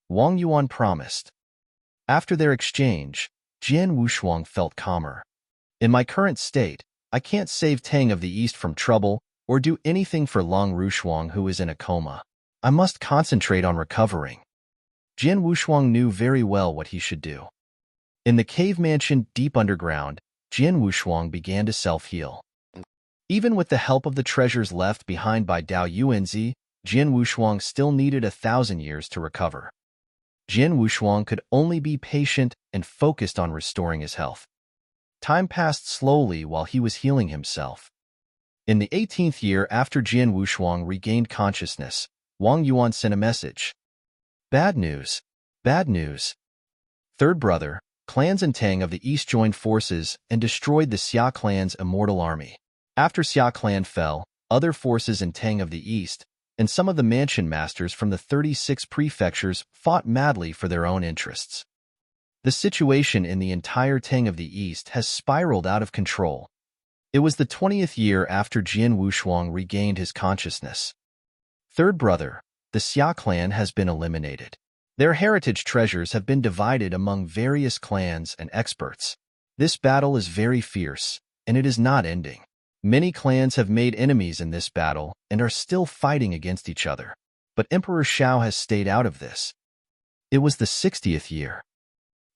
Wang Yuan promised. After their exchange, Jian Wushuang felt calmer. In my current state, I can't save Tang of the East from trouble or do anything for Lung Rushuang who is in a coma. I must concentrate on recovering. Jian Wushuang knew very well what he should do. In the cave mansion deep underground, Jian Wushuang began to self-heal. Even with the help of the treasures left behind by Dao Yuanzi, Jian Wushuang still needed 1,000 years to recover. Jian Wushuang could only be patient and focused on restoring his health. Time passed slowly while he was healing himself. In the 18th year after Jian Wushuang regained consciousness, Wang Yuan sent a message. Bad news. Bad news. Third brother, clans and Tang of the East joined forces and destroyed the Xia clan's immortal army. After Xia clan fell, other forces in Tang of the East and some of the mansion masters from the 36 prefectures fought madly for their own interests. The situation in the entire Tang of the East has spiraled out of control. It was the 20th year after Jian Wushuang regained his consciousness. Third brother, the Xia clan has been eliminated. Their heritage treasures have been divided among various clans and experts. This battle is very fierce, and it is not ending. Many clans have made enemies in this battle and are still fighting against each other. But Emperor Shao has stayed out of this. It was the 60th year.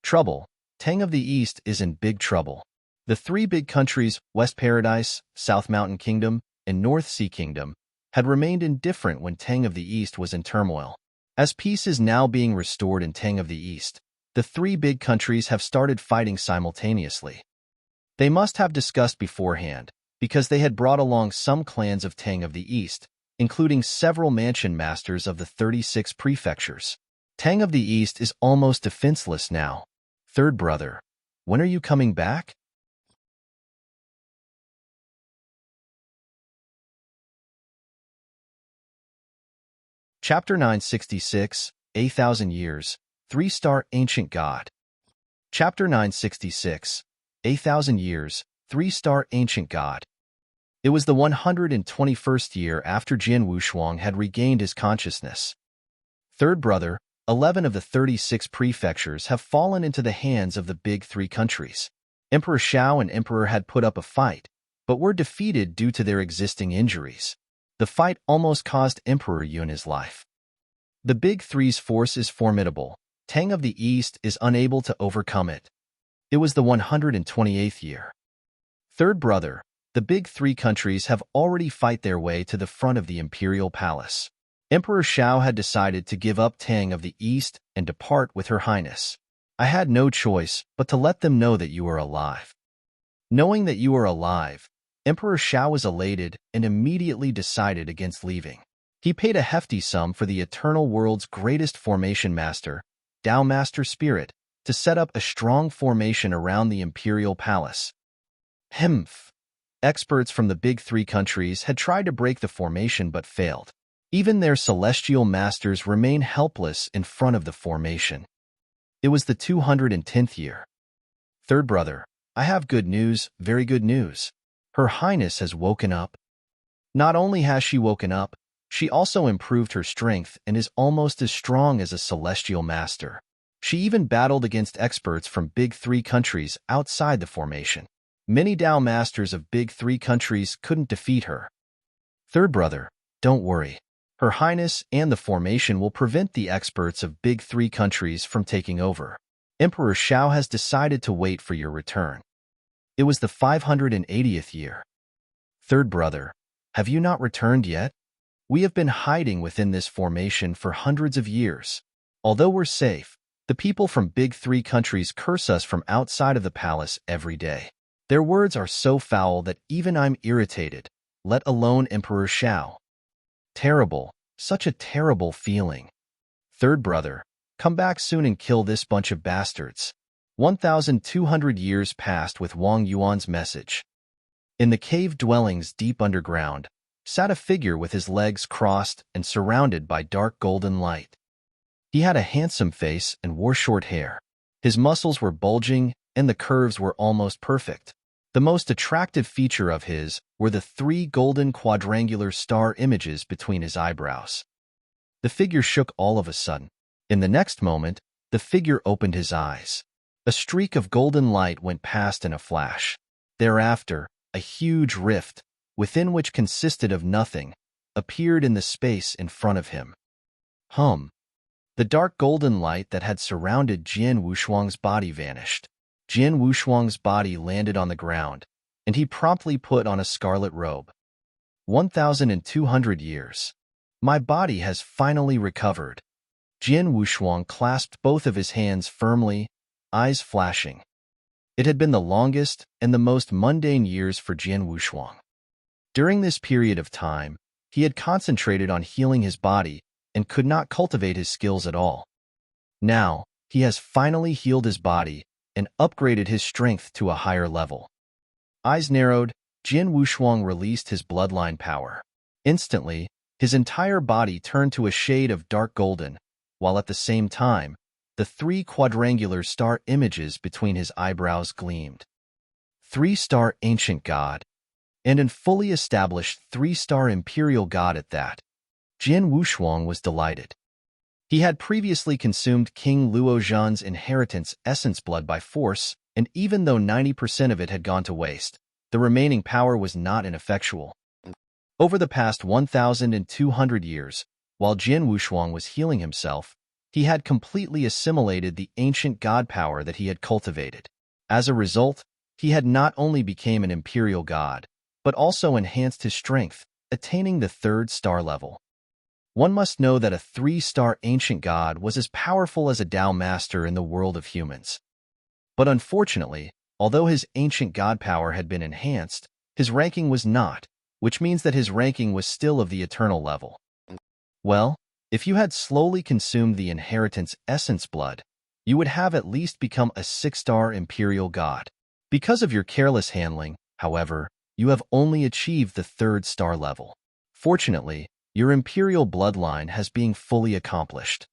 Trouble. Tang of the East is in big trouble. The three big countries, West Paradise, South Mountain Kingdom, and North Sea Kingdom, had remained indifferent when Tang of the East was in turmoil. As peace is now being restored in Tang of the East, the three big countries have started fighting simultaneously. They must have discussed beforehand, because they had brought along some clans of Tang of the East, including several mansion masters of the 36 prefectures. Tang of the East is almost defenseless now. Third brother, when are you coming back? Chapter 966, 8,000 Years, 3-Star Ancient God. Chapter 966, 8,000 Years, 3-Star Ancient God. It was the 121st year after Jian Wushuang had regained his consciousness. Third brother, 11 of the 36 prefectures have fallen into the hands of the big three countries. Emperor Shao and Emperor had put up a fight, but were defeated due to their existing injuries. The fight almost cost Emperor Yun his life. The Big Three's force is formidable. Tang of the East is unable to overcome it. It was the 128th year. Third brother, the Big Three countries have already fight their way to the front of the imperial palace. Emperor Shao had decided to give up Tang of the East and depart with Her Highness. I had no choice but to let them know that you are alive. Knowing that you are alive, Emperor Shao was elated and immediately decided against leaving. He paid a hefty sum for the Eternal World's greatest formation master, Dao Master Spirit, to set up a strong formation around the imperial palace. Hmph. Experts from the Big Three countries had tried to break the formation but failed. Even their celestial masters remain helpless in front of the formation. It was the 210th year. Third brother, I have good news, very good news. Her Highness has woken up. Not only has she woken up, she also improved her strength and is almost as strong as a celestial master. She even battled against experts from Big Three countries outside the formation. Many Dao masters of Big Three countries couldn't defeat her. Third brother, don't worry. Her Highness and the formation will prevent the experts of Big Three countries from taking over. Emperor Shao has decided to wait for your return. It was the 580th year. Third brother, have you not returned yet? We have been hiding within this formation for hundreds of years. Although we're safe, the people from Big Three countries curse us from outside of the palace every day. Their words are so foul that even I'm irritated, let alone Emperor Shao. Terrible, such a terrible feeling. Third brother, come back soon and kill this bunch of bastards. 1,200 years passed with Wang Yuan's message. In the cave dwellings deep underground, sat a figure with his legs crossed and surrounded by dark golden light. He had a handsome face and wore short hair. His muscles were bulging and the curves were almost perfect. The most attractive feature of his were the 3 golden quadrangular star images between his eyebrows. The figure shook all of a sudden. In the next moment, the figure opened his eyes. A streak of golden light went past in a flash. Thereafter, a huge rift, within which consisted of nothing, appeared in the space in front of him. Hum. The dark golden light that had surrounded Jian Wushuang's body vanished. Jian Wushuang's body landed on the ground, and he promptly put on a scarlet robe. 1,200 years. My body has finally recovered. Jian Wushuang clasped both of his hands firmly, eyes flashing. It had been the longest and the most mundane years for Jian Wushuang. During this period of time, he had concentrated on healing his body and could not cultivate his skills at all. Now, he has finally healed his body and upgraded his strength to a higher level. Eyes narrowed, Jian Wushuang released his bloodline power. Instantly, his entire body turned to a shade of dark golden, while at the same time, the 3 quadrangular star images between his eyebrows gleamed. 3-star ancient god, and an fully established 3-star imperial god at that. Jian Wushuang was delighted. He had previously consumed King Luozhan's inheritance essence blood by force, and even though 90% of it had gone to waste, the remaining power was not ineffectual. Over the past 1,200 years, while Jian Wushuang was healing himself, he had completely assimilated the ancient god power that he had cultivated. As a result, he had not only become an imperial god, but also enhanced his strength, attaining the 3rd star level. One must know that a 3-star ancient god was as powerful as a Tao master in the world of humans. But unfortunately, although his ancient god power had been enhanced, his ranking was not, which means that his ranking was still of the eternal level. Well, if you had slowly consumed the inheritance essence blood, you would have at least become a 6-star imperial god. Because of your careless handling, however, you have only achieved the 3rd star level. Fortunately, your imperial bloodline has been fully accomplished.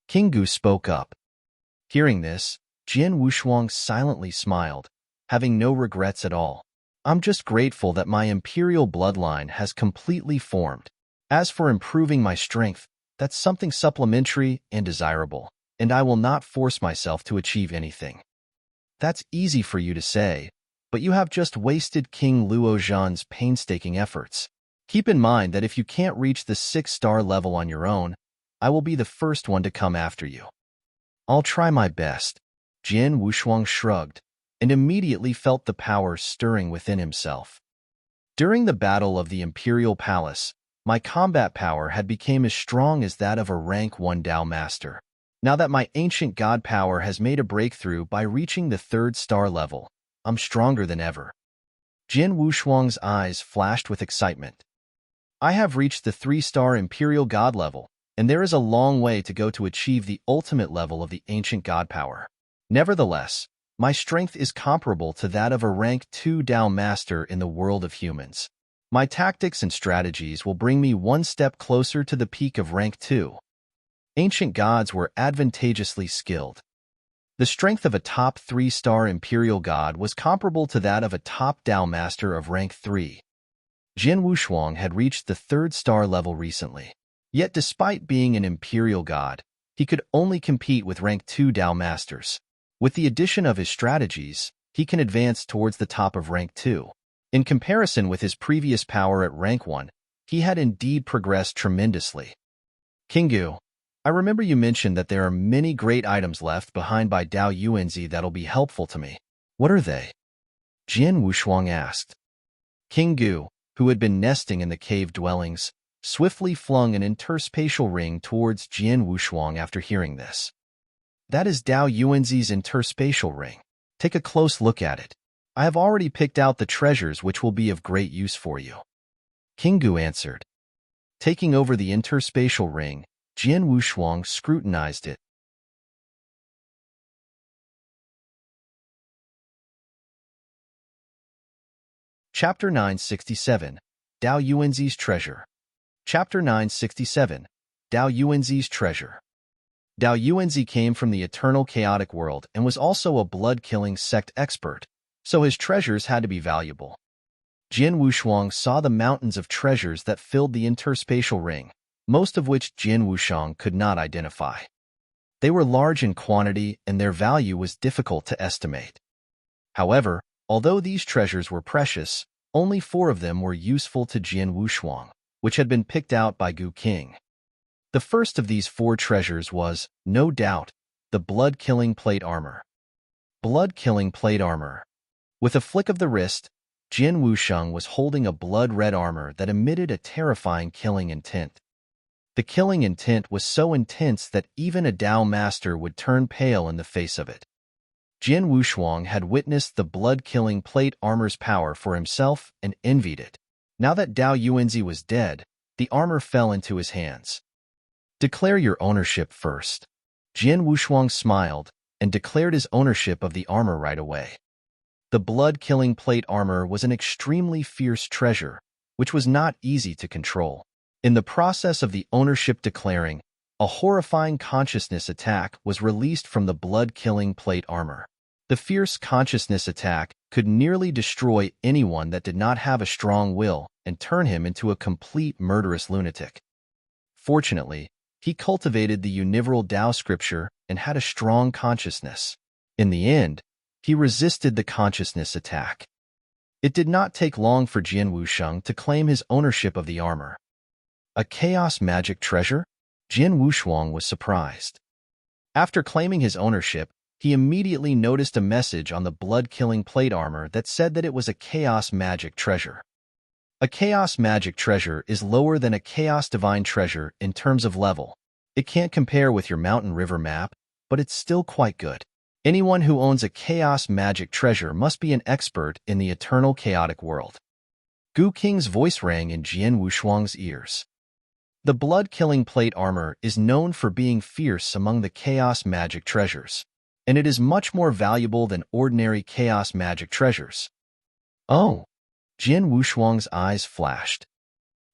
King Gu spoke up. Hearing this, Jian Wushuang silently smiled, having no regrets at all. I'm just grateful that my imperial bloodline has completely formed. As for improving my strength, that's something supplementary and desirable, and I will not force myself to achieve anything. That's easy for you to say, but you have just wasted King Luozhan's painstaking efforts. Keep in mind that if you can't reach the 6-star level on your own, I will be the first one to come after you. I'll try my best. Jian Wushuang shrugged, and immediately felt the power stirring within himself. During the battle of the Imperial Palace, my combat power had become as strong as that of a rank 1 Tao master. Now that my ancient god power has made a breakthrough by reaching the 3rd star level, I'm stronger than ever. Jian Wushuang's eyes flashed with excitement. I have reached the 3-star imperial god level, and there is a long way to go to achieve the ultimate level of the ancient god power. Nevertheless, my strength is comparable to that of a rank 2 Tao master in the world of humans. My tactics and strategies will bring me one step closer to the peak of rank 2. Ancient gods were advantageously skilled. The strength of a top 3-star imperial god was comparable to that of a top Tao master of rank 3. Jian Wushuang had reached the 3rd star level recently. Yet despite being an imperial god, he could only compete with rank 2 Tao masters. With the addition of his strategies, he can advance towards the top of rank 2. In comparison with his previous power at rank 1, he had indeed progressed tremendously. King Gu, I remember you mentioned that there are many great items left behind by Dao Yuanzi that'll be helpful to me. What are they? Jian Wushuang asked. King Gu, who had been nesting in the cave dwellings, swiftly flung an interspatial ring towards Jian Wushuang after hearing this. That is Dao Yuanzi's interspatial ring. Take a close look at it. I have already picked out the treasures which will be of great use for you. King Gu answered. Taking over the interspatial ring, Jian Wushuang scrutinized it. Chapter 967, Dao Yuanzi's Treasure. Chapter 967, Dao Yuanzi's Treasure. Dao Yuanzi came from the eternal chaotic world and was also a blood-killing sect expert, so his treasures had to be valuable. Jian Wushuang saw the mountains of treasures that filled the interspatial ring, most of which Jian Wushuang could not identify. They were large in quantity and their value was difficult to estimate. However, although these treasures were precious, only 4 of them were useful to Jian Wushuang, which had been picked out by Gu King. The first of these 4 treasures was, no doubt, the blood-killing plate armor. Blood-killing plate armor. With a flick of the wrist, Jin Wusheng was holding a blood-red armor that emitted a terrifying killing intent. The killing intent was so intense that even a Dao master would turn pale in the face of it. Jin Wusheng had witnessed the blood-killing plate armor's power for himself and envied it. Now that Dao Yuanzi was dead, the armor fell into his hands. Declare your ownership first. Jin Wusheng smiled and declared his ownership of the armor right away. The blood-killing plate armor was an extremely fierce treasure, which was not easy to control. In the process of the ownership declaring, a horrifying consciousness attack was released from the blood-killing plate armor. The fierce consciousness attack could nearly destroy anyone that did not have a strong will and turn him into a complete murderous lunatic. Fortunately, he cultivated the unravel Tao scripture and had a strong consciousness. In the end, he resisted the consciousness attack. It did not take long for Jin Wusheng to claim his ownership of the armor. A chaos magic treasure? Jin Wusheng was surprised. After claiming his ownership, he immediately noticed a message on the blood-killing plate armor that said that it was a chaos magic treasure. A chaos magic treasure is lower than a chaos divine treasure in terms of level. It can't compare with your mountain river map, but it's still quite good. Anyone who owns a chaos magic treasure must be an expert in the eternal chaotic world. Gu Qing's voice rang in Jin Wusheng's ears. The blood-killing plate armor is known for being fierce among the chaos magic treasures, and it is much more valuable than ordinary chaos magic treasures. Oh! Jin Wusheng's eyes flashed.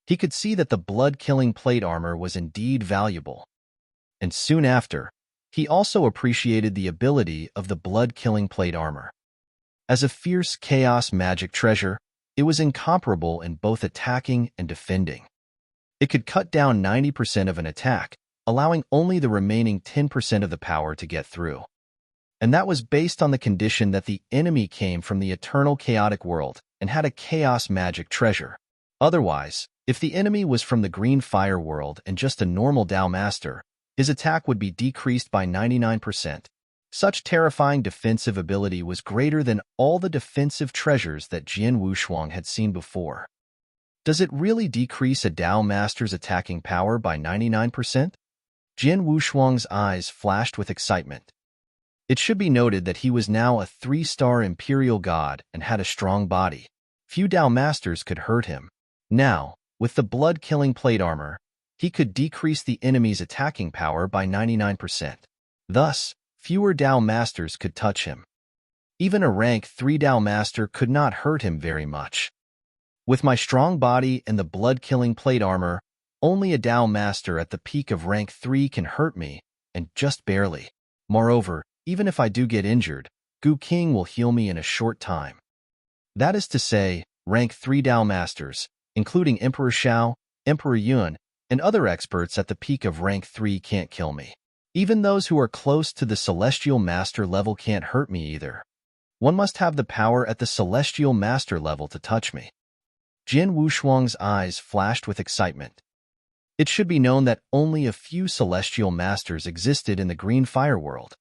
He could see that the blood-killing plate armor was indeed valuable. And soon after, he also appreciated the ability of the blood-killing plate armor. As a fierce chaos magic treasure, it was incomparable in both attacking and defending. It could cut down 90% of an attack, allowing only the remaining 10% of the power to get through. And that was based on the condition that the enemy came from the eternal chaotic world and had a chaos magic treasure. Otherwise, if the enemy was from the green fire world and just a normal Dao master, his attack would be decreased by 99%. Such terrifying defensive ability was greater than all the defensive treasures that Jin Wusheng had seen before. Does it really decrease a Dao master's attacking power by 99%? Jin Wusheng's eyes flashed with excitement. It should be noted that he was now a 3-star imperial god and had a strong body. Few Dao masters could hurt him. Now, with the blood-killing plate armor, he could decrease the enemy's attacking power by 99%. Thus, fewer Dao masters could touch him. Even a rank 3 Dao master could not hurt him very much. With my strong body and the blood-killing plate armor, only a Dao master at the peak of rank 3 can hurt me, and just barely. Moreover, even if I do get injured, Gu Qing will heal me in a short time. That is to say, rank 3 Dao masters, including Emperor Shao, Emperor Yuan, and other experts at the peak of rank 3 can't kill me. Even those who are close to the Celestial Master level can't hurt me either. One must have the power at the Celestial Master level to touch me. Jin Wusheng's eyes flashed with excitement. It should be known that only a few Celestial Masters existed in the Green Fire World.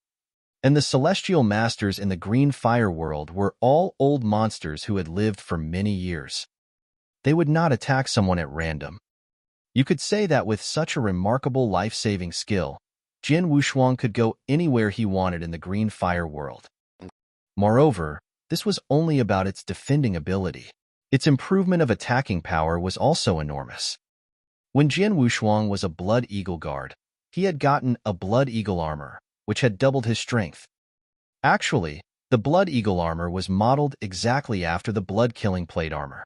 And the Celestial Masters in the Green Fire World were all old monsters who had lived for many years. They would not attack someone at random. You could say that with such a remarkable life-saving skill, Jin Wusheng could go anywhere he wanted in the Green Fire World. Moreover, this was only about its defending ability. Its improvement of attacking power was also enormous. When Jin Wusheng was a Blood Eagle guard, he had gotten a Blood Eagle armor, which had doubled his strength. Actually, the Blood Eagle armor was modeled exactly after the blood-killing plate armor.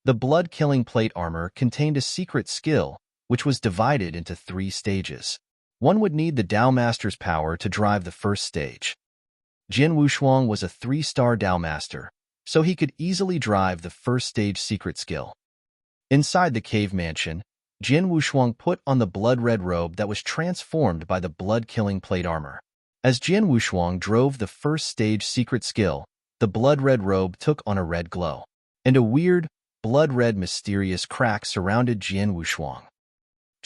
The blood-killing plate armor contained a secret skill, which was divided into 3 stages. One would need the Dao Master's power to drive the first stage. Jin Wusheng was a 3-star Dao Master, so he could easily drive the first stage secret skill. Inside the cave mansion, Jin Wusheng put on the blood-red robe that was transformed by the blood-killing plate armor. As Jin Wusheng drove the first stage secret skill, the blood-red robe took on a red glow, and a weird, blood-red mysterious crack surrounded Jin Wusheng.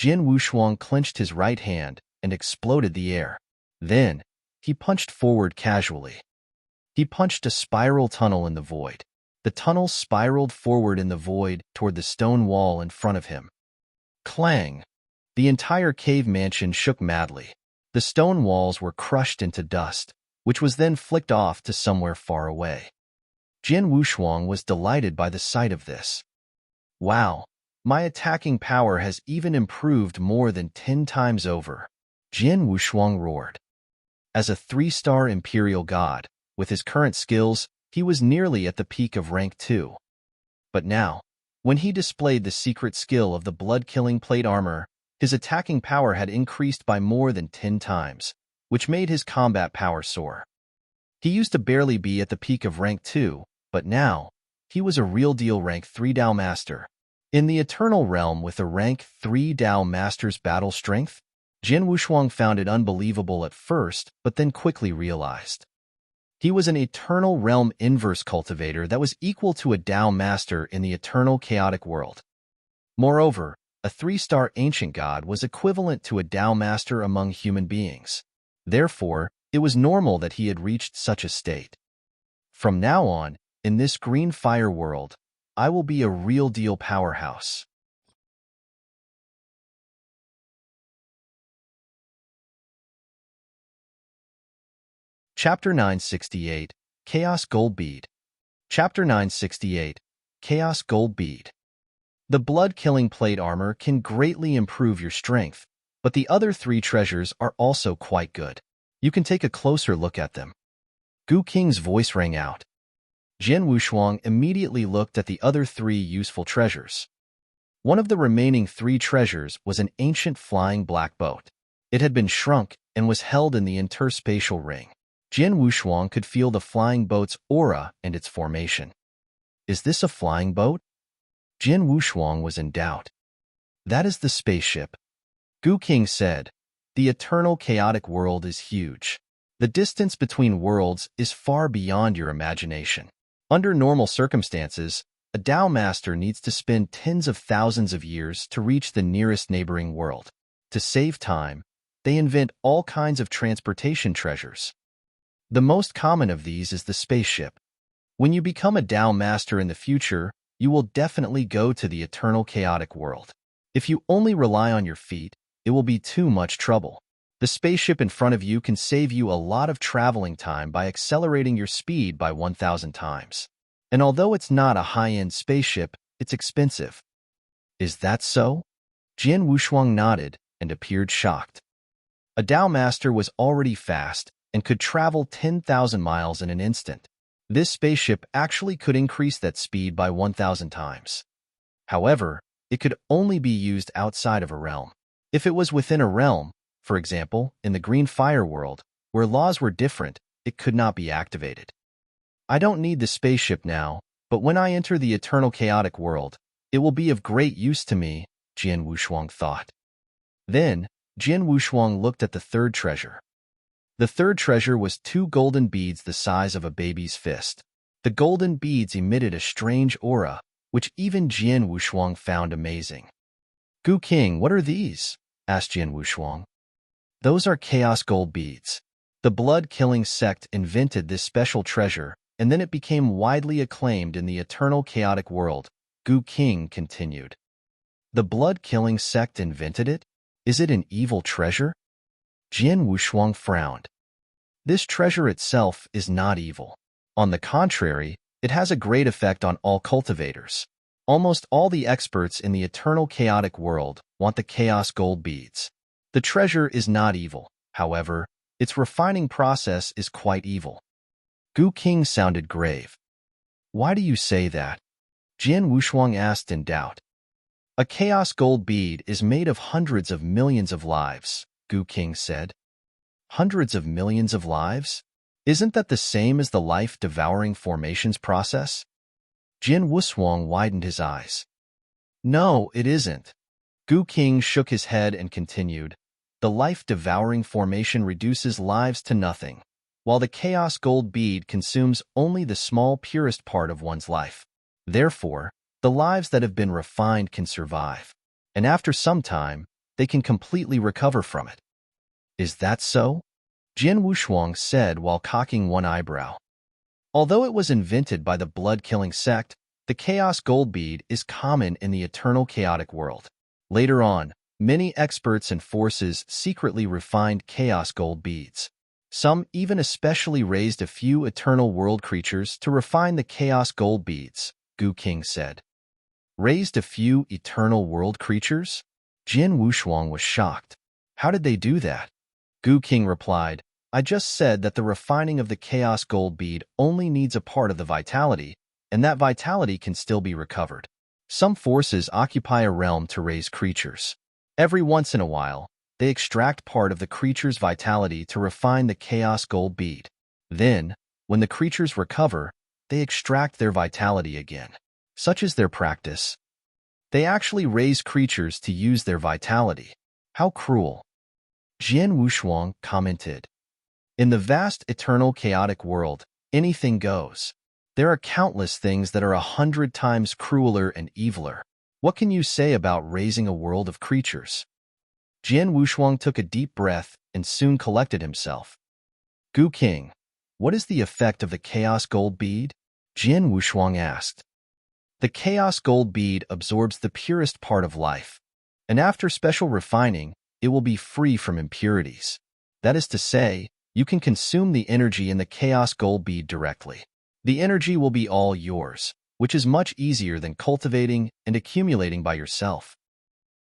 Jin Wushuang clenched his right hand and exploded the air. Then, he punched forward casually. He punched a spiral tunnel in the void. The tunnel spiraled forward in the void toward the stone wall in front of him. Clang! The entire cave mansion shook madly. The stone walls were crushed into dust, which was then flicked off to somewhere far away. Jin Wushuang was delighted by the sight of this. Wow! My attacking power has even improved more than 10 times over. Jin Wushuang roared. As a 3-star imperial god, with his current skills, he was nearly at the peak of rank 2. But now, when he displayed the secret skill of the blood-killing plate armor, his attacking power had increased by more than 10 times, which made his combat power soar. He used to barely be at the peak of rank 2, but now, he was a real-deal rank 3 Dao Master. In the Eternal Realm with a rank 3 Dao Master's battle strength, Jin Wushuang found it unbelievable at first, but then quickly realized. He was an Eternal Realm inverse cultivator that was equal to a Dao Master in the Eternal Chaotic World. Moreover, a 3-star Ancient God was equivalent to a Dao Master among human beings. Therefore, it was normal that he had reached such a state. From now on, in this green fire world, I will be a real-deal powerhouse. Chapter 968, Chaos Gold Bead. Chapter 968, Chaos Gold Bead. The blood-killing plate armor can greatly improve your strength, but the other 3 treasures are also quite good. You can take a closer look at them. Gu Qing's voice rang out. Jin Wushuang immediately looked at the other 3 useful treasures. One of the remaining 3 treasures was an ancient flying black boat. It had been shrunk and was held in the interspatial ring. Jin Wushuang could feel the flying boat's aura and its formation. Is this a flying boat? Jin Wushuang was in doubt. That is the spaceship. Gu Qing said, the eternal chaotic world is huge. The distance between worlds is far beyond your imagination. Under normal circumstances, a Dao Master needs to spend tens of thousands of years to reach the nearest neighboring world. To save time, they invent all kinds of transportation treasures. The most common of these is the spaceship. When you become a Dao Master in the future, you will definitely go to the eternal chaotic world. If you only rely on your feet, it will be too much trouble. The spaceship in front of you can save you a lot of traveling time by accelerating your speed by 1,000 times. And although it's not a high-end spaceship, it's expensive. Is that so? Jin Wushuang nodded and appeared shocked. A Dao Master was already fast and could travel 10,000 miles in an instant. This spaceship actually could increase that speed by 1,000 times. However, it could only be used outside of a realm. If it was within a realm, for example, in the Green Fire world, where laws were different, it could not be activated. I don't need the spaceship now, but when I enter the Eternal Chaotic world, it will be of great use to me, Jin Wushuang thought. Then, Jin Wushuang looked at the 3rd treasure. The 3rd treasure was 2 golden beads the size of a baby's fist. The golden beads emitted a strange aura, which even Jin Wushuang found amazing. Gu Qing, what are these? Asked Jin Wushuang. Those are chaos gold beads. The blood-killing sect invented this special treasure, and then it became widely acclaimed in the eternal chaotic world, Gu Qing continued. The blood-killing sect invented it? Is it an evil treasure? Jin Wushuang frowned. This treasure itself is not evil. On the contrary, it has a great effect on all cultivators. Almost all the experts in the eternal chaotic world want the chaos gold beads. The treasure is not evil, however, its refining process is quite evil. Gu Qing sounded grave. Why do you say that? Jin Wushuang asked in doubt. A chaos gold bead is made of hundreds of millions of lives, Gu Qing said. Hundreds of millions of lives? Isn't that the same as the life-devouring formations process? Jin Wushuang widened his eyes. No, it isn't. Gu Qing shook his head and continued. The life-devouring formation reduces lives to nothing, while the chaos gold bead consumes only the small purest part of one's life. Therefore, the lives that have been refined can survive, and after some time, they can completely recover from it. Is that so? Jian Wushuang said while cocking one eyebrow. Although it was invented by the blood-killing sect, the Chaos Gold Bead is common in the eternal chaotic world. Later on, many experts and forces secretly refined Chaos Gold Beads. Some even especially raised a few eternal world creatures to refine the Chaos Gold Beads, Gu King said. Raised a few eternal world creatures? Jian Wushuang was shocked. How did they do that? Gu King replied, I just said that the refining of the Chaos Gold Bead only needs a part of the vitality, and that vitality can still be recovered. Some forces occupy a realm to raise creatures. Every once in a while, they extract part of the creature's vitality to refine the Chaos Gold Bead. Then, when the creatures recover, they extract their vitality again. Such is their practice. They actually raise creatures to use their vitality. How cruel. Jian Wushuang commented. In the vast eternal chaotic world, anything goes. There are countless things that are 100 times crueler and eviler. What can you say about raising a world of creatures? Jian Wushuang took a deep breath and soon collected himself. Gu King, what is the effect of the Chaos Gold Bead? Jian Wushuang asked. The Chaos Gold Bead absorbs the purest part of life, and after special refining, it will be free from impurities. That is to say, you can consume the energy in the Chaos Gold Bead directly. The energy will be all yours, which is much easier than cultivating and accumulating by yourself.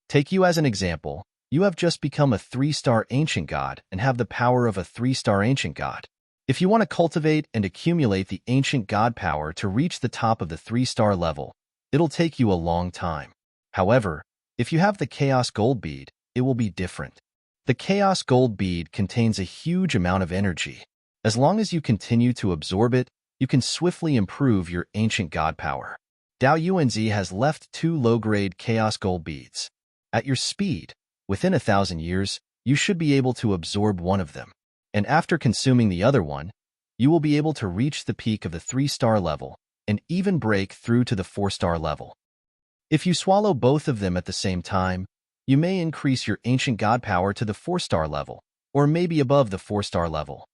Take you as an example. You have just become a 3-star ancient god and have the power of a 3-star ancient god. If you want to cultivate and accumulate the ancient god power to reach the top of the 3-star level, it'll take you a long time. However, if you have the Chaos Gold Bead, it will be different. The Chaos Gold Bead contains a huge amount of energy. As long as you continue to absorb it, you can swiftly improve your ancient god power. Dao Yuanzi has left 2 low-grade Chaos Gold Beads. At your speed, within 1,000 years, you should be able to absorb one of them. And after consuming the other one, you will be able to reach the peak of the 3-star level and even break through to the 4-star level. If you swallow both of them at the same time, you may increase your ancient god power to the 4-star level, or maybe above the 4-star level.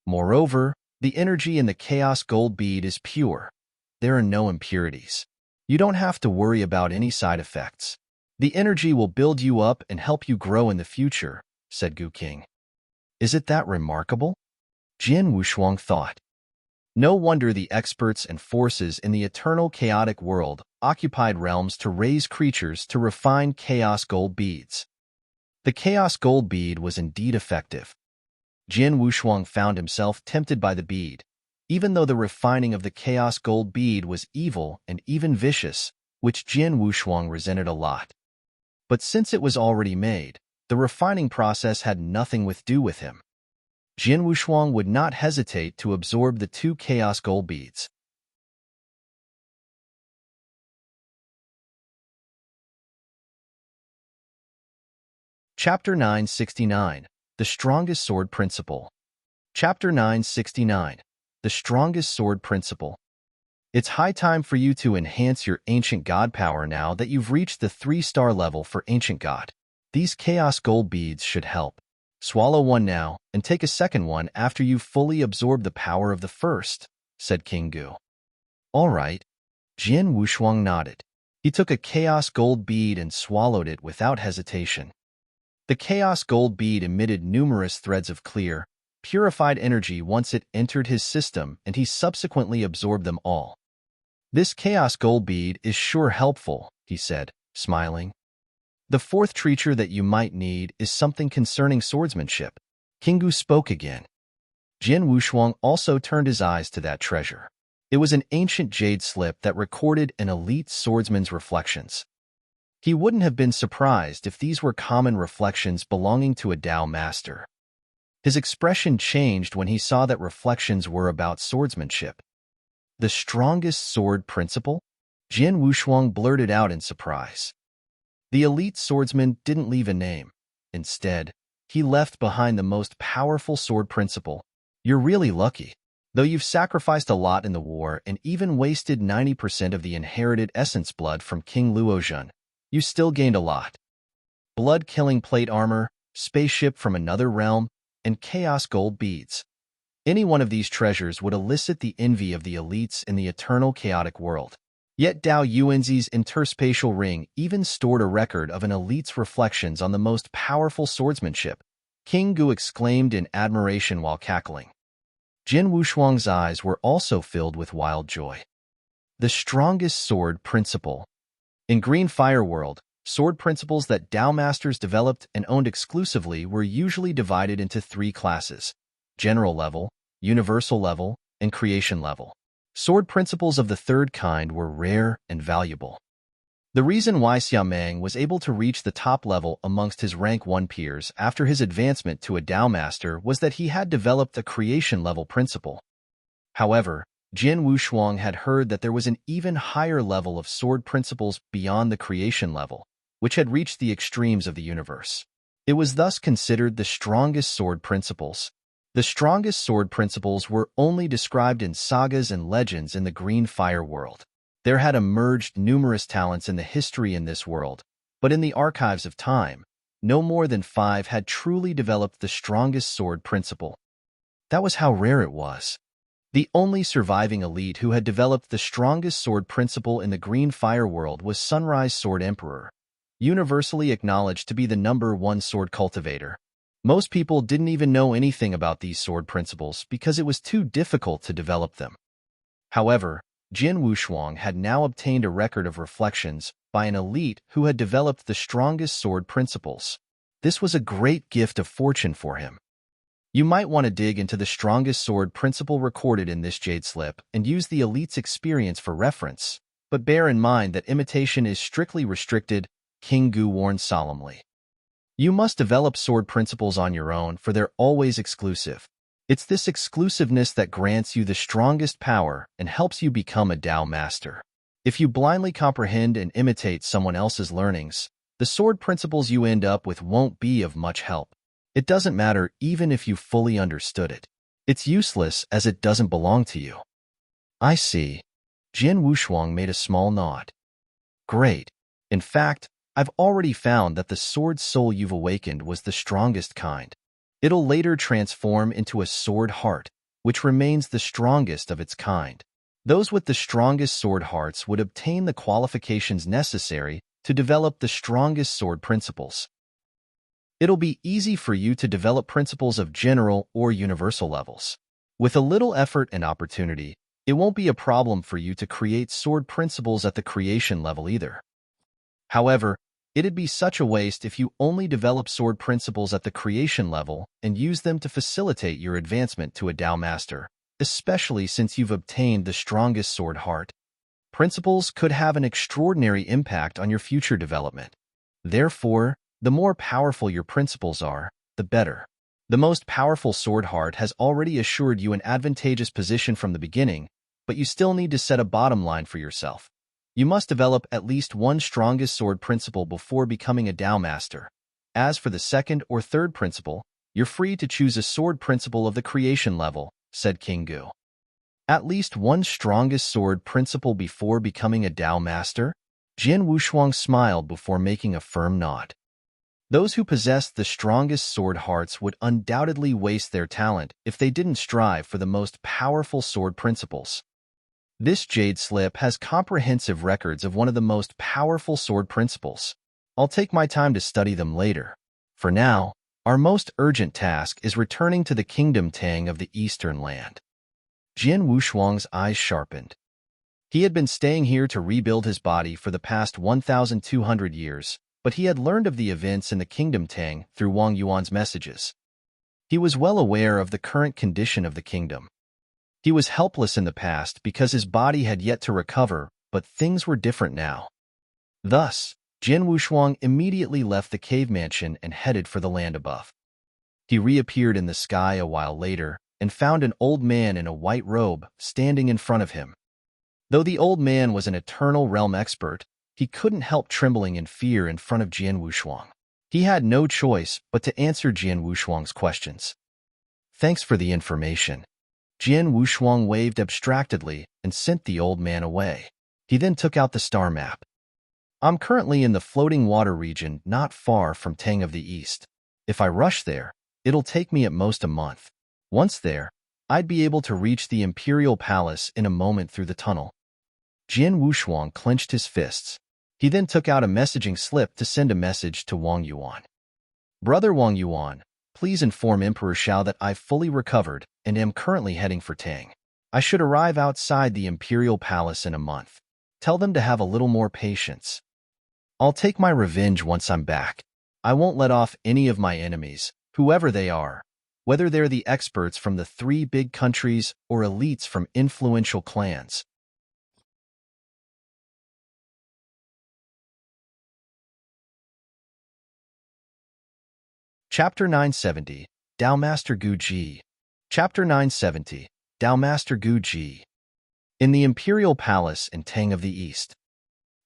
Moreover, the energy in the Chaos Gold Bead is pure. There are no impurities. You don't have to worry about any side effects. The energy will build you up and help you grow in the future, said Gu King. Is it that remarkable? Jian Wushuang thought. No wonder the experts and forces in the eternal chaotic world occupied realms to raise creatures to refine Chaos Gold Beads. The Chaos Gold Bead was indeed effective. Jian Wushuang found himself tempted by the bead, even though the refining of the Chaos Gold Bead was evil and even vicious, which Jian Wushuang resented a lot. But since it was already made, the refining process had nothing to do with him. Jian Wushuang would not hesitate to absorb the 2 Chaos Gold Beads. Chapter 969, The Strongest Sword Principle. Chapter 969, The Strongest Sword Principle. It's high time for you to enhance your ancient god power now that you've reached the 3-star level for ancient god. These Chaos Gold Beads should help. Swallow one now and take a second one after you've fully absorbed the power of the first, said King Gu. All right. Jian Wushuang nodded. He took a Chaos Gold Bead and swallowed it without hesitation. The Chaos Gold Bead emitted numerous threads of clear, purified energy once it entered his system, and he subsequently absorbed them all. This Chaos Gold Bead is sure helpful, he said, smiling. The 4th treasure that you might need is something concerning swordsmanship. King Gu spoke again. Jian Wushuang also turned his eyes to that treasure. It was an ancient jade slip that recorded an elite swordsman's reflections. He wouldn't have been surprised if these were common reflections belonging to a Dao master. His expression changed when he saw that reflections were about swordsmanship. The strongest sword principle? Jian Wushuang blurted out in surprise. The elite swordsman didn't leave a name. Instead, he left behind the most powerful sword principle. You're really lucky. Though you've sacrificed a lot in the war and even wasted 90% of the inherited essence blood from King Luozhen, you still gained a lot. blood-killing plate armor, spaceship from another realm, and chaos gold beads. Any one of these treasures would elicit the envy of the elites in the eternal chaotic world. Yet Dao Yuanzi's interspatial ring even stored a record of an elite's reflections on the most powerful swordsmanship. King Gu exclaimed in admiration while cackling. Jin Wushuang's eyes were also filled with wild joy. The strongest sword principle. In Green Fire World, sword principles that Dao masters developed and owned exclusively were usually divided into three classes: general level, universal level, and creation level. Sword principles of the third kind were rare and valuable. The reason why Xiameng was able to reach the top level amongst his rank 1 peers after his advancement to a Dao master was that he had developed a creation level principle. However, Jin Wushuang had heard that there was an even higher level of sword principles beyond the creation level, which had reached the extremes of the universe. It was thus considered the strongest sword principles. The strongest sword principles were only described in sagas and legends in the Green Fire World. There had emerged numerous talents in the history in this world, but in the archives of time, no more than 5 had truly developed the strongest sword principle. That was how rare it was. The only surviving elite who had developed the strongest sword principle in the Green Fire World was Sunrise Sword Emperor, universally acknowledged to be the #1 sword cultivator. Most people didn't even know anything about these sword principles because it was too difficult to develop them. However, Jin Wushuang had now obtained a record of reflections by an elite who had developed the strongest sword principles. This was a great gift of fortune for him. You might want to dig into the strongest sword principle recorded in this jade slip and use the elite's experience for reference, but bear in mind that imitation is strictly restricted, King Gu warned solemnly. You must develop sword principles on your own, for they're always exclusive. It's this exclusiveness that grants you the strongest power and helps you become a Dao master. If you blindly comprehend and imitate someone else's learnings, the sword principles you end up with won't be of much help. It doesn't matter even if you fully understood it. It's useless as it doesn't belong to you. I see. Jin Wushuang made a small nod. Great. In fact, I've already found that the sword soul you've awakened was the strongest kind. It'll later transform into a sword heart, which remains the strongest of its kind. Those with the strongest sword hearts would obtain the qualifications necessary to develop the strongest sword principles. It'll be easy for you to develop principles of general or universal levels. With a little effort and opportunity, it won't be a problem for you to create sword principles at the creation level either. However, it'd be such a waste if you only develop sword principles at the creation level and use them to facilitate your advancement to a Dao master, especially since you've obtained the strongest sword heart. Principles could have an extraordinary impact on your future development. Therefore, the more powerful your principles are, the better. The most powerful sword heart has already assured you an advantageous position from the beginning, but you still need to set a bottom line for yourself. You must develop at least one strongest sword principle before becoming a Dao master. As for the second or third principle, you're free to choose a sword principle of the creation level, said King Gu. At least one strongest sword principle before becoming a Dao master? Jin Wushuang smiled before making a firm nod. Those who possessed the strongest sword hearts would undoubtedly waste their talent if they didn't strive for the most powerful sword principles. This jade slip has comprehensive records of one of the most powerful sword principles. I'll take my time to study them later. For now, our most urgent task is returning to the Kingdom Tang of the Eastern Land. Jin Wushuang's eyes sharpened. He had been staying here to rebuild his body for the past 1,200 years, but he had learned of the events in the Kingdom Tang through Wang Yuan's messages. He was well aware of the current condition of the kingdom. He was helpless in the past because his body had yet to recover, but things were different now. Thus, Jin Wushuang immediately left the cave mansion and headed for the land above. He reappeared in the sky a while later and found an old man in a white robe standing in front of him. Though the old man was an eternal realm expert, he couldn't help trembling in fear in front of Jin Wushuang. He had no choice but to answer Jin Wushuang's questions. Thanks for the information. Jin Wushuang waved abstractedly and sent the old man away. He then took out the star map. I'm currently in the floating water region not far from Tang of the East. If I rush there, it'll take me at most a month. Once there, I'd be able to reach the Imperial Palace in a moment through the tunnel. Jian Wushuang clenched his fists. He then took out a messaging slip to send a message to Wang Yuan. Brother Wang Yuan, please inform Emperor Xiao that I've fully recovered and am currently heading for Tang. I should arrive outside the Imperial Palace in a month. Tell them to have a little more patience. I'll take my revenge once I'm back. I won't let off any of my enemies, whoever they are, whether they're the experts from the 3 big countries or elites from influential clans. Chapter 970, Tao Master Gu Ji. Chapter 970, Tao Master Gu Ji. In the Imperial Palace in Tang of the East.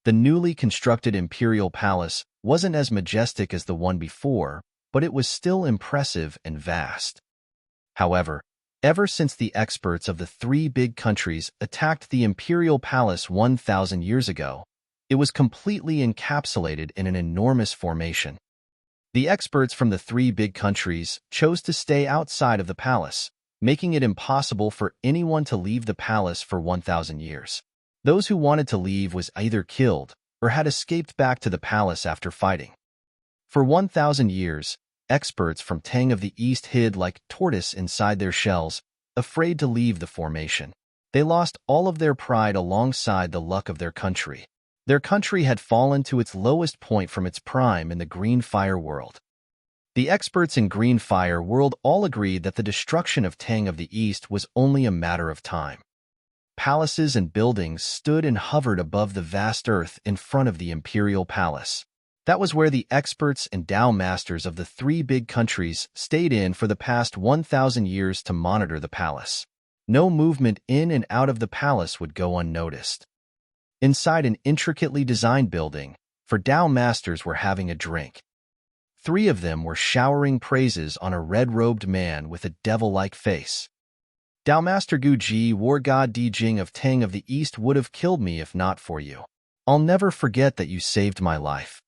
The newly constructed Imperial Palace wasn't as majestic as the one before, but it was still impressive and vast. However, ever since the experts of the 3 big countries attacked the Imperial Palace 1,000 years ago, it was completely encapsulated in an enormous formation. The experts from the 3 big countries chose to stay outside of the palace, making it impossible for anyone to leave the palace for 1,000 years. Those who wanted to leave was either killed or had escaped back to the palace after fighting. For 1,000 years, experts from Tang of the East hid like tortoise inside their shells, afraid to leave the formation. They lost all of their pride alongside the luck of their country. Their country had fallen to its lowest point from its prime in the Green Fire world. The experts in Green Fire world all agreed that the destruction of Tang of the East was only a matter of time. Palaces and buildings stood and hovered above the vast earth in front of the Imperial Palace. That was where the experts and Tao masters of the 3 big countries stayed in for the past 1,000 years to monitor the palace. No movement in and out of the palace would go unnoticed. Inside an intricately designed building, for Tao masters were having a drink. 3 of them were showering praises on a red-robed man with a devil-like face. Tao Master Gu Ji, War God Di Jing of Tang of the East would have killed me if not for you. I'll never forget that you saved my life.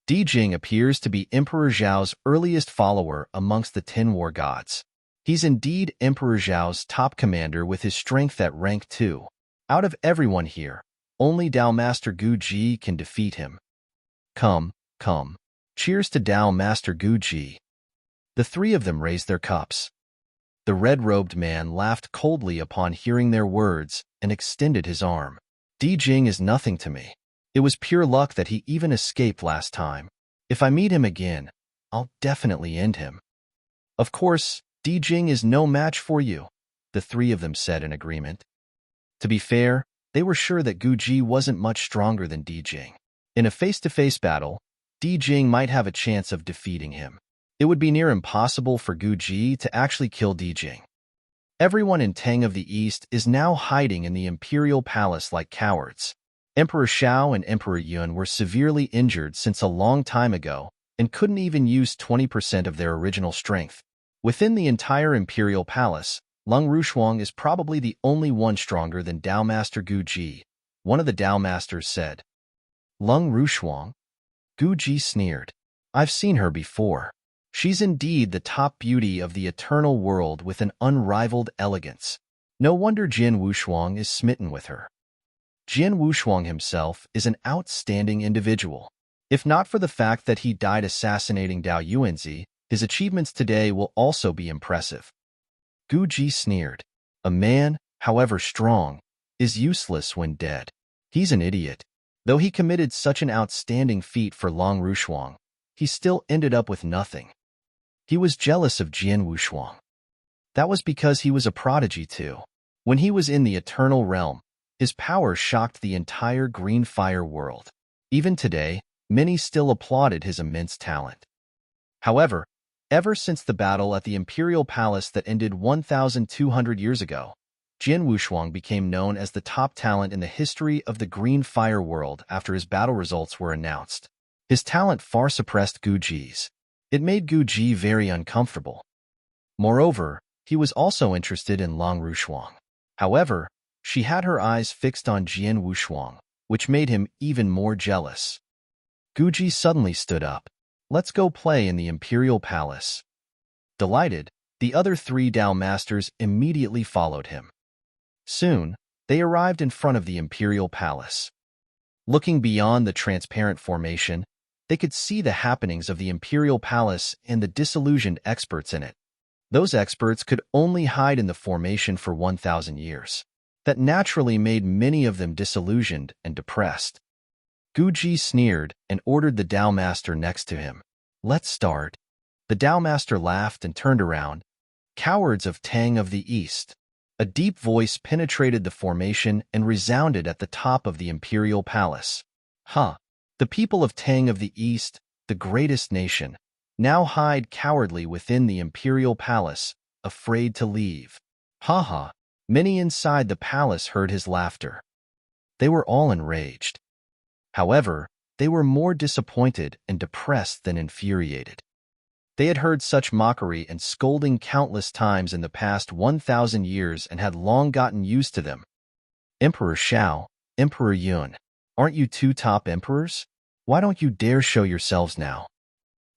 Di Jing appears to be Emperor Zhao's earliest follower amongst the 10 war gods. He's indeed Emperor Zhao's top commander with his strength at rank 2. Out of everyone here, only Tao Master Gu Ji can defeat him. Come, come. Cheers to Tao Master Gu Ji. The 3 of them raised their cups. The red-robed man laughed coldly upon hearing their words and extended his arm. Di Jing is nothing to me. It was pure luck that he even escaped last time. If I meet him again, I'll definitely end him. Of course, Di Jing is no match for you, the 3 of them said in agreement. To be fair, they were sure that Gu Ji wasn't much stronger than Di Jing. In a face-to-face battle, Di Jing might have a chance of defeating him. It would be near impossible for Gu Ji to actually kill Di Jing. Everyone in Tang of the East is now hiding in the Imperial Palace like cowards. Emperor Xiao and Emperor Yun were severely injured since a long time ago and couldn't even use 20% of their original strength. Within the entire Imperial Palace, Lung Rushuang is probably the only one stronger than Tao Master Gu Ji, one of the Tao Masters said. Lung Rushuang? Gu Ji sneered. I've seen her before. She's indeed the top beauty of the eternal world with an unrivaled elegance. No wonder Jian Wushuang is smitten with her. Jian Wushuang himself is an outstanding individual. If not for the fact that he died assassinating Dao Yuanzi, his achievements today will also be impressive. Gu Ji sneered. A man, however strong, is useless when dead. He's an idiot. Though he committed such an outstanding feat for Long Rushuang, he still ended up with nothing. He was jealous of Jian Wushuang. That was because he was a prodigy too. When he was in the Eternal Realm, his power shocked the entire Green Fire world. Even today, many still applauded his immense talent. However, ever since the battle at the Imperial Palace that ended 1,200 years ago, Jian Wushuang became known as the top talent in the history of the Green Fire world after his battle results were announced. His talent far surpassed Gu Ji's. It made Gu Ji very uncomfortable. Moreover, he was also interested in Long Rushuang. However, she had her eyes fixed on Jian Wushuang, which made him even more jealous. Guji suddenly stood up. Let's go play in the Imperial Palace. Delighted, the other 3 Dao Masters immediately followed him. Soon, they arrived in front of the Imperial Palace. Looking beyond the transparent formation, they could see the happenings of the Imperial Palace and the disillusioned experts in it. Those experts could only hide in the formation for 1,000 years. That naturally made many of them disillusioned and depressed. Guji sneered and ordered the Dao Master next to him. Let's start. The Dao Master laughed and turned around. Cowards of Tang of the East. A deep voice penetrated the formation and resounded at the top of the Imperial Palace. Huh! The people of Tang of the East, the greatest nation, now hide cowardly within the Imperial Palace, afraid to leave. Ha ha! Many inside the palace heard his laughter. They were all enraged. However, they were more disappointed and depressed than infuriated. They had heard such mockery and scolding countless times in the past 1,000 years and had long gotten used to them. Emperor Shao, Emperor Yun, aren't you 2 top emperors? Why don't you dare show yourselves now?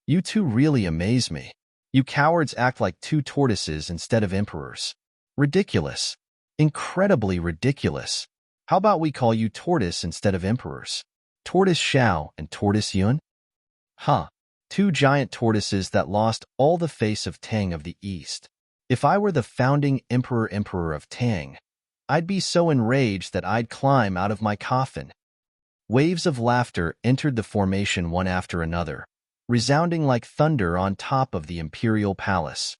You 2 really amaze me. You cowards act like 2 tortoises instead of emperors. Ridiculous. Incredibly ridiculous. How about we call you Tortoise instead of emperors? Tortoise Shao and Tortoise Yun? Huh. 2 giant tortoises that lost all the face of Tang of the East. If I were the founding emperor of Tang, I'd be so enraged that I'd climb out of my coffin. Waves of laughter entered the formation one after another, resounding like thunder on top of the Imperial Palace.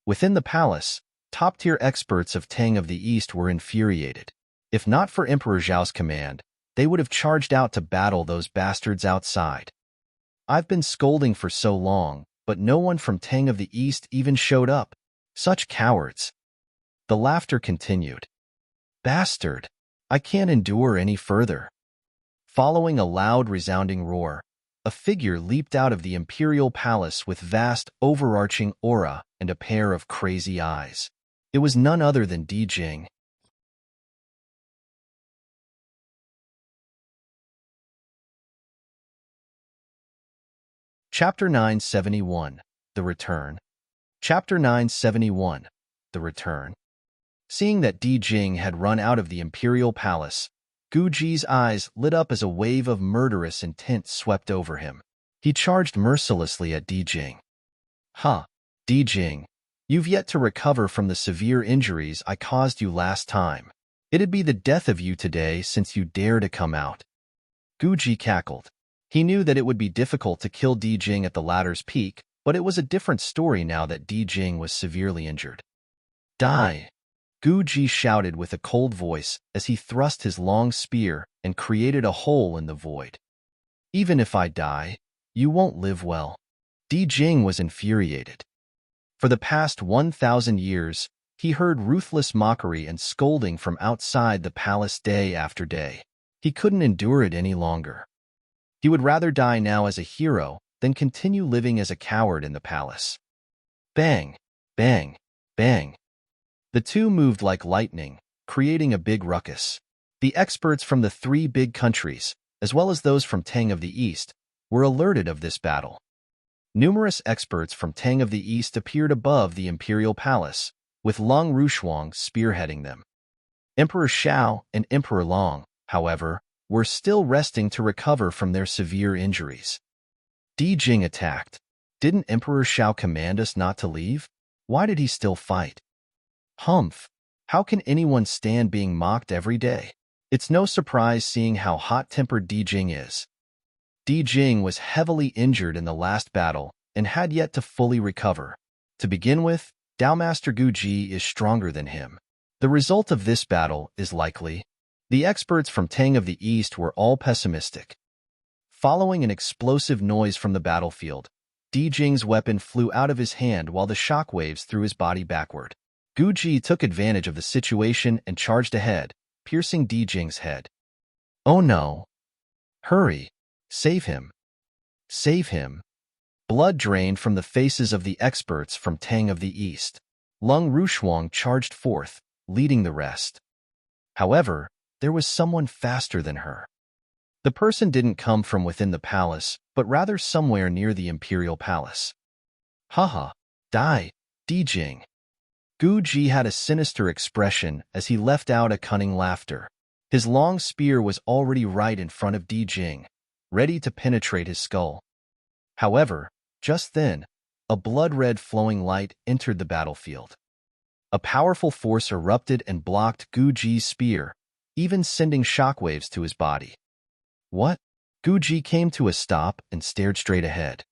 Within the palace, top-tier experts of Tang of the East were infuriated. If not for Emperor Zhao's command, they would have charged out to battle those bastards outside. I've been scolding for so long, but no one from Tang of the East even showed up. Such cowards. The laughter continued. Bastard! I can't endure any further. Following a loud, resounding roar, a figure leaped out of the Imperial Palace with vast, overarching aura and a pair of crazy eyes. It was none other than Di Jing. Chapter 971, The Return. Chapter 971, The Return. Seeing that Di Jing had run out of the Imperial Palace, Guji's eyes lit up as a wave of murderous intent swept over him. He charged mercilessly at Di Jing. Ha! Di Jing, you've yet to recover from the severe injuries I caused you last time. It'd be the death of you today since you dare to come out. Guji cackled. He knew that it would be difficult to kill Di Jing at the latter's peak, but it was a different story now that Di Jing was severely injured. Die! Guji shouted with a cold voice as he thrust his long spear and created a hole in the void. Even if I die, you won't live well. Di Jing was infuriated. For the past 1,000 years, he heard ruthless mockery and scolding from outside the palace day after day. He couldn't endure it any longer. He would rather die now as a hero than continue living as a coward in the palace. Bang! Bang! Bang! The 2 moved like lightning, creating a big ruckus. The experts from the 3 big countries, as well as those from Tang of the East, were alerted of this battle. Numerous experts from Tang of the East appeared above the Imperial Palace, with Long Rushuang spearheading them. Emperor Shao and Emperor Long, however, were still resting to recover from their severe injuries. Di Jing attacked. Didn't Emperor Shao command us not to leave? Why did he still fight? Humph! How can anyone stand being mocked every day? It's no surprise seeing how hot-tempered Di Jing is. Di Jing was heavily injured in the last battle and had yet to fully recover. To begin with, Dao Master Guji is stronger than him. The result of this battle is likely. The experts from Tang of the East were all pessimistic. Following an explosive noise from the battlefield, Di Jing's weapon flew out of his hand while the shockwaves threw his body backward. Guji took advantage of the situation and charged ahead, piercing Di Jing's head. Oh no! Hurry! Save him! Save him! Blood drained from the faces of the experts from Tang of the East. Lung Rushuang charged forth, leading the rest. However, there was someone faster than her. The person didn't come from within the palace, but rather somewhere near the imperial palace. Haha, die, Dijing. Gu Ji had a sinister expression as he left out a cunning laughter. His long spear was already right in front of Dijing, ready to penetrate his skull. However, just then, a blood-red flowing light entered the battlefield. A powerful force erupted and blocked Gu Ji's spear, even sending shockwaves to his body. What? Gu Ji came to a stop and stared straight ahead.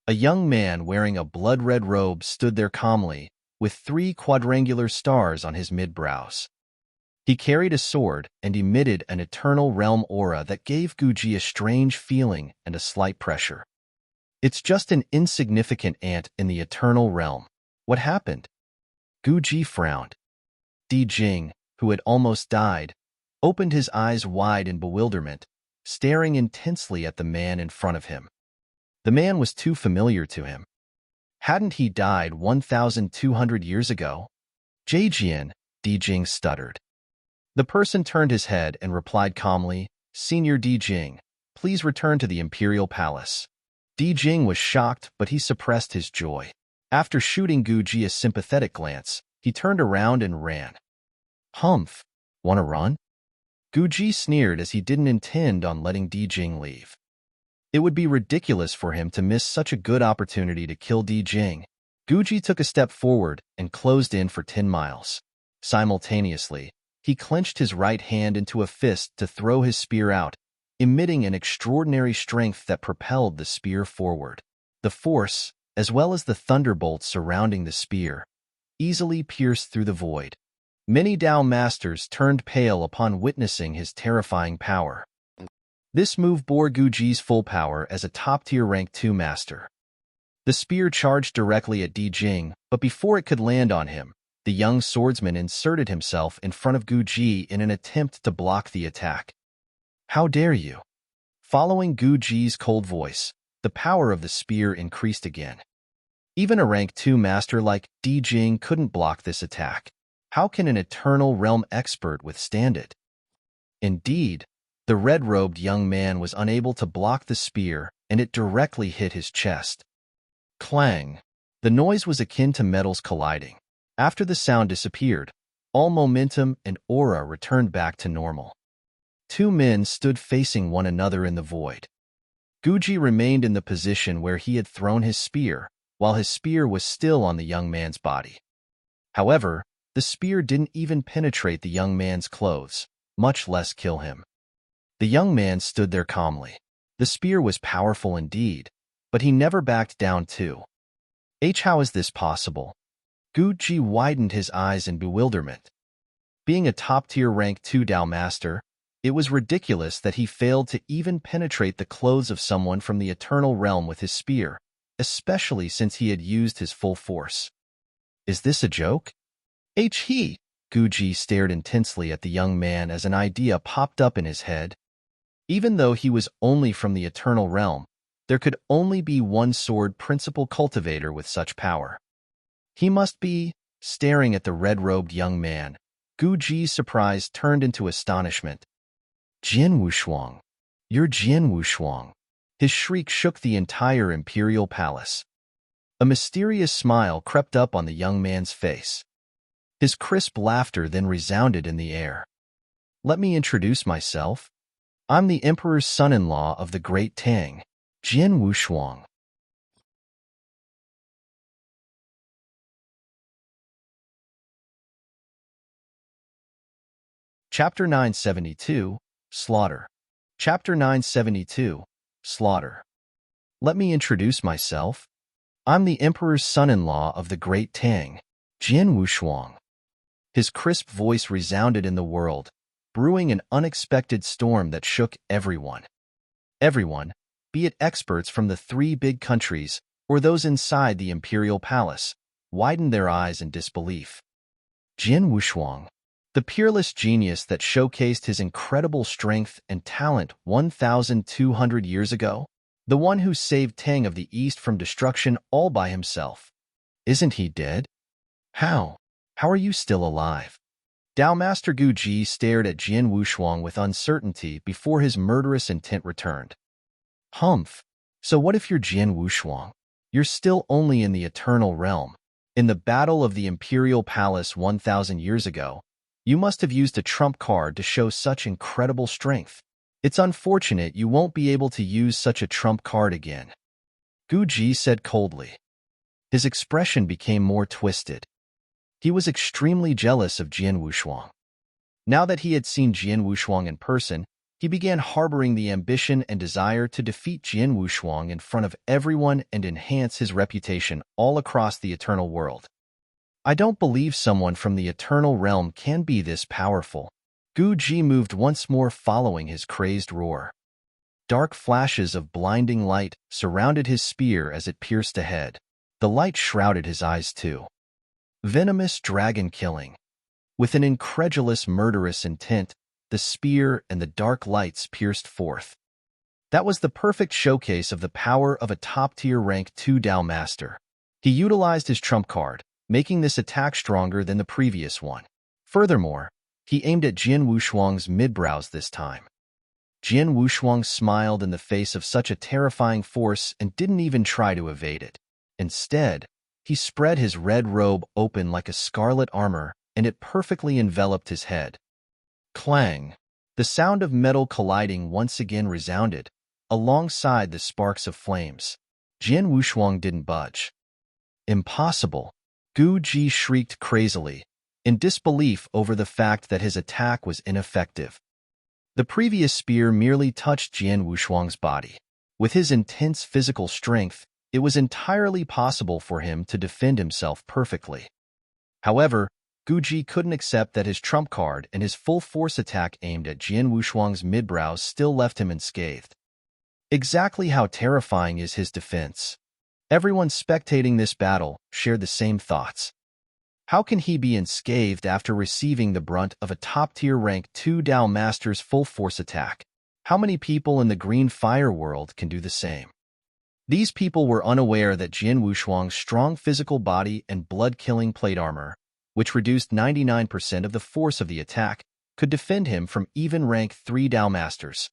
A young man wearing a blood-red robe stood there calmly, with 3 quadrangular stars on his mid-brows. He carried a sword and emitted an eternal realm aura that gave Gu Ji a strange feeling and a slight pressure. It's just an insignificant ant in the eternal realm. What happened? Gu Ji frowned. Dijing, who had almost died, opened his eyes wide in bewilderment, staring intensely at the man in front of him. The man was too familiar to him. Hadn't he died 1,200 years ago? Zhejian, Dijing stuttered. The person turned his head and replied calmly, Senior Dijing, please return to the imperial palace. Dijing was shocked, but he suppressed his joy. After shooting Gu Ji a sympathetic glance, he turned around and ran. Humph, wanna run? Gu Ji sneered as he didn't intend on letting Dijing leave. It would be ridiculous for him to miss such a good opportunity to kill Dijing. Gu Ji took a step forward and closed in for 10 miles. Simultaneously, he clenched his right hand into a fist to throw his spear out, emitting an extraordinary strength that propelled the spear forward. The force, as well as the thunderbolts surrounding the spear, easily pierced through the void. Many Dao masters turned pale upon witnessing his terrifying power. This move bore Gu Ji's full power as a top-tier rank 2 master. The spear charged directly at Dijing, but before it could land on him, the young swordsman inserted himself in front of Gu Ji in an attempt to block the attack. How dare you? Following Gu Ji's cold voice, the power of the spear increased again. Even a rank 2 master like Dijing couldn't block this attack. How can an eternal realm expert withstand it? Indeed, the red-robed young man was unable to block the spear, and it directly hit his chest. Clang! The noise was akin to metals colliding. After the sound disappeared, all momentum and aura returned back to normal. 2 men stood facing one another in the void. Gu Ji remained in the position where he had thrown his spear, while his spear was still on the young man's body. However, the spear didn't even penetrate the young man's clothes, much less kill him. The young man stood there calmly. The spear was powerful indeed, but he never backed down too. How is this possible? Gu Ji widened his eyes in bewilderment. Being a top-tier rank 2 Dao master, it was ridiculous that he failed to even penetrate the clothes of someone from the eternal realm with his spear, especially since he had used his full force. Is this a joke? He! Gu Ji stared intensely at the young man as an idea popped up in his head. Even though he was only from the eternal realm, there could only be one sword principal cultivator with such power. He must be. Staring at the red-robed young man, Gu Ji's surprise turned into astonishment. Jian Wushuang. You're Jian Wushuang. His shriek shook the entire imperial palace. A mysterious smile crept up on the young man's face. His crisp laughter then resounded in the air. Let me introduce myself. I'm the emperor's son-in-law of the Great Tang, Jian Wushuang. Chapter 972, Slaughter. Chapter 972, Slaughter. Let me introduce myself. I'm the emperor's son-in-law of the Great Tang, Jian Wushuang. His crisp voice resounded in the world, brewing an unexpected storm that shook everyone. Everyone, be it experts from the 3 big countries or those inside the imperial palace, widened their eyes in disbelief. Jian Wushuang, the peerless genius that showcased his incredible strength and talent 1,200 years ago, the one who saved Tang of the East from destruction all by himself. Isn't he dead? How? How are you still alive? Dao Master Gu Ji stared at Jian Wushuang with uncertainty before his murderous intent returned. Humph. So what if you're Jian Wushuang? You're still only in the eternal realm. In the Battle of the Imperial Palace 1,000 years ago, you must have used a trump card to show such incredible strength. It's unfortunate you won't be able to use such a trump card again, Gu Ji said coldly. His expression became more twisted. He was extremely jealous of Jian Wushuang. Now that he had seen Jian Wushuang in person, he began harboring the ambition and desire to defeat Jian Wushuang in front of everyone and enhance his reputation all across the eternal world. I don't believe someone from the eternal realm can be this powerful. Gu Ji moved once more, following his crazed roar. Dark flashes of blinding light surrounded his spear as it pierced ahead. The light shrouded his eyes too. Venomous dragon killing. With an incredulous, murderous intent, the spear and the dark lights pierced forth. That was the perfect showcase of the power of a top-tier rank 2 Dao Master. He utilized his trump card, making this attack stronger than the previous one. Furthermore, he aimed at Jian Wushuang's mid-brows this time. Jian Wushuang smiled in the face of such a terrifying force and didn't even try to evade it. Instead, he spread his red robe open like a scarlet armor, and it perfectly enveloped his head. Clang! The sound of metal colliding once again resounded, alongside the sparks of flames. Jian Wushuang didn't budge. Impossible! Gu Ji shrieked crazily, in disbelief over the fact that his attack was ineffective. The previous spear merely touched Jian Wushuang's body. With his intense physical strength, it was entirely possible for him to defend himself perfectly. However, Gu Ji couldn't accept that his trump card and his full-force attack aimed at Jian Wushuang's mid-brows still left him unscathed. Exactly how terrifying is his defense? Everyone spectating this battle shared the same thoughts. How can he be unscathed after receiving the brunt of a top-tier rank 2 Dao Master's full-force attack? How many people in the green fire world can do the same? These people were unaware that Jian Wushuang's strong physical body and blood-killing plate armor, which reduced 99% of the force of the attack, could defend him from even rank 3 Dao Masters.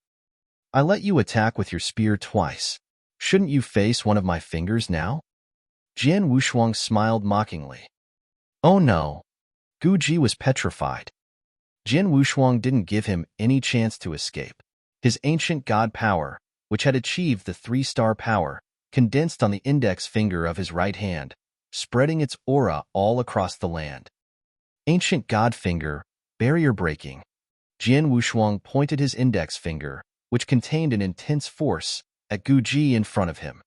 I let you attack with your spear twice. Shouldn't you face one of my fingers now? Jian Wushuang smiled mockingly. Oh no. Gu Ji was petrified. Jian Wushuang didn't give him any chance to escape. His ancient god power, which had achieved the 3-star power, condensed on the index finger of his right hand, spreading its aura all across the land. Ancient god finger, barrier breaking. Jian Wushuang pointed his index finger, which contained an intense force, at Gu Ji in front of him.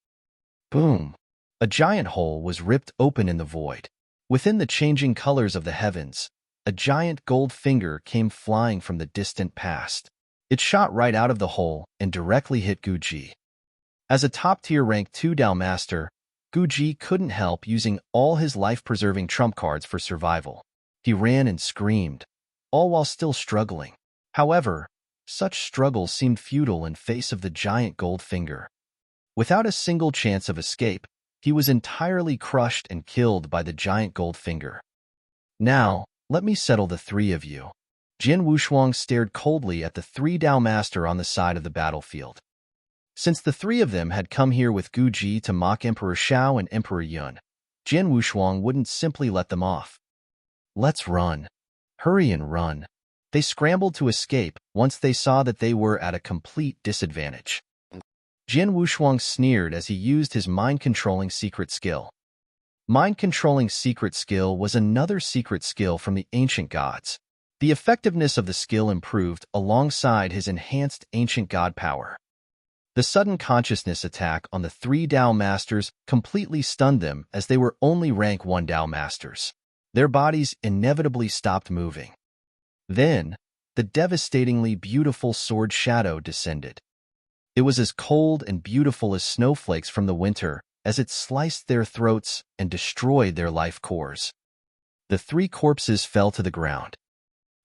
Boom! A giant hole was ripped open in the void. Within the changing colors of the heavens, a giant gold finger came flying from the distant past. It shot right out of the hole and directly hit Gu Ji. As a top-tier rank 2 Dao Master, Gu Ji couldn't help using all his life-preserving trump cards for survival. He ran and screamed, all while still struggling. However, such struggles seemed futile in face of the giant gold finger. Without a single chance of escape, he was entirely crushed and killed by the giant gold finger. Now, let me settle the 3 of you. Jian Wushuang stared coldly at the 3 Dao Master on the side of the battlefield. Since the 3 of them had come here with Gu Ji to mock Emperor Shao and Emperor Yun, Jian Wushuang wouldn't simply let them off. Let's run. Hurry and run. They scrambled to escape once they saw that they were at a complete disadvantage. Jian Wushuang sneered as he used his mind-controlling secret skill. Mind-controlling secret skill was another secret skill from the ancient gods. The effectiveness of the skill improved alongside his enhanced ancient god power. The sudden consciousness attack on the 3 Dao Masters completely stunned them as they were only rank 1 Dao Masters. Their bodies inevitably stopped moving. Then, the devastatingly beautiful sword shadow descended. It was as cold and beautiful as snowflakes from the winter as it sliced their throats and destroyed their life cores. The 3 corpses fell to the ground.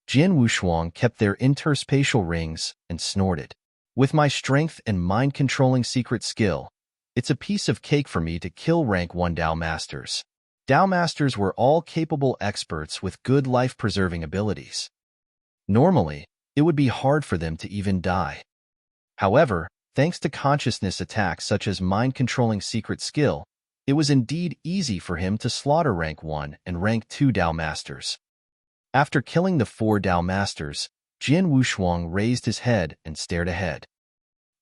Jian Wushuang kept their interspatial rings and snorted. With my strength and mind-controlling secret skill, it's a piece of cake for me to kill rank 1 Dao Masters. Dao Masters were all capable experts with good life-preserving abilities. Normally, it would be hard for them to even die. However, thanks to consciousness attacks such as mind-controlling secret skill, it was indeed easy for him to slaughter rank 1 and rank 2 Dao Masters. After killing the 4 Dao Masters, Jian Wushuang raised his head and stared ahead.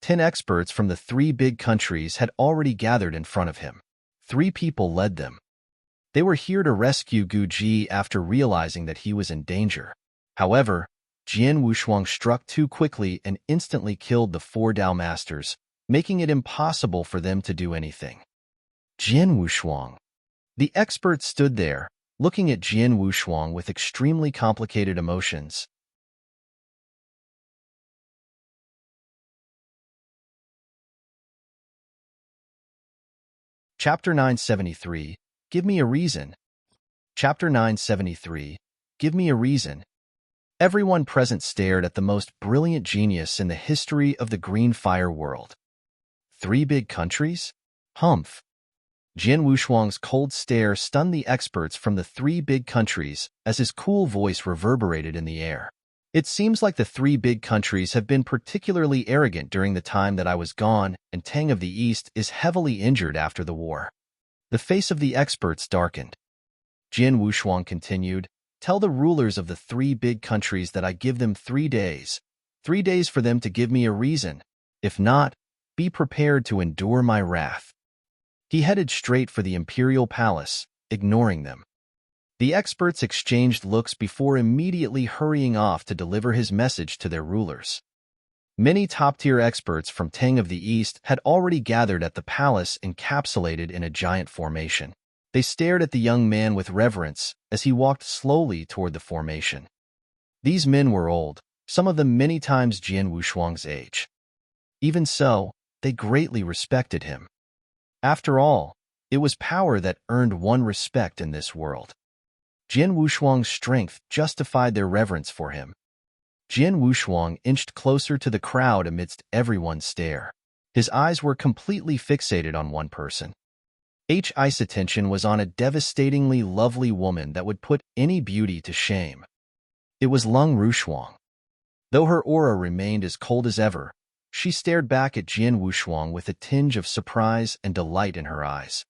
10 experts from the 3 big countries had already gathered in front of him. 3 people led them. They were here to rescue Gu Ji after realizing that he was in danger. However, Jian Wushuang struck too quickly and instantly killed the 4 Dao Masters, making it impossible for them to do anything. Jian Wushuang. The expert stood there, looking at Jian Wushuang with extremely complicated emotions. Chapter 973, Give Me a Reason. Chapter 973, Give Me a Reason. Everyone present stared at the most brilliant genius in the history of the Green Fire world. 3 big countries? Humph. Jian Wushuang's cold stare stunned the experts from the 3 big countries as his cool voice reverberated in the air. It seems like the 3 big countries have been particularly arrogant during the time that I was gone, and Tang of the East is heavily injured after the war. The face of the experts darkened. Jian Wushuang continued, Tell the rulers of the 3 big countries that I give them 3 days. 3 days for them to give me a reason. If not, be prepared to endure my wrath. He headed straight for the imperial palace, ignoring them. The experts exchanged looks before immediately hurrying off to deliver his message to their rulers. Many top-tier experts from Tang of the East had already gathered at the palace encapsulated in a giant formation. They stared at the young man with reverence as he walked slowly toward the formation. These men were old, some of them many times Jian Wushuang's age. Even so, they greatly respected him. After all, it was power that earned one respect in this world. Jian Wushuang's strength justified their reverence for him. Jian Wushuang inched closer to the crowd amidst everyone's stare. His eyes were completely fixated on one person. His attention was on a devastatingly lovely woman that would put any beauty to shame. It was Lung Rushuang. Though her aura remained as cold as ever, she stared back at Jian Wushuang with a tinge of surprise and delight in her eyes.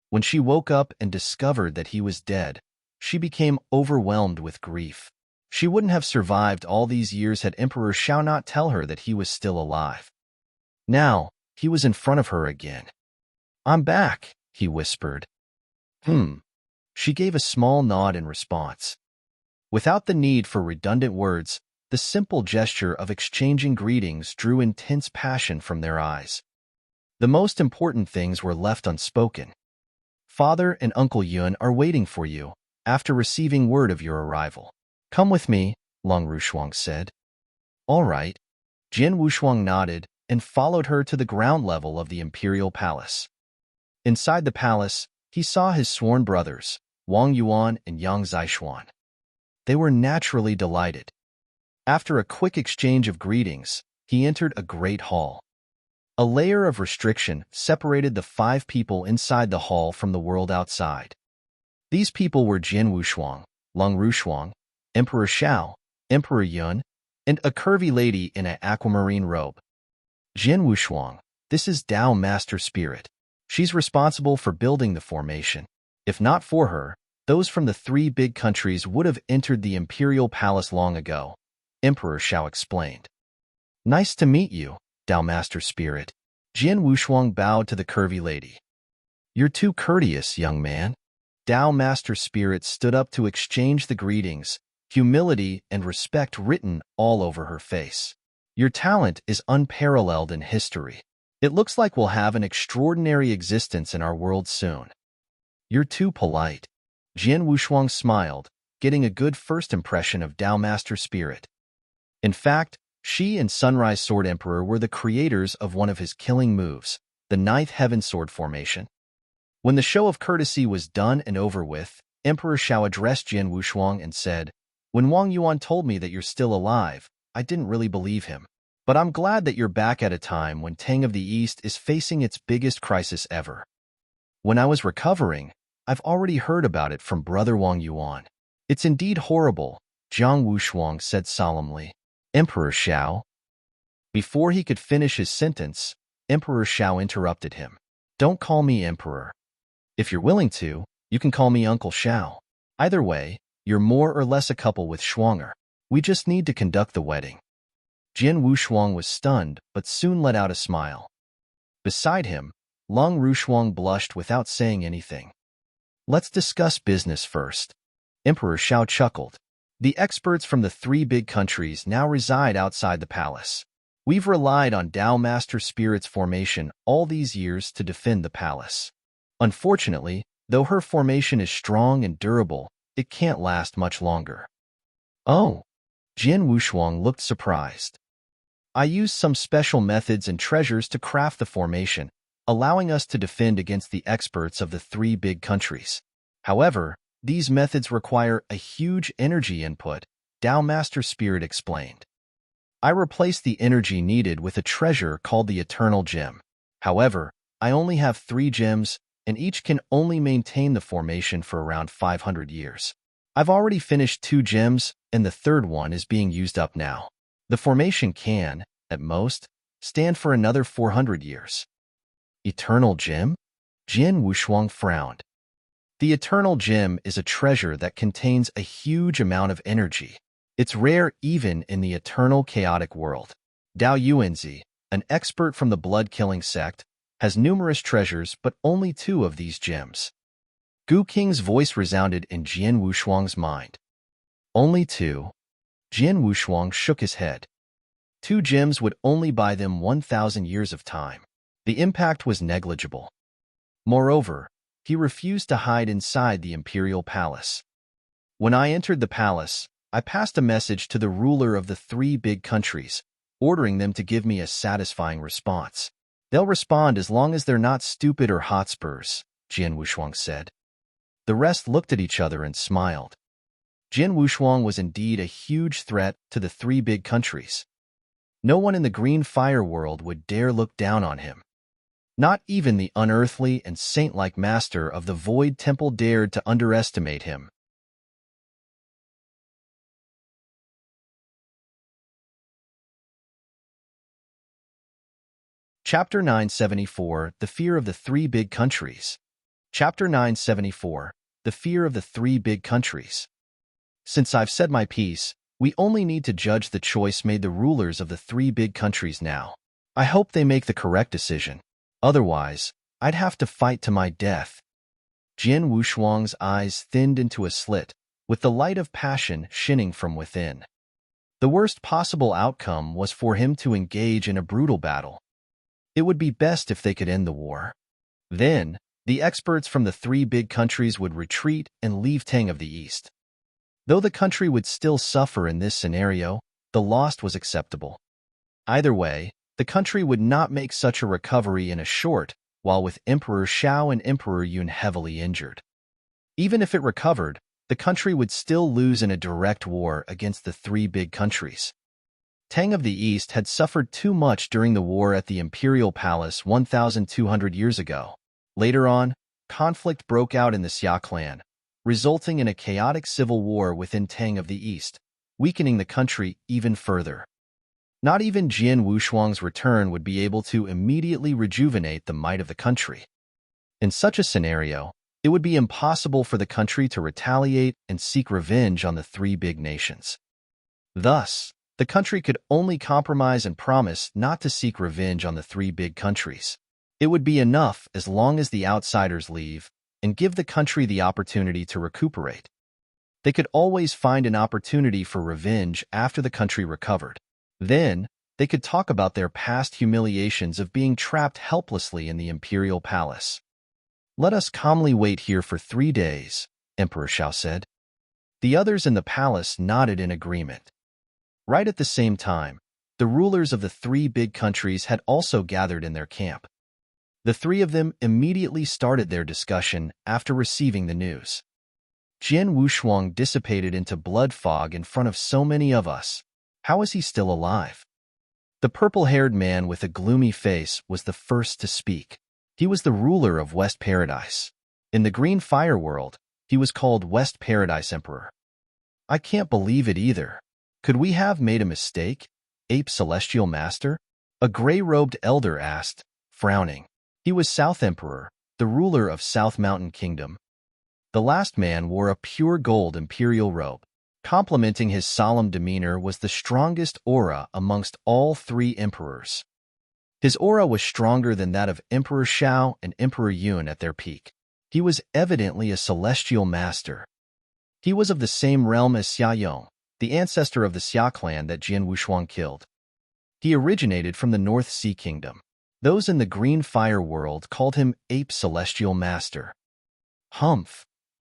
When she woke up and discovered that he was dead, she became overwhelmed with grief. She wouldn't have survived all these years had Emperor Shao not tell her that he was still alive. Now, he was in front of her again. I'm back, he whispered. She gave a small nod in response. Without the need for redundant words, the simple gesture of exchanging greetings drew intense passion from their eyes. The most important things were left unspoken. Father and Uncle Yun are waiting for you, after receiving word of your arrival. Come with me, Lung Rushuang said. All right. Jian Wushuang nodded and followed her to the ground level of the imperial palace. Inside the palace, he saw his sworn brothers, Wang Yuan and Yang Zishuan. They were naturally delighted. After a quick exchange of greetings, he entered a great hall. A layer of restriction separated the 5 people inside the hall from the world outside. These people were Jian Wushuang, Lung Rushuang, Emperor Shao, Emperor Yun, and a curvy lady in an aquamarine robe. Jian Wushuang, this is Dao Master Spirit. She's responsible for building the formation. If not for her, those from the 3 big countries would have entered the imperial palace long ago, Emperor Shao explained. Nice to meet you, Dao Master Spirit. Jian Wushuang bowed to the curvy lady. You're too courteous, young man. Dao Master Spirit stood up to exchange the greetings, humility and respect written all over her face. Your talent is unparalleled in history. It looks like we'll have an extraordinary existence in our world soon. You're too polite. Jian Wushuang smiled, getting a good first impression of Dao Master Spirit. In fact, she and Sunrise Sword Emperor were the creators of one of his killing moves, the 9th Heaven Sword formation. When the show of courtesy was done and over with, Emperor Shao addressed Jian Wushuang and said, When Wang Yuan told me that you're still alive, I didn't really believe him. But I'm glad that you're back at a time when Tang of the East is facing its biggest crisis ever. When I was recovering, I've already heard about it from Brother Wang Yuan. It's indeed horrible, Jiang Wushuang said solemnly. Emperor Xiao. Before he could finish his sentence, Emperor Xiao interrupted him. Don't call me Emperor. If you're willing to, you can call me Uncle Xiao. Either way, you're more or less a couple with Schwanger. We just need to conduct the wedding. Jian Wushuang was stunned, but soon let out a smile. Beside him, Long Rushuang blushed without saying anything. Let's discuss business first. Emperor Xiao chuckled. The experts from the 3 big countries now reside outside the palace. We've relied on Dao Master Spirit's formation all these years to defend the palace. Unfortunately, though her formation is strong and durable, it can't last much longer. Oh, Jian Wushuang looked surprised. I used some special methods and treasures to craft the formation, allowing us to defend against the experts of the 3 big countries. However, these methods require a huge energy input, Dao Master Spirit explained. I replaced the energy needed with a treasure called the Eternal Gem. However, I only have 3 gems, and each can only maintain the formation for around 500 years. I've already finished 2 gems, and the 3rd one is being used up now. The formation can, at most, stand for another 400 years. Eternal Gem? Jian Wushuang frowned. The Eternal Gem is a treasure that contains a huge amount of energy. It's rare even in the eternal chaotic world. Dao Yuanzi, an expert from the blood-killing sect, has numerous treasures but only 2 of these gems. Gu Qing's voice resounded in Jian Wushuang's mind. Only 2? Jian Wushuang shook his head. 2 gems would only buy them 1,000 years of time. The impact was negligible. Moreover, he refused to hide inside the imperial palace. When I entered the palace, I passed a message to the ruler of the 3 big countries, ordering them to give me a satisfying response. They'll respond as long as they're not stupid or hotspurs, Jian Wushuang said. The rest looked at each other and smiled. Jian Wushuang was indeed a huge threat to the 3 big countries. No one in the green fire world would dare look down on him. Not even the unearthly and saint-like master of the Void Temple dared to underestimate him. Chapter 974, The Fear of the 3 Big Countries. Chapter 974, The Fear of the 3 Big Countries. Since I've said my piece, we only need to judge the choice made the rulers of the 3 big countries now. I hope they make the correct decision. Otherwise, I'd have to fight to my death. Jian Wushuang's eyes thinned into a slit, with the light of passion shining from within. The worst possible outcome was for him to engage in a brutal battle. It would be best if they could end the war. Then, the experts from the 3 big countries would retreat and leave Tang of the East. Though the country would still suffer in this scenario, the loss was acceptable. Either way, the country would not make such a recovery in a short, while with Emperor Xiao and Emperor Yun heavily injured. Even if it recovered, the country would still lose in a direct war against the 3 big countries. Tang of the East had suffered too much during the war at the Imperial Palace 1,200 years ago. Later on, conflict broke out in the Xia clan, resulting in a chaotic civil war within Tang of the East, weakening the country even further. Not even Jian Wushuang's return would be able to immediately rejuvenate the might of the country. In such a scenario, it would be impossible for the country to retaliate and seek revenge on the 3 big nations. Thus, the country could only compromise and promise not to seek revenge on the 3 big countries. It would be enough as long as the outsiders leave and give the country the opportunity to recuperate. They could always find an opportunity for revenge after the country recovered. Then, they could talk about their past humiliations of being trapped helplessly in the imperial palace. Let us calmly wait here for 3 days, Emperor Xiao said. The others in the palace nodded in agreement. Right at the same time, the rulers of the 3 big countries had also gathered in their camp. The 3 of them immediately started their discussion after receiving the news. Jian Wushuang dissipated into blood fog in front of so many of us. How is he still alive? The purple-haired man with a gloomy face was the first to speak. He was the ruler of West Paradise. In the Green Fire world, he was called West Paradise Emperor. I can't believe it either. Could we have made a mistake, Ape Celestial Master? A gray-robed elder asked, frowning. He was South Emperor, the ruler of South Mountain Kingdom. The last man wore a pure gold imperial robe. Complementing his solemn demeanor was the strongest aura amongst all three emperors. His aura was stronger than that of Emperor Shao and Emperor Yun at their peak. He was evidently a celestial master. He was of the same realm as Xia Yong, the ancestor of the Xia clan that Jian Wushuang killed. He originated from the North Sea Kingdom. Those in the Green Fire world called him Ape Celestial Master. Humph.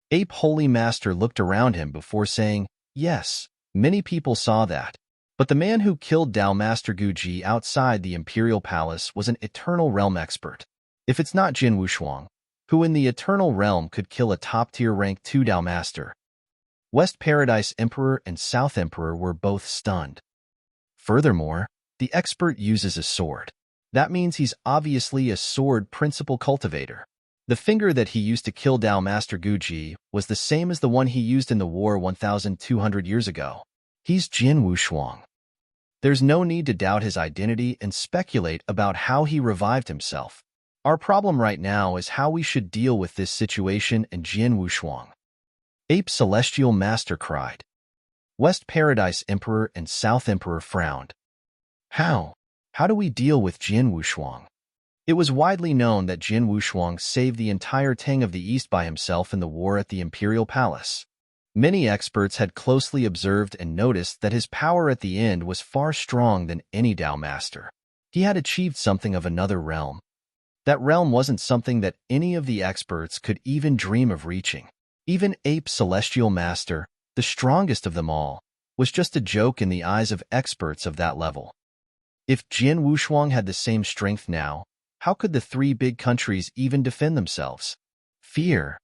Ape Holy Master looked around him before saying, yes, many people saw that. But the man who killed Dao Master Guji outside the Imperial Palace was an Eternal Realm expert. If it's not Jian Wushuang, who in the Eternal Realm could kill a top-tier rank 2 Dao Master? West Paradise Emperor and South Emperor were both stunned. Furthermore, the expert uses a sword. That means he's obviously a sword principle cultivator. The finger that he used to kill Dao Master Guji was the same as the one he used in the war 1,200 years ago. He's Jian Wushuang. There's no need to doubt his identity and speculate about how he revived himself. Our problem right now is how we should deal with this situation and Jian Wushuang. Ape Celestial Master cried. West Paradise Emperor and South Emperor frowned. How? How do we deal with Jian Wushuang? It was widely known that Jian Wushuang saved the entire Tang of the East by himself in the war at the Imperial Palace. Many experts had closely observed and noticed that his power at the end was far stronger than any Dao Master. He had achieved something of another realm. That realm wasn't something that any of the experts could even dream of reaching. Even Ape Celestial Master, the strongest of them all, was just a joke in the eyes of experts of that level. If Jian Wushuang had the same strength now, how could the three big countries even defend themselves? Fear.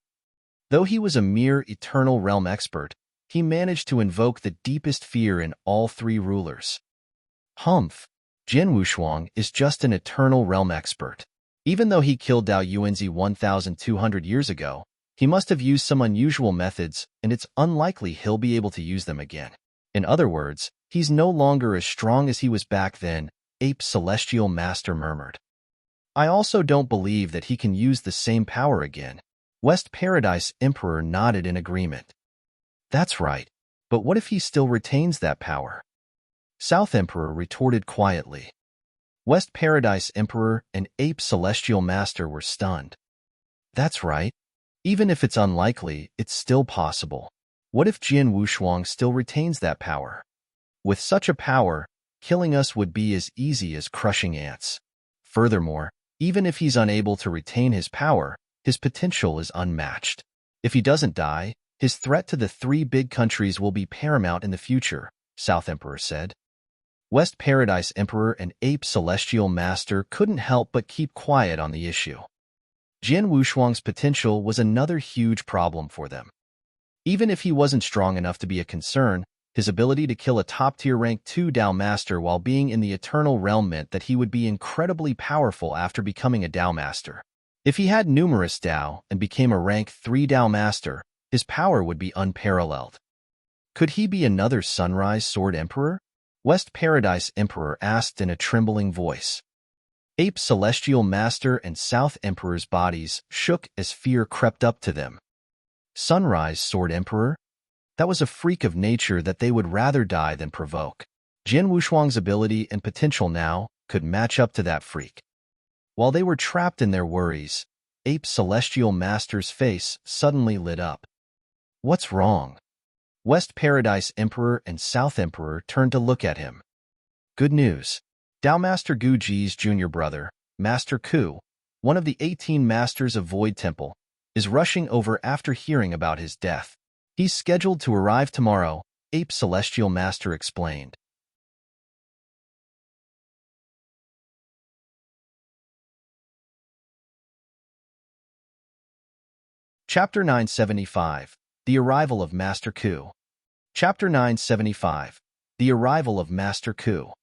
Though he was a mere Eternal Realm expert, he managed to invoke the deepest fear in all three rulers. Humph. Jian Wushuang is just an Eternal Realm expert. Even though he killed Dao Yuanzi 1,200 years ago, he must have used some unusual methods, and it's unlikely he'll be able to use them again. In other words, he's no longer as strong as he was back then, Ape Celestial Master murmured. I also don't believe that he can use the same power again. West Paradise Emperor nodded in agreement. That's right, but what if he still retains that power? South Emperor retorted quietly. West Paradise Emperor and Ape Celestial Master were stunned. That's right. Even if it's unlikely, it's still possible. What if Jian Wushuang still retains that power? With such a power, killing us would be as easy as crushing ants. Furthermore, even if he's unable to retain his power, his potential is unmatched. If he doesn't die, his threat to the three big countries will be paramount in the future, South Emperor said. West Paradise Emperor and Ape Celestial Master couldn't help but keep quiet on the issue. Jian Wushuang's potential was another huge problem for them. Even if he wasn't strong enough to be a concern, his ability to kill a top-tier rank 2 Dao Master while being in the Eternal Realm meant that he would be incredibly powerful after becoming a Dao Master. If he had numerous Dao and became a rank 3 Dao Master, his power would be unparalleled. Could he be another Sunrise Sword Emperor? West Paradise Emperor asked in a trembling voice. Ape Celestial Master and South Emperor's bodies shook as fear crept up to them. Sunrise Sword Emperor? That was a freak of nature that they would rather die than provoke. Jian Wushuang's ability and potential now could match up to that freak. While they were trapped in their worries, Ape Celestial Master's face suddenly lit up. What's wrong? West Paradise Emperor and South Emperor turned to look at him. Good news. Dao Master Guji's junior brother, Master Ku, one of the 18 Masters of Void Temple, is rushing over after hearing about his death. He's scheduled to arrive tomorrow, Ape Celestial Master explained. Chapter 975, The Arrival of Master Ku. Chapter 975, The Arrival of Master Ku.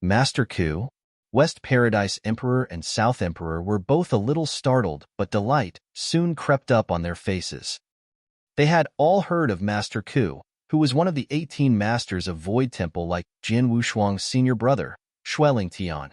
Master Ku? West Paradise Emperor and South Emperor were both a little startled, but delight soon crept up on their faces. They had all heard of Master Ku, who was one of the 18 masters of Void Temple like Jin Wushuang's senior brother, Xueling Tian.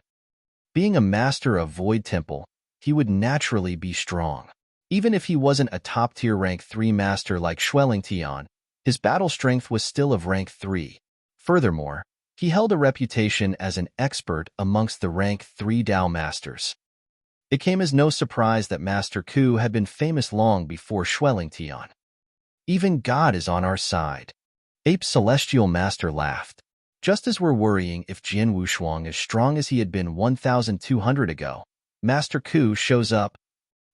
Being a master of Void Temple, he would naturally be strong. Even if he wasn't a top-tier rank 3 master like Xueling Tian, his battle strength was still of rank 3. Furthermore, he held a reputation as an expert amongst the rank 3 Dao masters. It came as no surprise that Master Ku had been famous long before Xueling Tian. Even God is on our side. Ape's celestial master laughed. Just as we're worrying if Jin Wushuang is strong as he had been 1,200 ago, Master Ku shows up.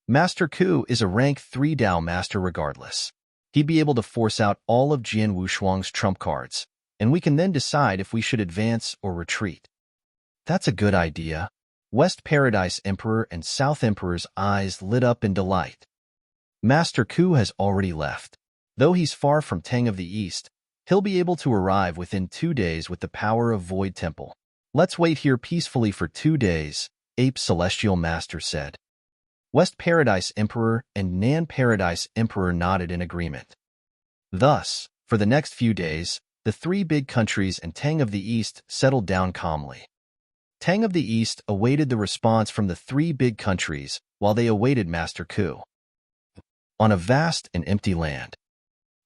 Master Ku is a rank 3 Dao master regardless. He'd be able to force out all of Jin Wushuang's trump cards, and we can then decide if we should advance or retreat. That's a good idea. West Paradise Emperor and South Emperor's eyes lit up in delight. Master Ku has already left. Though he's far from Tang of the East, he'll be able to arrive within 2 days with the power of Void Temple. Let's wait here peacefully for 2 days, Ape's celestial master said. West Paradise Emperor and Nan Paradise Emperor nodded in agreement. Thus, for the next few days, the 3 big countries and Tang of the East settled down calmly. Tang of the East awaited the response from the 3 big countries while they awaited Master Ku. On a vast and empty land,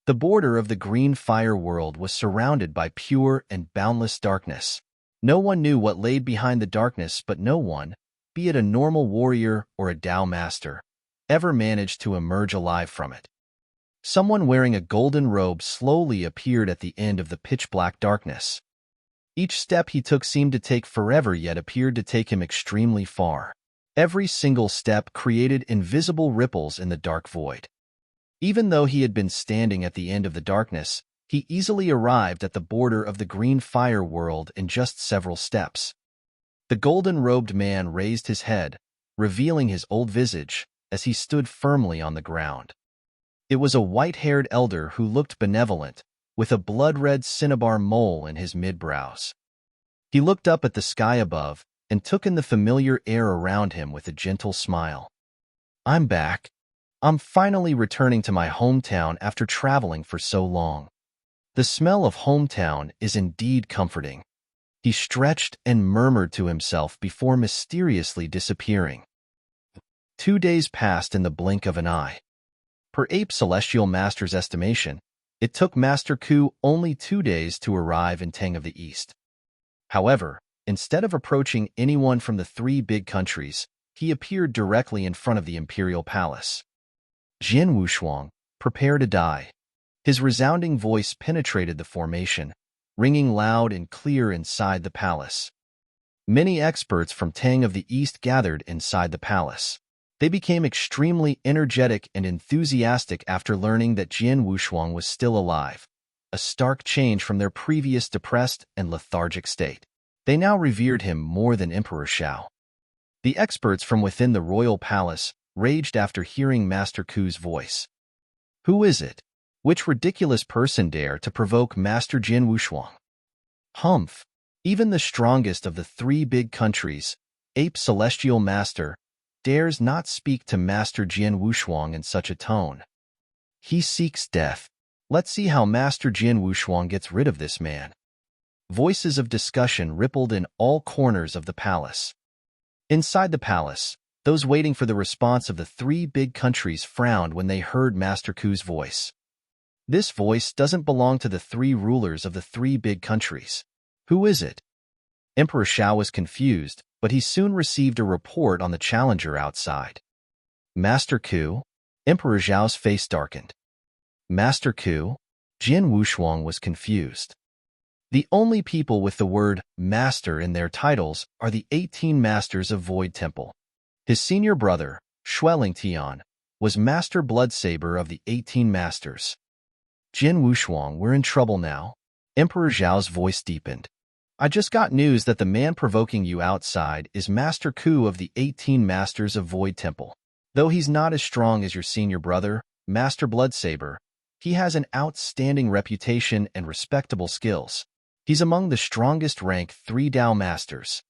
the border of the green fire world was surrounded by pure and boundless darkness. No one knew what lay behind the darkness, but no one, be it a normal warrior or a Dao master, ever managed to emerge alive from it. Someone wearing a golden robe slowly appeared at the end of the pitch-black darkness. Each step he took seemed to take forever, yet appeared to take him extremely far. Every single step created invisible ripples in the dark void. Even though he had been standing at the end of the darkness, he easily arrived at the border of the green fire world in just several steps. The golden-robed man raised his head, revealing his old visage, as he stood firmly on the ground. It was a white-haired elder who looked benevolent, with a blood-red cinnabar mole in his mid-brows. He looked up at the sky above and took in the familiar air around him with a gentle smile. "I'm back. I'm finally returning to my hometown after traveling for so long. The smell of hometown is indeed comforting." He stretched and murmured to himself before mysteriously disappearing. 2 days passed in the blink of an eye. Per Ape's celestial master's estimation, it took Master Ku only 2 days to arrive in Tang of the East. However, instead of approaching anyone from the 3 big countries, he appeared directly in front of the imperial palace. "Jin Wushuang, prepare to die." His resounding voice penetrated the formation, ringing loud and clear inside the palace. Many experts from Tang of the East gathered inside the palace. They became extremely energetic and enthusiastic after learning that Jin Wushuang was still alive, a stark change from their previous depressed and lethargic state. They now revered him more than Emperor Shao. The experts from within the royal palace raged after hearing Master Ku's voice. Who is it? Which ridiculous person dare to provoke Master Jin Wushuang? Humph! Even the strongest of the 3 big countries, Ape's celestial master, dares not speak to Master Jin Wushuang in such a tone. He seeks death. Let's see how Master Jin Wushuang gets rid of this man. Voices of discussion rippled in all corners of the palace. Inside the palace, those waiting for the response of the 3 big countries frowned when they heard Master Ku's voice. This voice doesn't belong to the 3 rulers of the 3 big countries. Who is it? Emperor Shao was confused, but he soon received a report on the challenger outside. Master Ku? Emperor Zhao's face darkened. Master Ku? Jin Wushuang was confused. The only people with the word master in their titles are the 18 masters of Void Temple. His senior brother, Xueling Tian, was Master Bloodsaber of the 18 masters. Jin Wushuang, we're in trouble now. Emperor Zhao's voice deepened. I just got news that the man provoking you outside is Master Ku of the 18 masters of Void Temple. Though he's not as strong as your senior brother, Master Bloodsaber, he has an outstanding reputation and respectable skills. He's among the strongest rank 3 Dao masters.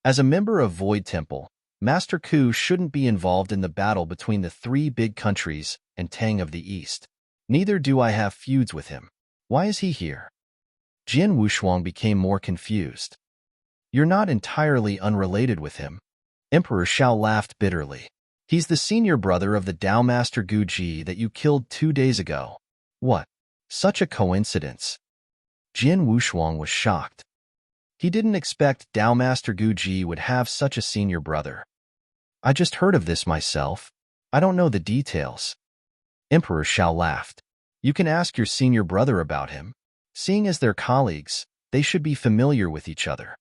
As a member of Void Temple, Master Ku shouldn't be involved in the battle between the three big countries and Tang of the East. Neither do I have feuds with him. Why is he here? Jian Wushuang became more confused. You're not entirely unrelated with him. Emperor Shao laughed bitterly. He's the senior brother of the Tao Master Gu Ji that you killed 2 days ago. What? Such a coincidence. Jian Wushuang was shocked. He didn't expect Tao Master Gu Ji would have such a senior brother. I just heard of this myself. I don't know the details. Emperor Shao laughed. You can ask your senior brother about him. Seeing as they're colleagues, they should be familiar with each other.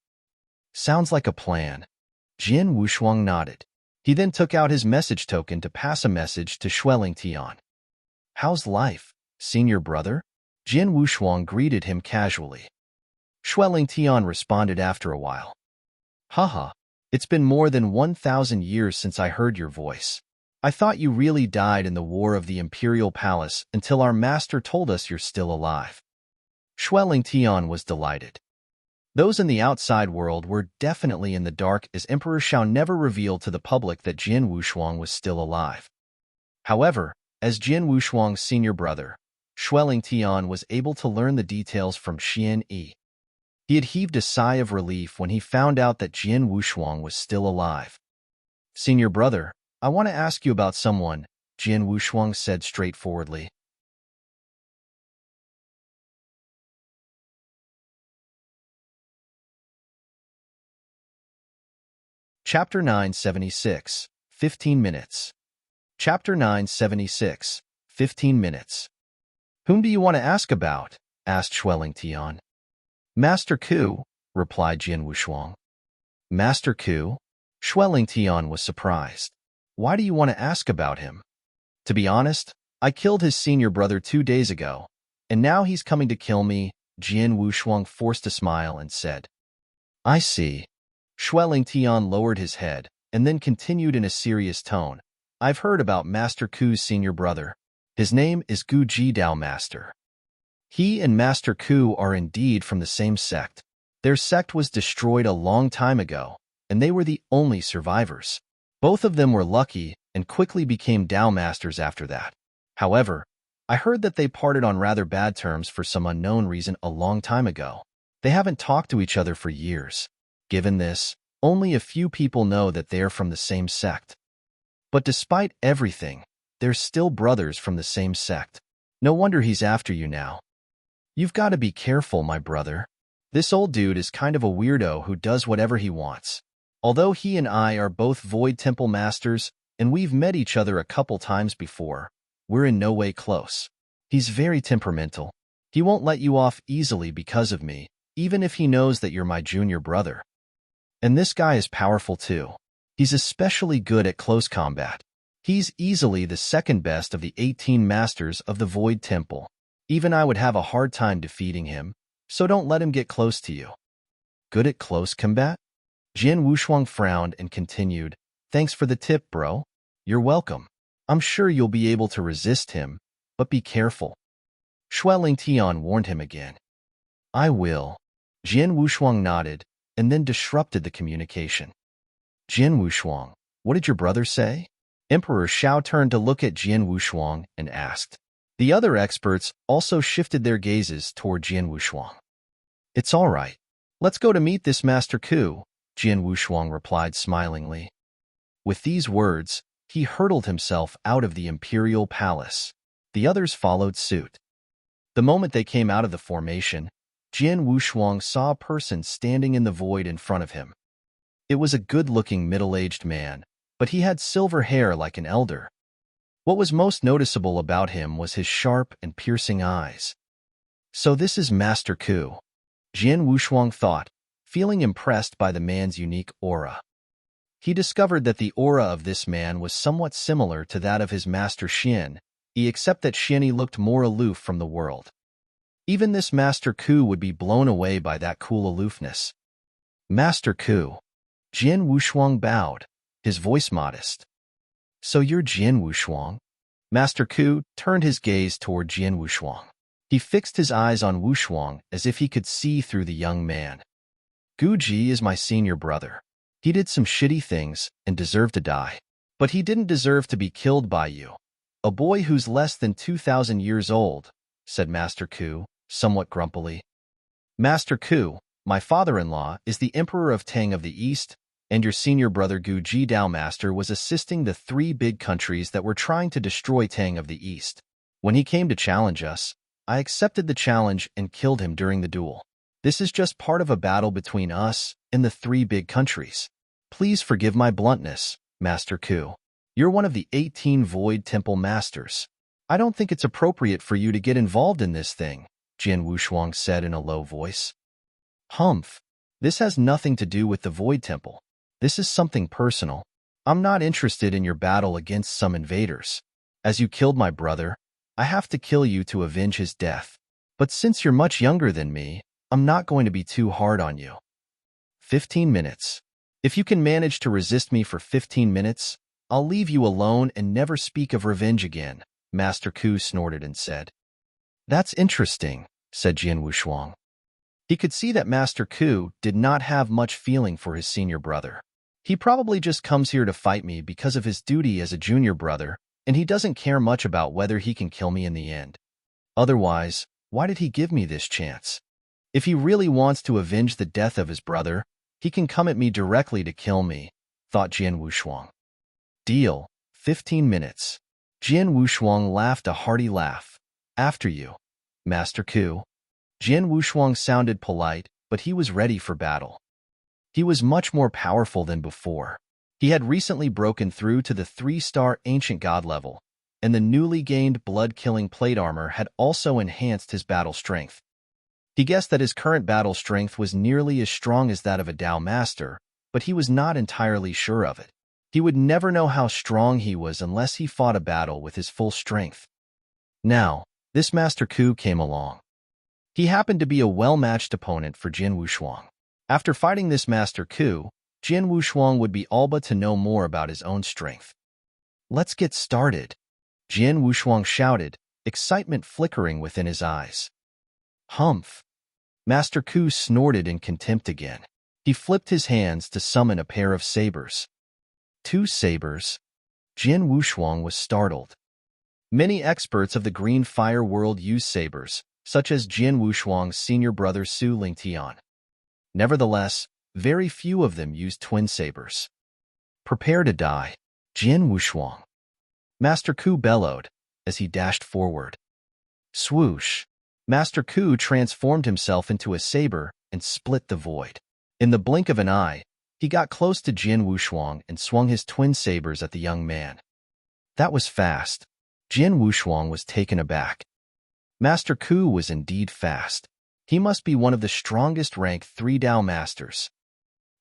Sounds like a plan. Jian Wushuang nodded. He then took out his message token to pass a message to Xueling Tian. How's life, senior brother? Jian Wushuang greeted him casually. Xueling Tian responded after a while. Haha, it's been more than 1,000 years since I heard your voice. I thought you really died in the war of the Imperial Palace until our master told us you're still alive. Xueling Tian was delighted. Those in the outside world were definitely in the dark as Emperor Shao never revealed to the public that Jian Wushuang was still alive. However, as Jian Wushuang's senior brother, Xueling Tian was able to learn the details from Xian Yi. He had heaved a sigh of relief when he found out that Jian Wushuang was still alive. Senior brother, I want to ask you about someone, Jian Wushuang said straightforwardly. Chapter 976, 15 minutes. Chapter 976, 15 minutes. Whom do you want to ask about? Asked Xueling Tian. Master Ku, replied Jian Wushuang. Master Ku? Xueling Tian was surprised. Why do you want to ask about him? To be honest, I killed his senior brother 2 days ago, and now he's coming to kill me. Jian Wushuang forced a smile and said. I see. Xueling Tian lowered his head and then continued in a serious tone. I've heard about Master Ku's senior brother. His name is Gu Ji Dao Master. He and Master Ku are indeed from the same sect. Their sect was destroyed a long time ago, and they were the only survivors. Both of them were lucky and quickly became Dao Masters after that. However, I heard that they parted on rather bad terms for some unknown reason a long time ago. They haven't talked to each other for years. Given this, only a few people know that they're from the same sect. But despite everything, they're still brothers from the same sect. No wonder he's after you now. You've got to be careful, my brother. This old dude is kind of a weirdo who does whatever he wants. Although he and I are both Void Temple Masters, and we've met each other a couple times before, we're in no way close. He's very temperamental. He won't let you off easily because of me, even if he knows that you're my junior brother. And this guy is powerful too. He's especially good at close combat. He's easily the second best of the 18 masters of the Void Temple. Even I would have a hard time defeating him, so don't let him get close to you. Good at close combat? Jian Wushuang frowned and continued, Thanks for the tip, bro. You're welcome. I'm sure you'll be able to resist him, but be careful. Xueling Tian warned him again. I will. Jian Wushuang nodded, and then disrupted the communication. Jian Wushuang, what did your brother say? Emperor Shao turned to look at Jian Wushuang and asked. The other experts also shifted their gazes toward Jian Wushuang. It's all right. Let's go to meet this Master Ku, Jian Wushuang replied smilingly. With these words, he hurtled himself out of the Imperial Palace. The others followed suit. The moment they came out of the formation, Jian Wushuang saw a person standing in the void in front of him. It was a good-looking middle-aged man, but he had silver hair like an elder. What was most noticeable about him was his sharp and piercing eyes. So this is Master Ku, Jian Wushuang thought, feeling impressed by the man's unique aura. He discovered that the aura of this man was somewhat similar to that of his master Xian, except that Xian looked more aloof from the world. Even this Master Ku would be blown away by that cool aloofness. Master Ku. Jian Wushuang bowed, his voice modest. So you're Jian Wushuang? Master Ku turned his gaze toward Jian Wushuang. He fixed his eyes on Wushuang as if he could see through the young man. Gu Ji is my senior brother. He did some shitty things and deserved to die. But he didn't deserve to be killed by you. A boy who's less than 2,000 years old, said Master Ku, somewhat grumpily. Master Ku, my father-in-law, is the Emperor of Tang of the East, and your senior brother Gu Ji Dao Master was assisting the 3 big countries that were trying to destroy Tang of the East. When he came to challenge us, I accepted the challenge and killed him during the duel. This is just part of a battle between us and the 3 big countries. Please forgive my bluntness, Master Ku. You're one of the 18 Void Temple Masters. I don't think it's appropriate for you to get involved in this thing, Jian Wushuang said in a low voice. Humph. This has nothing to do with the Void Temple. This is something personal. I'm not interested in your battle against some invaders. As you killed my brother, I have to kill you to avenge his death. But since you're much younger than me, I'm not going to be too hard on you. 15 minutes. If you can manage to resist me for 15 minutes, I'll leave you alone and never speak of revenge again, Master Ku snorted and said. That's interesting, said Jian Wushuang. He could see that Master Ku did not have much feeling for his senior brother. He probably just comes here to fight me because of his duty as a junior brother, and he doesn't care much about whether he can kill me in the end. Otherwise, why did he give me this chance? If he really wants to avenge the death of his brother, he can come at me directly to kill me, thought Jian Wushuang. Deal. 15 minutes. Jian Wushuang laughed a hearty laugh. After you, Master Ku. Jian Wushuang sounded polite, but he was ready for battle. He was much more powerful than before. He had recently broken through to the 3-star ancient god level, and the newly gained blood-killing plate armor had also enhanced his battle strength. He guessed that his current battle strength was nearly as strong as that of a Dao Master, but he was not entirely sure of it. He would never know how strong he was unless he fought a battle with his full strength. Now, this Master Ku came along. He happened to be a well-matched opponent for Jian Wushuang. After fighting this Master Ku, Jian Wushuang would be all but to know more about his own strength. Let's get started, Jian Wushuang shouted, excitement flickering within his eyes. Humph. Master Ku snorted in contempt again. He flipped his hands to summon a pair of sabers. 2 sabers? Jian Wushuang was startled. Many experts of the Green Fire world use sabers, such as Jian Wushuang's senior brother Su Lingtian. Nevertheless, very few of them use twin sabers. Prepare to die, Jian Wushuang. Master Ku bellowed as he dashed forward. Swoosh! Master Ku transformed himself into a saber and split the void. In the blink of an eye, he got close to Jian Wushuang and swung his twin sabers at the young man. That was fast. Jian Wushuang was taken aback. Master Ku was indeed fast. He must be one of the strongest rank 3 Dao Masters.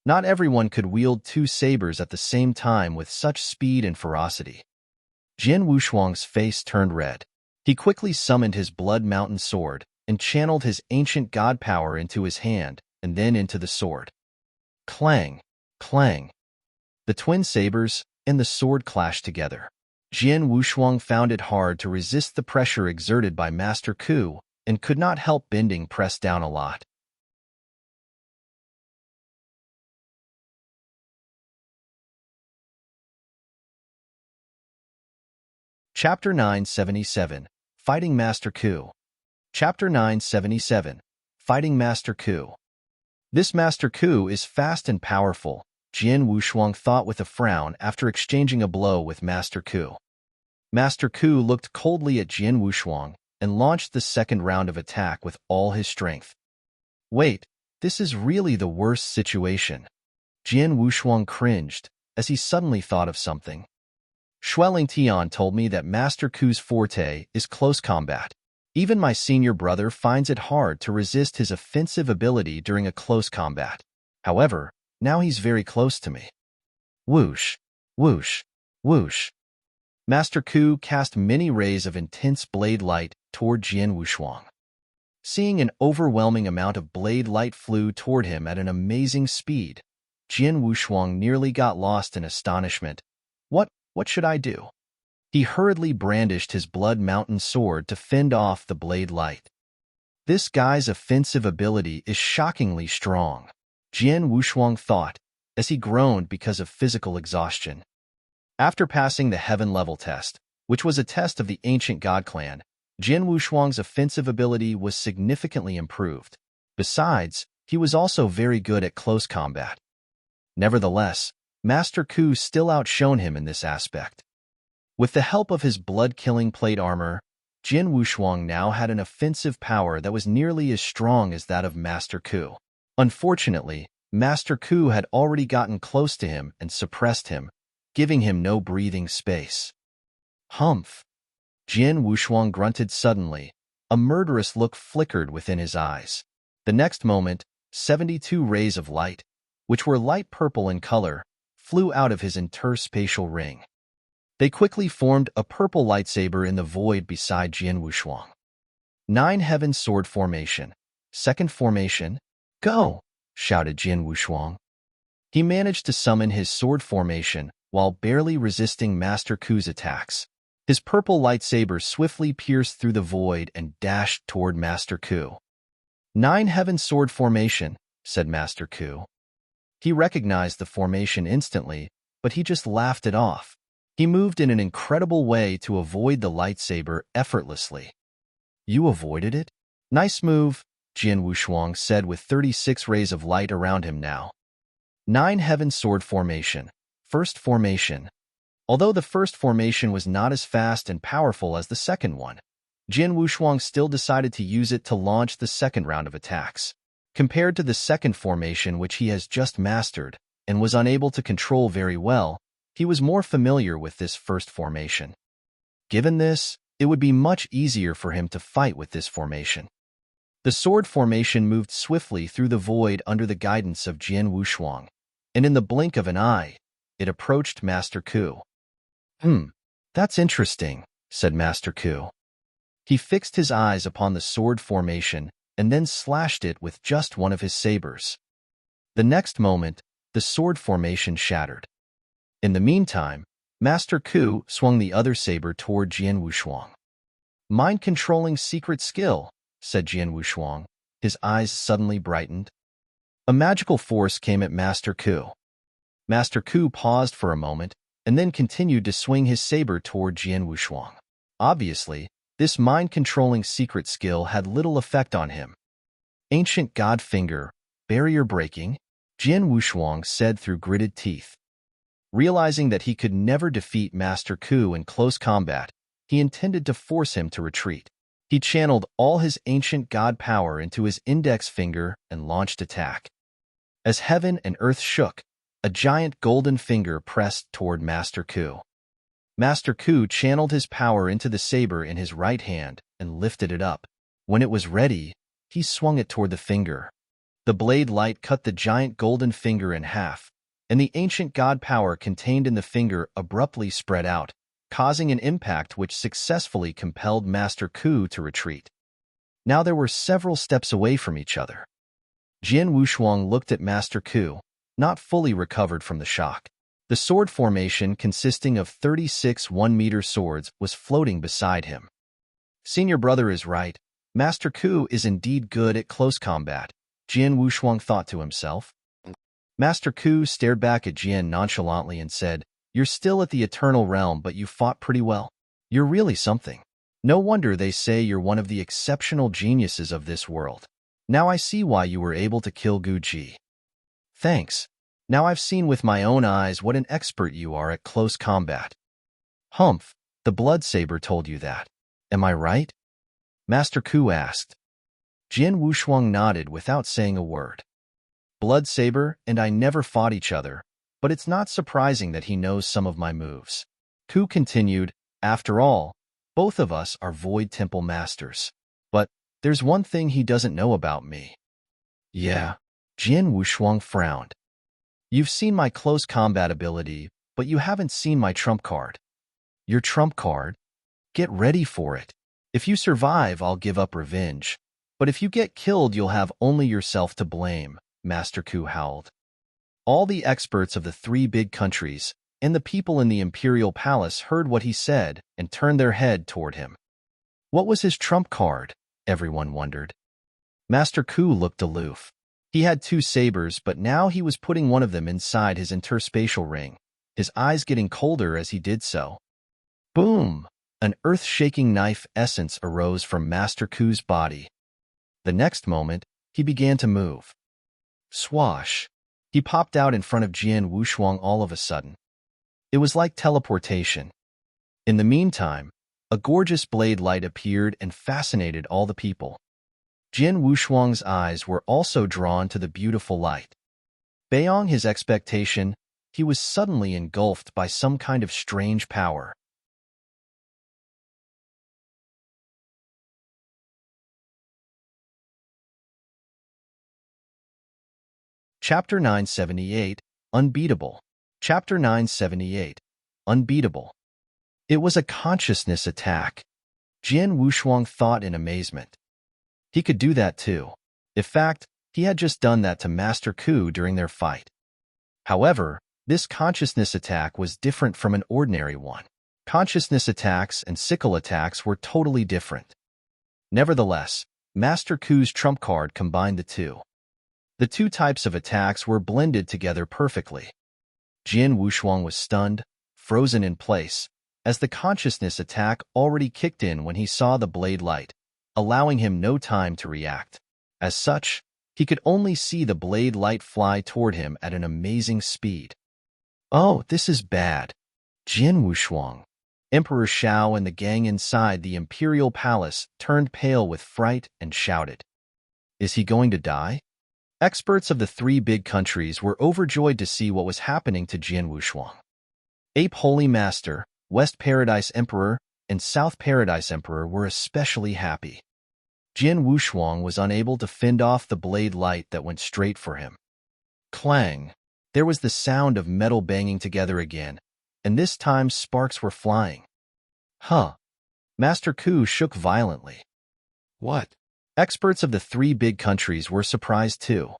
Not everyone could wield 2 sabers at the same time with such speed and ferocity. Jian Wushuang's face turned red. He quickly summoned his Blood Mountain sword and channeled his ancient god power into his hand and then into the sword. Clang! Clang! The twin sabers and the sword clashed together. Jian Wushuang found it hard to resist the pressure exerted by Master Ku and could not help bending pressed down a lot. Chapter 977, Fighting Master Ku. Chapter 977, Fighting Master Ku. This Master Ku is fast and powerful, Jian Wushuang thought with a frown after exchanging a blow with Master Ku. Master Ku looked coldly at Jian Wushuang and launched the second round of attack with all his strength. Wait, this is really the worst situation. Jian Wushuang cringed as he suddenly thought of something. Shueling Tian told me that Master Ku's forte is close combat. Even my senior brother finds it hard to resist his offensive ability during a close combat. However, now he's very close to me. Whoosh, whoosh, whoosh. Master Ku cast many rays of intense blade light toward Jian Wushuang. Seeing an overwhelming amount of blade light flew toward him at an amazing speed, Jian Wushuang nearly got lost in astonishment. What should I do? He hurriedly brandished his Blood Mountain sword to fend off the blade light. This guy's offensive ability is shockingly strong, Jian Wushuang thought, as he groaned because of physical exhaustion. After passing the heaven level test, which was a test of the ancient god clan, Jin Wushuang's offensive ability was significantly improved. Besides, he was also very good at close combat. Nevertheless, Master Ku still outshone him in this aspect. With the help of his blood-killing plate armor, Jin Wushuang now had an offensive power that was nearly as strong as that of Master Ku. Unfortunately, Master Ku had already gotten close to him and suppressed him, giving him no breathing space. Humph! Jin Wushuang grunted suddenly. A murderous look flickered within his eyes. The next moment, 72 rays of light, which were light purple in color, flew out of his interspatial ring. They quickly formed a purple lightsaber in the void beside Jin Wushuang. 9 Heaven Sword Formation. Second formation. Go! Shouted Jin Wushuang. He managed to summon his sword formation while barely resisting Master Ku's attacks. His purple lightsaber swiftly pierced through the void and dashed toward Master Ku. 9 Heaven Sword Formation, said Master Ku. He recognized the formation instantly, but he just laughed it off. He moved in an incredible way to avoid the lightsaber effortlessly. You avoided it? Nice move, Jin Wushuang said with 36 rays of light around him now. 9 Heaven Sword Formation. First formation. Although the first formation was not as fast and powerful as the second one, Jin Wushuang still decided to use it to launch the second round of attacks. Compared to the second formation which he has just mastered and was unable to control very well, he was more familiar with this first formation. Given this, it would be much easier for him to fight with this formation. The sword formation moved swiftly through the void under the guidance of Jin Wushuang, and in the blink of an eye, it approached Master Ku. That's interesting, said Master Ku. He fixed his eyes upon the sword formation and then slashed it with just one of his sabers. The next moment, the sword formation shattered. In the meantime, Master Ku swung the other saber toward Jin Wushuang. Mind-controlling secret skill, said Jin Wushuang. His eyes suddenly brightened. A magical force came at Master Ku. Master Ku paused for a moment and then continued to swing his saber toward Jin Wushuang. Obviously, this mind-controlling secret skill had little effect on him. Ancient God Finger, barrier breaking, Jin Wushuang said through gritted teeth. Realizing that he could never defeat Master Ku in close combat, he intended to force him to retreat. He channeled all his ancient god power into his index finger and launched attack. As heaven and earth shook, a giant golden finger pressed toward Master Ku. Master Ku channeled his power into the saber in his right hand and lifted it up. When it was ready, he swung it toward the finger. The blade light cut the giant golden finger in half, and the ancient god power contained in the finger abruptly spread out, causing an impact which successfully compelled Master Ku to retreat. Now there were several steps away from each other. Jin Wushuang looked at Master Ku, not fully recovered from the shock. The sword formation consisting of 36 one-meter swords was floating beside him. Senior brother is right. Master Ku is indeed good at close combat, Jin Wushuang thought to himself. Master Ku stared back at Jin nonchalantly and said, You're still at the Eternal Realm, but you fought pretty well. You're really something. No wonder they say you're one of the exceptional geniuses of this world. Now I see why you were able to kill Gu Ji. Thanks. Now I've seen with my own eyes what an expert you are at close combat. Humph, the blood saber told you that. Am I right? Master Ku asked. Jin Wushuang nodded without saying a word. Blood saber and I never fought each other, but it's not surprising that he knows some of my moves. Ku continued, After all, both of us are Void Temple Masters. But there's one thing he doesn't know about me. Yeah. Jin Wushuang frowned. You've seen my close combat ability, but you haven't seen my trump card. Your trump card? Get ready for it. If you survive, I'll give up revenge. But if you get killed, you'll have only yourself to blame, Master Ku howled. All the experts of the 3 big countries and the people in the imperial palace heard what he said and turned their head toward him. What was his trump card? Everyone wondered. Master Ku looked aloof. He had two sabers, but now he was putting one of them inside his interspatial ring, his eyes getting colder as he did so. Boom! An earth-shaking knife essence arose from Master Ku's body. The next moment, he began to move. Swash! He popped out in front of Jian Wushuang all of a sudden. It was like teleportation. In the meantime, a gorgeous blade light appeared and fascinated all the people. Jian Wushuang's eyes were also drawn to the beautiful light. Beyond his expectation, he was suddenly engulfed by some kind of strange power. Chapter 978, Unbeatable. Chapter 978, Unbeatable. It was a consciousness attack. Jian Wushuang thought in amazement. He could do that too. In fact, he had just done that to Master Ku during their fight. However, this consciousness attack was different from an ordinary one. Consciousness attacks and sickle attacks were totally different. Nevertheless, Master Ku's trump card combined the two. The two types of attacks were blended together perfectly. Jian Wushuang was stunned, frozen in place, as the consciousness attack already kicked in when he saw the blade light, allowing him no time to react. As such, he could only see the blade light fly toward him at an amazing speed. Oh, this is bad. Jian Wushuang. Emperor Shao and the gang inside the imperial palace turned pale with fright and shouted. Is he going to die? Experts of the three big countries were overjoyed to see what was happening to Jian Wushuang. Ape Holy Master, West Paradise Emperor, and South Paradise Emperor were especially happy. Jian Wushuang was unable to fend off the blade light that went straight for him. Clang! There was the sound of metal banging together again, and this time sparks were flying. Huh! Master Ku shook violently. What? Experts of the three big countries were surprised too.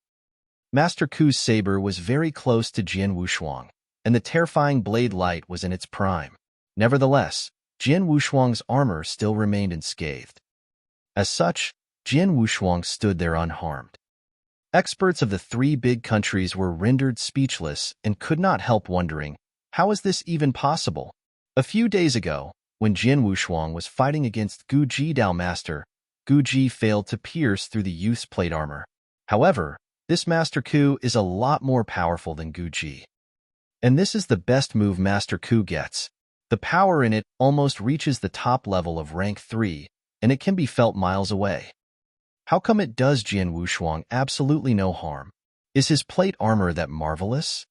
Master Ku's saber was very close to Jian Wushuang, and the terrifying blade light was in its prime. Nevertheless, Jian Wushuang's armor still remained unscathed. As such, Jian Wushuang stood there unharmed. Experts of the three big countries were rendered speechless and could not help wondering, how is this even possible? A few days ago, when Jian Wushuang was fighting against Gu Ji Dao Master, Gu Ji failed to pierce through the youth's plate armor. However, this Master Ku is a lot more powerful than Gu Ji. And this is the best move Master Ku gets. The power in it almost reaches the top level of rank 3, and it can be felt miles away. How come it does Jian Wushuang absolutely no harm? Is his plate armor that marvelous?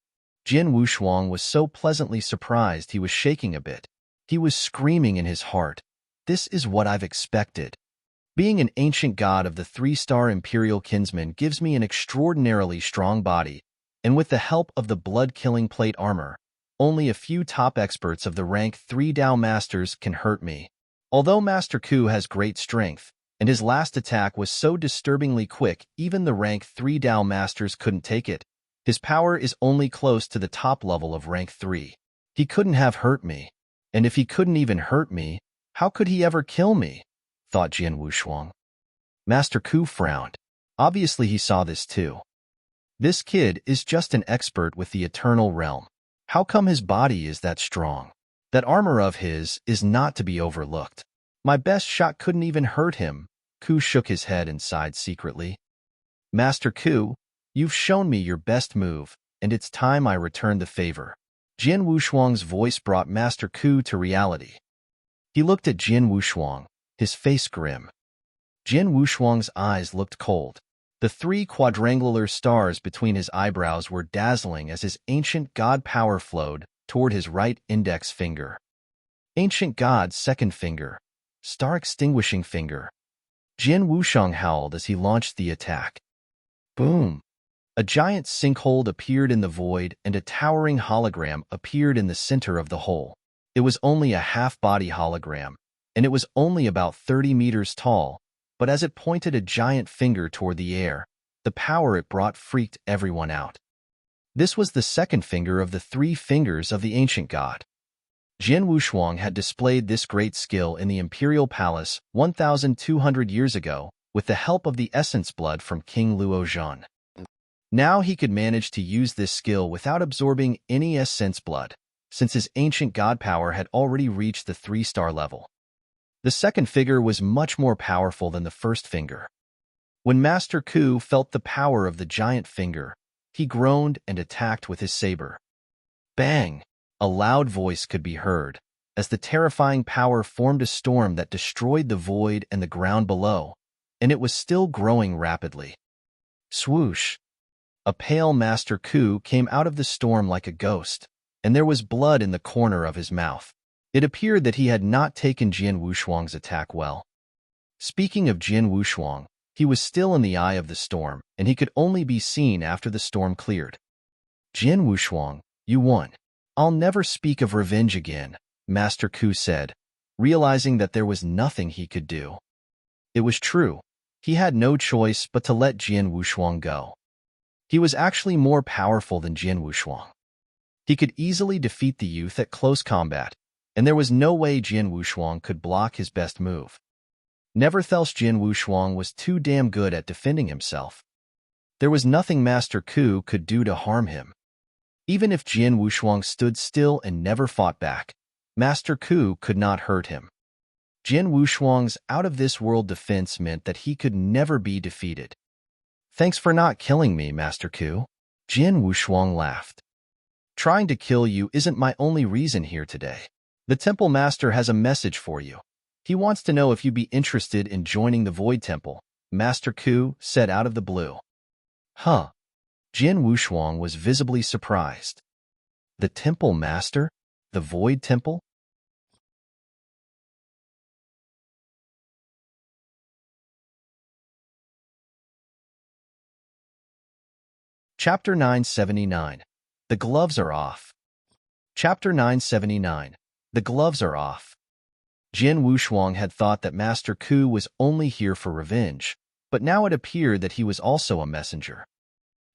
Jian Wushuang was so pleasantly surprised he was shaking a bit. He was screaming in his heart, "This is what I've expected. Being an ancient god of the 3-star imperial kinsman gives me an extraordinarily strong body, and with the help of the blood-killing plate armor, only a few top experts of the rank 3 Dao Masters can hurt me. Although Master Ku has great strength, and his last attack was so disturbingly quick even the rank 3 Dao Masters couldn't take it, his power is only close to the top level of rank 3. He couldn't have hurt me. And if he couldn't even hurt me, how could he ever kill me?" thought Jian Wushuang. Master Ku frowned. Obviously he saw this too. This kid is just an expert with the eternal realm. How come his body is that strong? That armor of his is not to be overlooked. My best shot couldn't even hurt him. Ku shook his head and sighed secretly. Master Ku, you've shown me your best move, and it's time I return the favor. Jian Wushuang's voice brought Master Ku to reality. He looked at Jian Wushuang, his face grim. Jian Wushuang's eyes looked cold. The 3 quadrangular stars between his eyebrows were dazzling as his ancient god power flowed toward his right index finger. Ancient god's second finger. Star extinguishing finger. Jian Wushuang howled as he launched the attack. Boom! A giant sinkhole appeared in the void and a towering hologram appeared in the center of the hole. It was only a half-body hologram, and it was only about 30 meters tall, but as it pointed a giant finger toward the air, the power it brought freaked everyone out. This was the second finger of the 3 fingers of the ancient god. Jian Wushuang had displayed this great skill in the imperial palace 1,200 years ago with the help of the essence blood from King Luozhan. Now he could manage to use this skill without absorbing any sense blood, since his ancient god power had already reached the 3-star level. The second figure was much more powerful than the first finger. When Master Ku felt the power of the giant finger, he groaned and attacked with his saber. Bang! A loud voice could be heard, as the terrifying power formed a storm that destroyed the void and the ground below, and it was still growing rapidly. Swoosh! A pale Master Ku came out of the storm like a ghost, and there was blood in the corner of his mouth. It appeared that he had not taken Jian Wushuang's attack well. Speaking of Jian Wushuang, he was still in the eye of the storm, and he could only be seen after the storm cleared. Jian Wushuang, you won. I'll never speak of revenge again, Master Ku said, realizing that there was nothing he could do. It was true. He had no choice but to let Jian Wushuang go. He was actually more powerful than Jian Wushuang. He could easily defeat the youth at close combat, and there was no way Jian Wushuang could block his best move. Nevertheless, Jian Wushuang was too damn good at defending himself. There was nothing Master Ku could do to harm him. Even if Jian Wushuang stood still and never fought back, Master Ku could not hurt him. Jian Wushuang's out-of-this-world defense meant that he could never be defeated. Thanks for not killing me, Master Ku. Jian Wushuang laughed. Trying to kill you isn't my only reason here today. The Temple Master has a message for you. He wants to know if you'd be interested in joining the Void Temple, Master Ku said out of the blue. Huh? Jian Wushuang was visibly surprised. The Temple Master? The Void Temple? Chapter 979. The Gloves Are Off. Chapter 979. The Gloves Are Off. Jian Wushuang had thought that Master Ku was only here for revenge, but now it appeared that he was also a messenger.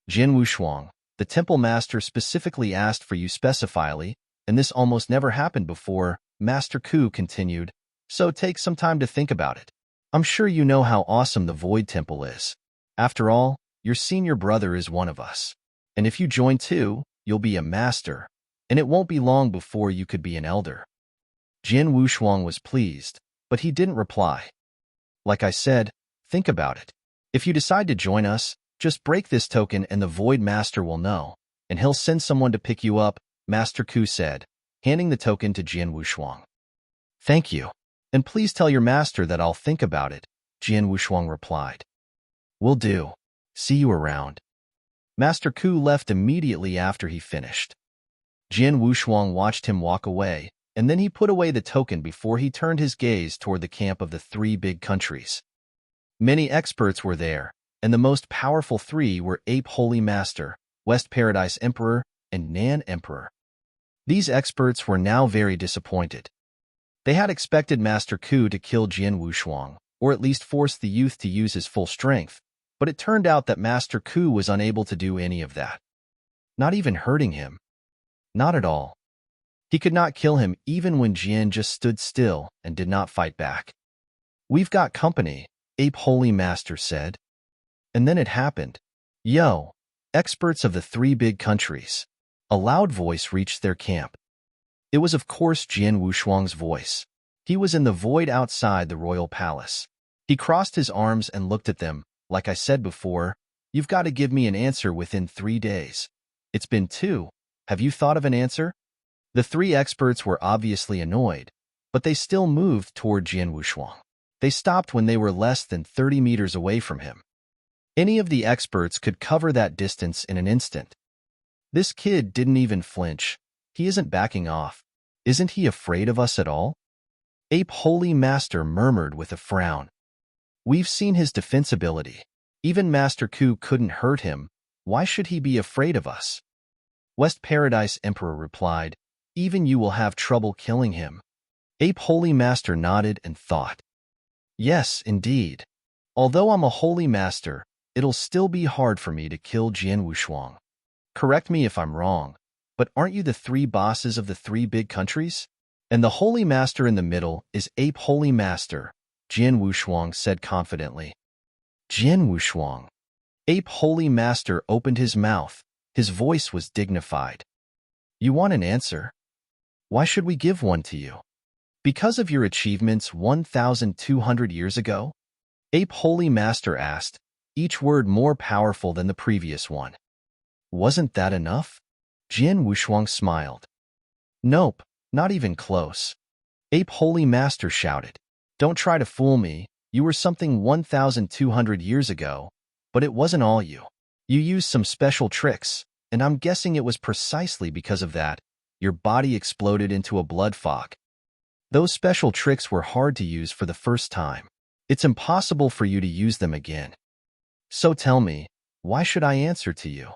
Jian Wushuang, the Temple Master specifically asked for you specifically, and this almost never happened before, Master Ku continued, so take some time to think about it. I'm sure you know how awesome the Void Temple is. After all, your senior brother is one of us. And if you join too, you'll be a master, and it won't be long before you could be an elder. Jian Wushuang was pleased, but he didn't reply. Like I said, think about it. If you decide to join us, just break this token and the Void Master will know, and he'll send someone to pick you up, Master Ku said, handing the token to Jian Wushuang. Thank you. And please tell your master that I'll think about it, Jian Wushuang replied. Will do. See you around. Master Ku left immediately after he finished. Jian Wushuang watched him walk away, and then he put away the token before he turned his gaze toward the camp of the 3 big countries. Many experts were there, and the most powerful 3 were Ape Holy Master, West Paradise Emperor, and Nan Emperor. These experts were now very disappointed. They had expected Master Ku to kill Jian Wushuang, or at least force the youth to use his full strength, but it turned out that Master Ku was unable to do any of that. Not even hurting him. Not at all. He could not kill him even when Jian just stood still and did not fight back. We've got company, Ape Holy Master said. And then it happened. Yo, experts of the 3 big countries. A loud voice reached their camp. It was of course Jian Wushuang's voice. He was in the void outside the royal palace. He crossed his arms and looked at them. Like I said before, you've got to give me an answer within 3 days. It's been 2. Have you thought of an answer? The 3 experts were obviously annoyed, but they still moved toward Jian Wushuang. They stopped when they were less than 30 meters away from him. Any of the experts could cover that distance in an instant. This kid didn't even flinch. He isn't backing off. Isn't he afraid of us at all? Ape Holy Master murmured with a frown. We've seen his defense ability. Even Master Ku couldn't hurt him. Why should he be afraid of us? West Paradise Emperor replied, even you will have trouble killing him. Ape Holy Master nodded and thought. Yes, indeed. Although I'm a Holy Master, it'll still be hard for me to kill Jian Wushuang. Correct me if I'm wrong, but aren't you the 3 bosses of the 3 big countries? And the Holy Master in the middle is Ape Holy Master, Jian Wushuang said confidently. Jian Wushuang. Ape Holy Master opened his mouth. His voice was dignified. You want an answer? Why should we give one to you? Because of your achievements 1,200 years ago? Ape Holy Master asked, each word more powerful than the previous one. Wasn't that enough? Jian Wushuang smiled. Nope, not even close. Ape Holy Master shouted. Don't try to fool me. You were something 1,200 years ago, but it wasn't all you. You used some special tricks, and I'm guessing it was precisely because of that your body exploded into a blood fog. Those special tricks were hard to use for the first time. It's impossible for you to use them again. So tell me, why should I answer to you?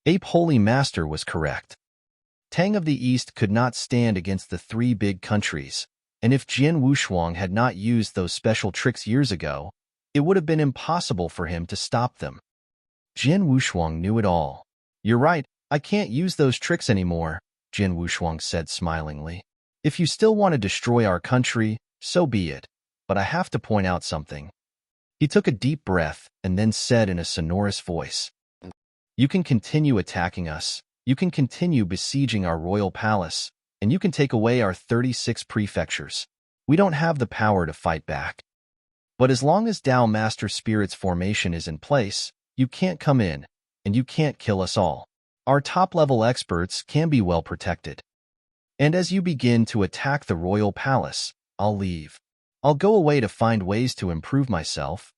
Ape Holy Master was correct. Tang of the East could not stand against the three big countries, and if Jian Wushuang had not used those special tricks years ago, it would have been impossible for him to stop them. Jian Wushuang knew it all. You're right, I can't use those tricks anymore, Jian Wushuang said smilingly. If you still want to destroy our country, so be it, but I have to point out something. He took a deep breath and then said in a sonorous voice, You can continue attacking us, you can continue besieging our royal palace, and you can take away our 36 prefectures. We don't have the power to fight back. But as long as Tao Master Spirit's formation is in place, you can't come in, and you can't kill us all. Our top-level experts can be well protected. And as you begin to attack the royal palace, I'll leave. I'll go away to find ways to improve myself.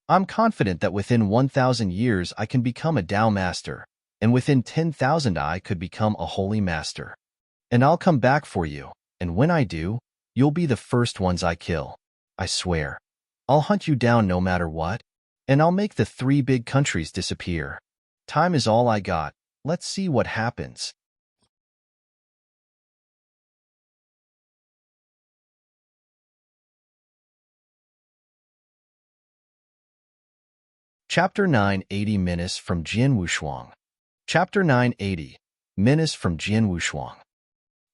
I'm confident that within 1,000 years I can become a Tao Master, and within 10,000 I could become a Holy Master. And I'll come back for you, and when I do, you'll be the first ones I kill. I swear. I'll hunt you down no matter what, and I'll make the three big countries disappear. Time is all I got. Let's see what happens. Chapter 980 Menace from Jian Wushuang. Chapter 980 Menace from Jian Wushuang.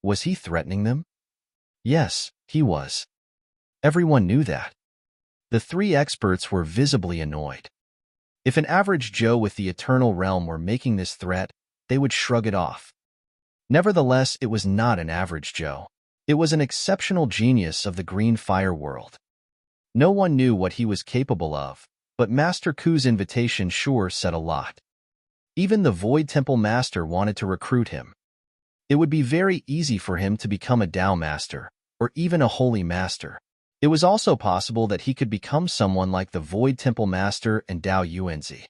Was he threatening them? Yes, he was. Everyone knew that. The three experts were visibly annoyed. If an average Joe with the Eternal Realm were making this threat, they would shrug it off. Nevertheless, it was not an average Joe. It was an exceptional genius of the Green Fire world. No one knew what he was capable of, but Master Ku's invitation sure said a lot. Even the Void Temple Master wanted to recruit him. It would be very easy for him to become a Tao Master, or even a Holy Master. It was also possible that he could become someone like the Void Temple Master and Tao Yuanzi.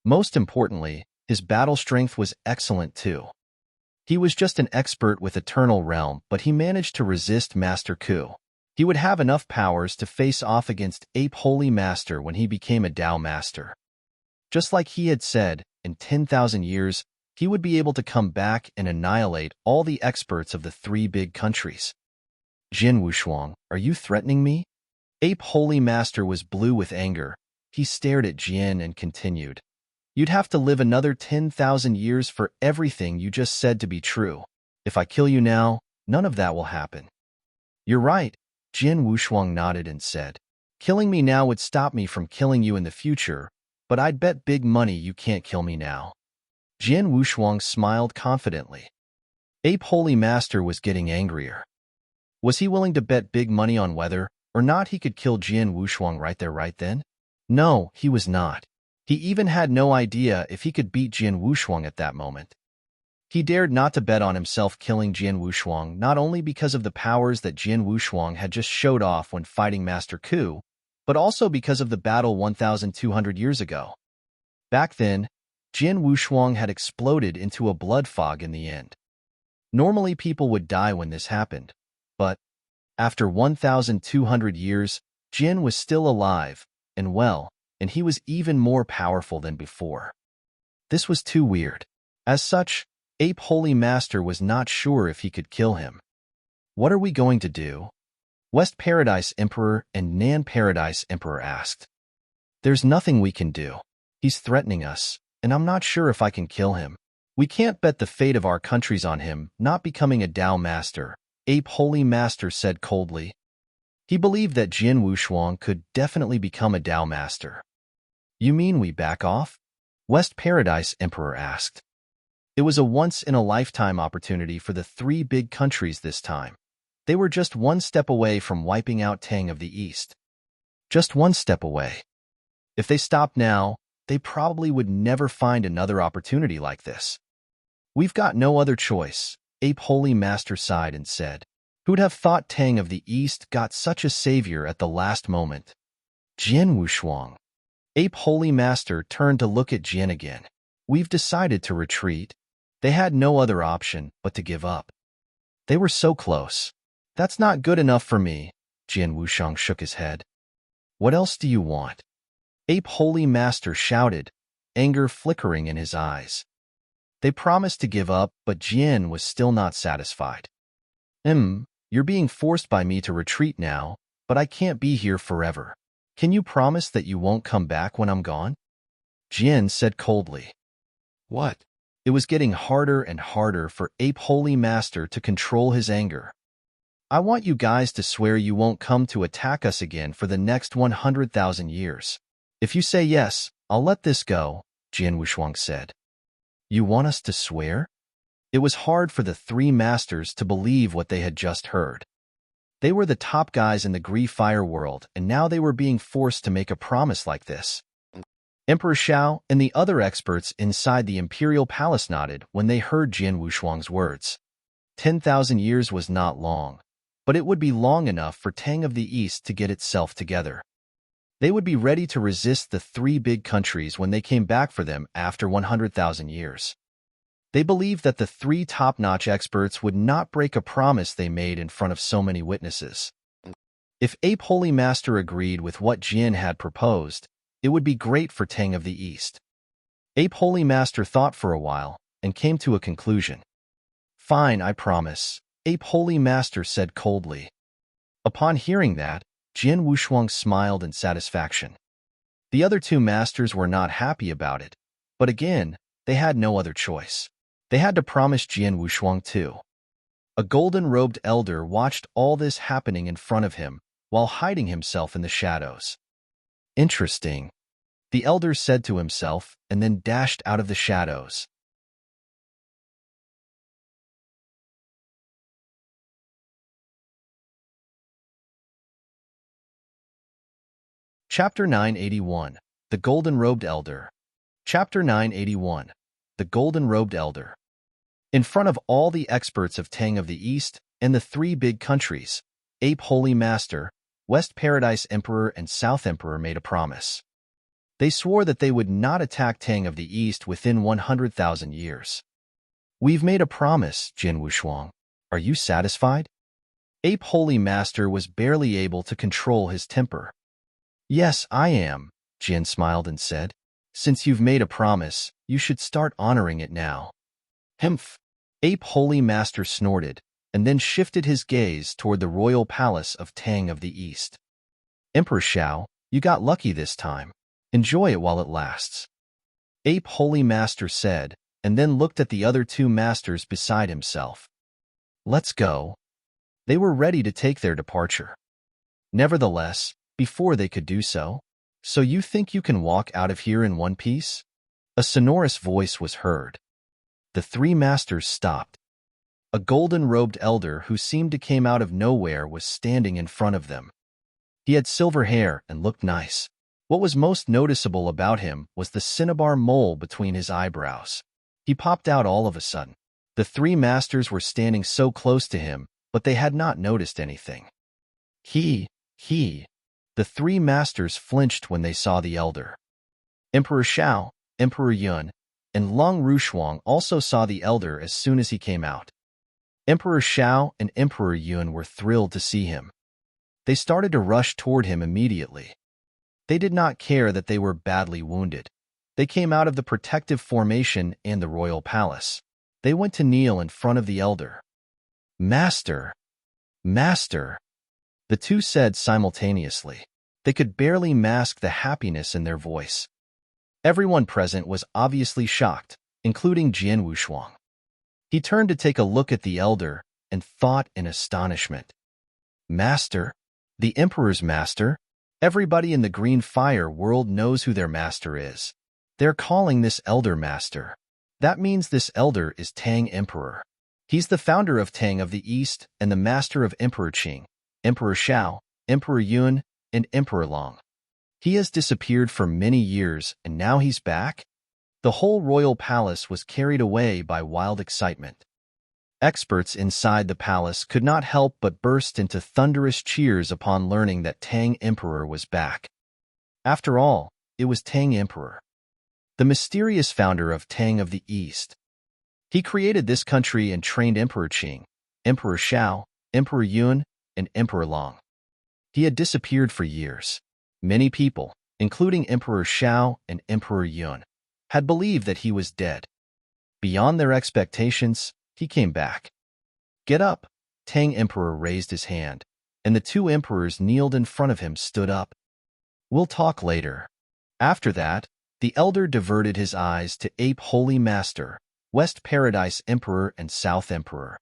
Most importantly, his battle strength was excellent too. He was just an expert with Eternal Realm, but he managed to resist Master Ku. He would have enough powers to face off against Ape Holy Master when he became a Tao Master. Just like he had said, in 10,000 years, he would be able to come back and annihilate all the experts of the three big countries. Jian Wushuang, are you threatening me? Ape Holy Master was blue with anger. He stared at Jian and continued. You'd have to live another 10,000 years for everything you just said to be true. If I kill you now, none of that will happen. You're right, Jian Wushuang nodded and said. Killing me now would stop me from killing you in the future, but I'd bet big money you can't kill me now. Jian Wushuang smiled confidently. Ape Holy Master was getting angrier. Was he willing to bet big money on whether or not he could kill Jian Wushuang right there right then? No, he was not. He even had no idea if he could beat Jian Wushuang at that moment. He dared not to bet on himself killing Jian Wushuang not only because of the powers that Jian Wushuang had just showed off when fighting Master Ku, but also because of the battle 1,200 years ago. Back then, Jian Wushuang had exploded into a blood fog in the end. Normally people would die when this happened, but after 1,200 years, Jian was still alive and well, and he was even more powerful than before. This was too weird. As such, Ape Holy Master was not sure if he could kill him. What are we going to do? West Paradise Emperor and Nan Paradise Emperor asked. There's nothing we can do. He's threatening us, and I'm not sure if I can kill him. We can't bet the fate of our countries on him not becoming a Tao Master, Ape Holy Master said coldly. He believed that Jian Wushuang could definitely become a Tao Master. You mean we back off? West Paradise Emperor asked. It was a once-in-a-lifetime opportunity for the three big countries this time. They were just one step away from wiping out Tang of the East. Just one step away. If they stopped now, they probably would never find another opportunity like this. We've got no other choice, Ape Holy Master sighed and said. Who'd have thought Tang of the East got such a savior at the last moment? Jian Wushuang. Ape Holy Master turned to look at Jian again. We've decided to retreat. They had no other option but to give up. They were so close. That's not good enough for me, Jian Wushuang shook his head. What else do you want? Ape Holy Master shouted, anger flickering in his eyes. They promised to give up, but Jian was still not satisfied. You're being forced by me to retreat now, but I can't be here forever. Can you promise that you won't come back when I'm gone? Jian said coldly. What? It was getting harder and harder for Ape Holy Master to control his anger. I want you guys to swear you won't come to attack us again for the next 100,000 years. If you say yes, I'll let this go, Jian Wushuang said. You want us to swear? It was hard for the three masters to believe what they had just heard. They were the top guys in the Gree Fire world, and now they were being forced to make a promise like this. Emperor Xiao and the other experts inside the Imperial Palace nodded when they heard Jian Wushuang's words. 10,000 years was not long, but it would be long enough for Tang of the East to get itself together. They would be ready to resist the three big countries when they came back for them after 100,000 years. They believed that the three top-notch experts would not break a promise they made in front of so many witnesses. If Ape Holy Master agreed with what Jian had proposed, it would be great for Tang of the East. Ape Holy Master thought for a while and came to a conclusion. Fine, I promise, Ape Holy Master said coldly. Upon hearing that, Jian Wushuang smiled in satisfaction. The other two masters were not happy about it, but again, they had no other choice. They had to promise Jian Wushuang too. A golden-robed elder watched all this happening in front of him while hiding himself in the shadows. Interesting, the elder said to himself and then dashed out of the shadows. Chapter 981, The Golden-Robed Elder. Chapter 981, The Golden-Robed Elder. In front of all the experts of Tang of the East and the three big countries, Ape Holy Master, West Paradise Emperor and South Emperor made a promise. They swore that they would not attack Tang of the East within 100,000 years. We've made a promise, Jian Wushuang. Are you satisfied? Ape Holy Master was barely able to control his temper. Yes, I am, Jian smiled and said. Since you've made a promise, you should start honoring it now. Humph! Ape Holy Master snorted, and then shifted his gaze toward the royal palace of Tang of the East. Emperor Xiao, you got lucky this time. Enjoy it while it lasts. Ape Holy Master said, and then looked at the other two masters beside himself. Let's go. They were ready to take their departure. Nevertheless, before they could do so, so you think you can walk out of here in one piece? A sonorous voice was heard. The three masters stopped. A golden-robed elder who seemed to came out of nowhere was standing in front of them. He had silver hair and looked nice. What was most noticeable about him was the cinnabar mole between his eyebrows. He popped out all of a sudden. The three masters were standing so close to him, but they had not noticed anything. The three masters flinched when they saw the elder. Emperor Xiao, Emperor Yun, and Long Rushuang also saw the elder as soon as he came out. Emperor Xiao and Emperor Yun were thrilled to see him. They started to rush toward him immediately. They did not care that they were badly wounded. They came out of the protective formation and the royal palace. They went to kneel in front of the elder. Master! Master! The two said simultaneously. They could barely mask the happiness in their voice. Everyone present was obviously shocked, including Jian Wushuang. He turned to take a look at the elder and thought in astonishment. Master? The Emperor's master? Everybody in the Green Fire world knows who their master is. They're calling this elder master. That means this elder is Tang Emperor. He's the founder of Tang of the East and the master of Emperor Qing, Emperor Shao, Emperor Yun, and Emperor Long. He has disappeared for many years, and now he's back? The whole royal palace was carried away by wild excitement. Experts inside the palace could not help but burst into thunderous cheers upon learning that Tang Emperor was back. After all, it was Tang Emperor, the mysterious founder of Tang of the East. He created this country and trained Emperor Qing, Emperor Shao, Emperor Yun, and Emperor Long. He had disappeared for years. Many people, including Emperor Shao and Emperor Yun, had believed that he was dead. Beyond their expectations, he came back. "Get up!" Tang Emperor raised his hand, and the two emperors kneeled in front of him stood up. "We'll talk later." After that, the elder diverted his eyes to Ape Holy Master, West Paradise Emperor and South Emperor.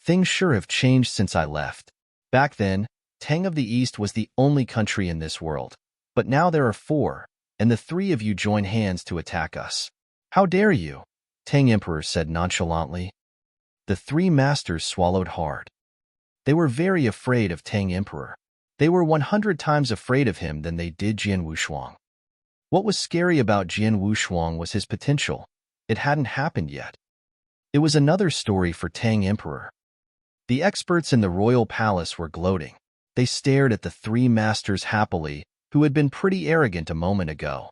"Things sure have changed since I left. Back then, Tang of the East was the only country in this world, but now there are 4, and the 3 of you join hands to attack us. How dare you?" Tang Emperor said nonchalantly. The 3 masters swallowed hard. They were very afraid of Tang Emperor. They were 100 times afraid of him than they did Jian Wushuang. What was scary about Jian Wushuang was his potential. It hadn't happened yet. It was another story for Tang Emperor. The experts in the royal palace were gloating. They stared at the 3 masters happily, who had been pretty arrogant a moment ago.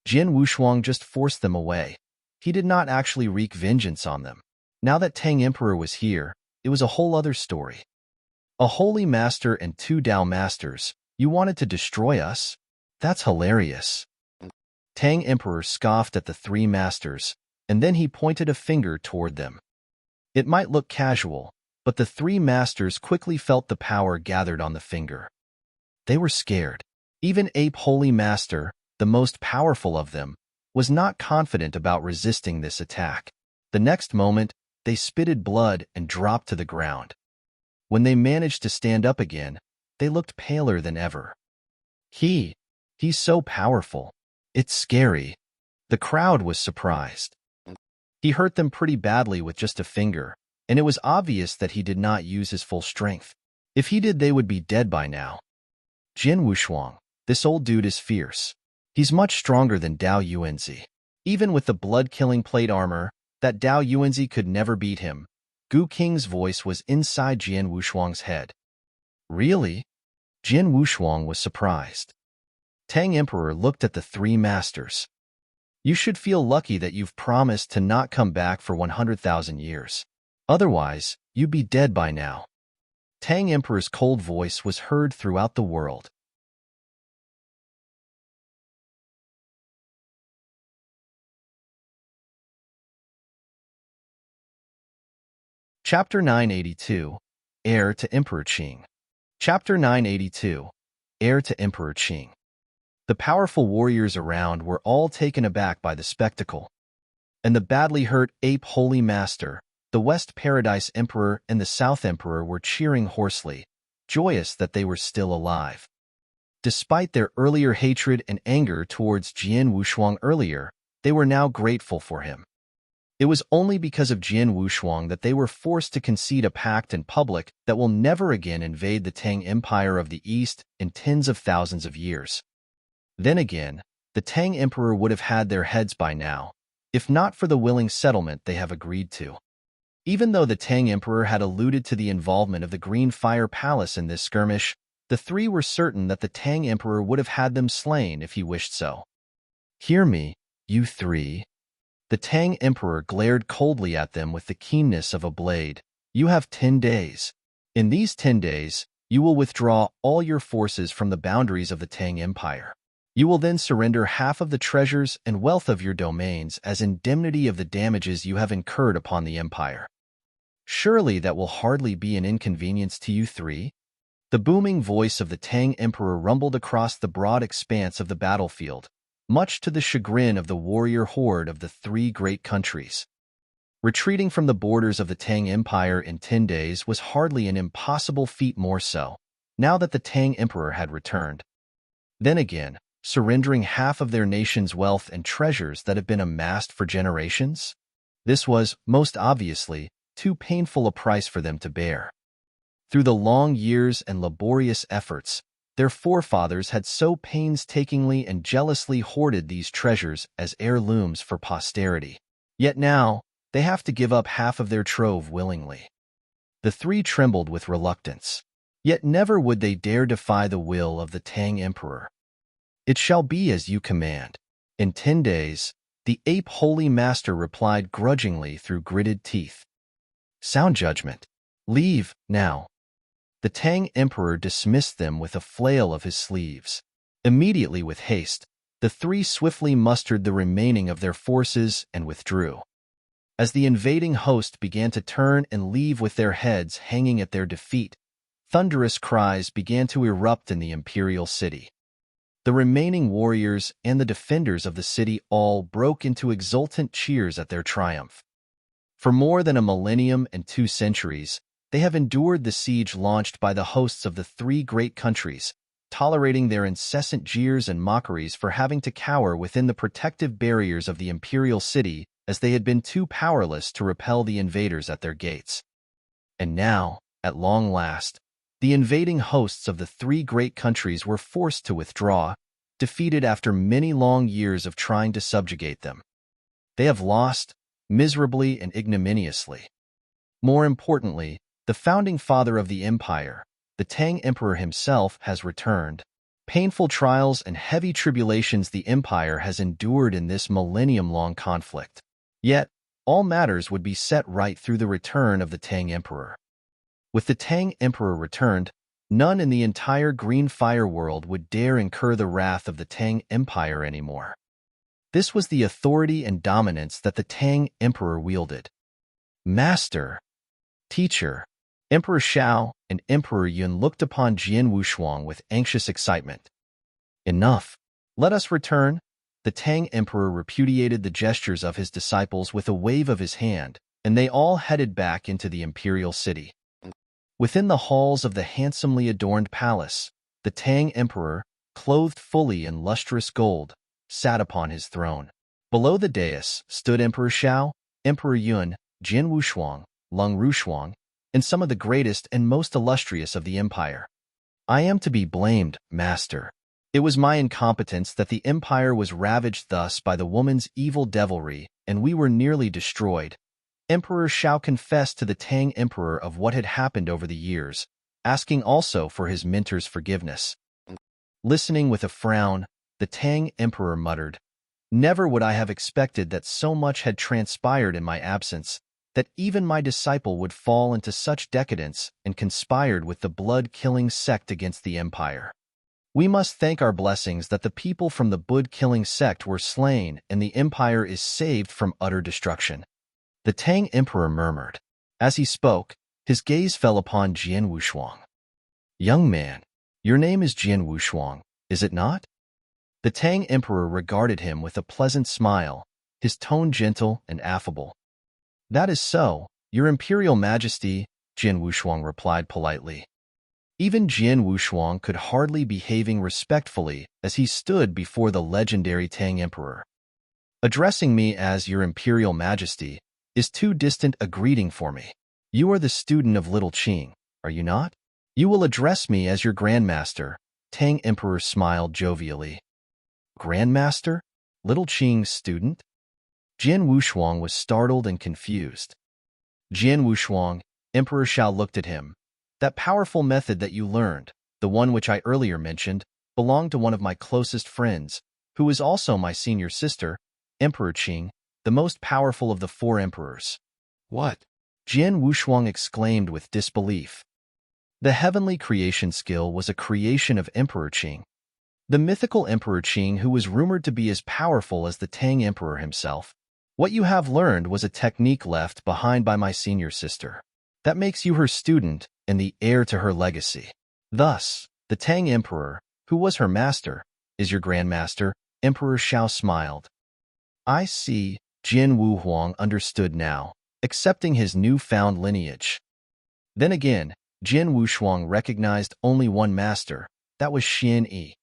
Jian Wushuang just forced them away. He did not actually wreak vengeance on them. Now that Tang Emperor was here, it was a whole other story. "A holy master and 2 Dao masters, you wanted to destroy us? That's hilarious." Tang Emperor scoffed at the 3 masters, and then he pointed a finger toward them. It might look casual, but the 3 masters quickly felt the power gathered on the finger. They were scared. Even Ape Holy Master, the most powerful of them, was not confident about resisting this attack. The next moment, they spitted blood and dropped to the ground. When they managed to stand up again, they looked paler than ever. He's so powerful. It's scary." The crowd was surprised. He hurt them pretty badly with just a finger, and it was obvious that he did not use his full strength. If he did, they would be dead by now. "Jian Wushuang, this old dude is fierce. He's much stronger than Dao Yuanzi. Even with the blood-killing plate armor, that Dao Yuanzi could never beat him." Gu Qing's voice was inside Jian Wushuang's head. "Really?" Jian Wushuang was surprised. Tang Emperor looked at the 3 masters. "You should feel lucky that you've promised to not come back for 100,000 years. Otherwise, you'd be dead by now." Tang Emperor's cold voice was heard throughout the world. Chapter 982, Heir to Emperor Qing. Chapter 982, Heir to Emperor Qing. The powerful warriors around were all taken aback by the spectacle. And the badly hurt Ape Holy Master, the West Paradise Emperor and the South Emperor were cheering hoarsely, joyous that they were still alive. Despite their earlier hatred and anger towards Jian Wushuang earlier, they were now grateful for him. It was only because of Jian Wushuang that they were forced to concede a pact in public that will never again invade the Tang Empire of the East in tens of thousands of years. Then again, the Tang Emperor would have had their heads by now, if not for the willing settlement they have agreed to. Even though the Tang Emperor had alluded to the involvement of the Green Fire Palace in this skirmish, the 3 were certain that the Tang Emperor would have had them slain if he wished so. "Hear me, you 3. The Tang Emperor glared coldly at them with the keenness of a blade. "You have 10 days. In these 10 days, you will withdraw all your forces from the boundaries of the Tang Empire. You will then surrender half of the treasures and wealth of your domains as indemnity of the damages you have incurred upon the empire." "Surely that will hardly be an inconvenience to you 3? The booming voice of the Tang Emperor rumbled across the broad expanse of the battlefield, much to the chagrin of the warrior horde of the 3 great countries. Retreating from the borders of the Tang Empire in 10 days was hardly an impossible feat, more so, now that the Tang Emperor had returned. Then again, surrendering half of their nation's wealth and treasures that have been amassed for generations? This was, most obviously, too painful a price for them to bear. Through the long years and laborious efforts, their forefathers had so painstakingly and jealously hoarded these treasures as heirlooms for posterity. Yet now, they have to give up half of their trove willingly. The three trembled with reluctance. Yet never would they dare defy the will of the Tang Emperor. "It shall be as you command." In 10 days, the ape holy master replied grudgingly through gritted teeth. "Sound judgment. Leave, now." The Tang Emperor dismissed them with a flail of his sleeves. Immediately with haste, the three swiftly mustered the remaining of their forces and withdrew. As the invading host began to turn and leave with their heads hanging at their defeat, thunderous cries began to erupt in the imperial city. The remaining warriors and the defenders of the city all broke into exultant cheers at their triumph. For more than a millennium and 2 centuries, they have endured the siege launched by the hosts of the 3 great countries, tolerating their incessant jeers and mockeries for having to cower within the protective barriers of the imperial city as they had been too powerless to repel the invaders at their gates. And now, at long last, the invading hosts of the 3 great countries were forced to withdraw, defeated after many long years of trying to subjugate them. They have lost, miserably and ignominiously. More importantly, the founding father of the empire, the Tang Emperor himself, has returned. Painful trials and heavy tribulations the empire has endured in this millennium-long conflict. Yet, all matters would be set right through the return of the Tang Emperor. With the Tang Emperor returned, none in the entire Green Fire world would dare incur the wrath of the Tang Empire anymore. This was the authority and dominance that the Tang Emperor wielded. Master, teacher, Emperor Shao and Emperor Yun looked upon Jian Wushuang with anxious excitement. "Enough. Let us return." The Tang Emperor repudiated the gestures of his disciples with a wave of his hand, and they all headed back into the imperial city. Within the halls of the handsomely adorned palace, the Tang Emperor, clothed fully in lustrous gold, sat upon his throne. Below the dais stood Emperor Shao, Emperor Yun, Jian Wushuang, Lung Rushuang, and some of the greatest and most illustrious of the empire. "I am to be blamed, master. It was my incompetence that the empire was ravaged thus by the woman's evil devilry, and we were nearly destroyed." Emperor Shao confessed to the Tang Emperor of what had happened over the years, asking also for his mentor's forgiveness. Listening with a frown, the Tang Emperor muttered, "Never would I have expected that so much had transpired in my absence, that even my disciple would fall into such decadence and conspired with the blood-killing sect against the empire. We must thank our blessings that the people from the blood-killing sect were slain and the empire is saved from utter destruction." The Tang Emperor murmured. As he spoke, his gaze fell upon Jian Wushuang. "Young man, your name is Jian Wushuang, is it not?" The Tang Emperor regarded him with a pleasant smile, his tone gentle and affable. "That is so, your Imperial Majesty," Jian Wushuang replied politely. Even Jian Wushuang could hardly be behaving respectfully as he stood before the legendary Tang Emperor. "Addressing me as your Imperial Majesty is too distant a greeting for me. You are the student of Little Qing, are you not? You will address me as your Grandmaster." Tang Emperor smiled jovially. "Grandmaster? Little Qing's student?" Jian Wushuang was startled and confused. "Jian Wushuang," Emperor Shao looked at him. "That powerful method that you learned, the one which I earlier mentioned, belonged to one of my closest friends, who is also my senior sister, Emperor Qing, the most powerful of the 4 emperors." "What?" Jian Wushuang exclaimed with disbelief. The heavenly creation skill was a creation of Emperor Qing. The mythical Emperor Qing, who was rumored to be as powerful as the Tang Emperor himself. "What you have learned was a technique left behind by my senior sister. That makes you her student and the heir to her legacy. Thus, the Tang Emperor, who was her master, is your grandmaster." Emperor Shao smiled. "I see." Jian Wushuang understood now, accepting his newfound lineage. Then again, Jian Wushuang recognized only one master, that was Xian Yi.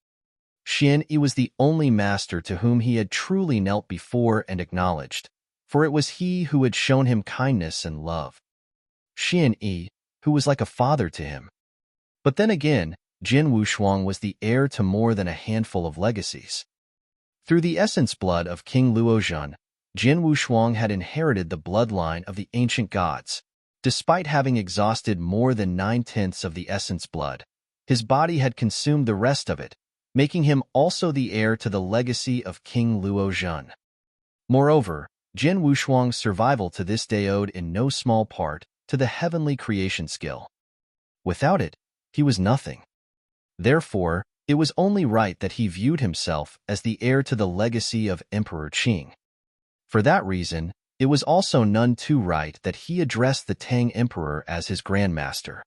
Xian was the only master to whom he had truly knelt before and acknowledged, for it was he who had shown him kindness and love. Xian, who was like a father to him. But then again, Jin Wushuang was the heir to more than a handful of legacies. Through the essence blood of King Luozhen, Jin Wushuang had inherited the bloodline of the ancient gods. Despite having exhausted more than 9/10 of the essence blood, his body had consumed the rest of it, making him also the heir to the legacy of King Luozhen. Moreover, Jin Wushuang's survival to this day owed in no small part to the heavenly creation skill. Without it, he was nothing. Therefore, it was only right that he viewed himself as the heir to the legacy of Emperor Qing. For that reason, it was also none too right that he addressed the Tang Emperor as his Grandmaster.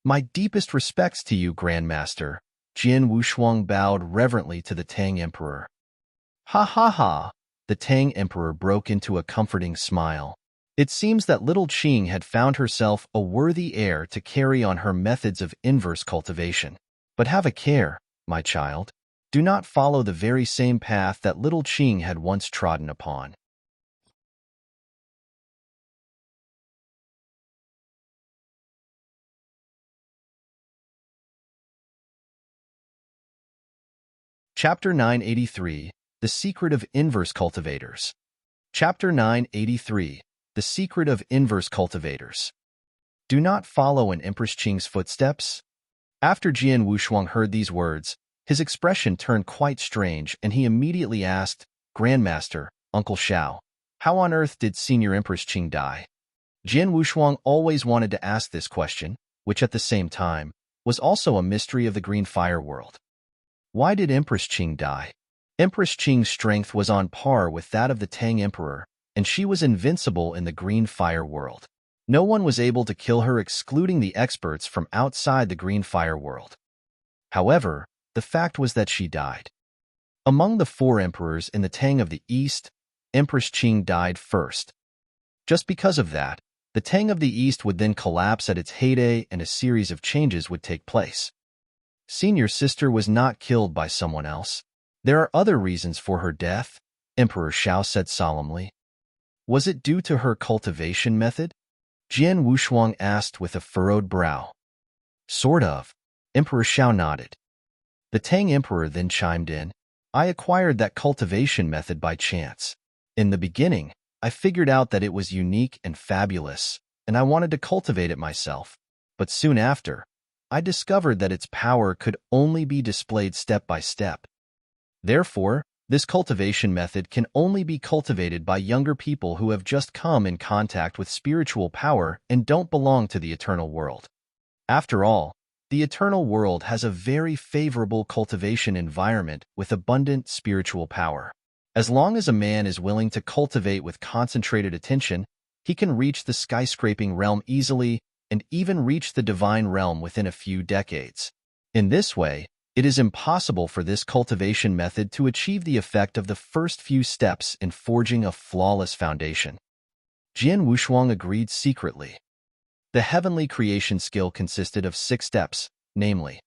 "My deepest respects to you, Grandmaster," Jin Wushuang bowed reverently to the Tang Emperor. "Ha ha ha!" The Tang Emperor broke into a comforting smile. It seems that little Qing had found herself a worthy heir to carry on her methods of inverse cultivation. But have a care, my child. Do not follow the very same path that little Qing had once trodden upon. Chapter 983, The Secret of Inverse Cultivators. Chapter 983, The Secret of Inverse Cultivators. Do not follow in Empress Qing's footsteps. After Jin Wushuang heard these words, his expression turned quite strange, and he immediately asked, "Grandmaster, Uncle Xiao, how on earth did Senior Empress Qing die?" Jin Wushuang always wanted to ask this question, which at the same time was also a mystery of the Green Fire world. Why did Empress Qing die? Empress Qing's strength was on par with that of the Tang Emperor, and she was invincible in the Green Fire world. No one was able to kill her excluding the experts from outside the Green Fire world. However, the fact was that she died. Among the 4 emperors in the Tang of the East, Empress Qing died first. Just because of that, the Tang of the East would then collapse at its heyday and a series of changes would take place. Senior sister was not killed by someone else. There are other reasons for her death, Emperor Xiao said solemnly. Was it due to her cultivation method? Jin Wushuang asked with a furrowed brow. Sort of. Emperor Xiao nodded. The Tang Emperor then chimed in. I acquired that cultivation method by chance. In the beginning, I figured out that it was unique and fabulous, and I wanted to cultivate it myself. But soon after, I discovered that its power could only be displayed step by step. Therefore, this cultivation method can only be cultivated by younger people who have just come in contact with spiritual power and don't belong to the eternal world. After all, the eternal world has a very favorable cultivation environment with abundant spiritual power. As long as a man is willing to cultivate with concentrated attention, he can reach the skyscraping realm easily and even reach the divine realm within a few decades. In this way, it is impossible for this cultivation method to achieve the effect of the first few steps in forging a flawless foundation. Jin Wushuang agreed secretly. The heavenly creation skill consisted of 6 steps, namely,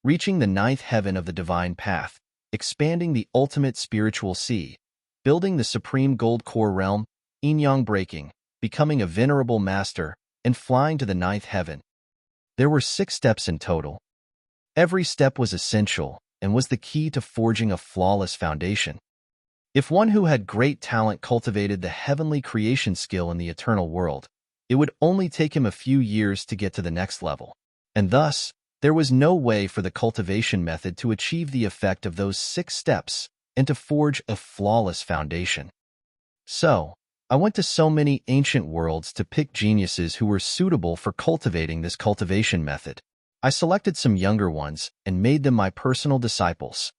reaching the 9th heaven of the divine path, expanding the ultimate spiritual sea, building the supreme gold core realm, yin-yang breaking, becoming a venerable master, and flying to the 9th heaven. There were 6 steps in total. Every step was essential and was the key to forging a flawless foundation. If one who had great talent cultivated the heavenly creation skill in the eternal world, it would only take him a few years to get to the next level. And thus, there was no way for the cultivation method to achieve the effect of those 6 steps and to forge a flawless foundation. So, I went to so many ancient worlds to pick geniuses who were suitable for cultivating this cultivation method. I selected some younger ones and made them my personal disciples.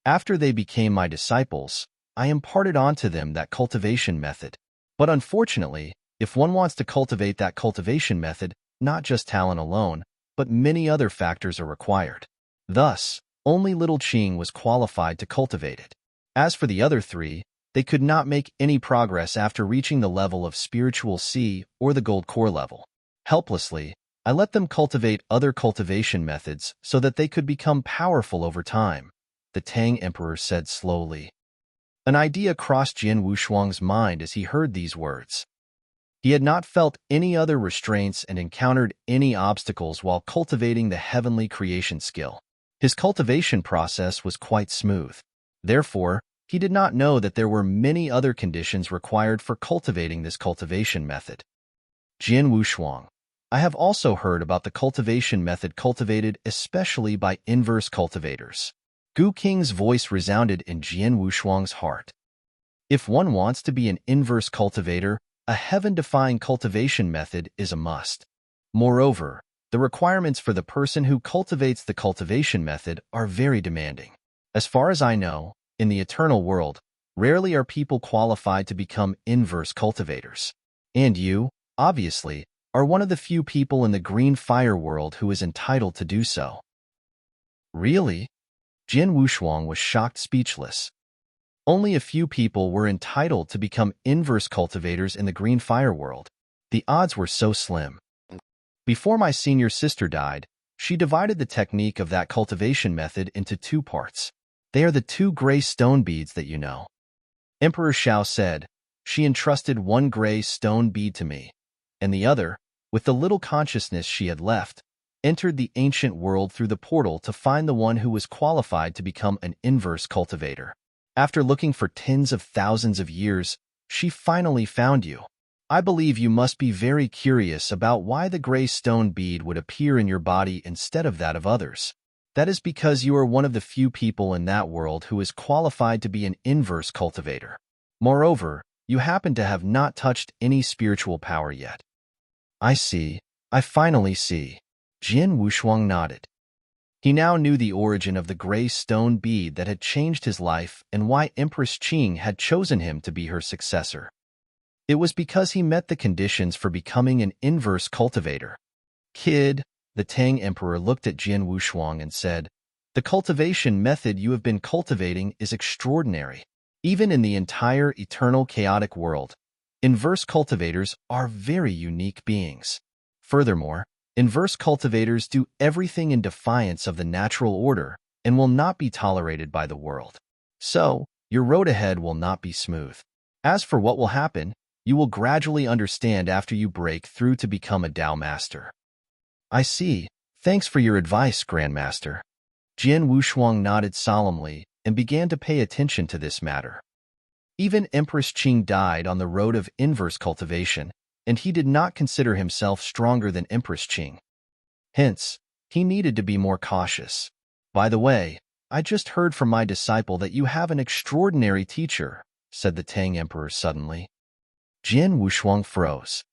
After they became my disciples, I imparted onto them that cultivation method. But unfortunately, if one wants to cultivate that cultivation method, not just talent alone, but many other factors are required. Thus, only little Qing was qualified to cultivate it. As for the other 3, they could not make any progress after reaching the level of spiritual sea or the gold core level. Helplessly, I let them cultivate other cultivation methods so that they could become powerful over time. the Tang Emperor said slowly. An idea crossed Jian Wushuang's mind as he heard these words. He had not felt any other restraints and encountered any obstacles while cultivating the heavenly creation skill. His cultivation process was quite smooth. Therefore, he did not know that there were many other conditions required for cultivating this cultivation method. Jian Wushuang, I have also heard about the cultivation method cultivated especially by inverse cultivators. Gu Qing's voice resounded in Jian Wushuang's heart. If one wants to be an inverse cultivator, a heaven-defying cultivation method is a must. Moreover, the requirements for the person who cultivates the cultivation method are very demanding. As far as I know, in the eternal world, rarely are people qualified to become inverse cultivators. And you, obviously, are one of the few people in the green fire world who is entitled to do so. Really? Jian Wushuang was shocked speechless. Only a few people were entitled to become inverse cultivators in the green fire world. The odds were so slim. Before my senior sister died, she divided the technique of that cultivation method into two parts. They are the two gray stone beads that you know. Emperor Shao said, she entrusted one gray stone bead to me, and the other, with the little consciousness she had left, entered the ancient world through the portal to find the one who was qualified to become an inverse cultivator. After looking for tens of thousands of years, she finally found you. I believe you must be very curious about why the gray stone bead would appear in your body instead of that of others. That is because you are one of the few people in that world who is qualified to be an inverse cultivator. Moreover, you happen to have not touched any spiritual power yet. I see. I finally see. Jian Wushuang nodded. He now knew the origin of the gray stone bead that had changed his life and why Empress Qing had chosen him to be her successor. It was because he met the conditions for becoming an inverse cultivator. Kid, the Tang Emperor looked at Jian Wushuang and said, the cultivation method you have been cultivating is extraordinary. Even in the entire eternal chaotic world, inverse cultivators are very unique beings. Furthermore, inverse cultivators do everything in defiance of the natural order and will not be tolerated by the world. So, your road ahead will not be smooth. As for what will happen, you will gradually understand after you break through to become a Tao Master. I see. Thanks for your advice, Grandmaster. Jian Wushuang nodded solemnly and began to pay attention to this matter. Even Empress Qing died on the road of inverse cultivation, and he did not consider himself stronger than Empress Qing. Hence, he needed to be more cautious. By the way, I just heard from my disciple that you have an extraordinary teacher, said the Tang Emperor suddenly. Jian Wushuang froze.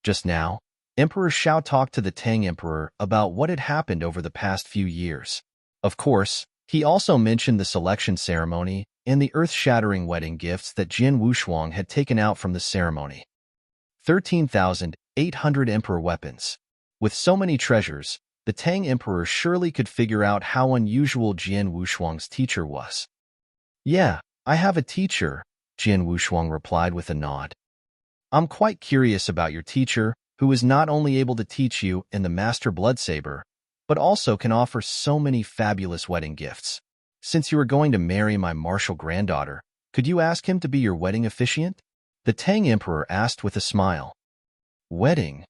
Just now, Emperor Shao talked to the Tang Emperor about what had happened over the past few years. Of course, he also mentioned the selection ceremony and the earth-shattering wedding gifts that Jian Wushuang had taken out from the ceremony. 13,800 emperor weapons. With so many treasures, the Tang Emperor surely could figure out how unusual Jian Wushuang's teacher was. Yeah, I have a teacher, Jian Wushuang replied with a nod. I'm quite curious about your teacher, who is not only able to teach you in the Master Bloodsaber, but also can offer so many fabulous wedding gifts. Since you are going to marry my martial granddaughter, could you ask him to be your wedding officiant? The Tang Emperor asked with a smile. Wedding?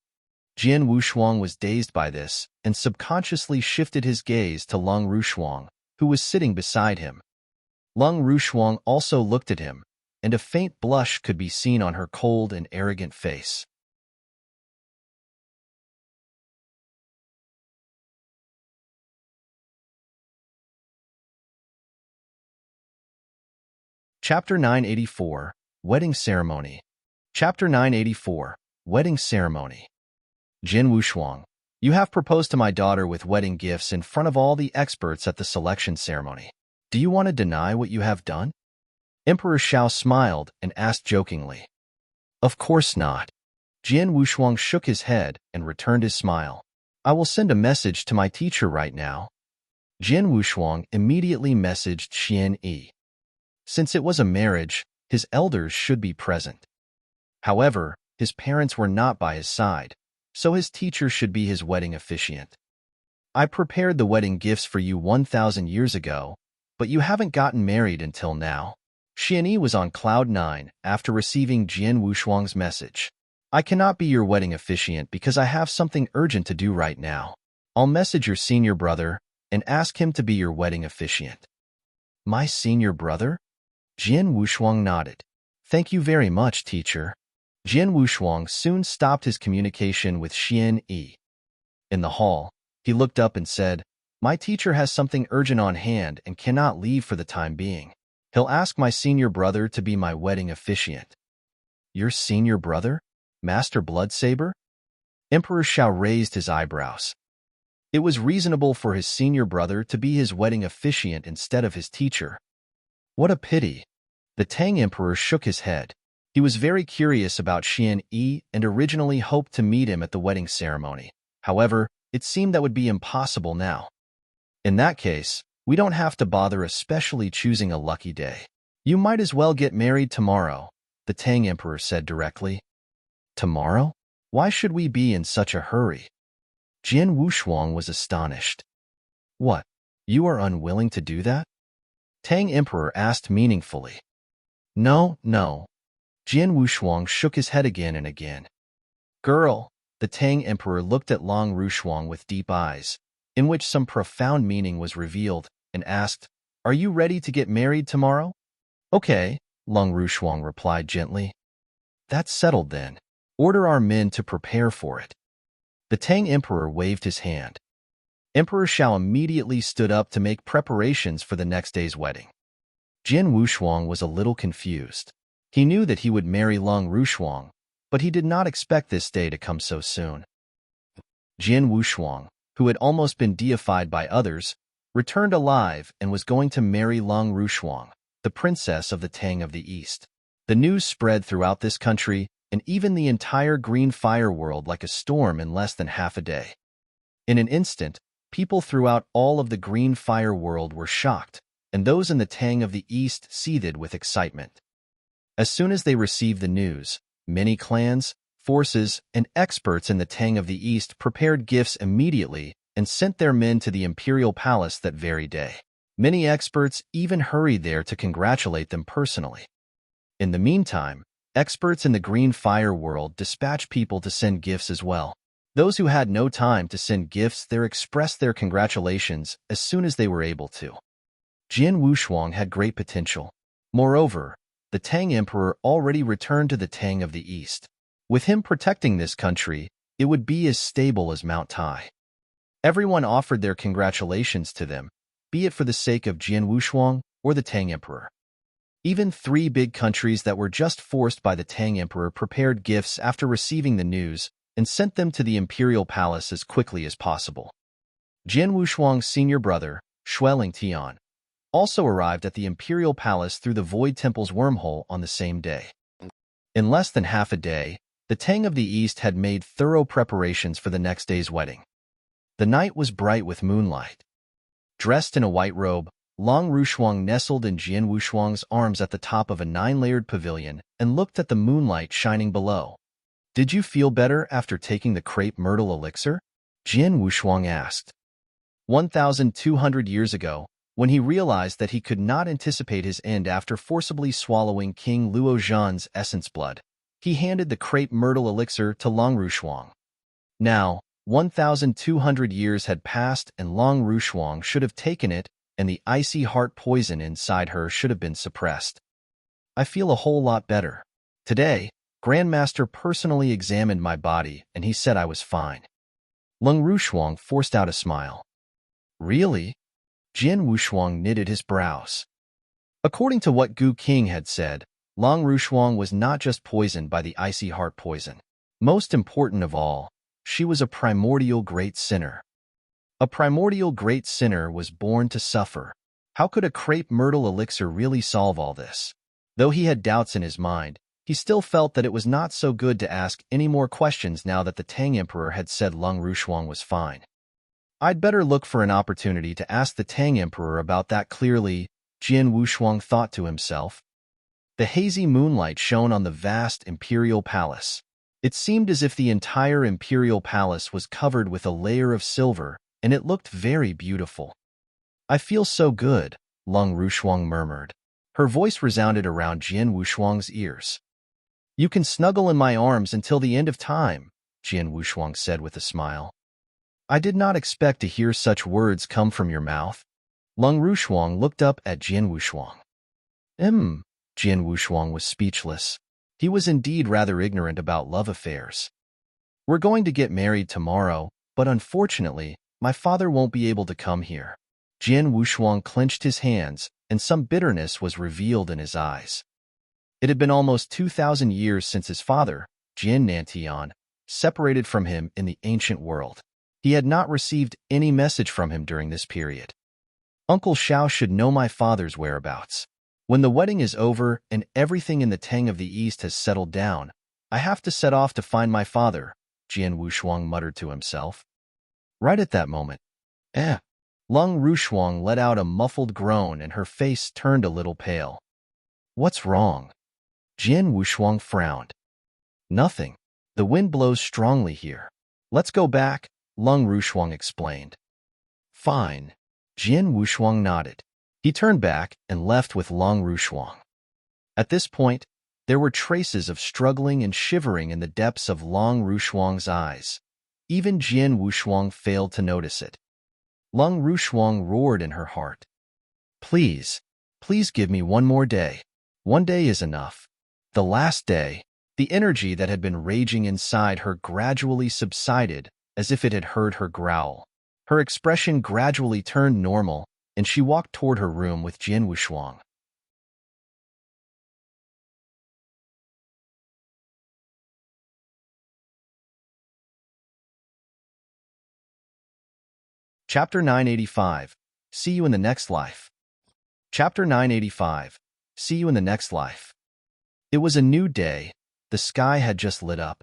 Jian Wushuang was dazed by this and subconsciously shifted his gaze to Lung Rushuang, who was sitting beside him. Lung Rushuang also looked at him, and a faint blush could be seen on her cold and arrogant face. Chapter 984, Wedding Ceremony. Chapter 984, Wedding Ceremony. Jian Wushuang, you have proposed to my daughter with wedding gifts in front of all the experts at the selection ceremony. Do you want to deny what you have done? Emperor Shao smiled and asked jokingly. Of course not. Jian Wushuang shook his head and returned his smile. I will send a message to my teacher right now. Jian Wushuang immediately messaged Xian Yi. Since it was a marriage, his elders should be present. However, his parents were not by his side, so his teacher should be his wedding officiant. I prepared the wedding gifts for you 1,000 years ago, But you haven't gotten married until now. Xianyi was on cloud 9 after receiving Jian Wushuang's message. I cannot be your wedding officiant because I have something urgent to do right now. I'll message your senior brother and ask him to be your wedding officiant. My senior brother? Jian Wushuang nodded. Thank you very much, teacher. Jian Wushuang soon stopped his communication with Xianyi. In the hall, he looked up and said, My teacher has something urgent on hand and cannot leave for the time being. He'll ask my senior brother to be my wedding officiant. Your senior brother? Master Bloodsaber? Emperor Shao raised his eyebrows. It was reasonable for his senior brother to be his wedding officiant instead of his teacher. What a pity. The Tang Emperor shook his head. He was very curious about Xianyi and originally hoped to meet him at the wedding ceremony. However, it seemed that would be impossible now. In that case, we don't have to bother especially choosing a lucky day. You might as well get married tomorrow, the Tang Emperor said directly. Tomorrow? Why should we be in such a hurry? Jian Wushuang was astonished. What? You are unwilling to do that? Tang Emperor asked meaningfully. No. Jian Wushuang shook his head again and again. Girl, the Tang Emperor looked at Long Rushuang with deep eyes, in which some profound meaning was revealed, and asked, Are you ready to get married tomorrow? Okay, Long Rushuang replied gently. That's settled then. Order our men to prepare for it. The Tang Emperor waved his hand. Emperor Shao immediately stood up to make preparations for the next day's wedding. Jian Wushuang was a little confused. He knew that he would marry Long Rushuang, but he did not expect this day to come so soon. Jian Wushuang, who had almost been deified by others, returned alive and was going to marry Long Rushuang, the princess of the Tang of the East. The news spread throughout this country and even the entire green fire world like a storm in less than half a day. In an instant, people throughout all of the green fire world were shocked, and those in the Tang of the East seethed with excitement. As soon as they received the news, many clans, forces, and experts in the Tang of the East prepared gifts immediately and sent their men to the imperial palace that very day. Many experts even hurried there to congratulate them personally. In the meantime, experts in the green fire world dispatched people to send gifts as well. Those who had no time to send gifts there expressed their congratulations as soon as they were able to. Jian Wushuang had great potential. Moreover, the Tang Emperor already returned to the Tang of the East. With him protecting this country, it would be as stable as Mount Tai. Everyone offered their congratulations to them, be it for the sake of Jian Wushuang or the Tang Emperor. Even 3 big countries that were just forced by the Tang Emperor prepared gifts after receiving the news and sent them to the imperial palace as quickly as possible. Jian Wushuang's senior brother, Xueling Tian, also arrived at the imperial palace through the Void Temple's wormhole on the same day. In less than half a day, the Tang of the East had made thorough preparations for the next day's wedding. The night was bright with moonlight. Dressed in a white robe, Long Rushuang nestled in Jian Wushuang's arms at the top of a 9-layered pavilion and looked at the moonlight shining below. Did you feel better after taking the crepe myrtle elixir? Jian Wushuang asked. 1,200 years ago, when he realized that he could not anticipate his end after forcibly swallowing King Luo Zhan's essence blood, he handed the crepe myrtle elixir to Long Rushuang. Now, 1,200 years had passed and Long Rushuang should have taken it, and the icy heart poison inside her should have been suppressed. I feel a whole lot better. Today, Grandmaster personally examined my body and he said I was fine. Long Rushuang forced out a smile. Really? Jian Wushuang knitted his brows. According to what Gu King had said, Long Rushuang was not just poisoned by the icy heart poison. Most important of all, she was a primordial great sinner. A primordial great sinner was born to suffer. How could a crepe myrtle elixir really solve all this? Though he had doubts in his mind, he still felt that it was not so good to ask any more questions now that the Tang Emperor had said Long Rushuang was fine. I'd better look for an opportunity to ask the Tang Emperor about that clearly, Jian Wushuang thought to himself. The hazy moonlight shone on the vast imperial palace. It seemed as if the entire imperial palace was covered with a layer of silver, and it looked very beautiful. I feel so good, Lung Rushuang murmured. Her voice resounded around Jian Wushuang's ears. You can snuggle in my arms until the end of time, Jian Wushuang said with a smile. I did not expect to hear such words come from your mouth. Lung Rushuang looked up at Jian Wushuang. Jian Wushuang was speechless. He was indeed rather ignorant about love affairs. We're going to get married tomorrow, but unfortunately, my father won't be able to come here. Jian Wushuang clenched his hands, and some bitterness was revealed in his eyes. It had been almost 2,000 years since his father, Jian Nantian, separated from him in the ancient world. He had not received any message from him during this period. Uncle Xiao should know my father's whereabouts. When the wedding is over and everything in the Tang of the East has settled down, I have to set off to find my father, Jian Wushuang muttered to himself. Right at that moment, Lung Rushuang let out a muffled groan and her face turned a little pale. What's wrong? Jian Wushuang frowned. Nothing. The wind blows strongly here. Let's go back, Lung Rushuang explained. Fine. Jian Wushuang nodded. He turned back and left with Lung Rushuang. At this point, there were traces of struggling and shivering in the depths of Lung Rushuang's eyes. Even Jian Wushuang failed to notice it. Lung Rushuang roared in her heart. Please, please give me one more day. One day is enough. The last day, the energy that had been raging inside her gradually subsided as if it had heard her growl. Her expression gradually turned normal, and she walked toward her room with Jian Wushuang. Chapter 985. See you in the next life. Chapter 985. See you in the next life. It was a new day. The sky had just lit up.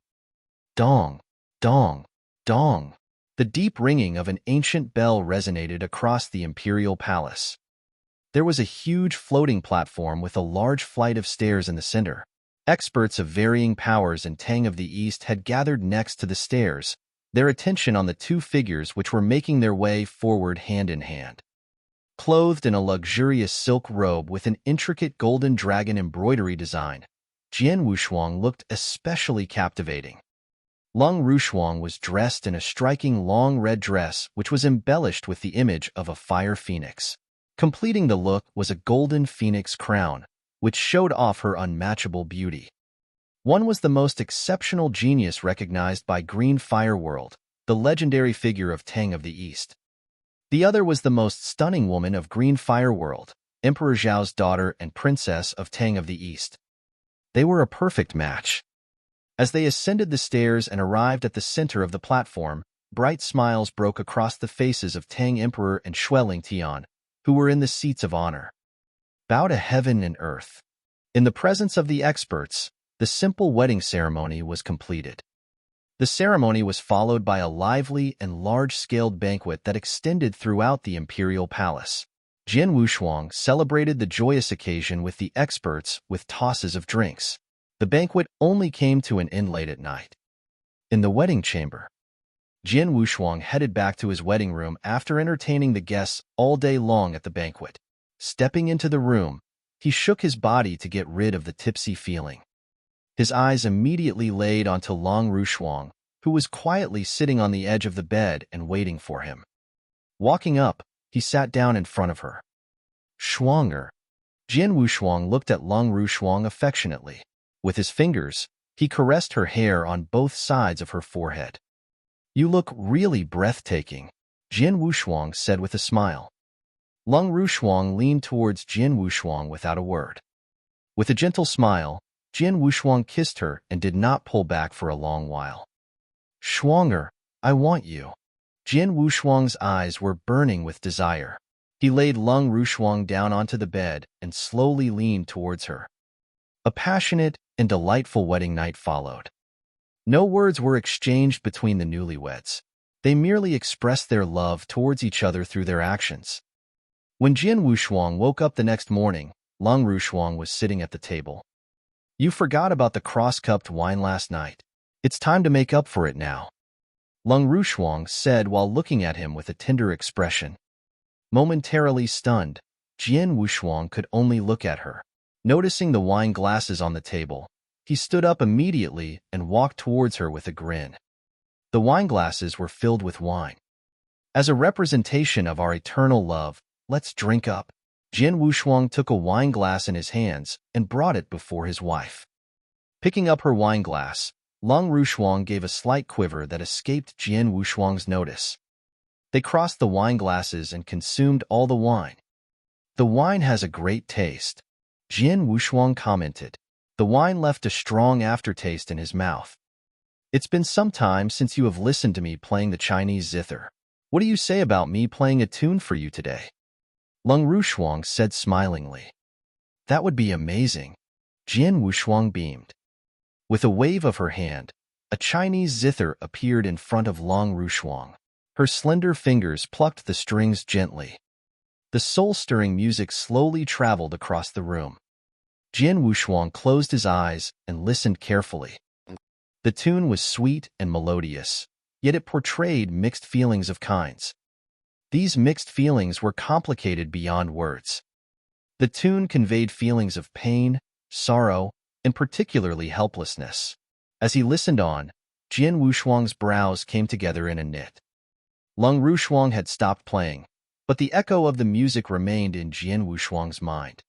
Dong, dong, dong. The deep ringing of an ancient bell resonated across the imperial palace. There was a huge floating platform with a large flight of stairs in the center. Experts of varying powers in Tang of the East had gathered next to the stairs, their attention on the two figures which were making their way forward hand in hand. Clothed in a luxurious silk robe with an intricate golden dragon embroidery design, Jian Wushuang looked especially captivating. Lung Rushuang was dressed in a striking long red dress which was embellished with the image of a fire phoenix. Completing the look was a golden phoenix crown, which showed off her unmatchable beauty. One was the most exceptional genius recognized by Green Fire World, the legendary figure of Tang of the East. The other was the most stunning woman of Green Fire World, Emperor Zhao's daughter and princess of Tang of the East. They were a perfect match. As they ascended the stairs and arrived at the center of the platform, bright smiles broke across the faces of Tang Emperor and Xueling Tian, who were in the seats of honor. Bow to heaven and earth. In the presence of the experts, the simple wedding ceremony was completed. The ceremony was followed by a lively and large-scaled banquet that extended throughout the imperial palace. Jian Wushuang celebrated the joyous occasion with the experts with tosses of drinks. The banquet only came to an end late at night. In the wedding chamber, Jian Wushuang headed back to his wedding room after entertaining the guests all day long at the banquet. Stepping into the room, he shook his body to get rid of the tipsy feeling. His eyes immediately laid onto Lung Rushuang, who was quietly sitting on the edge of the bed and waiting for him. Walking up, he sat down in front of her. Shuanger. Jian Wushuang looked at Lung Rushuang affectionately. With his fingers, he caressed her hair on both sides of her forehead. You look really breathtaking, Jian Wushuang said with a smile. Lung Rushuang leaned towards Jian Wushuang without a word. With a gentle smile, Jian Wushuang kissed her and did not pull back for a long while. Shuanger, I want you. Jian Wushuang's eyes were burning with desire. He laid Lung Rushuang down onto the bed and slowly leaned towards her. A passionate and delightful wedding night followed. No words were exchanged between the newlyweds. They merely expressed their love towards each other through their actions. When Jian Wushuang woke up the next morning, Lung Rushuang was sitting at the table. You forgot about the cross-cupped wine last night. It's time to make up for it now, Lung Rushuang said while looking at him with a tender expression. Momentarily stunned, Jian Wushuang could only look at her. Noticing the wine glasses on the table, he stood up immediately and walked towards her with a grin. The wine glasses were filled with wine. As a representation of our eternal love, let's drink up. Jian Wushuang took a wine glass in his hands and brought it before his wife. Picking up her wine glass, Long Rushuang gave a slight quiver that escaped Jian Wushuang's notice. They crossed the wine glasses and consumed all the wine. The wine has a great taste, Jian Wushuang commented. The wine left a strong aftertaste in his mouth. It's been some time since you have listened to me playing the Chinese zither. What do you say about me playing a tune for you today? Long Rushuang said smilingly. That would be amazing. Jian Wushuang beamed. With a wave of her hand, a Chinese zither appeared in front of Long Rushuang. Her slender fingers plucked the strings gently. The soul-stirring music slowly traveled across the room. Jian Wushuang closed his eyes and listened carefully. The tune was sweet and melodious, yet it portrayed mixed feelings of kinds. These mixed feelings were complicated beyond words. The tune conveyed feelings of pain, sorrow, and particularly helplessness. As he listened on, Jian Wushuang's brows came together in a knit. Long Rushuang had stopped playing, but the echo of the music remained in Jian Wushuang's mind.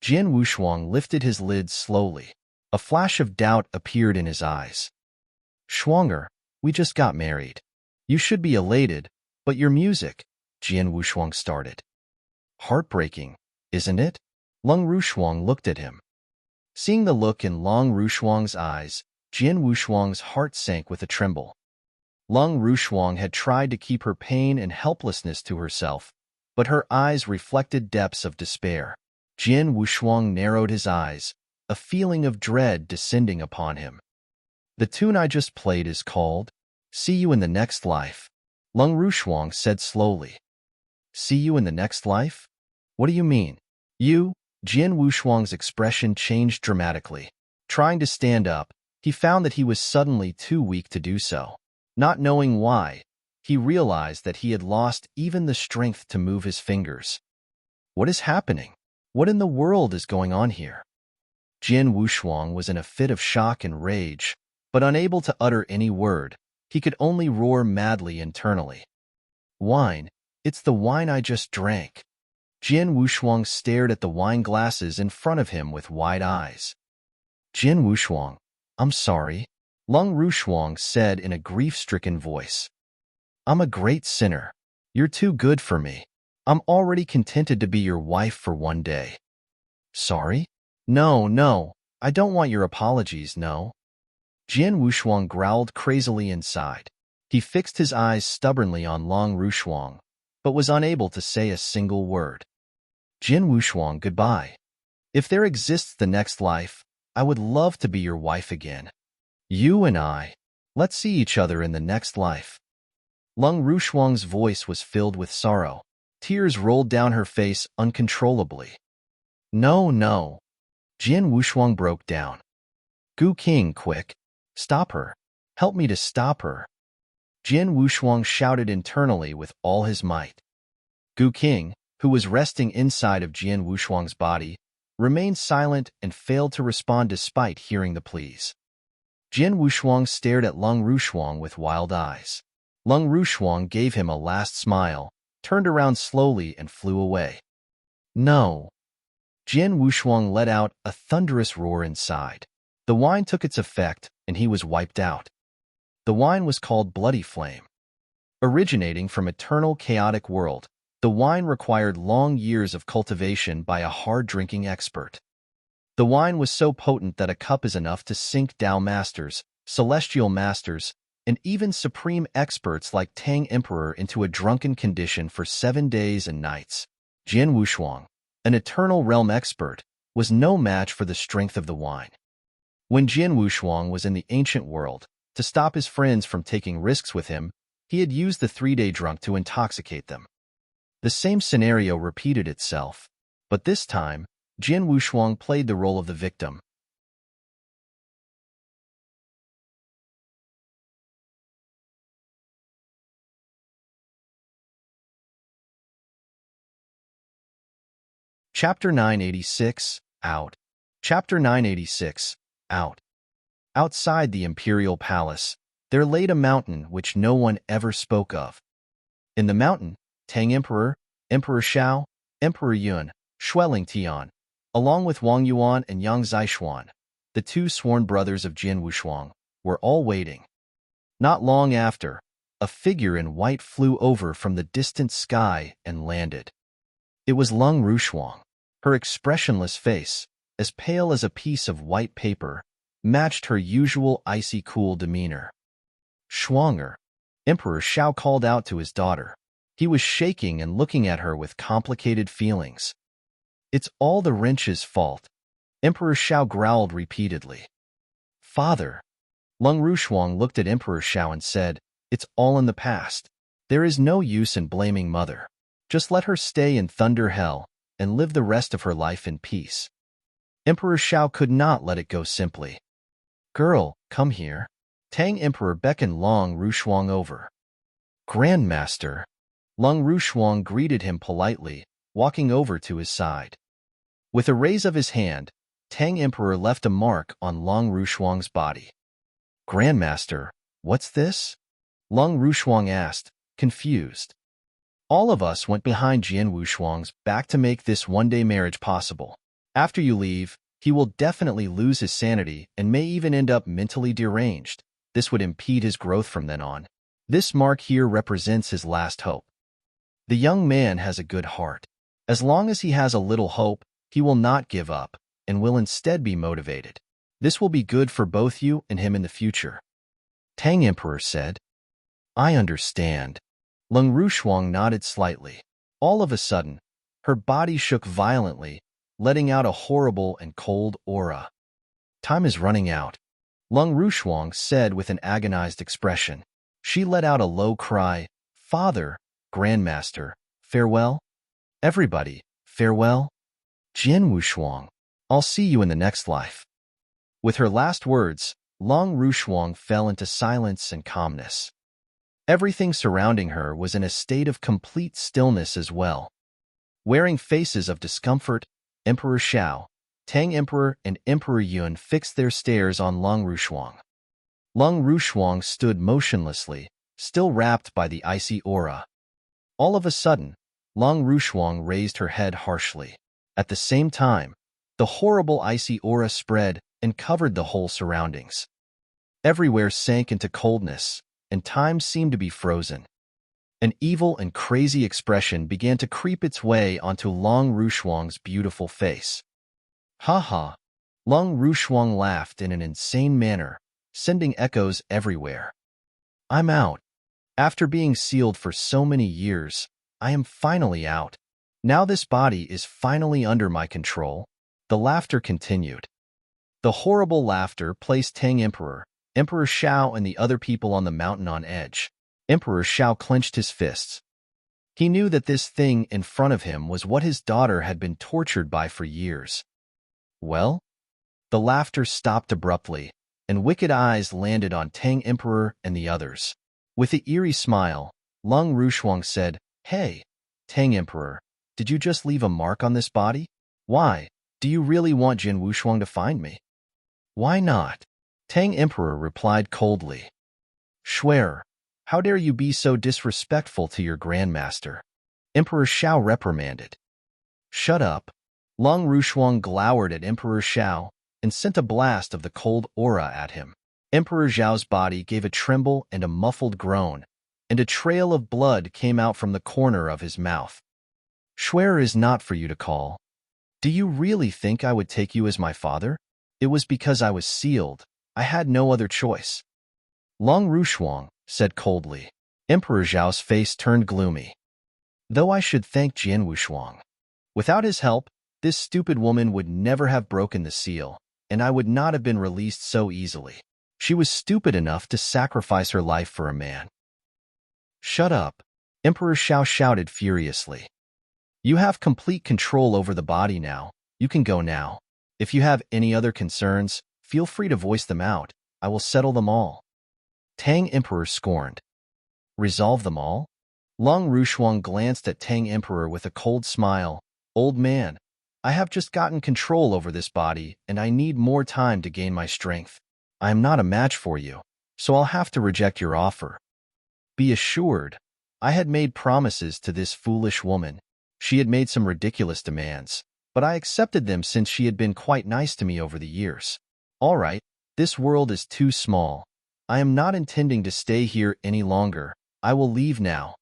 Jian Wushuang lifted his lids slowly. A flash of doubt appeared in his eyes. Shuanger, we just got married. You should be elated, but your music, Jian Wushuang started. Heartbreaking, isn't it? Long Rushuang looked at him. Seeing the look in Long Rushuang's eyes, Jian Wushuang's heart sank with a tremble. Long Rushuang had tried to keep her pain and helplessness to herself, but her eyes reflected depths of despair. Jian Wushuang narrowed his eyes, a feeling of dread descending upon him. The tune I just played is called See You in the Next Life, Long Rushuang said slowly. See you in the next life? What do you mean? You? Jian Wushuang's expression changed dramatically. Trying to stand up, he found that he was suddenly too weak to do so. Not knowing why, he realized that he had lost even the strength to move his fingers. What is happening? What in the world is going on here? Jian Wushuang was in a fit of shock and rage, but unable to utter any word. He could only roar madly internally. Wine, it's the wine I just drank. Jian Wushuang stared at the wine glasses in front of him with wide eyes. Jian Wushuang, I'm sorry, Long Rushuang said in a grief-stricken voice. I'm a great sinner. You're too good for me. I'm already contented to be your wife for one day. Sorry? No, I don't want your apologies, no. Jian Wushuang growled crazily inside. He fixed his eyes stubbornly on Long Rushuang, but was unable to say a single word. Jian Wushuang, goodbye. If there exists the next life, I would love to be your wife again. You and I, let's see each other in the next life. Long Rushuang's voice was filled with sorrow. Tears rolled down her face uncontrollably. No. Jian Wushuang broke down. Gu King, quick. Stop her. Help me to stop her. Jian Wushuang shouted internally with all his might. Gu King, who was resting inside of Jian Wushuang's body, remained silent and failed to respond despite hearing the pleas. Jian Wushuang stared at Long Rushuang with wild eyes. Long Rushuang gave him a last smile, turned around slowly and flew away. No. Jian Wushuang let out a thunderous roar inside. The wine took its effect, and he was wiped out. The wine was called Bloody Flame. Originating from eternal chaotic world, the wine required long years of cultivation by a hard-drinking expert. The wine was so potent that a cup is enough to sink Tao masters, celestial masters, and even supreme experts like Tang Emperor into a drunken condition for 7 days and nights. Jian Wushuang, an eternal realm expert, was no match for the strength of the wine. When Jian Wushuang was in the ancient world, to stop his friends from taking risks with him, he had used the 3-day drunk to intoxicate them. The same scenario repeated itself, but this time, Jian Wushuang played the role of the victim, Chapter 986, Out. Chapter 986, Out. Outside the imperial palace, there laid a mountain which no one ever spoke of. In the mountain, Tang Emperor, Emperor Shao, Emperor Yun, Xueling Tian, along with Wang Yuan and Yang Zishuan, the two sworn brothers of Jin Wushuang, were all waiting. Not long after, a figure in white flew over from the distant sky and landed. It was Lung Rushuang. Her expressionless face, as pale as a piece of white paper, matched her usual icy cool demeanor. Shuanger, Emperor Shao called out to his daughter. He was shaking and looking at her with complicated feelings. It's all the wrench's fault, Emperor Shao growled repeatedly. Father. Lung Rushuang looked at Emperor Shao and said, It's all in the past. There is no use in blaming Mother. Just let her stay in Thunder Hell and live the rest of her life in peace. Emperor Shao could not let it go simply. Girl, come here. Tang Emperor beckoned Lung Rushuang over. Grandmaster. Lung Rushuang greeted him politely, walking over to his side. With a raise of his hand, Tang Emperor left a mark on Lung Rushuang's body. Grandmaster, what's this? Lung Rushuang asked, confused. All of us went behind Jin Wushuang's back to make this one-day marriage possible. After you leave, he will definitely lose his sanity and may even end up mentally deranged. This would impede his growth from then on. This mark here represents his last hope. The young man has a good heart. As long as he has a little hope, he will not give up and will instead be motivated. This will be good for both you and him in the future. Tang Emperor said. I understand. Lung Rushuang nodded slightly. All of a sudden, her body shook violently, letting out a horrible and cold aura. Time is running out, Lung Rushuang said with an agonized expression. She let out a low cry. Father, Grandmaster, farewell? Everybody, farewell? Jin Wushuang, I'll see you in the next life. With her last words, Lung Rushuang fell into silence and calmness. Everything surrounding her was in a state of complete stillness as well. Wearing faces of discomfort, Emperor Shao, Tang Emperor, and Emperor Yun fixed their stares on Lung Rushuang. Lung Rushuang stood motionlessly, still wrapped by the icy aura. All of a sudden, Lung Rushuang raised her head harshly. At the same time, the horrible icy aura spread and covered the whole surroundings. Everywhere sank into coldness, and time seemed to be frozen. An evil and crazy expression began to creep its way onto Lung Rushuang's beautiful face. Ha ha! Lung Rushuang laughed in an insane manner, sending echoes everywhere. I'm out. After being sealed for so many years, I am finally out. Now this body is finally under my control. The laughter continued. The horrible laughter placed Tang Emperor, Emperor Shao, and the other people on the mountain on edge. Emperor Shao clenched his fists. He knew that this thing in front of him was what his daughter had been tortured by for years. Well? The laughter stopped abruptly, and wicked eyes landed on Tang Emperor and the others. With an eerie smile, Lung Rushuang said, Hey, Tang Emperor, did you just leave a mark on this body? Why? Do you really want Jin Wushuang to find me? Why not? Tang Emperor replied coldly. Swear, how dare you be so disrespectful to your grandmaster? Emperor Shao reprimanded. Shut up. Lung Rushuang glowered at Emperor Shao and sent a blast of the cold aura at him. Emperor Zhao's body gave a tremble and a muffled groan, and a trail of blood came out from the corner of his mouth. Swear is not for you to call. Do you really think I would take you as my father? It was because I was sealed. I had no other choice. Lung Rushuang said coldly. Emperor Zhao's face turned gloomy. Though I should thank Jin Wushuang. Without his help, this stupid woman would never have broken the seal, and I would not have been released so easily. She was stupid enough to sacrifice her life for a man. Shut up, Emperor Shao shouted furiously. You have complete control over the body now. You can go now. If you have any other concerns, feel free to voice them out. I will settle them all. Tang Emperor scorned. Resolve them all? Lung Rushuang glanced at Tang Emperor with a cold smile. Old man, I have just gotten control over this body, and I need more time to gain my strength. I am not a match for you, so I'll have to reject your offer. Be assured, I had made promises to this foolish woman. She had made some ridiculous demands, but I accepted them since she had been quite nice to me over the years. All right, this world is too small. I am not intending to stay here any longer. I will leave now.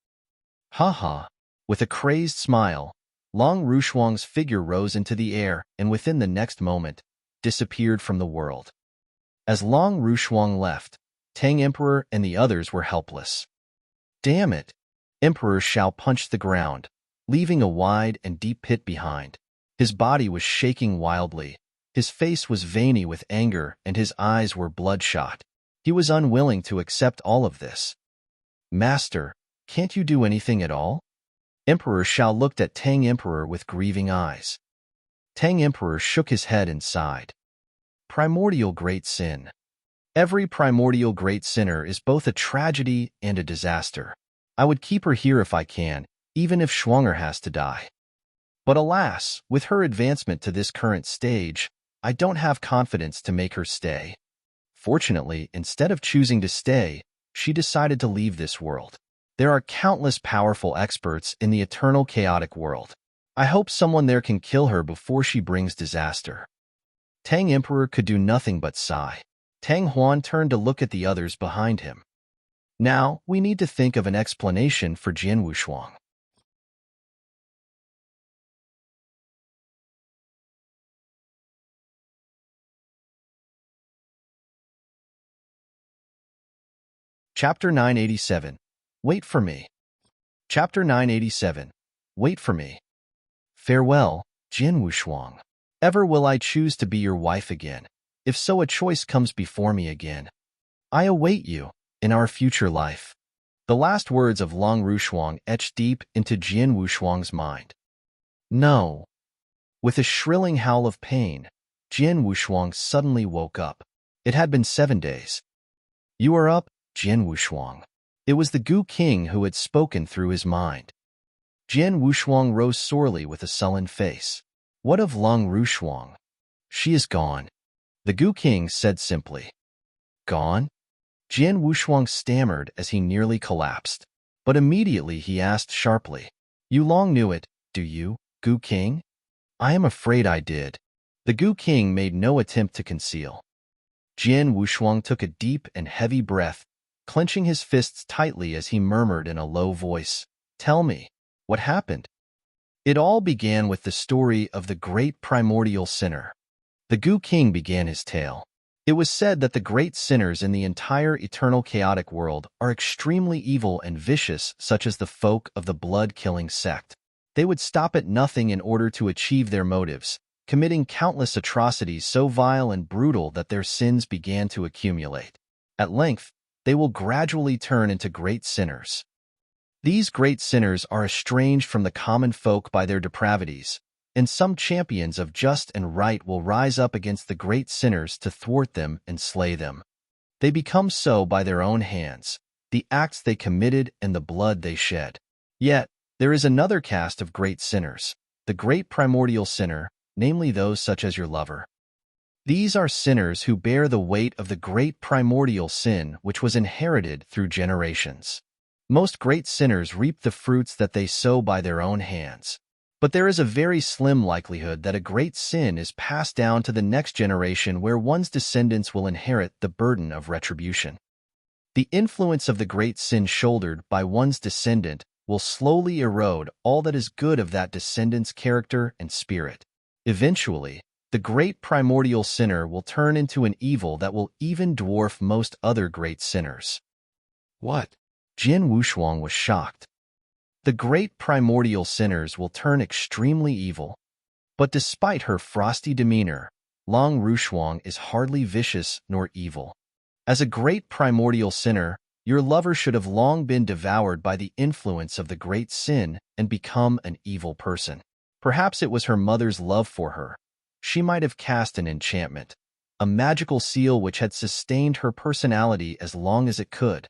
Ha ha. With a crazed smile, Long Rushuang's figure rose into the air and within the next moment, disappeared from the world. As Long Rushuang left, Tang Emperor and the others were helpless. Damn it! Emperor Shao punched the ground, leaving a wide and deep pit behind. His body was shaking wildly. His face was veiny with anger and his eyes were bloodshot. He was unwilling to accept all of this. Master, can't you do anything at all? Emperor Shao looked at Tang Emperor with grieving eyes. Tang Emperor shook his head and sighed. Primordial Great Sin. Every primordial great sinner is both a tragedy and a disaster. I would keep her here if I can, even if Schwanger has to die. But alas, with her advancement to this current stage, I don't have confidence to make her stay. Fortunately, instead of choosing to stay, she decided to leave this world. There are countless powerful experts in the eternal chaotic world. I hope someone there can kill her before she brings disaster. Tang Emperor could do nothing but sigh. Tang Huan turned to look at the others behind him. Now, we need to think of an explanation for Jian Wushuang. Chapter 987. Wait for me. Chapter 987. Wait for me. Farewell, Jian Wushuang. Ever will I choose to be your wife again. If so, a choice comes before me again. I await you in our future life. The last words of Long Rushuang etched deep into Jian Wushuang's mind. No. With a shrilling howl of pain, Jian Wushuang suddenly woke up. It had been 7 days. You are up, Jian Wushuang. It was the Gu King who had spoken through his mind. Jian Wushuang rose sorely with a sullen face. What of Long Rushuang? She is gone. The Gu King said simply. Gone? Jian Wushuang stammered as he nearly collapsed. But immediately he asked sharply. You long knew it, do you, Gu King? I am afraid I did. The Gu King made no attempt to conceal. Jian Wushuang took a deep and heavy breath, clenching his fists tightly as he murmured in a low voice, Tell me, what happened? It all began with the story of the great primordial sinner. The Gu King began his tale. It was said that the great sinners in the entire eternal chaotic world are extremely evil and vicious, such as the folk of the blood-killing sect. They would stop at nothing in order to achieve their motives, committing countless atrocities so vile and brutal that their sins began to accumulate. At length, they will gradually turn into great sinners. These great sinners are estranged from the common folk by their depravities, and some champions of just and right will rise up against the great sinners to thwart them and slay them. They become so by their own hands, the acts they committed and the blood they shed. Yet, there is another caste of great sinners, the great primordial sinner, namely those such as your lover. These are sinners who bear the weight of the great primordial sin which was inherited through generations. Most great sinners reap the fruits that they sow by their own hands. But there is a very slim likelihood that a great sin is passed down to the next generation where one's descendants will inherit the burden of retribution. The influence of the great sin shouldered by one's descendant will slowly erode all that is good of that descendant's character and spirit. Eventually, the great primordial sinner will turn into an evil that will even dwarf most other great sinners. What? Jian Wushuang was shocked. The great primordial sinners will turn extremely evil. But despite her frosty demeanor, Long Rushuang is hardly vicious nor evil. As a great primordial sinner, your lover should have long been devoured by the influence of the great sin and become an evil person. Perhaps it was her mother's love for her. She might have cast an enchantment, a magical seal which had sustained her personality as long as it could.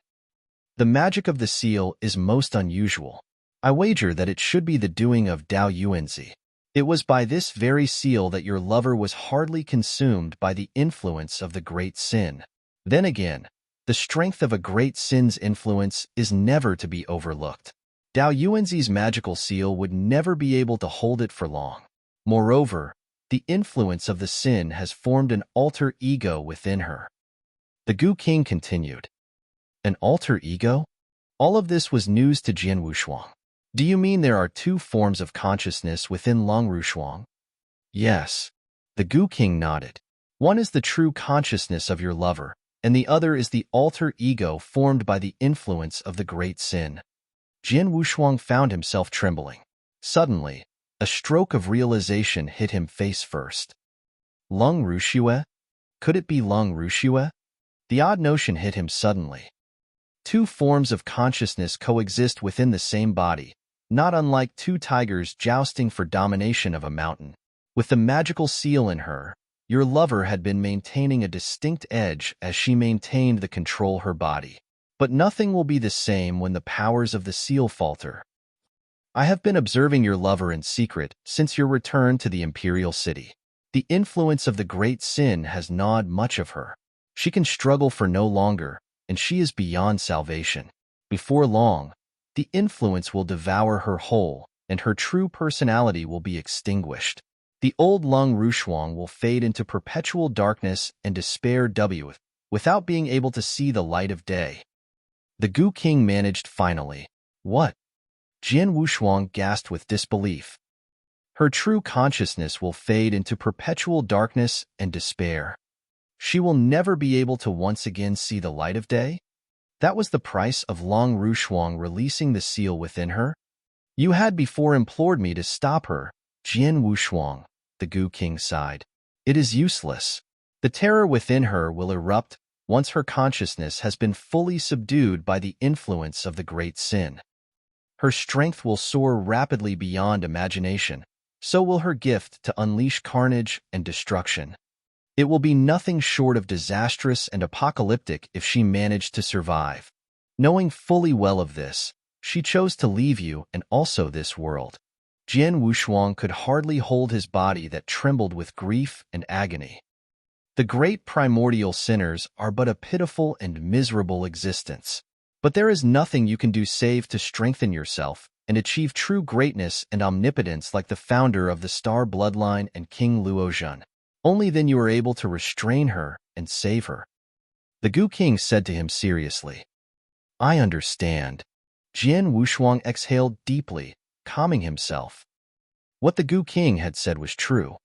The magic of the seal is most unusual. I wager that it should be the doing of Dao Yuanzi. It was by this very seal that your lover was hardly consumed by the influence of the great sin. Then again, the strength of a great sin's influence is never to be overlooked. Dao Yuanzi's magical seal would never be able to hold it for long. Moreover, the influence of the sin has formed an alter ego within her. The Gu King continued. An alter ego? All of this was news to Jian Wushuang. Do you mean there are two forms of consciousness within Long Rushuang? Yes. The Gu King nodded. One is the true consciousness of your lover, and the other is the alter ego formed by the influence of the great sin. Jian Wushuang found himself trembling. Suddenly, a stroke of realization hit him face first. Long Rushue? Could it be Long Rushue? The odd notion hit him suddenly. Two forms of consciousness coexist within the same body, not unlike two tigers jousting for domination of a mountain. With the magical seal in her, your lover had been maintaining a distinct edge as she maintained the control her body. But nothing will be the same when the powers of the seal falter. I have been observing your lover in secret since your return to the imperial city. The influence of the great sin has gnawed much of her. She can struggle for no longer, and she is beyond salvation. Before long, the influence will devour her whole, and her true personality will be extinguished. The old Long Rushuang will fade into perpetual darkness and despair without being able to see the light of day. The Gu King managed finally. What? Jian Wushuang gasped with disbelief. Her true consciousness will fade into perpetual darkness and despair. She will never be able to once again see the light of day? That was the price of Long Rushuang releasing the seal within her? You had before implored me to stop her, Jian Wushuang, the Gu King sighed. It is useless. The terror within her will erupt once her consciousness has been fully subdued by the influence of the great sin. Her strength will soar rapidly beyond imagination, so will her gift to unleash carnage and destruction. It will be nothing short of disastrous and apocalyptic if she managed to survive. Knowing fully well of this, she chose to leave you and also this world. Jian Wushuang could hardly hold his body that trembled with grief and agony. The great primordial sinners are but a pitiful and miserable existence. But there is nothing you can do save to strengthen yourself and achieve true greatness and omnipotence like the founder of the Star Bloodline and King Luozhen. Only then you are able to restrain her and save her. The Gu King said to him seriously. I understand. Jian Wushuang exhaled deeply, calming himself. What the Gu King had said was true.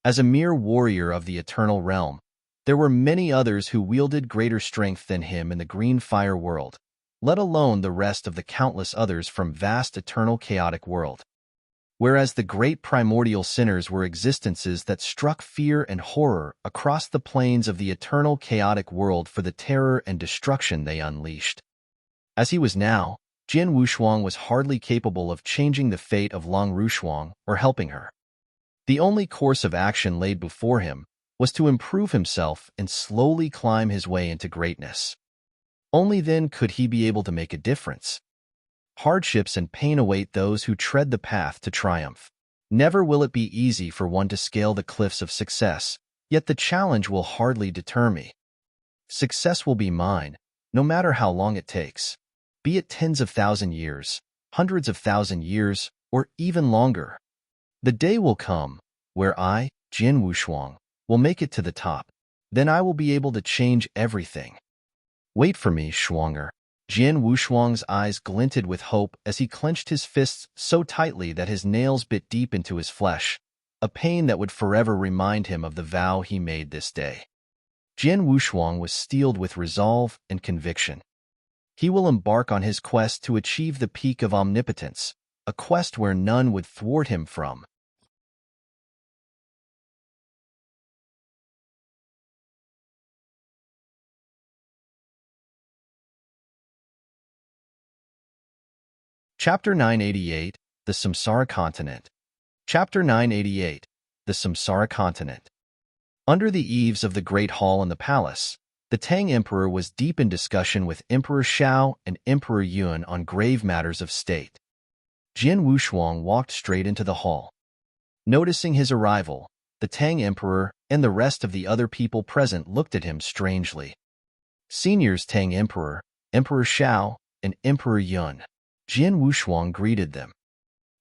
As a mere warrior of the eternal realm, there were many others who wielded greater strength than him in the green fire world, let alone the rest of the countless others from vast eternal chaotic world. Whereas the great primordial sinners were existences that struck fear and horror across the plains of the eternal chaotic world for the terror and destruction they unleashed. As he was now, Jian Wushuang was hardly capable of changing the fate of Long Rushuang or helping her. The only course of action laid before him was to improve himself and slowly climb his way into greatness. Only then could he be able to make a difference. Hardships and pain await those who tread the path to triumph. Never will it be easy for one to scale the cliffs of success, yet the challenge will hardly deter me. Success will be mine, no matter how long it takes. Be it tens of thousand years, hundreds of thousand years, or even longer. The day will come where I, Jian Wushuang, will make it to the top. Then I will be able to change everything. Wait for me, Shuanger. Jian Wushuang's eyes glinted with hope as he clenched his fists so tightly that his nails bit deep into his flesh, a pain that would forever remind him of the vow he made this day. Jian Wushuang was steeled with resolve and conviction. He will embark on his quest to achieve the peak of omnipotence, a quest where none would thwart him from. Chapter 988, The Samsara Continent. Chapter 988, The Samsara Continent. Under the eaves of the Great Hall in the palace, the Tang Emperor was deep in discussion with Emperor Shao and Emperor Yuan on grave matters of state. Jian Wushuang walked straight into the hall. Noticing his arrival, the Tang Emperor and the rest of the other people present looked at him strangely. Seniors Tang Emperor, Emperor Xiao, and Emperor Yun. Jian Wushuang greeted them.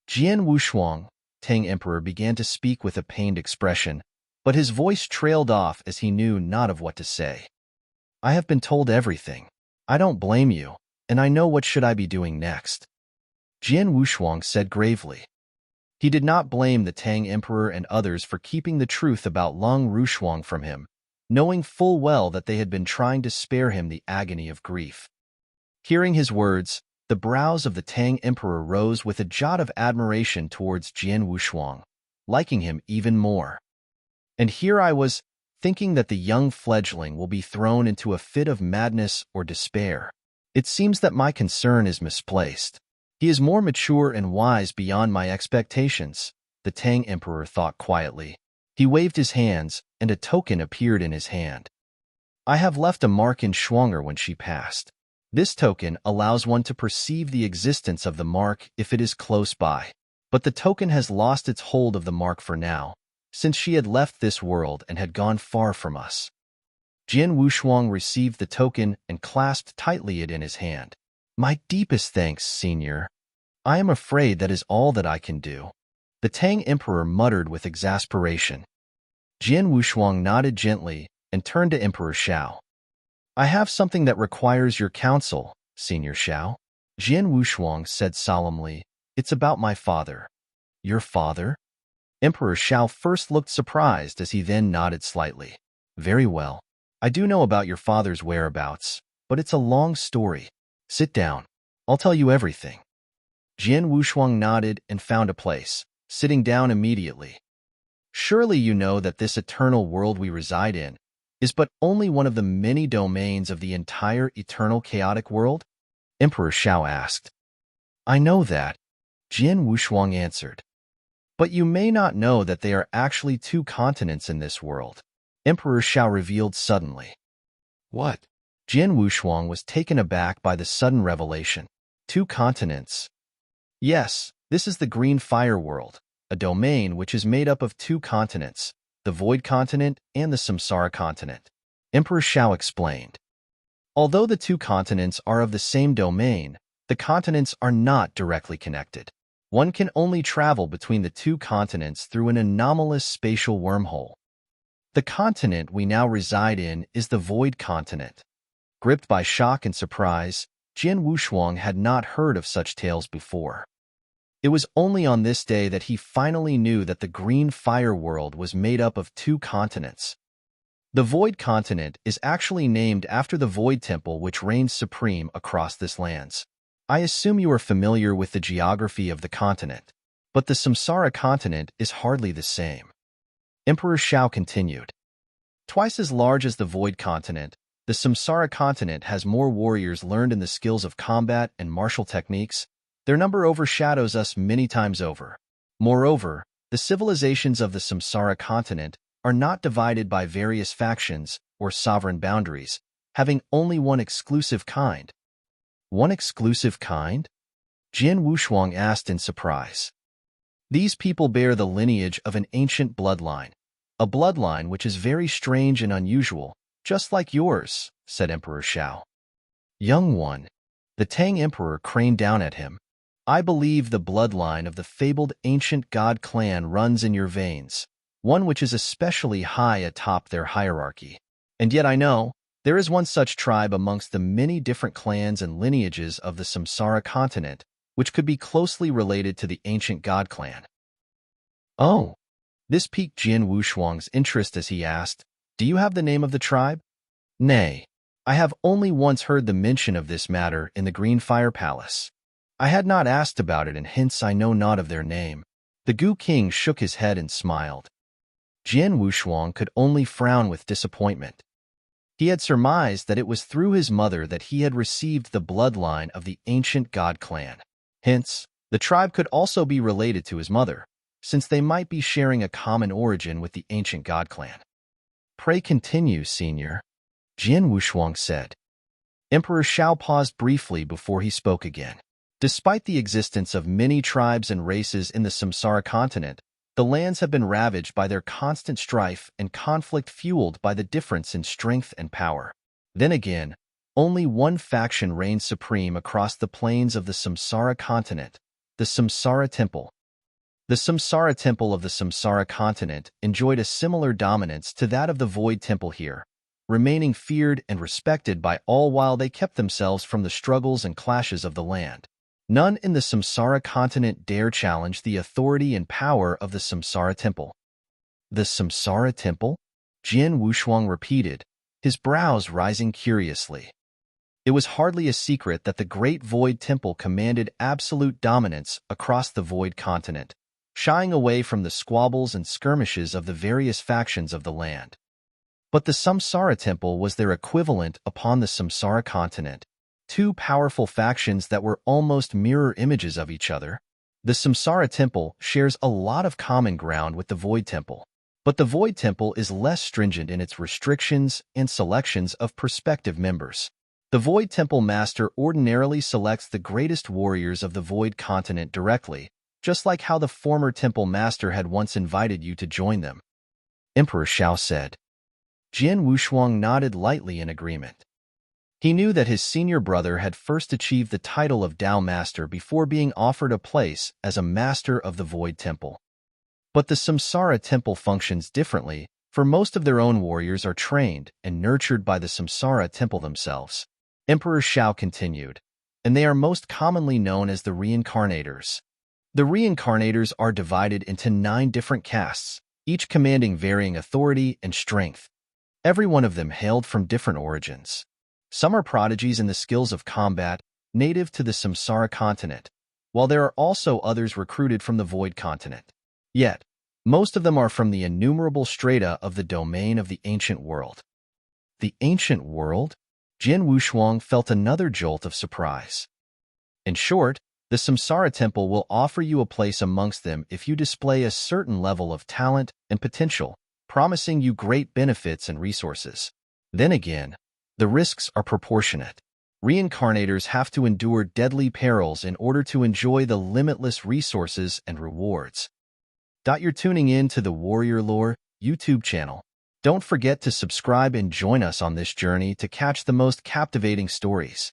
Jian Wushuang, Tang Emperor began to speak with a pained expression, but his voice trailed off as he knew not of what to say. I have been told everything. I don't blame you, and I know what should I be doing next. Jian Wushuang said gravely. He did not blame the Tang Emperor and others for keeping the truth about Long Rushuang from him, knowing full well that they had been trying to spare him the agony of grief. Hearing his words, the brows of the Tang Emperor rose with a jot of admiration towards Jian Wushuang, liking him even more. And here I was, thinking that the young fledgling will be thrown into a fit of madness or despair. It seems that my concern is misplaced. He is more mature and wise beyond my expectations, the Tang Emperor thought quietly. He waved his hands, and a token appeared in his hand. I have left a mark in Schwanger when she passed. This token allows one to perceive the existence of the mark if it is close by. But the token has lost its hold of the mark for now, since she had left this world and had gone far from us. Jian Wushuang received the token and clasped tightly it in his hand. My deepest thanks, Senior. I am afraid that is all that I can do. The Tang Emperor muttered with exasperation. Jian Wushuang nodded gently and turned to Emperor Xiao. I have something that requires your counsel, Senior Xiao. Jian Wushuang said solemnly, It's about my father. Your father? Emperor Xiao first looked surprised as he then nodded slightly. Very well. I do know about your father's whereabouts, but it's a long story. Sit down. I'll tell you everything. Jian Wushuang nodded and found a place, sitting down immediately. Surely you know that this eternal world we reside in is but only one of the many domains of the entire eternal chaotic world? Emperor Xiao asked. I know that, Jian Wushuang answered. But you may not know that there are actually 2 continents in this world, Emperor Xiao revealed suddenly. What? Jian Wushuang was taken aback by the sudden revelation. 2 continents. Yes, this is the Green Fire World, a domain which is made up of 2 continents, the Void Continent and the Samsara Continent. Emperor Xiao explained. Although the 2 continents are of the same domain, the continents are not directly connected. One can only travel between the 2 continents through an anomalous spatial wormhole. The continent we now reside in is the Void Continent. Gripped by shock and surprise, Jian Wushuang had not heard of such tales before. It was only on this day that he finally knew that the Green Fire World was made up of 2 continents. The Void Continent is actually named after the Void Temple which reigns supreme across this lands. I assume you are familiar with the geography of the continent, but the Samsara Continent is hardly the same. Emperor Xiao continued. Twice as large as the Void Continent, the Samsara Continent has more warriors learned in the skills of combat and martial techniques. Their number overshadows us many times over. Moreover, the civilizations of the Samsara Continent are not divided by various factions or sovereign boundaries, having only one exclusive kind. One exclusive kind? Jian Wushuang asked in surprise. These people bear the lineage of an ancient bloodline, a bloodline which is very strange and unusual, just like yours, said Emperor Xiao. Young one, the Tang Emperor craned down at him. I believe the bloodline of the fabled ancient god clan runs in your veins, one which is especially high atop their hierarchy. And yet I know there is one such tribe amongst the many different clans and lineages of the Samsara Continent, which could be closely related to the ancient god clan. Oh, this piqued Jian Wushuang's interest as he asked, Do you have the name of the tribe? Nay, I have only once heard the mention of this matter in the Green Fire Palace. I had not asked about it and hence I know not of their name. The Gu King shook his head and smiled. Jian Wushuang could only frown with disappointment. He had surmised that it was through his mother that he had received the bloodline of the ancient god clan. Hence, the tribe could also be related to his mother, since they might be sharing a common origin with the ancient god clan. Pray continue, Senior, Jian Wushuang said. Emperor Xiao paused briefly before he spoke again. Despite the existence of many tribes and races in the Samsara Continent, The lands have been ravaged by their constant strife and conflict fueled by the difference in strength and power. Then again, only one faction reigns supreme across the plains of the Samsara continent, the Samsara Temple. The Samsara Temple of the Samsara continent enjoyed a similar dominance to that of the Void Temple here, remaining feared and respected by all while they kept themselves from the struggles and clashes of the land. None in the Samsara continent dare challenge the authority and power of the Samsara Temple. The Samsara Temple? Jian Wushuang repeated, his brows rising curiously. It was hardly a secret that the Great Void Temple commanded absolute dominance across the Void continent, shying away from the squabbles and skirmishes of the various factions of the land. But the Samsara Temple was their equivalent upon the Samsara continent, two powerful factions that were almost mirror images of each other. The Samsara Temple shares a lot of common ground with the Void Temple, but the Void Temple is less stringent in its restrictions and selections of prospective members. The Void Temple Master ordinarily selects the greatest warriors of the Void continent directly, just like how the former Temple Master had once invited you to join them. Emperor Xiao said. Jian Wushuang nodded lightly in agreement. He knew that his senior brother had first achieved the title of Tao Master before being offered a place as a Master of the Void Temple. But the Samsara Temple functions differently, for most of their own warriors are trained and nurtured by the Samsara Temple themselves. Emperor Xiao continued, and they are most commonly known as the Reincarnators. The Reincarnators are divided into 9 different castes, each commanding varying authority and strength. Every one of them hailed from different origins. Some are prodigies in the skills of combat, native to the Samsara continent, while there are also others recruited from the Void continent. Yet, most of them are from the innumerable strata of the domain of the ancient world. The ancient world? Jian Wushuang felt another jolt of surprise. In short, the Samsara Temple will offer you a place amongst them if you display a certain level of talent and potential, promising you great benefits and resources. Then again, the risks are proportionate. Reincarnators have to endure deadly perils in order to enjoy the limitless resources and rewards. You're tuning in to the Warrior Lore YouTube channel. Don't forget to subscribe and join us on this journey to catch the most captivating stories.